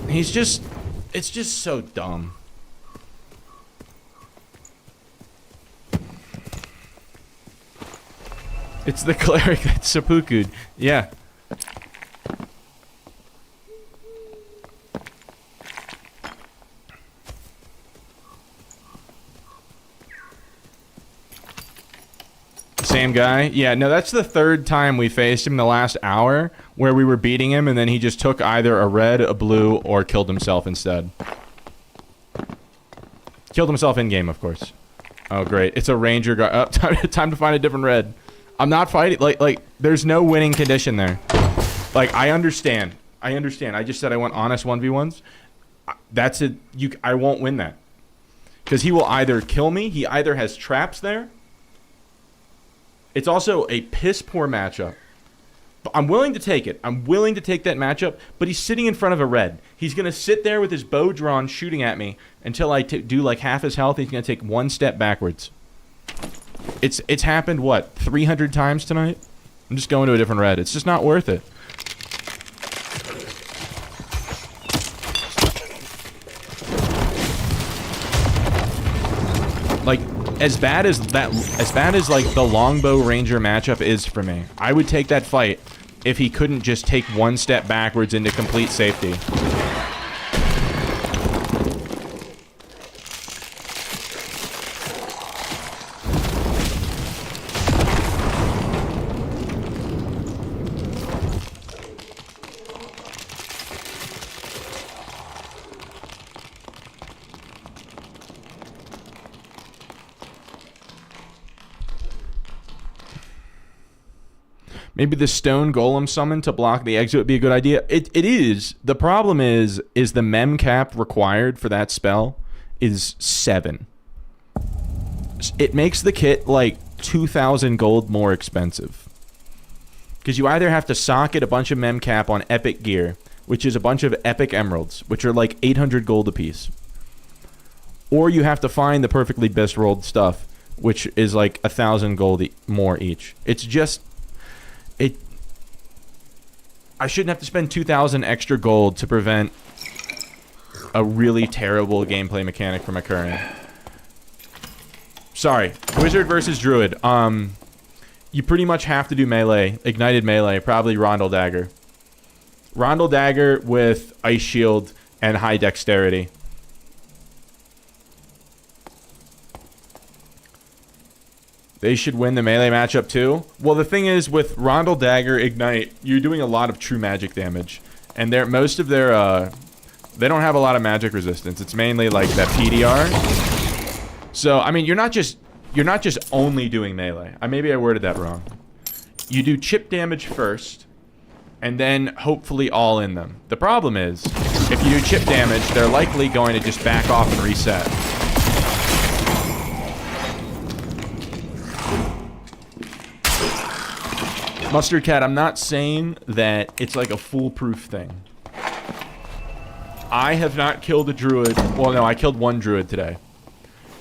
He's just, it's just so dumb. It's the cleric that's seppuku'd. Yeah. Same guy? Yeah, no, that's the third time we faced him in the last hour where we were beating him and then he just took either a red, a blue, or killed himself instead. Killed himself in-game, of course. Oh, great. It's a ranger guy. Oh, time to find a different red. I'm not fighting. Like, there's no winning condition there. Like, I understand. I understand. I just said I want honest 1v1s. That's it. I won't win that. Because he will either kill me. He either has traps there. It's also a piss poor matchup. But I'm willing to take it. I'm willing to take that matchup, but he's sitting in front of a red. He's going to sit there with his bow drawn shooting at me until I do like half his health. He's going to take one step backwards. It's happened, what, 300 times tonight? I'm just going to a different red. It's just not worth it. Like, as bad as like the longbow ranger matchup is for me, I would take that fight if he couldn't just take one step backwards into complete safety. Maybe the stone golem summon to block the exit would be a good idea. It is. The problem is the mem cap required for that spell is 7. It makes the kit like 2,000 gold more expensive. Because you either have to socket a bunch of mem cap on epic gear, which is a bunch of epic emeralds, which are like 800 gold apiece. Or you have to find the perfectly best rolled stuff, which is like 1,000 gold more each. It's just... I shouldn't have to spend 2,000 extra gold to prevent a really terrible gameplay mechanic from occurring. Sorry. Wizard versus Druid. You pretty much have to do melee. Ignited melee. Probably Rondel Dagger. Rondel Dagger with Ice Shield and high dexterity. They should win the melee matchup too. Well, the thing is, with Rondel, Dagger, Ignite, you're doing a lot of true magic damage. And most of their, they don't have a lot of magic resistance. It's mainly like that PDR. So, I mean, you're not just only doing melee. Maybe I worded that wrong. You do chip damage first, and then hopefully all in them. The problem is, if you do chip damage, they're likely going to just back off and reset. Mustard Cat, I'm not saying that it's like a foolproof thing. I have not killed a druid. Well, no, I killed one druid today.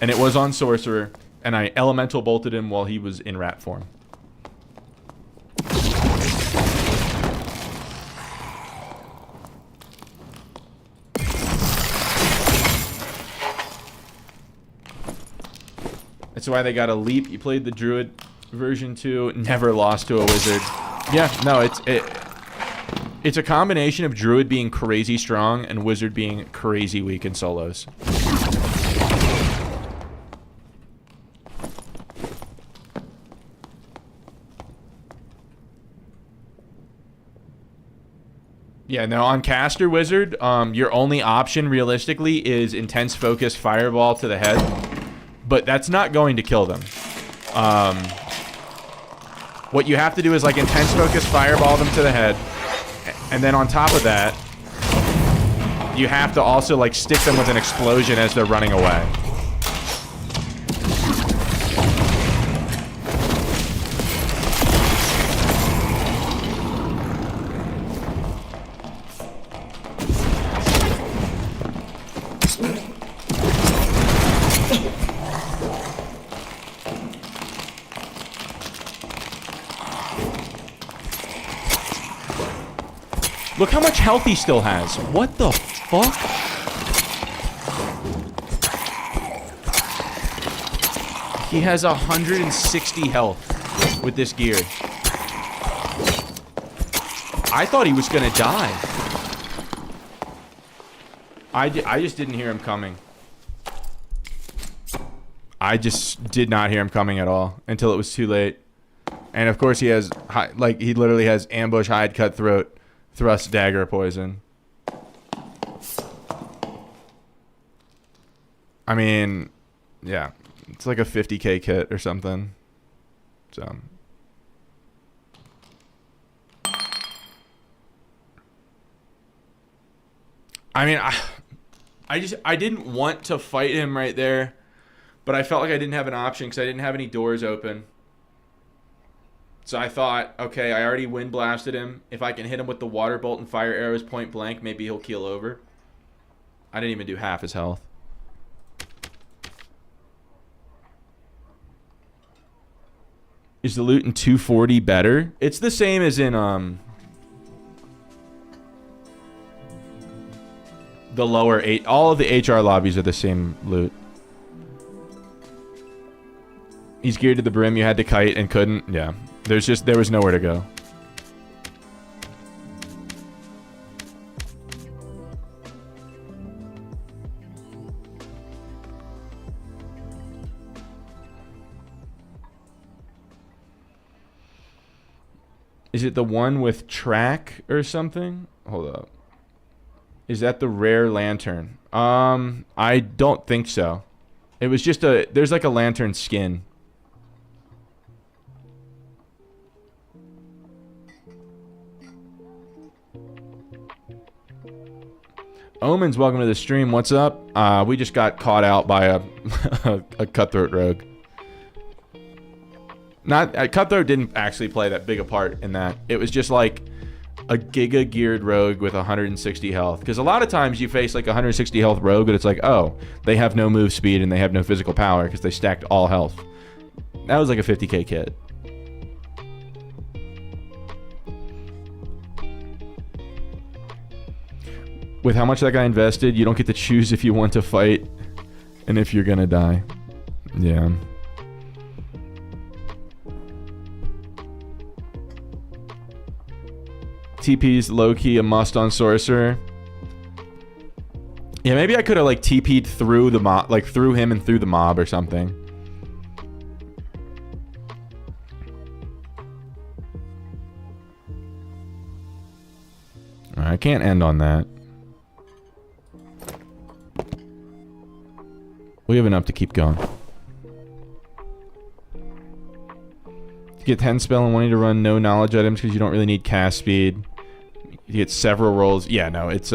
And it was on Sorcerer, and I elemental bolted him while he was in rat form. That's why they got a leap. You played the druid version 2, never lost to a wizard. Yeah, no, it's a combination of druid being crazy strong and wizard being crazy weak in solos. Yeah, no, on caster wizard, your only option realistically is intense focus fireball to the head, but that's not going to kill them. What you have to do is like intense focus fireball them to the head, and then on top of that, you have to also like stick them with an explosion as they're running away. Look how much health he still has. What the fuck? He has 160 health with this gear. I thought he was gonna die. I just didn't hear him coming. I just did not hear him coming at all until it was too late. And of course he has, he literally has ambush, hide, cutthroat, thrust, dagger, poison. I mean, yeah. It's like a 50k kit or something. So. I mean, I didn't want to fight him right there, but I felt like I didn't have an option because I didn't have any doors open. So I thought, okay, I already wind blasted him. If I can hit him with the water bolt and fire arrows point blank, maybe he'll keel over. I didn't even do half his health. Is the loot in 240 better? It's the same as in the lower 8. All of the HR lobbies are the same loot. He's geared to the brim. You had to kite and couldn't. Yeah. There was nowhere to go. Is it the one with track or something? Hold up. Is that the rare lantern? I don't think so. It was just there's like a lantern skin. Omens, welcome to the stream. What's up? We just got caught out by a cutthroat rogue. Cutthroat didn't actually play that big a part in that. It was just like a giga geared rogue with 160 health. Because a lot of times you face like 160 health rogue and it's like, oh, they have no move speed and they have no physical power because they stacked all health. That was like a 50k kit. With how much that guy invested, you don't get to choose if you want to fight and if you're gonna die. Yeah. TP's low-key a must on Sorcerer. Yeah, maybe I could have like TP'd through the mob, like through him and through the mob or something. I can't end on that. We have enough to keep going. You get 10 spell and wanting to run no knowledge items because you don't really need cast speed. You get several rolls. Yeah, no, it's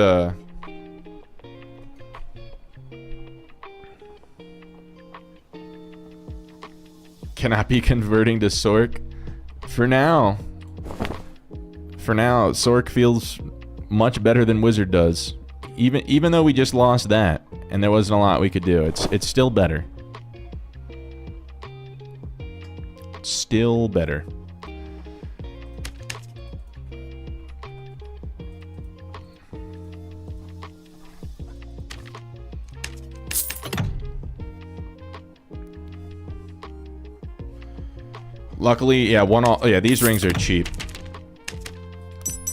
cannot be converting to Sork. For now. For now, Sork feels much better than Wizard does. Even though we just lost that, and there wasn't a lot we could do, it's still better. Still better. Luckily, yeah, these rings are cheap.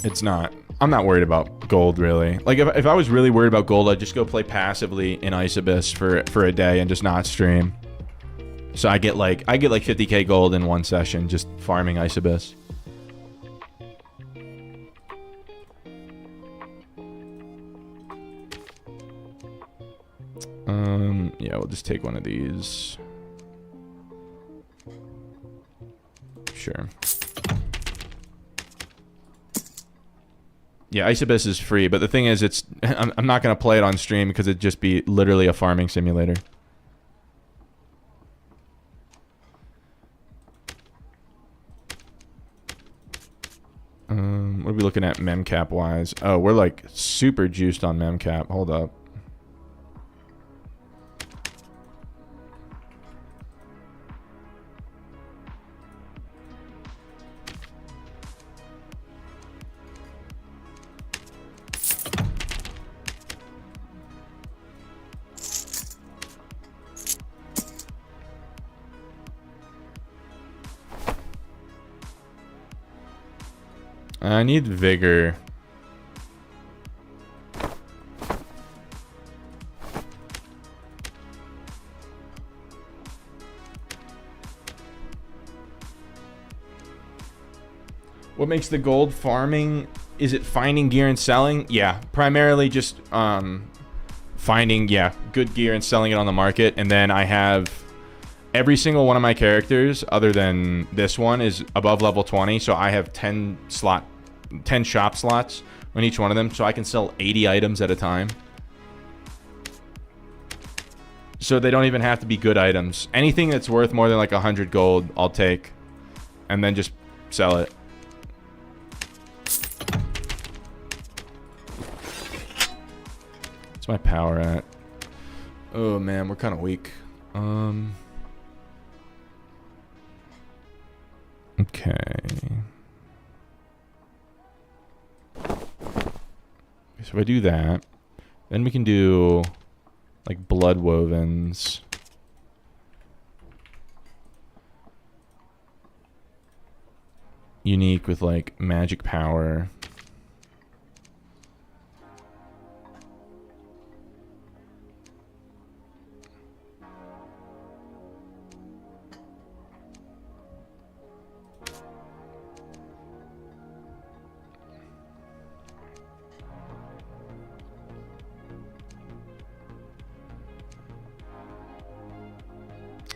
It's not. I'm not worried about gold, really. Like, if I was really worried about gold, I'd just go play passively in Ice Abyss for a day and just not stream. So I get like 50k gold in one session just farming Ice Abyss. Yeah, we'll just take one of these. Sure. Yeah, Ice Abyss is free, but the thing is, I'm not gonna play it on stream because it'd just be literally a farming simulator. What are we looking at memcap wise? Oh, we're like super juiced on memcap. Hold up. I need vigor. What makes the gold farming? Is it finding gear and selling? Yeah, primarily just finding good gear and selling it on the market. And then I have every single one of my characters other than this one is above level 20, so I have 10 shop slots on each one of them, so I can sell 80 items at a time. So they don't even have to be good items. Anything that's worth more than like 100 gold, I'll take. And then just sell it. What's my power at? Oh man, we're kind of weak. Okay. So if I do that, then we can do like blood wovens. Unique with like magic power.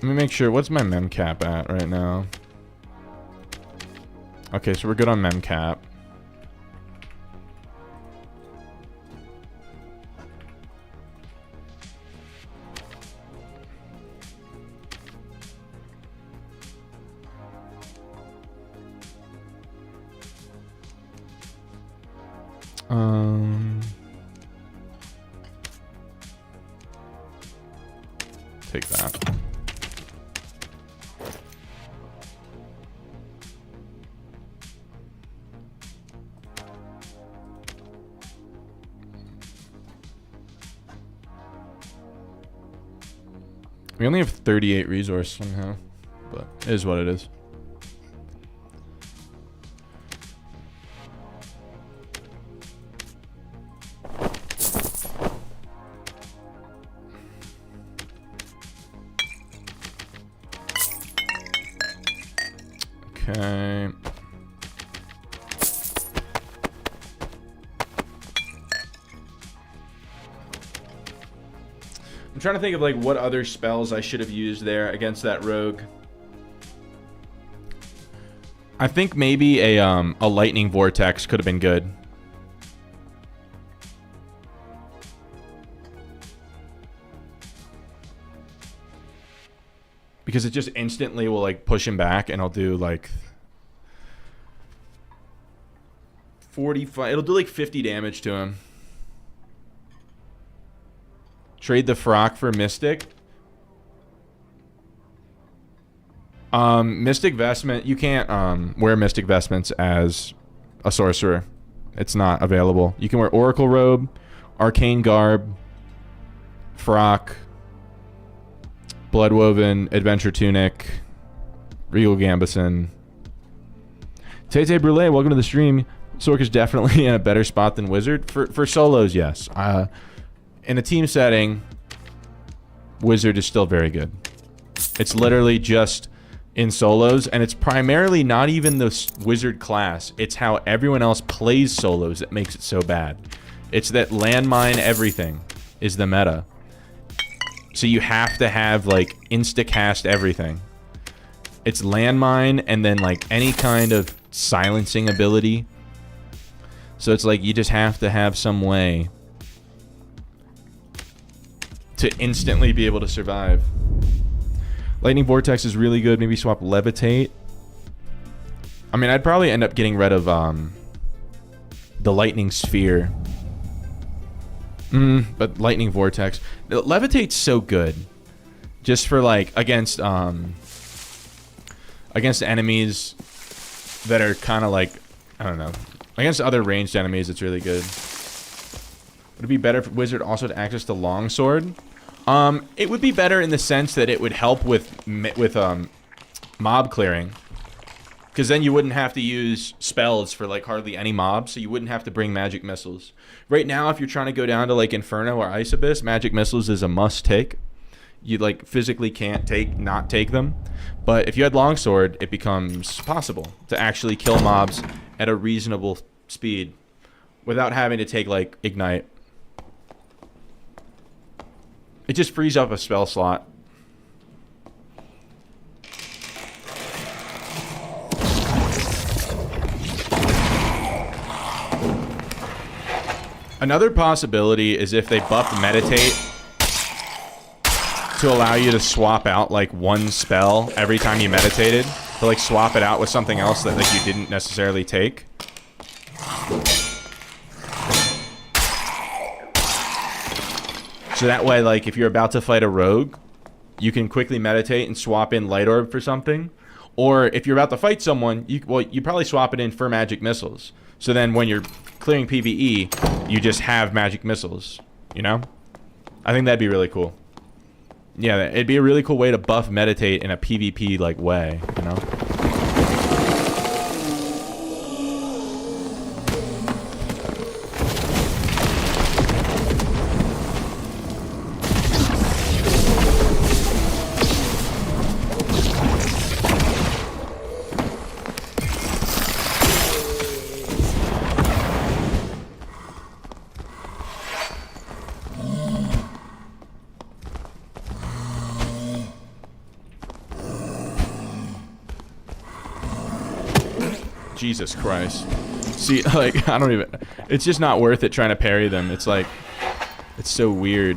Let me make sure. What's my memcap at right now? Okay, so we're good on memcap. Take that. We only have 38 resource somehow, but it is what it is. Okay. I'm trying to think of like what other spells I should have used there against that rogue. I think maybe a lightning vortex could have been good. Because it just instantly will like push him back, and I'll do like 45. It'll do like 50 damage to him. Trade the Frock for Mystic. Mystic Vestment. You can't wear Mystic Vestments as a sorcerer. It's not available. You can wear Oracle Robe, Arcane Garb, Frock, Bloodwoven, Adventure Tunic, Regal Gambison. Tete Brule, welcome to the stream. Sork is definitely in a better spot than Wizard. For solos, yes. In a team setting, Wizard is still very good. It's literally just in solos, and it's primarily not even the Wizard class. It's how everyone else plays solos that makes it so bad. It's that landmine everything is the meta. So you have to have, like, insta-cast everything. It's landmine and then, like, any kind of silencing ability. So it's like you just have to have some way to instantly be able to survive. Lightning Vortex is really good. Maybe swap Levitate. I mean, I'd probably end up getting rid of the Lightning Sphere. But Lightning Vortex. Levitate's so good. Just for, like, against enemies that are kind of like, I don't know. Against other ranged enemies, it's really good. Would it be better for Wizard also to access the Longsword? It would be better in the sense that it would help with mob clearing. Because then you wouldn't have to use spells for, like, hardly any mobs, so you wouldn't have to bring magic missiles. Right now, if you're trying to go down to, like, Inferno or Ice Abyss, magic missiles is a must-take. You, like, physically can't not take them. But if you had Longsword, it becomes possible to actually kill mobs at a reasonable speed without having to take, like, Ignite. It just frees up a spell slot. Another possibility is if they buffed Meditate to allow you to swap out, like, one spell every time you meditated. To, like, swap it out with something else that, like, you didn't necessarily take. So that way, like, if you're about to fight a rogue, you can quickly meditate and swap in Light Orb for something. Or if you're about to fight someone, you probably swap it in for magic missiles. So then when you're clearing PvE, you just have magic missiles, you know? I think that'd be really cool. Yeah, it'd be a really cool way to buff Meditate in a PvP, like, way, you know? Jesus Christ. See, like, I don't even... It's just not worth it trying to parry them. It's like... It's so weird.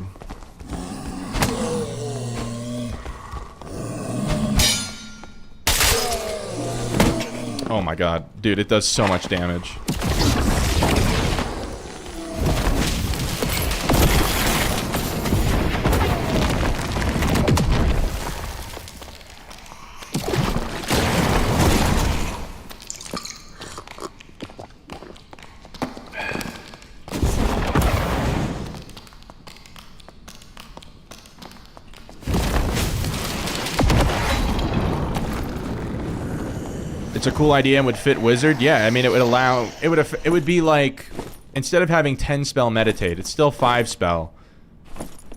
Oh my god. Dude, it does so much damage. It's a cool idea and would fit Wizard. Yeah, I mean, it would allow... It would be like... Instead of having 10 spell Meditate, it's still 5 spell.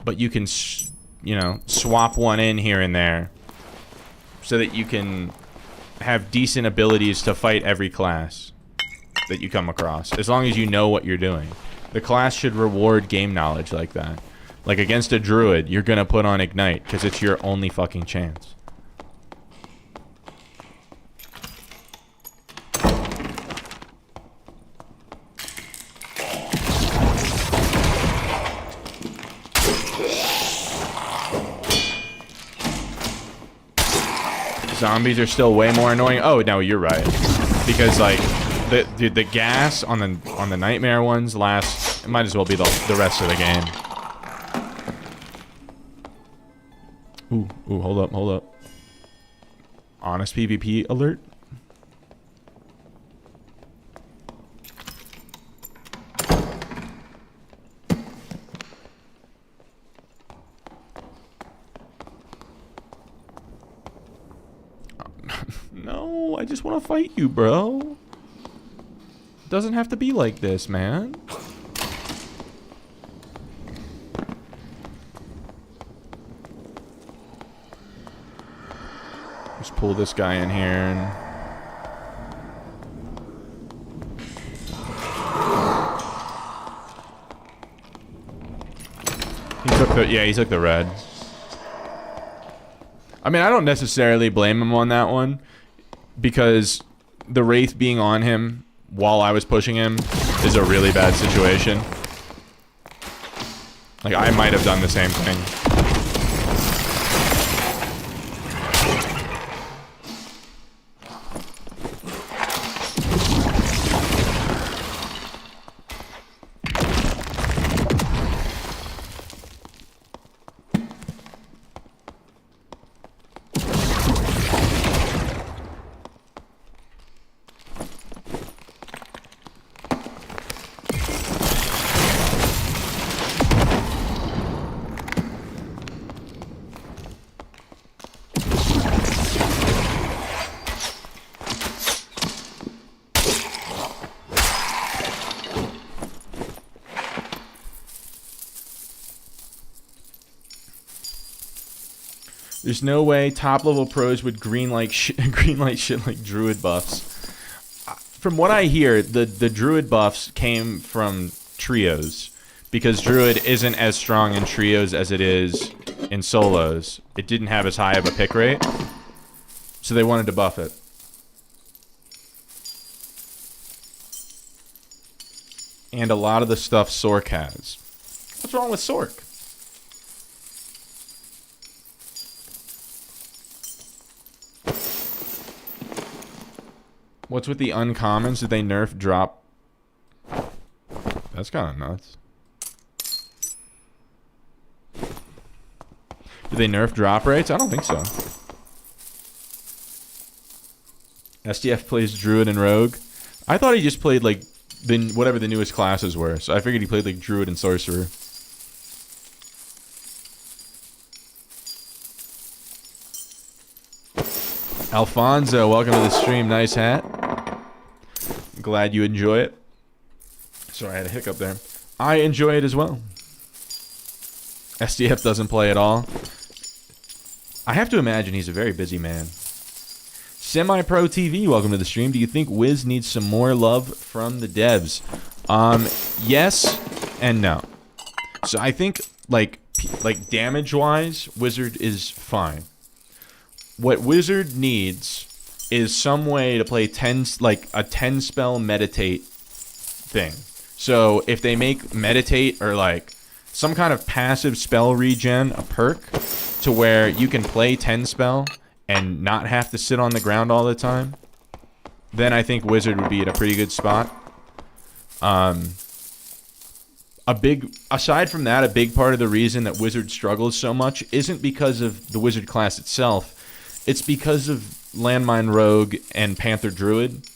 But you can, you know, swap one in here and there. So that you can have decent abilities to fight every class that you come across. As long as you know what you're doing. The class should reward game knowledge like that. Like, against a druid, you're gonna put on Ignite, because it's your only fucking chance. Zombies are still way more annoying. Oh, no, you're right. Because, like, the gas on the nightmare ones lasts. It might as well be the rest of the game. Ooh, hold up. Honest PvP alert. No, I just want to fight you, bro. Doesn't have to be like this, man. Just pull this guy in here and... he took the red. I mean, I don't necessarily blame him on that one, because the Wraith being on him while I was pushing him is a really bad situation. Like, I might have done the same thing. There's no way top-level pros would greenlight shit like druid buffs. From what I hear, the druid buffs came from trios, because druid isn't as strong in trios as it is in solos. It didn't have as high of a pick rate, so they wanted to buff it. And a lot of the stuff Sork has. What's wrong with Sork? What's with the uncommons? Did they nerf drop? That's kind of nuts. Did they nerf drop rates? I don't think so. SDF plays Druid and Rogue. I thought he just played like whatever the newest classes were. So I figured he played like Druid and Sorcerer. Alfonso, welcome to the stream. Nice hat. Glad you enjoy it. Sorry, I had a hiccup there. I enjoy it as well. SDF doesn't play at all. I have to imagine he's a very busy man. Semi-Pro TV, welcome to the stream. Do you think Wiz needs some more love from the devs? Yes and no. So I think like damage-wise, Wizard is fine. What Wizard needs is some way to play a 10 spell meditate thing. So if they make meditate or like some kind of passive spell regen a perk to where you can play 10 spell and not have to sit on the ground all the time, then I think Wizard would be in a pretty good spot. Aside from that, a big part of the reason that Wizard struggles so much isn't because of the Wizard class itself. It's because of Landmine Rogue and Panther Druid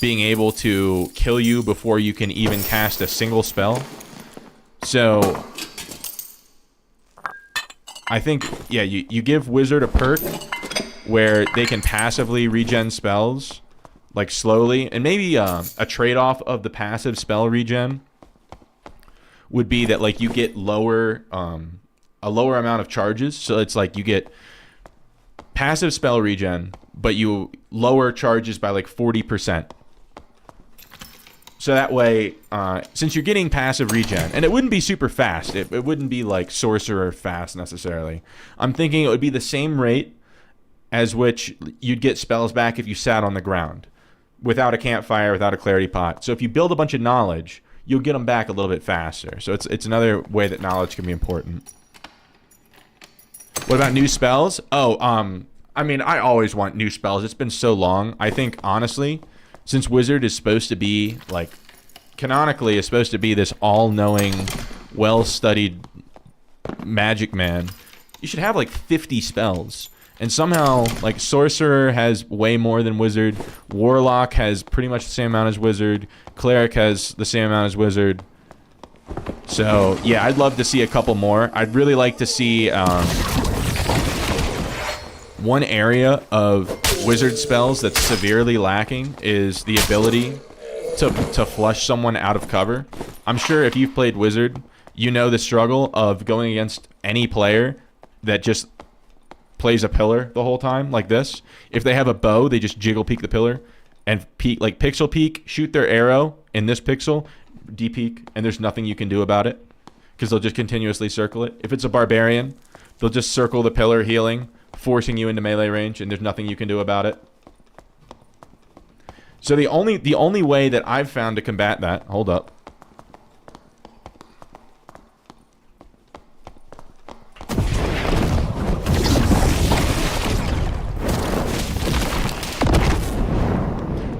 being able to kill you before you can even cast a single spell. So I think, yeah, you give Wizard a perk where they can passively regen spells, like slowly, and maybe a trade-off of the passive spell regen would be that like you get a lower amount of charges. So it's like you get passive spell regen, but you lower charges by like 40%. So that way, since you're getting passive regen, and it wouldn't be super fast. It wouldn't be like sorcerer fast necessarily. I'm thinking it would be the same rate as which you'd get spells back if you sat on the ground without a campfire, without a clarity pot. So if you build a bunch of knowledge, you'll get them back a little bit faster. So it's another way that knowledge can be important. What about new spells? Oh, I mean, I always want new spells. It's been so long. I think, honestly, since Wizard is supposed to be, like, canonically is supposed to be this all-knowing, well-studied magic man, you should have, like, 50 spells. And somehow, like, Sorcerer has way more than Wizard. Warlock has pretty much the same amount as Wizard. Cleric has the same amount as Wizard. So, yeah, I'd love to see a couple more. I'd really like to see, one area of Wizard spells that's severely lacking is the ability to flush someone out of cover. I'm sure if you've played Wizard, you know the struggle of going against any player that just plays a pillar the whole time, like this. If they have a bow, they just jiggle peek the pillar and peek, like pixel peek, shoot their arrow in this pixel, de-peek, and there's nothing you can do about it because they'll just continuously circle it. If it's a barbarian, they'll just circle the pillar healing, forcing you into melee range, and there's nothing you can do about it. So the only way that I've found to combat that, hold up.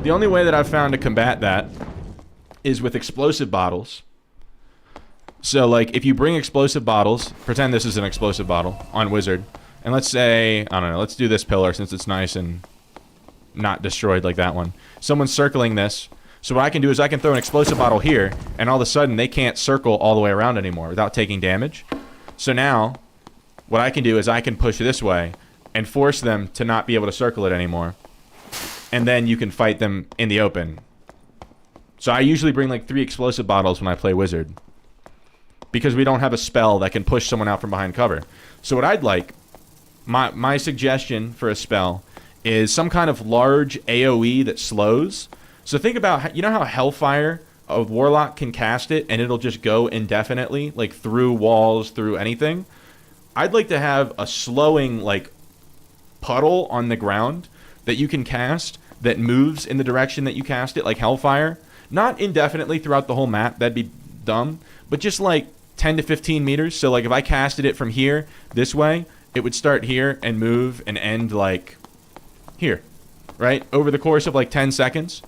The only way that I've found to combat that is with explosive bottles. So, like, if you bring explosive bottles, pretend this is an explosive bottle on Wizard, and let's say, I don't know, let's do this pillar since it's nice and not destroyed like that one. Someone's circling this. So what I can do is I can throw an explosive bottle here, and all of a sudden they can't circle all the way around anymore without taking damage. So now, what I can do is I can push this way and force them to not be able to circle it anymore. And then you can fight them in the open. So I usually bring like 3 explosive bottles when I play Wizard, because we don't have a spell that can push someone out from behind cover. So what I'd like, my suggestion for a spell is some kind of large AoE that slows. So think about, you know how Hellfire, a Warlock can cast it and it'll just go indefinitely, like through walls, through anything? I'd like to have a slowing, like, puddle on the ground that you can cast that moves in the direction that you cast it, like Hellfire. Not indefinitely throughout the whole map, that'd be dumb, but just like 10 to 15 meters. So like if I casted it from here this way, it would start here and move and end like here, right? Over the course of like 10 seconds.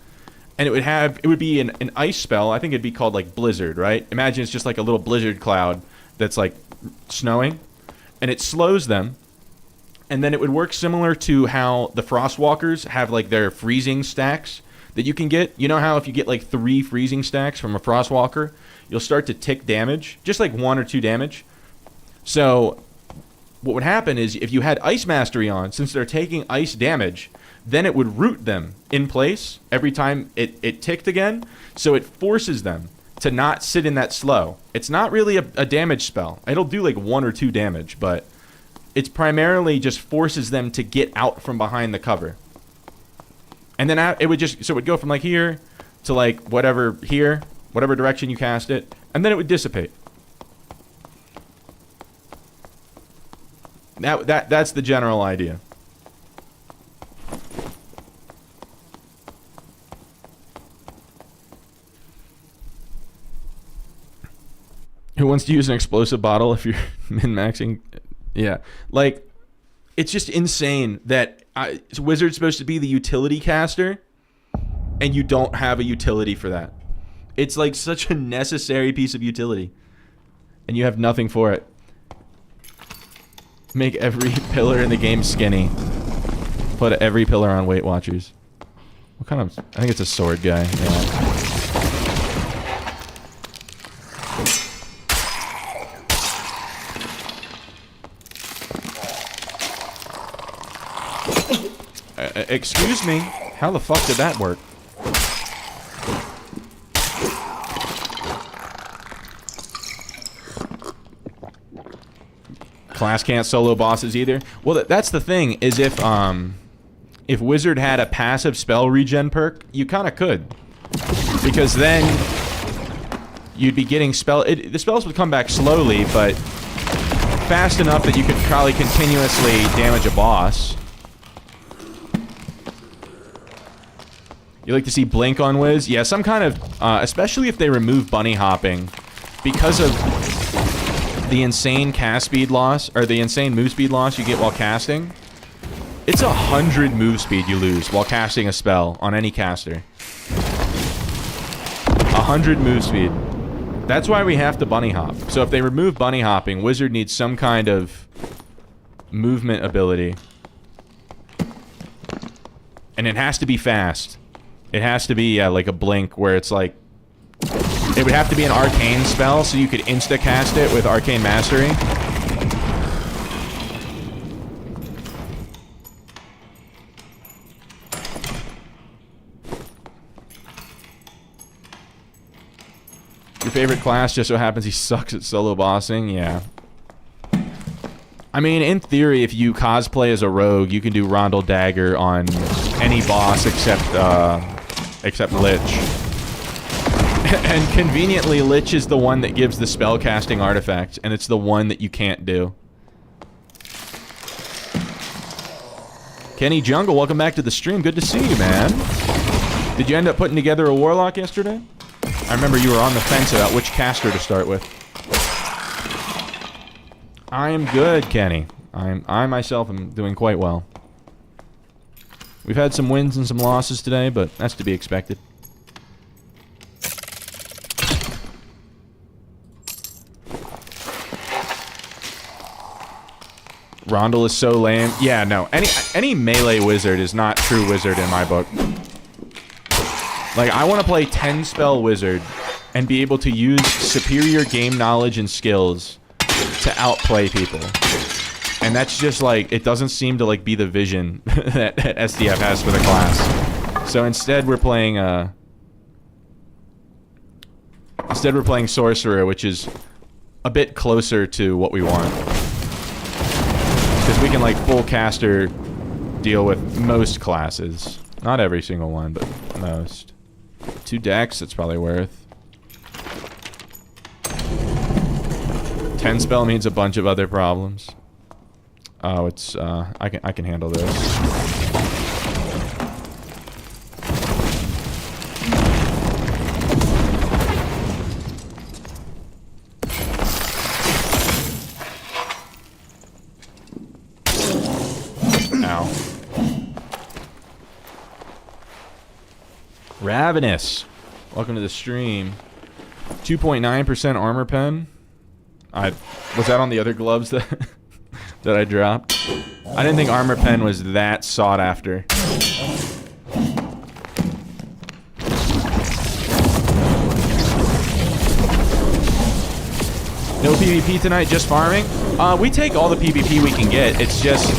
And it would be an ice spell. I think it'd be called like Blizzard, right? Imagine it's just like a little blizzard cloud that's like snowing, and it slows them. And then it would work similar to how the Frostwalkers have like their freezing stacks that you can get. You know how if you get like 3 freezing stacks from a Frostwalker, you'll start to tick damage, just like 1 or 2 damage. So what would happen is if you had Ice Mastery on, since they're taking ice damage, then it would root them in place every time it ticked again. So it forces them to not sit in that slow. It's not really a damage spell. It'll do like 1 or 2 damage, but it's primarily just forces them to get out from behind the cover. And then it would just, so it would go from like here to like whatever here, whatever direction you cast it, and then it would dissipate. That's the general idea. Who wants to use an explosive bottle if you're min-maxing? Yeah. Like, it's just insane that Wizard's supposed to be the utility caster, and you don't have a utility for that. It's like such a necessary piece of utility, and you have nothing for it. Make every pillar in the game skinny. Put every pillar on Weight Watchers. What kind of... I think it's a sword guy. Yeah. Excuse me? How the fuck did that work? Class can't solo bosses either. Well, that's the thing, is if Wizard had a passive spell regen perk, you kind of could. Because then you'd be getting the spells would come back slowly, but fast enough that you could probably continuously damage a boss. You like to see Blink on Wiz? Yeah, some kind of, especially if they remove bunny hopping, because of the insane cast speed loss, or the insane move speed loss you get while casting. It's 100 move speed you lose while casting a spell on any caster. 100 move speed. That's why we have to bunny hop. So if they remove bunny hopping, Wizard needs some kind of movement ability. And it has to be fast. It has to be, yeah, like a Blink, where it's like... It would have to be an arcane spell, so you could insta-cast it with Arcane Mastery. Your favorite class just so happens he sucks at solo bossing? Yeah. I mean, in theory, if you cosplay as a rogue, you can do Rondel Dagger on any boss except Lich. And conveniently, Lich is the one that gives the spellcasting artifact, and it's the one that you can't do. Kenny Jungle, welcome back to the stream. Good to see you, man. Did you end up putting together a Warlock yesterday? I remember you were on the fence about which caster to start with. I am good, Kenny. I myself am doing quite well. We've had some wins and some losses today, but that's to be expected. Rondel is so lame. Yeah, no. Any melee wizard is not true wizard in my book. Like, I want to play 10-spell wizard and be able to use superior game knowledge and skills to outplay people. And that's just, like, it doesn't seem to, like, be the vision that SDF has for the class. So instead we're playing, Sorcerer, which is a bit closer to what we want. Because we can, like, full caster deal with most classes. Not every single one, but most. 2 decks, that's probably worth. 10 spell means a bunch of other problems. Oh, it's, I can handle this. Ow. Ravenous. Welcome to the stream. 2.9% armor pen. Was that on the other gloves that that I dropped? I didn't think armor pen was that sought after. No PvP tonight, just farming? We take all the PvP we can get. It's just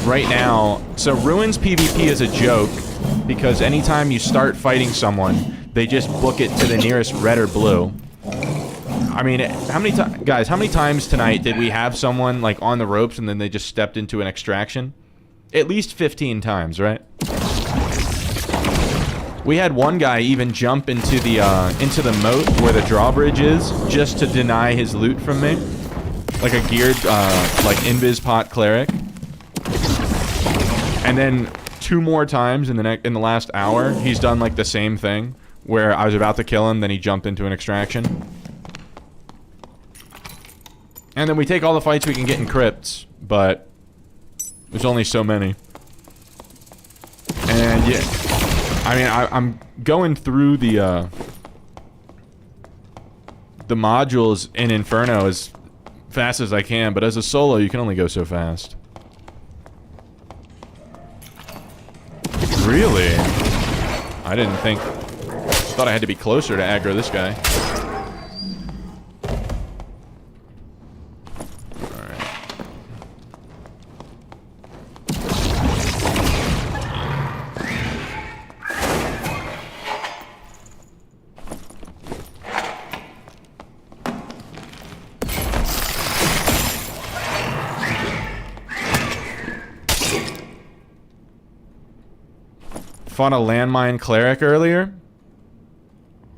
right now. So Ruins PvP is a joke because anytime you start fighting someone, they just book it to the nearest red or blue. I mean, how many times tonight did we have someone like on the ropes and then they just stepped into an extraction? At least 15 times, right? We had one guy even jump into the moat where the drawbridge is just to deny his loot from me, like a geared like invis pot cleric. And then 2 more times in the last hour, he's done like the same thing where I was about to kill him, then he jumped into an extraction. And then we take all the fights we can get in crypts, but there's only so many. And yeah, I mean, I'm going through the modules in Inferno as fast as I can, but as a solo, you can only go so fast. Really? I didn't think... thought I had to be closer to aggro this guy. Fought a landmine cleric earlier.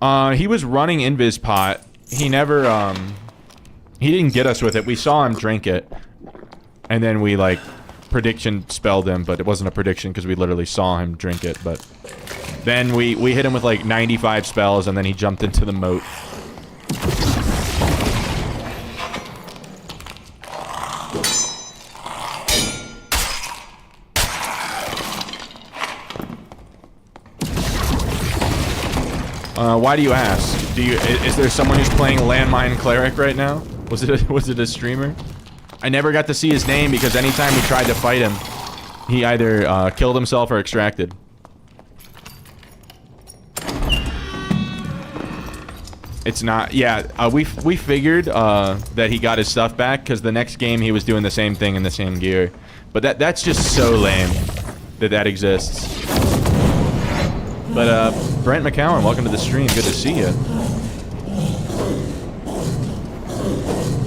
He was running Invis Pot. He never, he didn't get us with it. We saw him drink it. And then we, like, prediction spelled him, but it wasn't a prediction because we literally saw him drink it, but... Then we hit him with, like, 95 spells, and then he jumped into the moat. Why do you ask? Is there someone who's playing Landmine Cleric right now? Was it a streamer? I never got to see his name because anytime we tried to fight him, he either killed himself or extracted. It's not. Yeah, we figured that he got his stuff back because the next game he was doing the same thing in the same gear. But that's just so lame that exists. But Brent McCowan, welcome to the stream. Good to see you.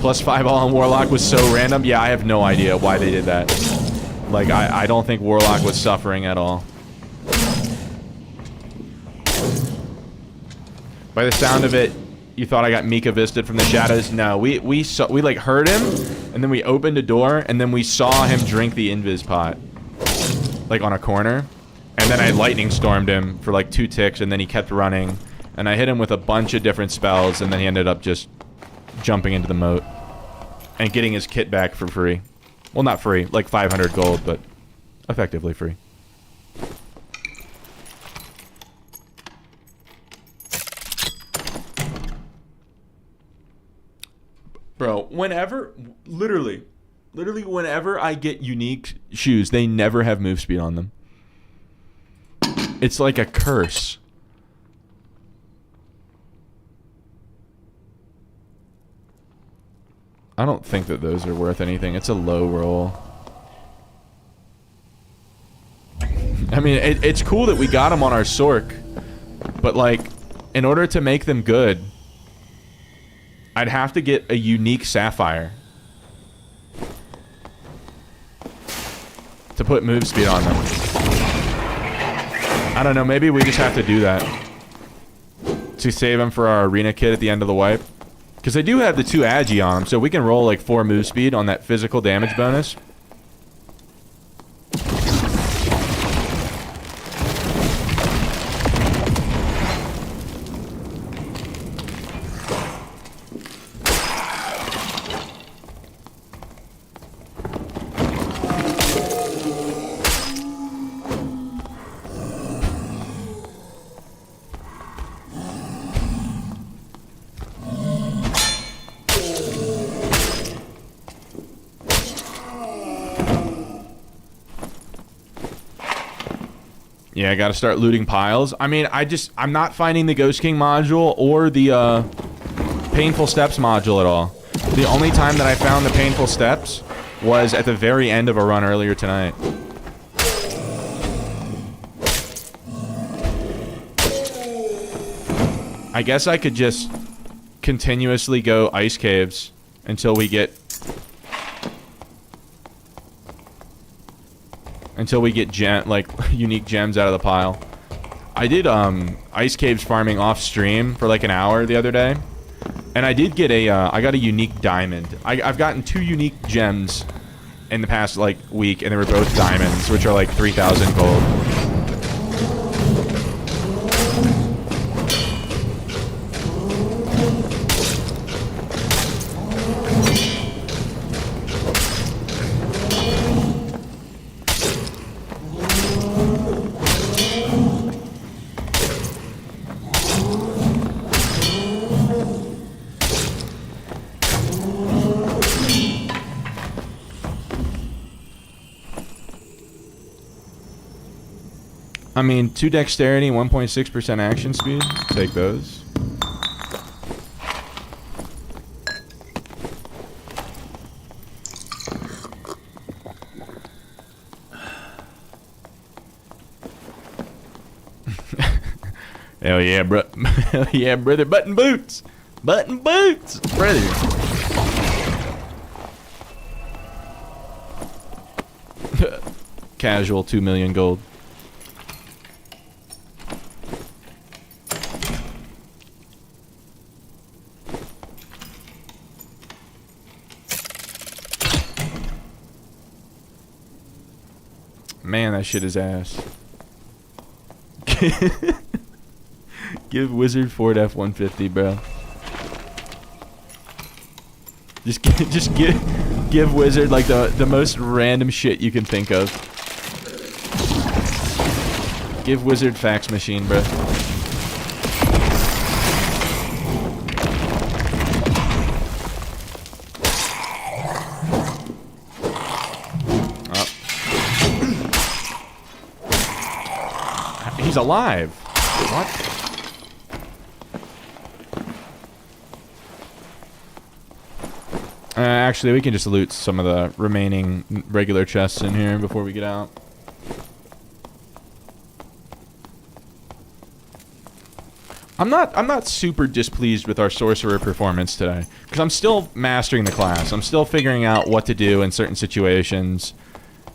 +5 all on Warlock was so random. Yeah, I have no idea why they did that. Like, I don't think Warlock was suffering at all. By the sound of it, you thought I got Mika Visted from the shadows? No, we like heard him, and then we opened a door, and then we saw him drink the Invis Pot. Like on a corner. And then I lightning stormed him for like 2 ticks, and then he kept running. And I hit him with a bunch of different spells, and then he ended up just jumping into the moat. And getting his kit back for free. Well, not free, like 500 gold, but effectively free. Bro, literally whenever I get unique shoes, they never have move speed on them. It's like a curse. I don't think that those are worth anything. It's a low roll. I mean, it's cool that we got them on our Sork, but like, in order to make them good, I'd have to get a unique Sapphire to put move speed on them. I don't know, maybe we just have to do that to save them for our arena kit at the end of the wipe. Because they do have the 2 Agi on them, so we can roll like 4 move speed on that physical damage bonus. Yeah, I gotta start looting piles. I mean, I'm not finding the Ghost King module or the Painful Steps module at all. The only time that I found the Painful Steps was at the very end of a run earlier tonight. I guess I could just continuously go ice caves until we get unique gems out of the pile. I did ice caves farming off stream for like an hour the other day, and I did get I got a unique diamond. I've gotten 2 unique gems in the past like week, and they were both diamonds, which are like 3,000 gold. I mean, 2 dexterity, 1.6% action speed. Take those. Hell yeah, bro. Hell yeah, brother. Button boots. Button boots, brother. Casual 2 million gold. Man, that shit is ass. Give Wizard Ford F-150, bro. Just give Wizard like the most random shit you can think of. Give Wizard fax machine, bro. He's alive. What? Actually, we can just loot some of the remaining regular chests in here before we get out. I'm not super displeased with our sorcerer performance today, because I'm still mastering the class. I'm still figuring out what to do in certain situations.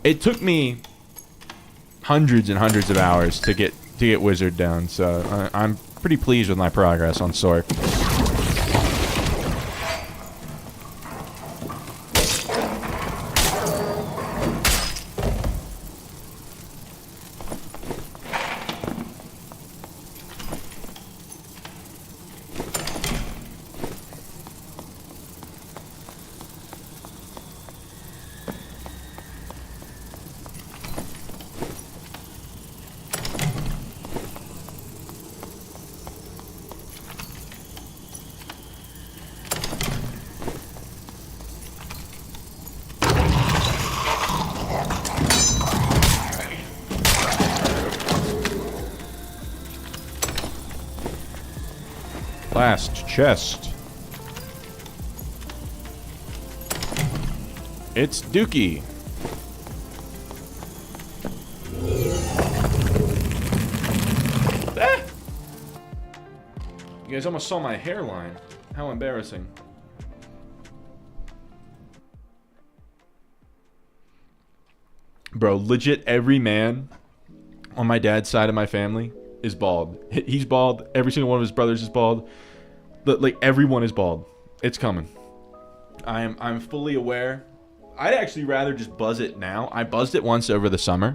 It took me hundreds and hundreds of hours to get Wizard down, so I'm pretty pleased with my progress on Sorc. Last chest. It's Dookie. Ah! You guys almost saw my hairline. How embarrassing. Bro, legit every man on my dad's side of my family is bald. He's bald. Every single one of his brothers is bald. Like, everyone is bald. It's coming. I'm fully aware. I'd actually rather just buzz it now. I buzzed it once over the summer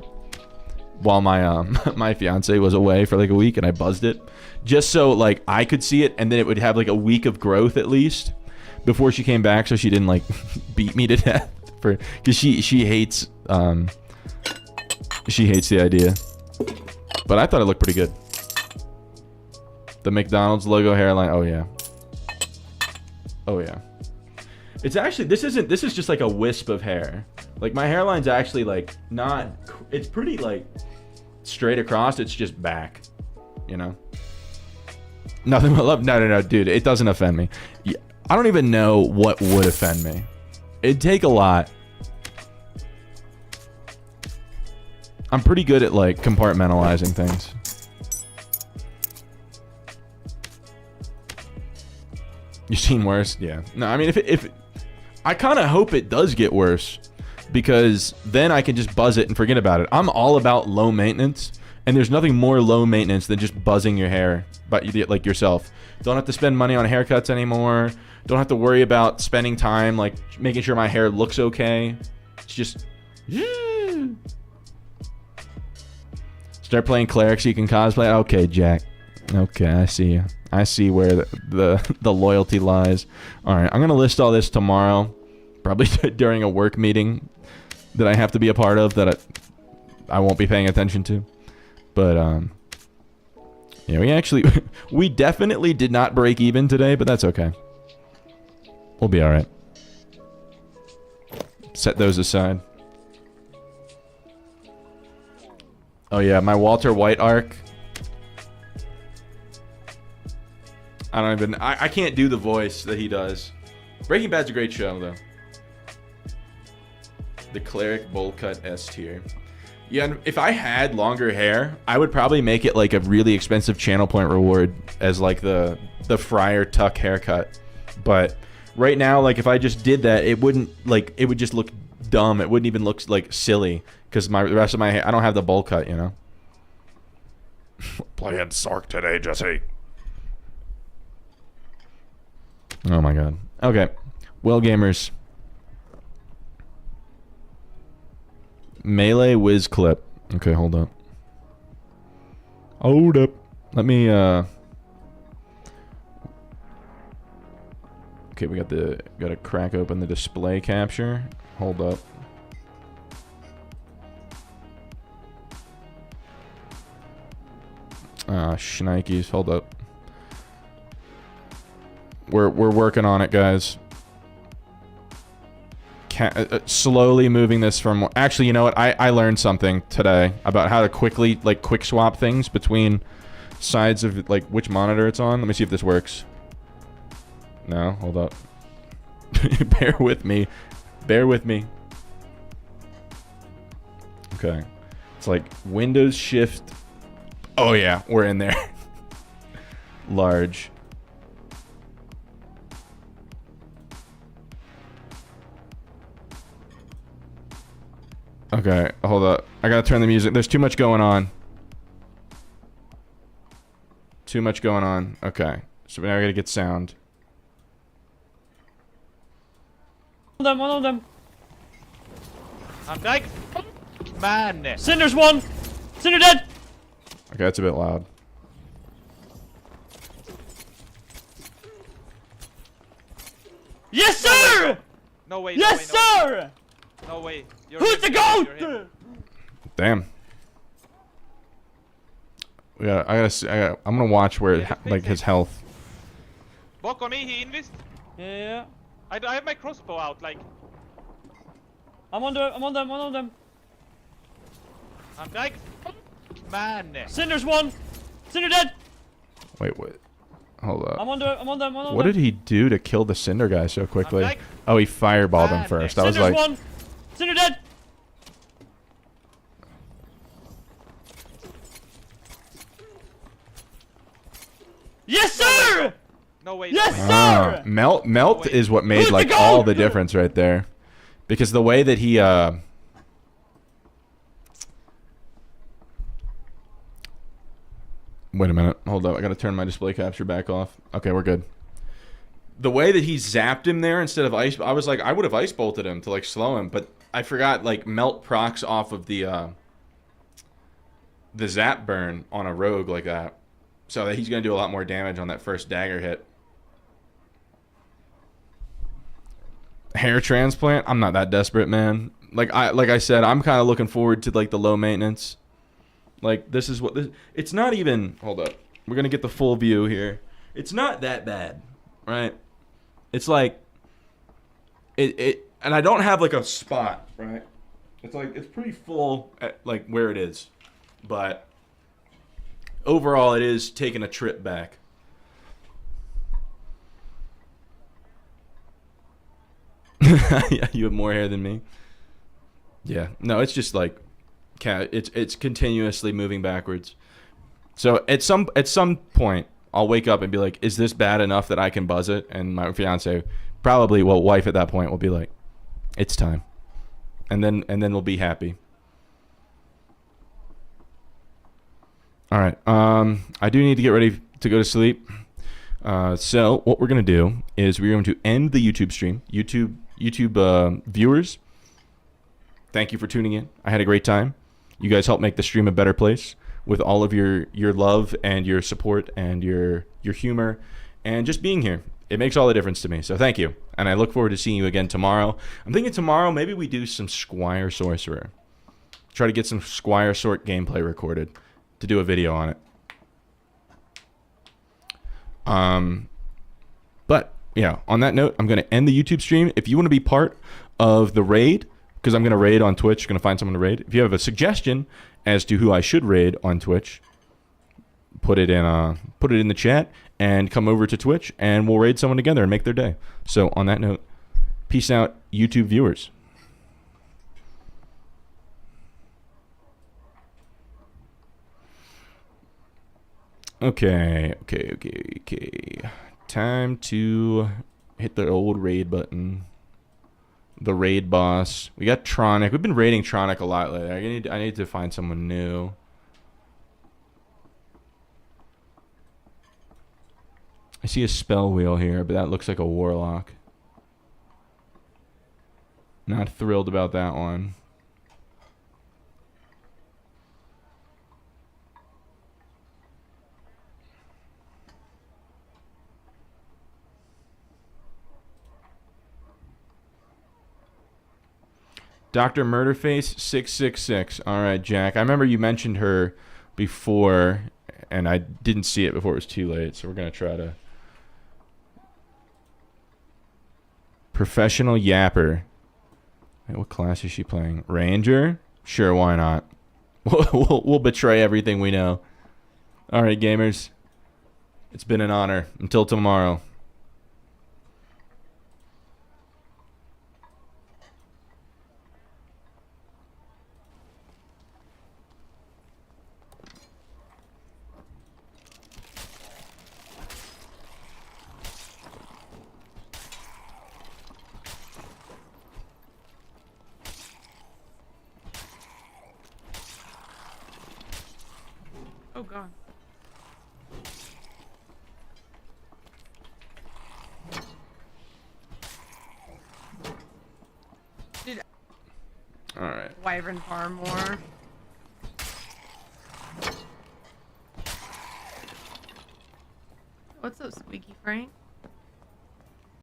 while my my fiance was away for like a week, and I buzzed it just so like I could see it, and then it would have like a week of growth at least before she came back, so she didn't like beat me to death for, because she hates the idea. But I thought it looked pretty good. The McDonald's logo hairline. Oh yeah. Oh yeah. It's actually, this is just like a wisp of hair. Like my hairline's actually like not, it's pretty like straight across. It's just back, you know? Nothing but love. No, dude, it doesn't offend me. I don't even know what would offend me. It'd take a lot. I'm pretty good at like compartmentalizing things. You've seen worse? Yeah. No, I mean, if I kind of hope it does get worse, because then I can just buzz it and forget about it. I'm all about low maintenance, and there's nothing more low maintenance than just buzzing your hair, but like yourself. Don't have to spend money on haircuts anymore. Don't have to worry about spending time like making sure my hair looks okay. It's just start playing cleric so you can cosplay. Okay, Jack. Okay, I see you. I see where the loyalty lies. All right, I'm gonna list all this tomorrow, probably during a work meeting that I have to be a part of that I won't be paying attention to. But yeah, we definitely did not break even today, but that's okay. We'll be all right. Set those aside. Oh yeah, my Walter White arc. I can't do the voice that he does. Breaking Bad's a great show, though. The Cleric Bowl Cut S tier. Yeah, and if I had longer hair, I would probably make it like a really expensive channel point reward as like the Friar Tuck haircut. But right now, like if I just did that, it wouldn't like, it would just look dumb. It wouldn't even look like silly because the rest of my hair, I don't have the bowl cut, you know. Playing Sorc today, Jesse. Oh my god. Okay. Well, gamers. Melee whiz clip. Okay, hold up. Hold up. Let me, Okay, we gotta crack open the display capture. Hold up. Shnikes, hold up. We're working on it, guys. Slowly moving this from... Actually, you know what? I learned something today about how to quickly, like, quick swap things between sides of, like, which monitor it's on. Let me see if this works. No, hold up. Bear with me. Bear with me. Okay. It's like Windows Shift... Oh, yeah. We're in there. Large. Okay, hold up. I gotta turn the music. There's too much going on. Too much going on. Okay. So now we gotta get sound. One of them. I'm like, man. Cinder's one. Cinder dead. Okay, that's a bit loud. Yes, sir. No way. Yes, no way, no sir. Way. No way. You're Who's him, the you're him. goat? Damn. Yeah, I'm gonna watch where Yeah, like his health. Walk on me. He invest. Yeah. I have my crossbow out. Like, I'm on them. One of them. I'm like, man. Cinder's one. Cinder dead. Wait, what? Hold up. I'm on them. What did he do to kill the Cinder guy so quickly? like- Oh, he fireballed him Man. first. I was Cinder's like, one. Cinder dead. Yes, sir. No way. Yes, no way. sir. Melt Wait. is what made Who's the like all goat? the difference right there, because the way that he Wait a minute. Hold up. I gotta turn my display capture back off. Okay, we're good. The way that he zapped him there instead of ice, I was like, I would have ice bolted him to like slow him, but I forgot like melt procs off of the zap burn on a rogue like that, so that he's gonna do a lot more damage on that first dagger hit. Hair transplant? I'm not that desperate, man. Like I said, I'm kind of looking forward to like the low maintenance. Like this is what this. It's not even. Hold up. We're gonna get the full view here. It's not that bad, right? It's like it, and I don't have like a spot, right? It's like it's pretty full at like where it is, but overall, it is taking a trip back. Yeah, you have more hair than me. Yeah, no, it's just like, it's continuously moving backwards. So at some point, I'll wake up and be like, "Is this bad enough that I can buzz it?" And my fiance, probably, well, wife at that point, will be like, "It's time," and then we'll be happy. All right, I do need to get ready to go to sleep. So what we're gonna do is we're going to end the YouTube stream. YouTube viewers, thank you for tuning in. I had a great time. You guys helped make the stream a better place with all of your love and your support and your humor and just being here. It makes all the difference to me. So thank you. And I look forward to seeing you again tomorrow. I'm thinking tomorrow maybe we do some Squire Sorcerer. Try to get some Squire Sort gameplay recorded to do a video on it. But yeah, on that note, I'm going to end the YouTube stream. If you want to be part of the raid, because I'm going to raid on Twitch, going to find someone to raid. If you have a suggestion as to who I should raid on Twitch, put it in the chat and come over to Twitch and we'll raid someone together and make their day. So on that note, peace out, YouTube viewers. Okay. Time to hit the old raid button. The raid boss. We got Tronic. We've been raiding Tronic a lot lately. I need to find someone new. I see a spell wheel here, but that looks like a warlock. Not thrilled about that one. Dr. Murderface 666. All right, Jack. I remember you mentioned her before, and I didn't see it before it was too late, so we're going to try to... Professional Yapper. Wait, what class is she playing? Ranger? Sure, why not? We'll betray everything we know. All right, gamers. It's been an honor. Until tomorrow. Oh god. Dude, All right. Wyvern farm more. What's up, Squeaky Frank?